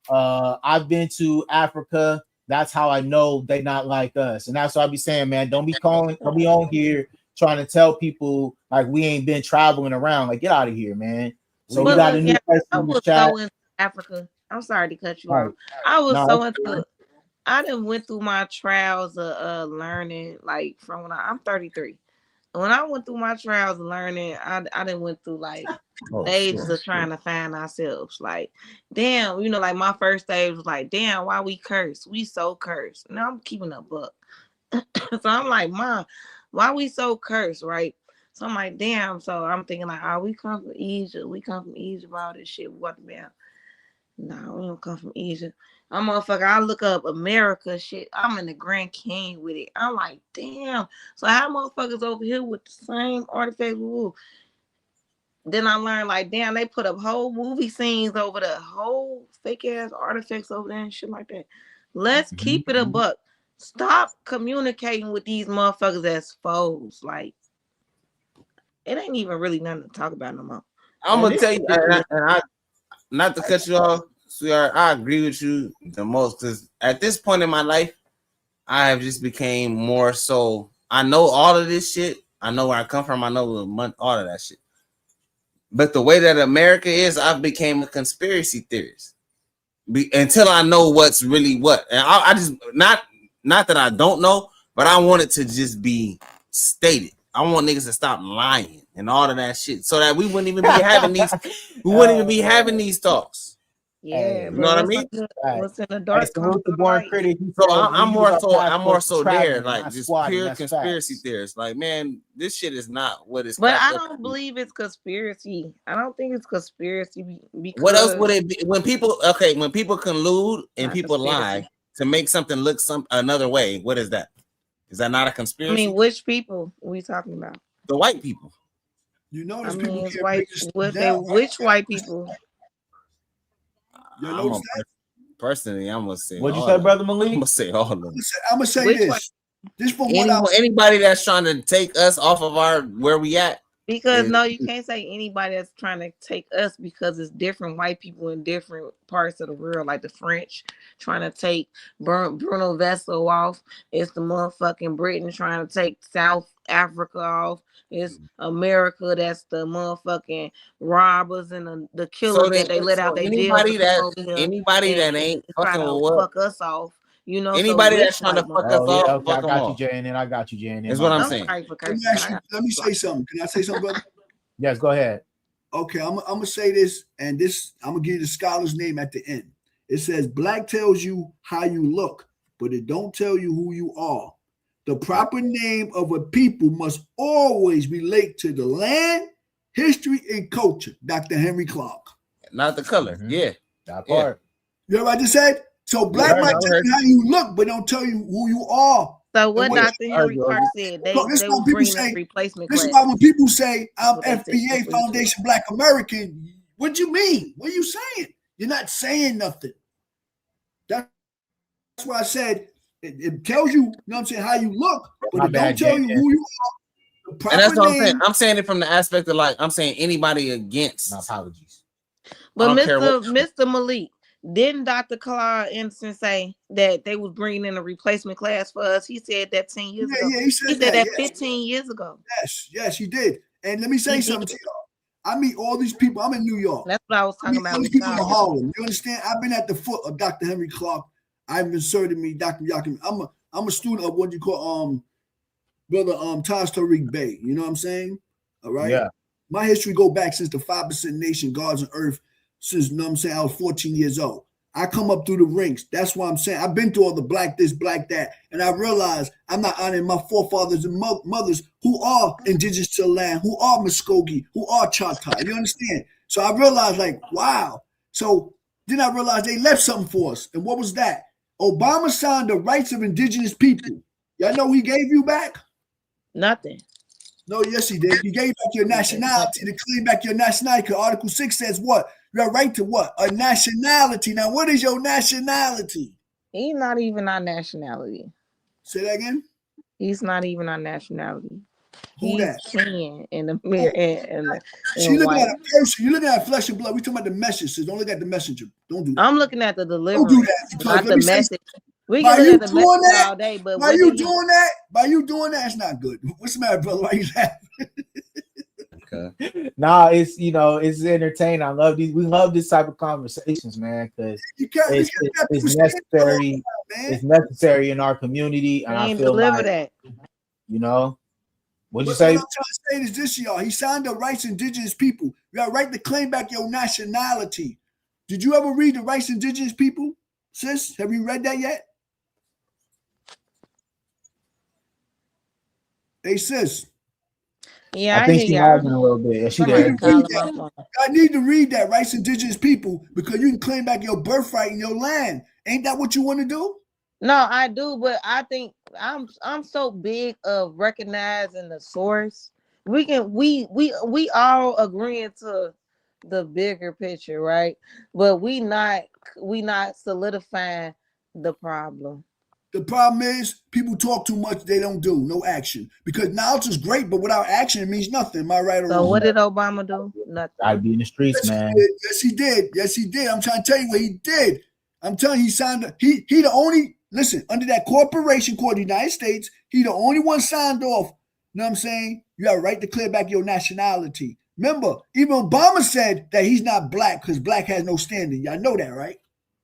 I've been to Africa. That's how I know they not like us. And that's what I be saying, man. Don't be on here trying to tell people like we ain't been traveling around. Like, get out of here, man. So we got a new person in the chat. So into Africa. I'm sorry to cut you off. I was so into I done went through my trials of learning, like from when I'm 33. When I went through my trials of learning, I done went through like stages of trying to find ourselves. Like, damn, like my first stage was like, damn, why we curse? We so cursed. Now I'm keeping a book. So I'm like, Mom, why we so cursed, right? So I'm like, damn. So I'm thinking like, we come from Egypt. We come from Egypt, all this shit. What the hell? No, we don't come from Egypt. I'm motherfucker. I look up America shit. I'm in the Grand Canyon with it. I'm like, damn. So how motherfuckers over here with the same artifacts? Woo. Then I learned like, damn, they put up whole movie scenes over the whole fake ass artifacts over there and shit like that. Let's keep it a buck. Stop communicating with these motherfuckers as foes. Like, it ain't even really nothing to talk about no more. I'm gonna tell you, and I not to cut you off, sweetheart, I agree with you the most, because at this point in my life, I have just became more so. I know all of this shit. I know where I come from. I know all of that shit. But the way that America is, I've became a conspiracy theorist until I know what's really what. And I just not that I don't know, but I want it to just be stated. I want niggas to stop lying and all of that shit, so that we wouldn't even be having these. We wouldn't even be having these talks. Yeah, You know what I mean? What's in the dark? Salute the born critic. So I'm more so there, like just squatting, pure that's conspiracy facts. theorists. Like, man, this shit is not what it's. But I cracked up don't to be. believe it's conspiracy. I don't think it's conspiracy because What else would it be when people collude and Not people conspiracy. lie to make something look another way? What is that? Is that not a I conspiracy? mean, which people are we talking about? The white people. You know, I there's mean, people it's can't white. break this What they? down. Which white people? You notice that? Personally, I'm gonna say. What'd you say, Brother Malik? I'm gonna say all of them. I'm gonna say Which this. one? This from what I'm anybody that's trying to take us off of our where we at. Because no, you can't say anybody that's trying to take us because it's different white people in different parts of the world, like the French trying to take Bruno Vessel off. It's the motherfucking Britain trying to take South Africa off. It's America that's the motherfucking robbers and the killers that they let out their jail. Anybody that ain't fucking with what? Fuck us off. You know, anybody that's trying to fuck us off, okay, fuck I got you, off. JNN. I got you, JNN. That's what I'm saying. Let me say something. Can I say something, brother? Yes, go ahead. Okay, I'm gonna say this, and this I'm gonna give you the scholar's name at the end. It says black tells you how you look, but it don't tell you who you are. The proper name of a people must always relate to the land, history, and culture. Dr. Henry Clark. Not the color. Yeah. That part. You know what I just said? So black might tell you how you look, but don't tell you who you are. So what Dr. Henry Clark said, they will bring a replacement class. This is why when people say I'm FBA Foundation Black American, what do you mean? What are you saying? You're not saying nothing. That's why I said it tells you, you know what I'm saying, how you look, but it don't tell you who you are. And that's what I'm saying. I'm saying it from the aspect of like I'm saying anybody against. My apologies. But Mr. Malik, didn't Dr. Clark Anderson say that they was bringing in a replacement class for us? He said that 10 years ago. Yeah, he said that 15 years ago. Yes, he did. And let me say something to y'all. I meet all these people. I'm in New York. That's what I was talking about. All these people in Harlem. You understand? I've been at the foot of Dr. Henry Clark. I've inserted me, Dr. Yakin. I'm a student of what you call brother Taj Tariq Bey. You know what I'm saying? All right. Yeah. My history go back since the 5% Nation, Gods and Earth. Since, you know what I'm saying, I was 14 years old. I come up through the ranks. That's why I'm saying I've been through all the black this, black that. And I realize I'm not honoring my forefathers and mothers who are indigenous to the land, who are Muskogee, who are Choctaw. You understand? So I realized, like, wow. So then I realized they left something for us. And what was that? Obama signed the rights of indigenous people. Y'all know he gave you back? Nothing. No, yes, he did. He gave back your nationality to claim back your nationality. Because Article 6 says what? You have right to what? A nationality. Now, what is your nationality? He's not even our nationality. Say that again? He's not even our nationality. Who that? King in the mirror. You looking at a person. You're looking at flesh and blood. We're talking about the message. So don't look at the messenger. Don't do that. I'm looking at the delivery. Don't do that. Not the message. We can look at the message all day, but by you doing that, it's not good. What's the matter, brother? Why you laughing? Okay. Nah, it's it's entertaining. I love these. We love this type of conversations, man, because it's necessary. It's necessary in our community, and I feel like that. What'd you say? What I'm trying to say is this, y'all. He signed the rights of indigenous people. You got a right to claim back your nationality. Did you ever read the rights of indigenous people, sis? Have you read that yet? Hey, sis. Yeah, I think she has in a little bit. Yeah, she did. I need to read that rights of indigenous people because you can claim back your birthright in your land. Ain't that what you want to do? No, I do, but I think I'm so big of recognizing the source. We all agreeing to the bigger picture, right? But we not solidifying the problem. The problem is people talk too much, they don't do no action. Because knowledge is great, but without action, it means nothing. Am I right or wrong? So what did Obama do? Nothing. I'd be in the streets, man. Yes, he did. Yes, he did. I'm trying to tell you what he did. I'm telling you, he signed. He the only, listen, under that corporation called the United States, he the only one signed off. You know what I'm saying? You have a right to clear back your nationality. Remember, even Obama said that he's not black because black has no standing. Y'all know that, right?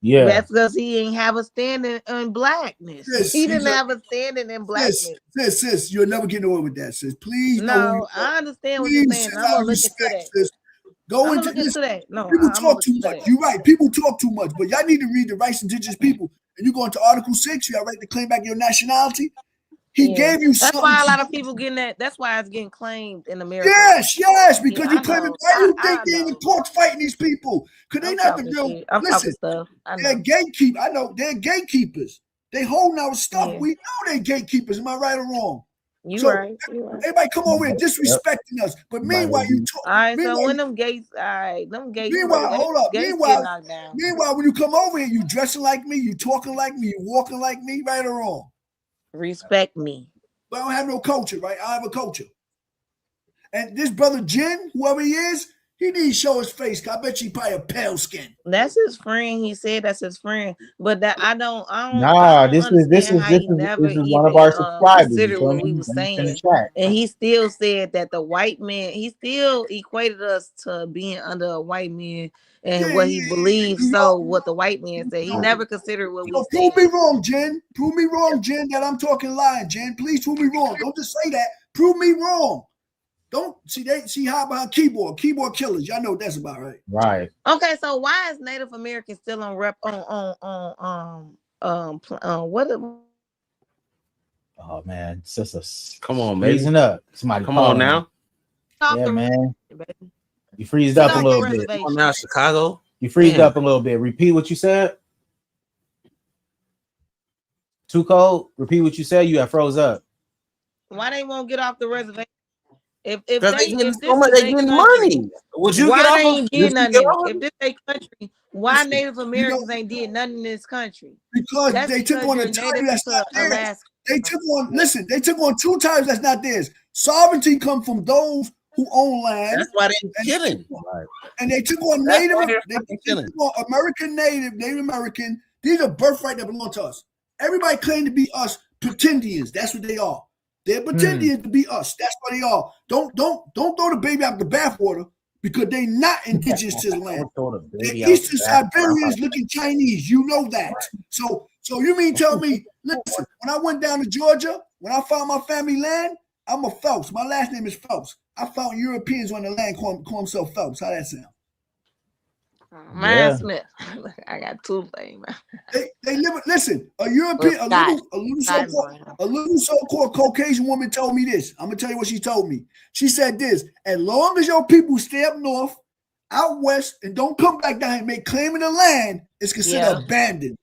Yeah. That's because he didn't have a standing in blackness. Sis, he didn't have a standing in blackness. Sis, you'll never get away with that, sis. Please. No, I understand what you're saying. I'm going to look into that. Sis. Go I'm into looking listen. to that. No, People I'm talk too looking to much. that. You're right. People talk too much, but y'all need to read the rights of indigenous people. And you go into Article 6, you got right to claim back your nationality. He gave you That's something. why a lot of people getting that. That's why it's getting claimed in America. Yes, because Yeah, you claiming. Why you think they in the courts fighting these people? Because they not the real. I'm Listen, talking stuff. they're gatekeepers. I know they're gatekeepers. They holding our stuff. Yeah. We know they're gatekeepers. Am I right or wrong? You right. Everybody come over here disrespecting us. But meanwhile, you talk. All right, so when them gates, all right, them gates. Meanwhile, hold up. Gates Meanwhile, get knocked down. when you come over here, you dressing like me, you talking like me, you walking like me, right or wrong? Respect me. But I don't have no culture, right? I have a culture. And this brother Jen, whoever he is, he didn't show his face. I bet you probably a pale skin. That's his friend. He said that's his friend. But that I don't Nah, this is one of our subscribers. Considered what we were saying. And he still said that the white man, he still equated us to being under a white man and what he believes. So what the white man said, he never considered what we said. Prove me wrong, Jen. Prove me wrong, Jen, that I'm talking lying, Jen. Please prove me wrong. Don't just say that. Prove me wrong. Don't see how behind keyboard killers. Y'all know what that's about, right? Right. Okay, so why is Native American still on rep on what? Oh man, it's just come on, man. Freezing up. Somebody come on now. Yeah, man. You freezed up a little bit. Come on now, Chicago. You freezed up a little bit. Repeat what you said. Too cold. Repeat what you said. You have froze up. Why they won't get off the reservation? If they getting so much, they getting money. Would you get off? They ain't did nothing? If this a country, why Native Americans ain't did nothing in this country? Because they took on a title that's not theirs. They took on 2 titles that's not theirs. Sovereignty come from those who own land. That's why they're killing. And they took on Native, they took on American Native American. These are birthright that belong to us. Everybody claim to be us pretendians. That's what they are. They're pretending to be us. That's what they are. Don't throw the baby out the bathwater because they not indigenous to the land. The Eastern Siberians looking Chinese. You know that. So you mean tell me, listen, when I went down to Georgia, when I found my family land, I'm a Phelps. My last name is Phelps. I found Europeans on the land call themselves Phelps. How that sound? Mine Smith. I got 2 things. They live. Listen, a European, a little so-called Caucasian woman told me this. I'm gonna tell you what she told me. She said this: as long as your people stay up north, out west, and don't come back down and make claim of the land, it's considered abandoned.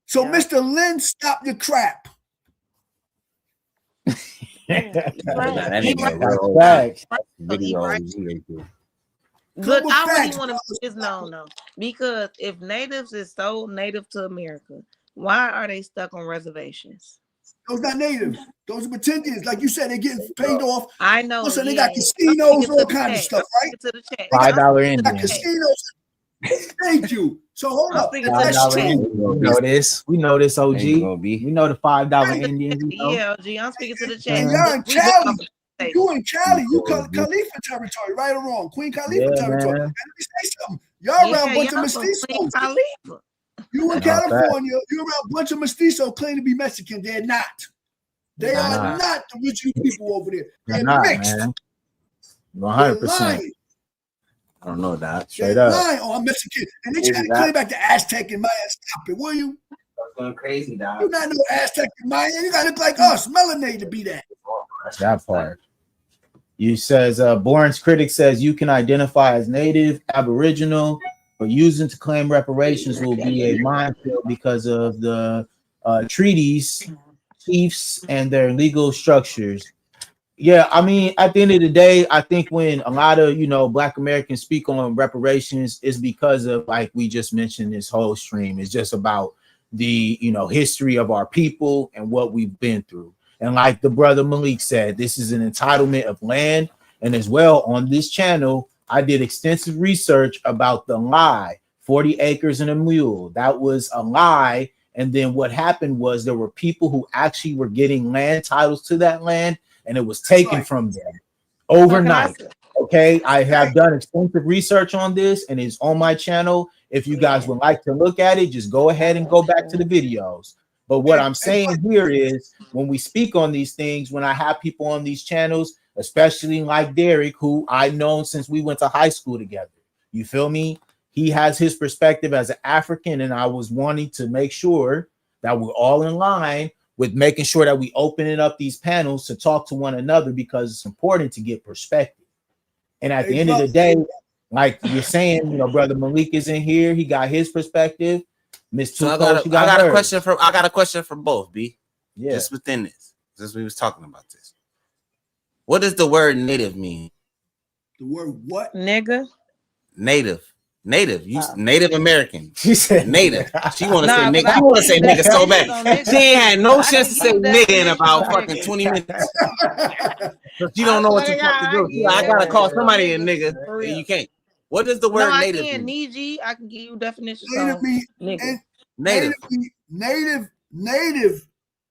So, Mr. Lynn, stop your crap. Look, I really want to make this known though, because if natives is so native to America, why are they stuck on reservations? Those not natives. Those are pretendians. Like you said, they're getting paid off. I know. Listen, they got casinos, all kinds of stuff, right? $5 Indian. Casinos. Thank you. So hold up. That's true. We know this. We know this, OG. We know the $5 Indians. Yeah, OG. I'm speaking to the chat. And you're in Cali. You in Cali. You Khalifa territory, right or wrong? Queen Khalifa territory. Let me say something. Y'all around a bunch of mestizos. You in California, you're around a bunch of mestizos claim to be Mexican. They're not. They are not the original people over there. They're mixed. 100%. I don't know that. Straight up. Lying. Oh, I'm Mexican. And they try to claim back the Aztec and Maya. Stop it, will you? That's going crazy, dog. You're not no Aztec and Maya. You got to look like us, melanated to be that. That part. You says, Bourne's critic says you can identify as native, aboriginal, but using to claim reparations will be a minefield because of the treaties, chiefs, and their legal structures. Yeah, I mean, at the end of the day, I think when a lot of, Black Americans speak on reparations is because of, like we just mentioned, this whole stream. It's just about the, history of our people and what we've been through. And like the brother Malik said, this is an entitlement of land. And as well, on this channel, I did extensive research about the lie, 40 acres and a mule. That was a lie. And then what happened was there were people who actually were getting land titles to that land, and it was taken from them overnight. Okay, I have done extensive research on this, and it's on my channel. If you guys would like to look at it, just go ahead and go back to the videos. But what I'm saying here is when we speak on these things, when I have people on these channels, especially like Derek, who I've known since we went to high school together, You feel me? He has his perspective as an African, and I was wanting to make sure that we're all in line with making sure that we opening up these panels to talk to one another, because it's important to get perspective. And at the end of the day, like you're saying, you know, Brother Malik is in here. He got his perspective. Miss So Tuco, I got a question for both, B. Yeah. Just within this, since we was talking about this. What does the word native mean? The word what? Nigga. Native. Native American. She said native. She want to say nigga. I She want to say can't nigga so definitions bad. on nigga. She ain't had no I chance to can say give nigga in definitions about on fucking nigga. 20 minutes. So she don't know what you're supposed to do. She's like, I gotta call somebody a nigga. For And real. you can't. What does the word No, I native can't. mean? Need G. I can give you definitions Native on mean nigga. native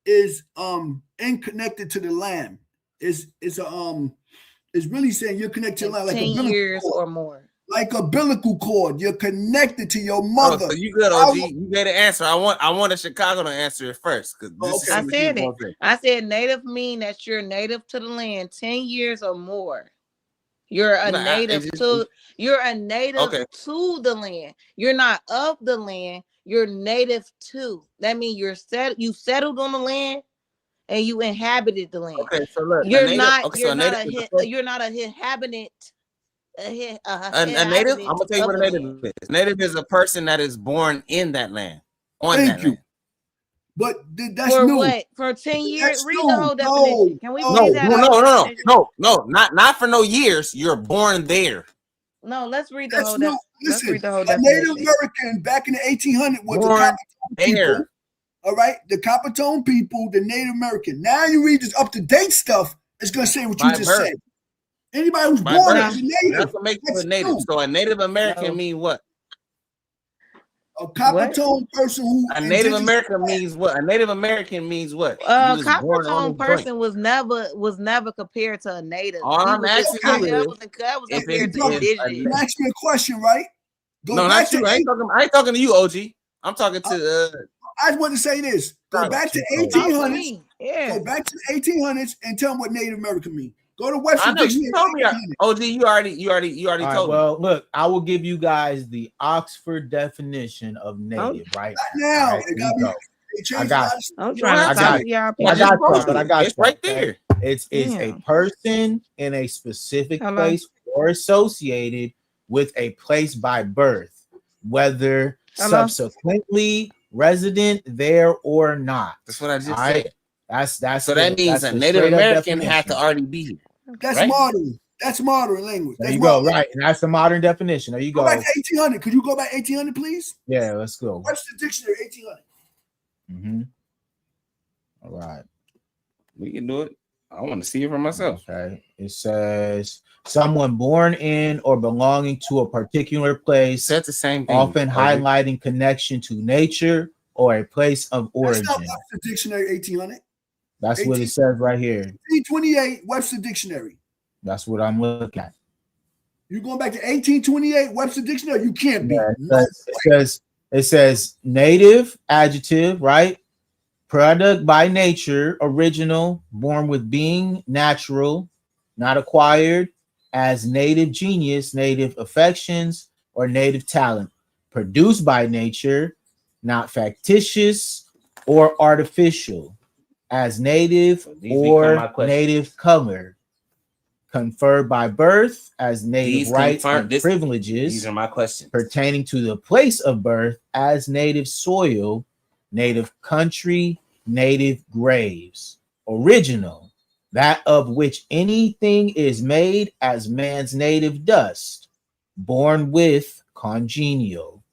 is unconnected to the land. It's really saying you're connected to the land like 10 years or more. Like a umbilical cord. You're connected to your Oh, mother. so you good, OG. You gave the answer. I want a Chicago to answer it first. Because I said it. I said native mean that you're native to the land 10 years or more. You're a native to the land. You're not of the land. You're native to. That means you settled on the land and you inhabited the land. Okay, so look, you're native, not okay, you're so not you're not a inhabitant. A native. I'm gonna tell you what a native is. Native is a person that is born in that land, on that land. But that's for new. What? For 10 years? Read new. the whole definition. Can we read that? No, not for no years. You're born there. No, let's read the That's whole new. Let's read the whole a Native American back in the 1800s was the Coppertone people. All right, the Coppertone people, the Native American. Now you read this up to date stuff. It's gonna say what you just said. Anybody who's born as a native. That's what makes you a native. New. So a Native American mean what? A Coppertone person who a Native American means what? A Native American means what? Coppertone person was never compared to a native. All I'm asking you is, that was compared to indigenous. I'm asking you a question, right? No, not you. I ain't talking to you, OG. I'm talking to. I just want to say this. Go back to 1800s. Go back to the 1800s and tell them what Native American mean. Go to Webster Dictionary. You told me. OG, you already told me. Well, look, I will give you guys the Oxford definition of native right now. I got It's right there. It's a person in a specific place or associated with a place by birth, whether subsequently resident there or not. That's what I just said. That's so that means a Native American had to already be here. That's modern. That's modern language. There you go. Right. And that's the modern definition. There you go. Go back to 1800. Could you go back 1800, please? Yeah, let's go. Webster Dictionary, 1800. All right. We can do it. I want to see it for myself. Okay. It says someone born in or belonging to a particular place. That's the same thing. Often highlighting connection to nature or a place of origin. That's not Webster Dictionary, 1800. That's what it says right here. 1828 Webster Dictionary. That's what I'm looking at. You're going back to 1828 Webster Dictionary? You can't be. Yeah, it says native, adjective, right? Product by nature, original, born with being, natural, not acquired, as native genius, native affections, or native talent. Produced by nature, not factitious or artificial, as native or native color, conferred by birth as native rights and privileges. These are my questions. Pertaining to the place of birth as native soil, native country, native graves. Original, that of which anything is made as man's native dust. Born with, congenial.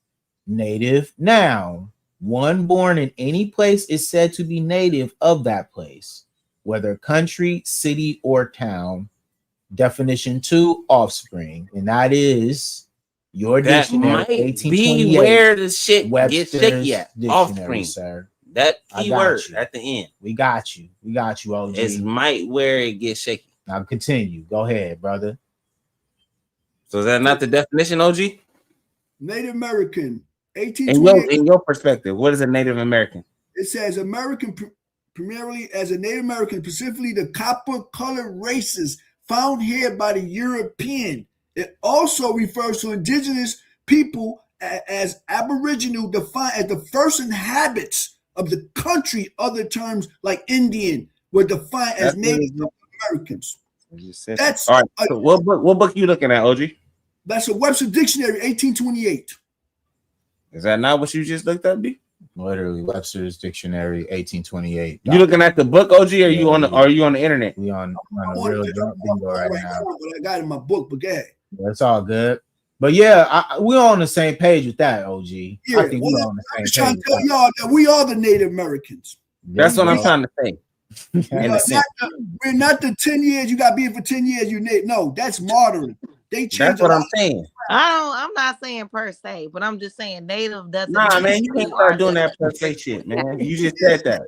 Native noun. One born in any place is said to be native of that place, whether country, city, or town. Definition 2, offspring, and that is your dictionary. Might be where the shit gets shaky at. Offspring, sir. That keyword at the end. We got you, OG. It's might where it gets shaky. Now continue. Go ahead, brother. So is that not the definition, OG? Native American. 1828. In your perspective, what is a Native American? It says American primarily as a Native American, specifically the copper colored races found here by the European It also refers to indigenous people as Aboriginal, defined as the first inhabitants of the country. Other terms like Indian were defined as Native Americans. That's all right. So what book you looking at, OG? That's a Webster Dictionary, 1828. Is that not what you just looked up, B? Literally, Webster's Dictionary, 1828. You looking at the book, OG, or you on the are you on the internet? We on a real bingo right now. But I got it in my book, but yeah. That's all good. But yeah, we're on the same page with that, OG. Yeah, I think we're on the I'm same trying page. to tell y'all that we are the Native Americans. That's what I'm trying to say. We're not the 10 years you got to be in for 10 years. You native. No, that's modern. They changed. That's what I'm saying. I'm not saying per se, but I'm just saying native doesn't. Nah, man, you can't start doing that per se shit, man. You just said that.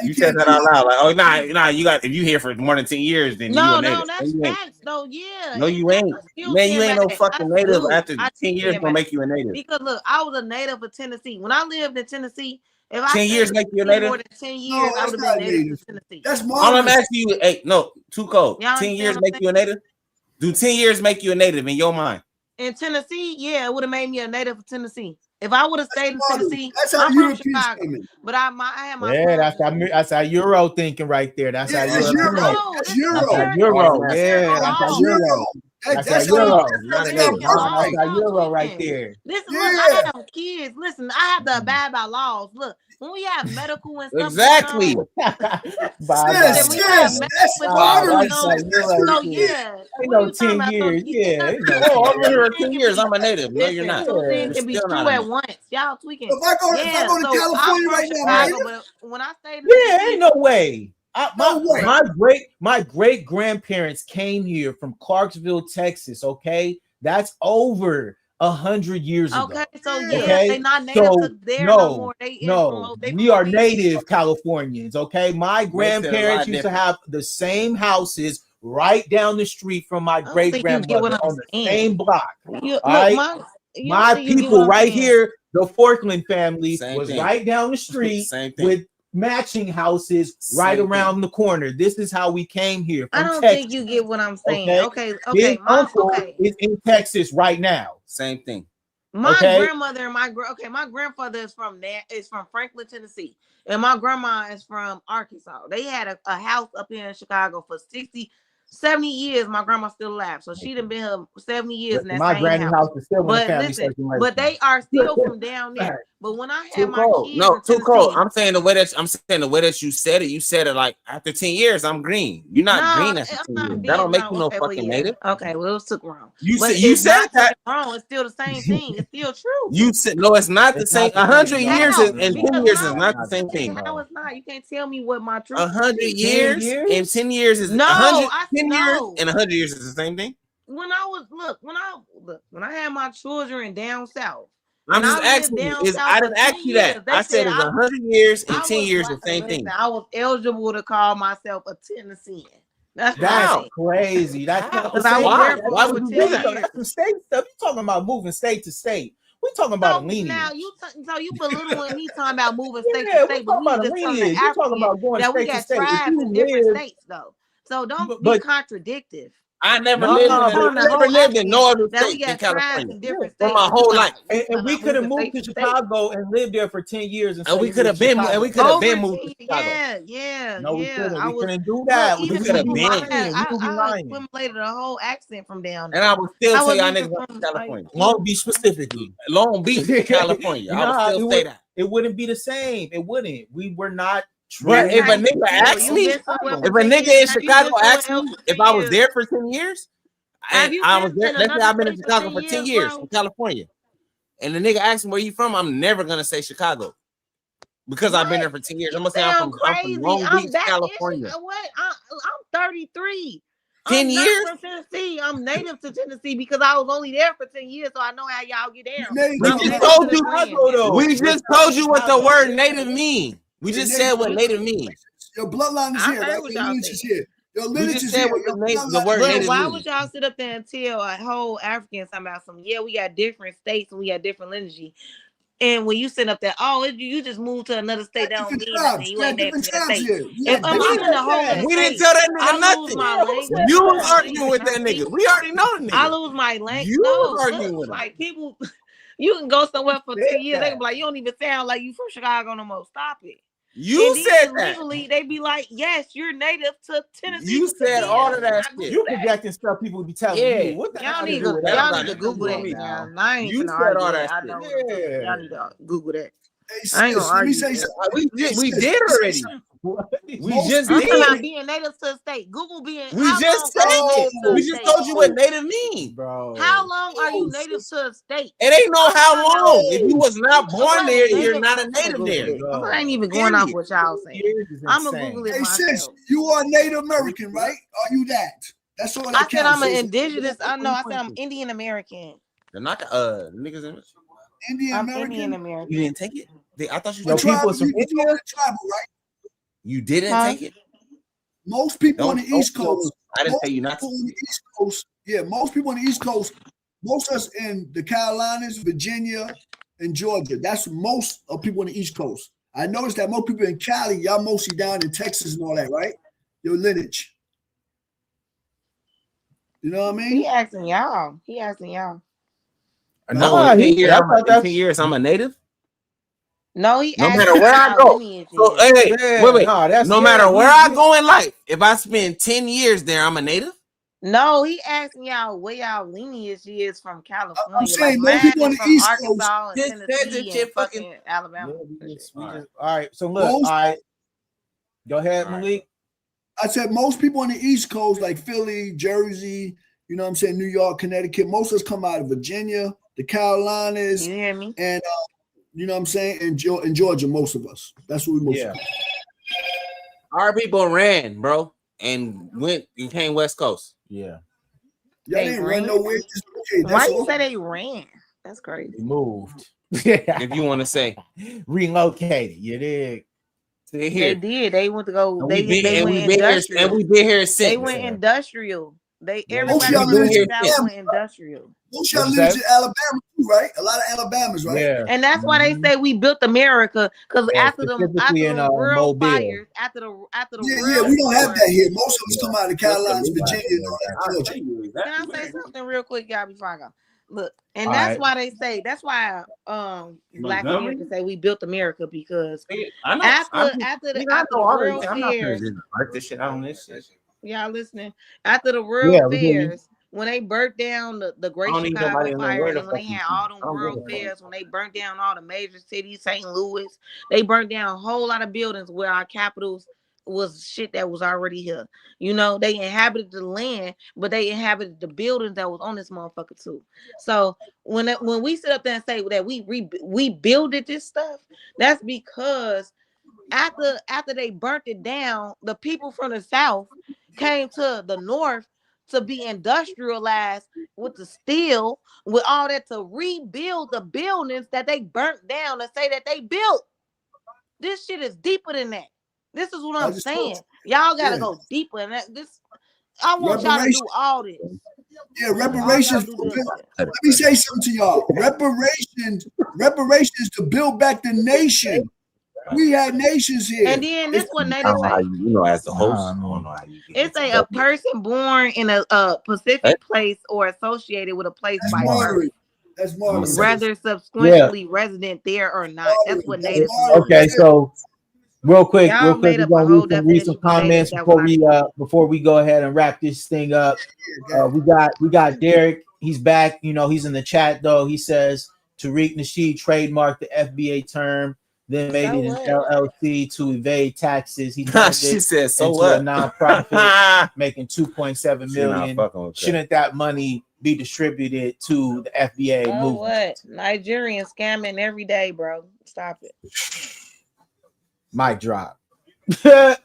You said that out loud. Like, oh, nah, you got if you here for more than 10 years, then you a native. No, that's facts, though. Yeah. No, you ain't. Man, you ain't no fucking native. After 10 years, gonna make you a native. Because look, I was a native of Tennessee. When I lived in Tennessee, if 10 years make you a native? More than 10 years, I would have been native to Tennessee. That's all I'm asking you. Hey, no, too cold. 10 years make you a native? Do 10 years make you a native in your mind? In Tennessee, yeah, it would have made me a native of Tennessee. If I would have stayed in Tennessee, I'm from Chicago. But I had my that's how Euro thinking right there. That's how Euro. That's Euro. That's Euro. Yeah, that's how Euro. That's Euro. That's how Euro right there. Listen, look, I have kids. Listen, I have to abide by laws. Look, when we have medical and stuff. Exactly. So yeah. You know, 10 years. Yeah. Oh, I'm here 10 years. I'm a native. No, you're not. Two things can be true at once. Y'all tweaking. If I go to California right now, but when I stayed ain't no way. My great grandparents came here from Clarksville, Texas. Okay, that's over 100 years ago. Okay, so they not native to there no more. We are native Californians. Okay, my grandparents used to have the same houses right down the street from my great grandmother on the same block. My people right here, the Forkland family, was right down the street with matching houses right around the corner. This is how we came here. I don't think you get what I'm saying. Okay. His uncle is in Texas right now. Same thing. My grandmother and my grandfather is from Franklin, Tennessee, and my grandma is from Arkansas. They had a house up here in Chicago for 70 years. My grandma's still alive, so she done been here 70 years. In that my granny house is still but listen, but they are still from down there. But when I had my kids, no, too cold. I'm saying the way that you said it like after 10 years, I'm green. You're not green after 10 years. That don't make you no fucking native. Okay, well, it was took wrong. You said that wrong. It's still the same thing. It's still true. You said no, it's not the same. 100 years and 10 years is not the same thing. No, it's not. You can't tell me what my truth. 100 years and 10 years is 10 years and 100 years is the same thing. When I had my children down south. I'm just asking you. I didn't ask you that. I said it's 100 years and 10 years the same thing. I was eligible to call myself a Tennessean. That's crazy. That's why would you do that? That's the state stuff. You talking about moving state to state. We talking about a lineage. Now you belittling me talking about moving state to state, but we just lineage. You talking about going state to state. We got tribes in different states though. So don't be contradictive. I never lived in no other state in California for my whole life. And we could have moved to Chicago and lived there for 10 years. And we could have been moved to Chicago. Yeah. No, we couldn't do that. We could have been. I assimilated a whole accent from down there. And I would still tell y'all niggas from California. Long Beach specifically. Long Beach, California. I would still say that. It wouldn't be the same. It wouldn't. We were not. But if a nigga asks me, if a nigga in Chicago asks me if I was there for 10 years, I was there. Let's say I've been in Chicago for 10 years in California, and the nigga asks me where you from, I'm never gonna say Chicago because I've been there for 10 years. I'm gonna say I'm from Long Beach, California. What? I'm 33. 10 years? From Tennessee. I'm native to Tennessee because I was only there for 10 years, so I know how y'all get down. We just told you what the word native means. We just said what native means. Your bloodline is here, right? Your lineage is here. Your lineage is here. The word native why would y'all sit up there and tell a whole African talking about some? Yeah, we got different states and we got different lineage. And when you sit up there, oh, you just moved to another state, that don't mean nothing. You ain't native to that state. If I'm in the whole we didn't tell that nigga nothing. My language. You was arguing with that nigga. We already know the nigga. I lose my language. You was arguing with him. Like people, you can go somewhere for 10 years. They can be like, you don't even sound like you from Chicago no more. Stop it. You said that. Legally, they be like, yes, you're native to Tennessee. You said all of that shit. You projecting stuff people be telling you. What the y'all hell need to to Google that now. I ain't you gonna said argue all that. that I know. shit. Y'all need to Google that. Hey, I ain't gonna let me argue. say something. We did already. We just I'm talking about did. being native to a state. Google being. We just said it. We just told you what native means, bro. How long are you native to a state? It ain't no how long. If you was not born there, you're not a native there. I ain't even going off what y'all saying. I'm gonna Google it Hey, myself. sis, you are Native American, right? Are you that? That's all that I said I'm an counts. indigenous. I know. I said I'm Indian American. They're not the niggas in Indian I'm American. Indian American. You didn't take it? I thought you What did. tribe? You tribal, right? You didn't take it? Most people on the East Coast. I didn't say you not to. On the East Coast, yeah, most people on the East Coast, most of us in the Carolinas, Virginia, and Georgia. That's most of people on the East Coast. I noticed that most people in Cali, y'all mostly down in Texas and all that, right? Your lineage. You know what I mean? He asking y'all. No, in 10 years, I'm a native. No, he no matter where I go. So, wait. No matter where I go in life, if I spend 10 years there, I'm a native. No, he asking y'all where y'all lineage is from California. I'm saying most people on the East Coast, Arkansas and Tennessee and fucking Alabama. All right. So look, all right. Go ahead, Malik. I said most people on the East Coast, like Philly, Jersey, you know what I'm saying, New York, Connecticut, most of us come out of Virginia, the Carolinas, you hear me? And you know what I'm saying, and Georgia, most of us. That's what we most of us. Our people ran, bro, and came West Coast. Yeah. Y'all didn't run nowhere. Why you say they ran? That's crazy. Moved. If you want to say relocated, you did. They did. They went to go. And They we've went been industrial. here, and we've been here since. They went industrial. Everybody y'all live in went industrial. Most y'all live in Alabama too, right? A lot of Alabama's, right? Yeah. And that's why they say we built America, because after the world fires, after the world we don't have that here. Most of us come out of the Carolinas, Virginia, and all that, Georgia. Can I say something real quick, y'all, before I go? Look, and that's why they say, that's why Black Americans say we built America, because after the world fairs, y'all listening? After the world fairs, when they burnt down the Great Chicago Fire, and when they had all them world fairs, when they burnt down all the major cities, St. Louis, they burnt down a whole lot of buildings where our capitals was shit that was already here. You know, they inhabited the land, but they inhabited the buildings that was on this motherfucker too. So when we sit up there and say that we builded this stuff, that's because after they burnt it down, the people from the South came to the North to be industrialized with the steel, with all that, to rebuild the buildings that they burnt down and say that they built. This shit is deeper than that. This is what I'm saying. Y'all gotta go deeper in that. I want y'all to do all this. Yeah, reparations. Let me say something to y'all. Reparations to build back the nation. We had nations here. And then this one they say, as the host, I don't know how you get it's a person born in a specific place or associated with a place by birth. That's more whether subsequently resident there or not. That's what native. Okay, so real quick, we're gonna read some comments before we go ahead and wrap this thing up. We got Derek. He's back. You know, he's in the chat though. He says Tariq Nasheed trademarked the FBA term, then made it an LLC to evade taxes. He she said, "So into what?" A nonprofit making $2.7 million. Shouldn't that money be distributed to the FBA movement? What? Nigerians scamming every day, bro. Stop it. Mic drop. Hey,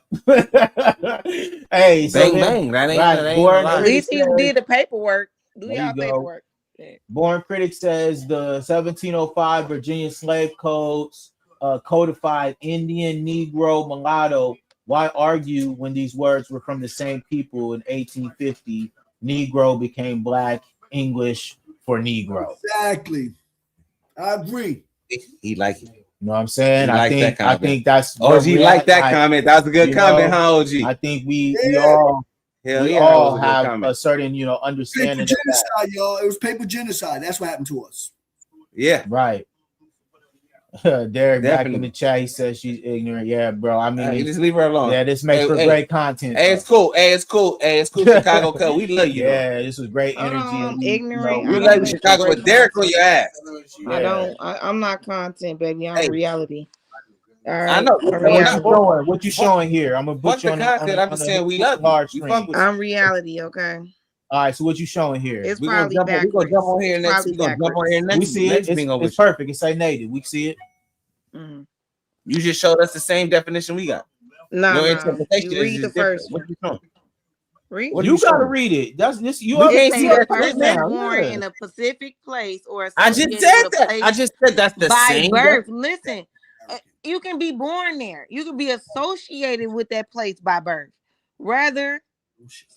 bang bang. That ain't at least he did the paperwork. Do y'all paperwork? Yeah. Born Critic says the 1705 Virginia slave codes codified Indian, Negro, mulatto. Why argue when these words were from the same people in 1850? Negro became Black, English for Negro. Exactly. I agree. He like it. You know what I'm saying? I think that's OG like that comment. That was a good comment, huh, OG? I think we all have a certain understanding. Paper genocide, y'all. It was paper genocide. That's what happened to us. Yeah, right. Derek back in the chat. He says she's ignorant. Yeah, bro. I mean, you just leave her alone. Yeah, this makes for great content. Hey, it's cool. Hey, it's cool. Hey, it's cool. Chicago Cut. We love you. Yeah, this was great energy. Ignorant. We love you, Chicago. With Derek on your ass. I'm not content, baby. I'm reality. All right. I know. What you showing here? I'm gonna put you on content. I'm just saying we love you. I'm reality. Okay. All right, so what you showing here? It's probably backwards. We're gonna jump on here next. We're gonna jump on here next. We see it. It's perfect. It's say native. We see it. Mm-hmm. You just showed us the same definition we got. No, you read the first one. Read. You gotta read it. That's this. You can't see a person born in a specific place or. I just said that. I just said that's the same by birth. Listen, you can be born there. You can be associated with that place by birth. Rather.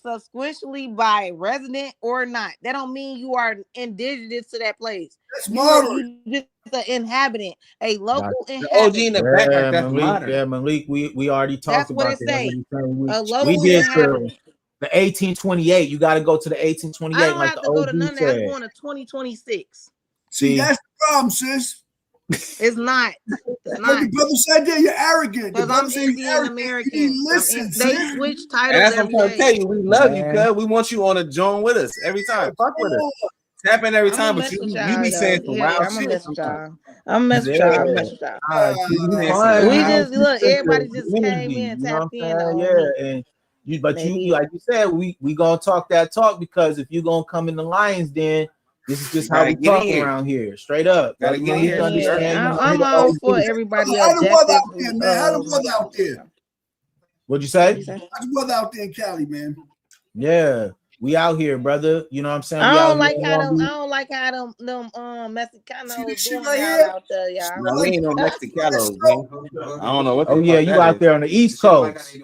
Subsequently by resident or not. That don't mean you are indigenous to that place. That's modern. You just an inhabitant, a local inhabitant. OG in the back, like that's modern. Yeah, Malik, we already talked about what it say. We did the 1828. You got to go to the 1828. I don't have to go to none of that. I'm going to 2026. See, that's the problem, sis. It's not. It's not. The brother said that you're arrogant. Because I'm Indian American. Listen, they switch titles. That's what I'm trying to tell you. We love you, cuz. We want you on a joint with us every time. Fuck with us. Tap in every time, but you be saying some wild shit. I'm messing with y'all. We just look. Everybody just came in, tapped in. Yeah, and you, but you, like you said, we gonna talk that talk because if you gonna come in the Lions Den. This is just how we talk around here, straight up. Gotta get here. I'm all for everybody. How the weather out there, man? How the weather out there? What'd you say? How's the weather out there in Cali, man? Yeah, we out here, brother. You know what I'm saying? I don't like how them Mexicanos doing out there, y'all. No, we ain't no Mexicanos, man. I don't know what. Oh yeah, you out there on the East Coast.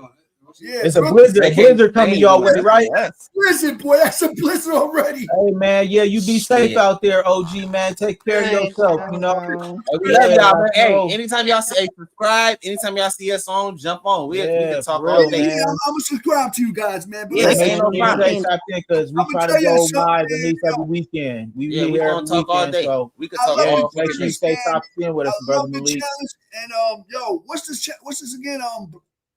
Yeah, it's a blizzard coming your way, right? Blizzard, boy, that's a blizzard already. Hey man, yeah, you be safe out there, OG man. Take care of yourself, you know. We love y'all, man. Hey, anytime y'all say subscribe, anytime y'all see us on, jump on. We can talk all day. Yeah, I'm gonna subscribe to you guys, man. But because we try to go live at least every weekend. We gonna talk all day. So we can talk all day. Make sure you stay top 10 with us, brother Malik. And yo, what's this again?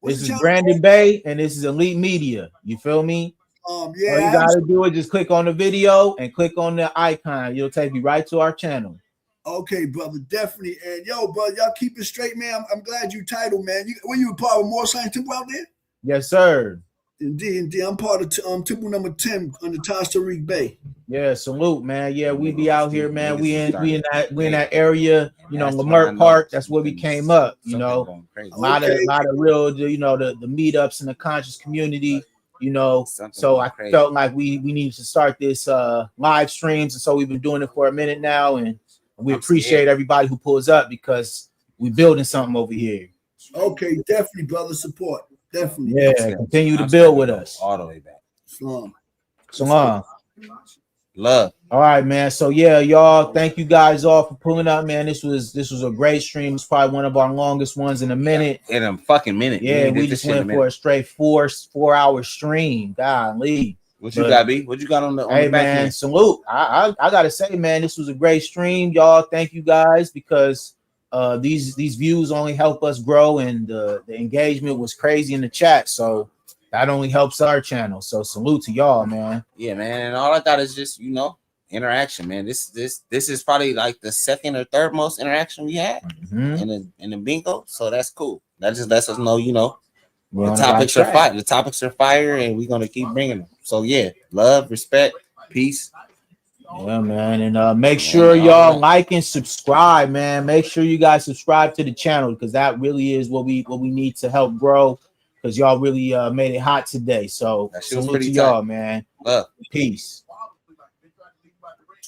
This is Brandon Bay, and this is Elite Media. You feel me? Yeah. All you gotta do is just click on the video and click on the icon. It'll take you right to our channel. Okay, brother, definitely. And yo, brother, y'all keep it straight, man. I'm glad you titled, man. Were you a part of More Science Temple out there? Yes, sir. Indeed. I'm part of Temple number 10 on the Tariq Bay. Yeah, salute, man. Yeah, we be out here, man. We in that area, you know, Lamert Park. That's where we came up. You know, a lot of real, you know, the meetups in the conscious community. You know, so I felt like we needed to start this live streams, and so we've been doing it for a minute now, and we appreciate everybody who pulls up because we building something over here. Okay, definitely, brother. Support. Definitely. Yeah, continue to build with us. All the way back. Salam. Love. All right, man. So yeah, y'all, thank you guys all for pulling up, man. This was a great stream. It's probably one of our longest ones in a minute. In a fucking minute. Yeah, we just went for a straight 4-hour stream. Golly. What you got, B? What you got on the Hey, man, salute. I gotta say, man, this was a great stream, y'all. Thank you guys because these views only help us grow, and the engagement was crazy in the chat. So that only helps our channel. So salute to y'all, man. Yeah, man. And all I got is just, you know, interaction, man. This is probably like the second or third most interaction we had in the bingo. So that's cool. That just lets us know, you know, the topics are fire. The topics are fire, and we're gonna keep bringing them. So yeah, love, respect, peace. Yeah, man. And make sure y'all like and subscribe, man. Make sure you guys subscribe to the channel because that really is what we need to help grow. Because y'all really made it hot today. So salute to y'all, man. Love. Peace.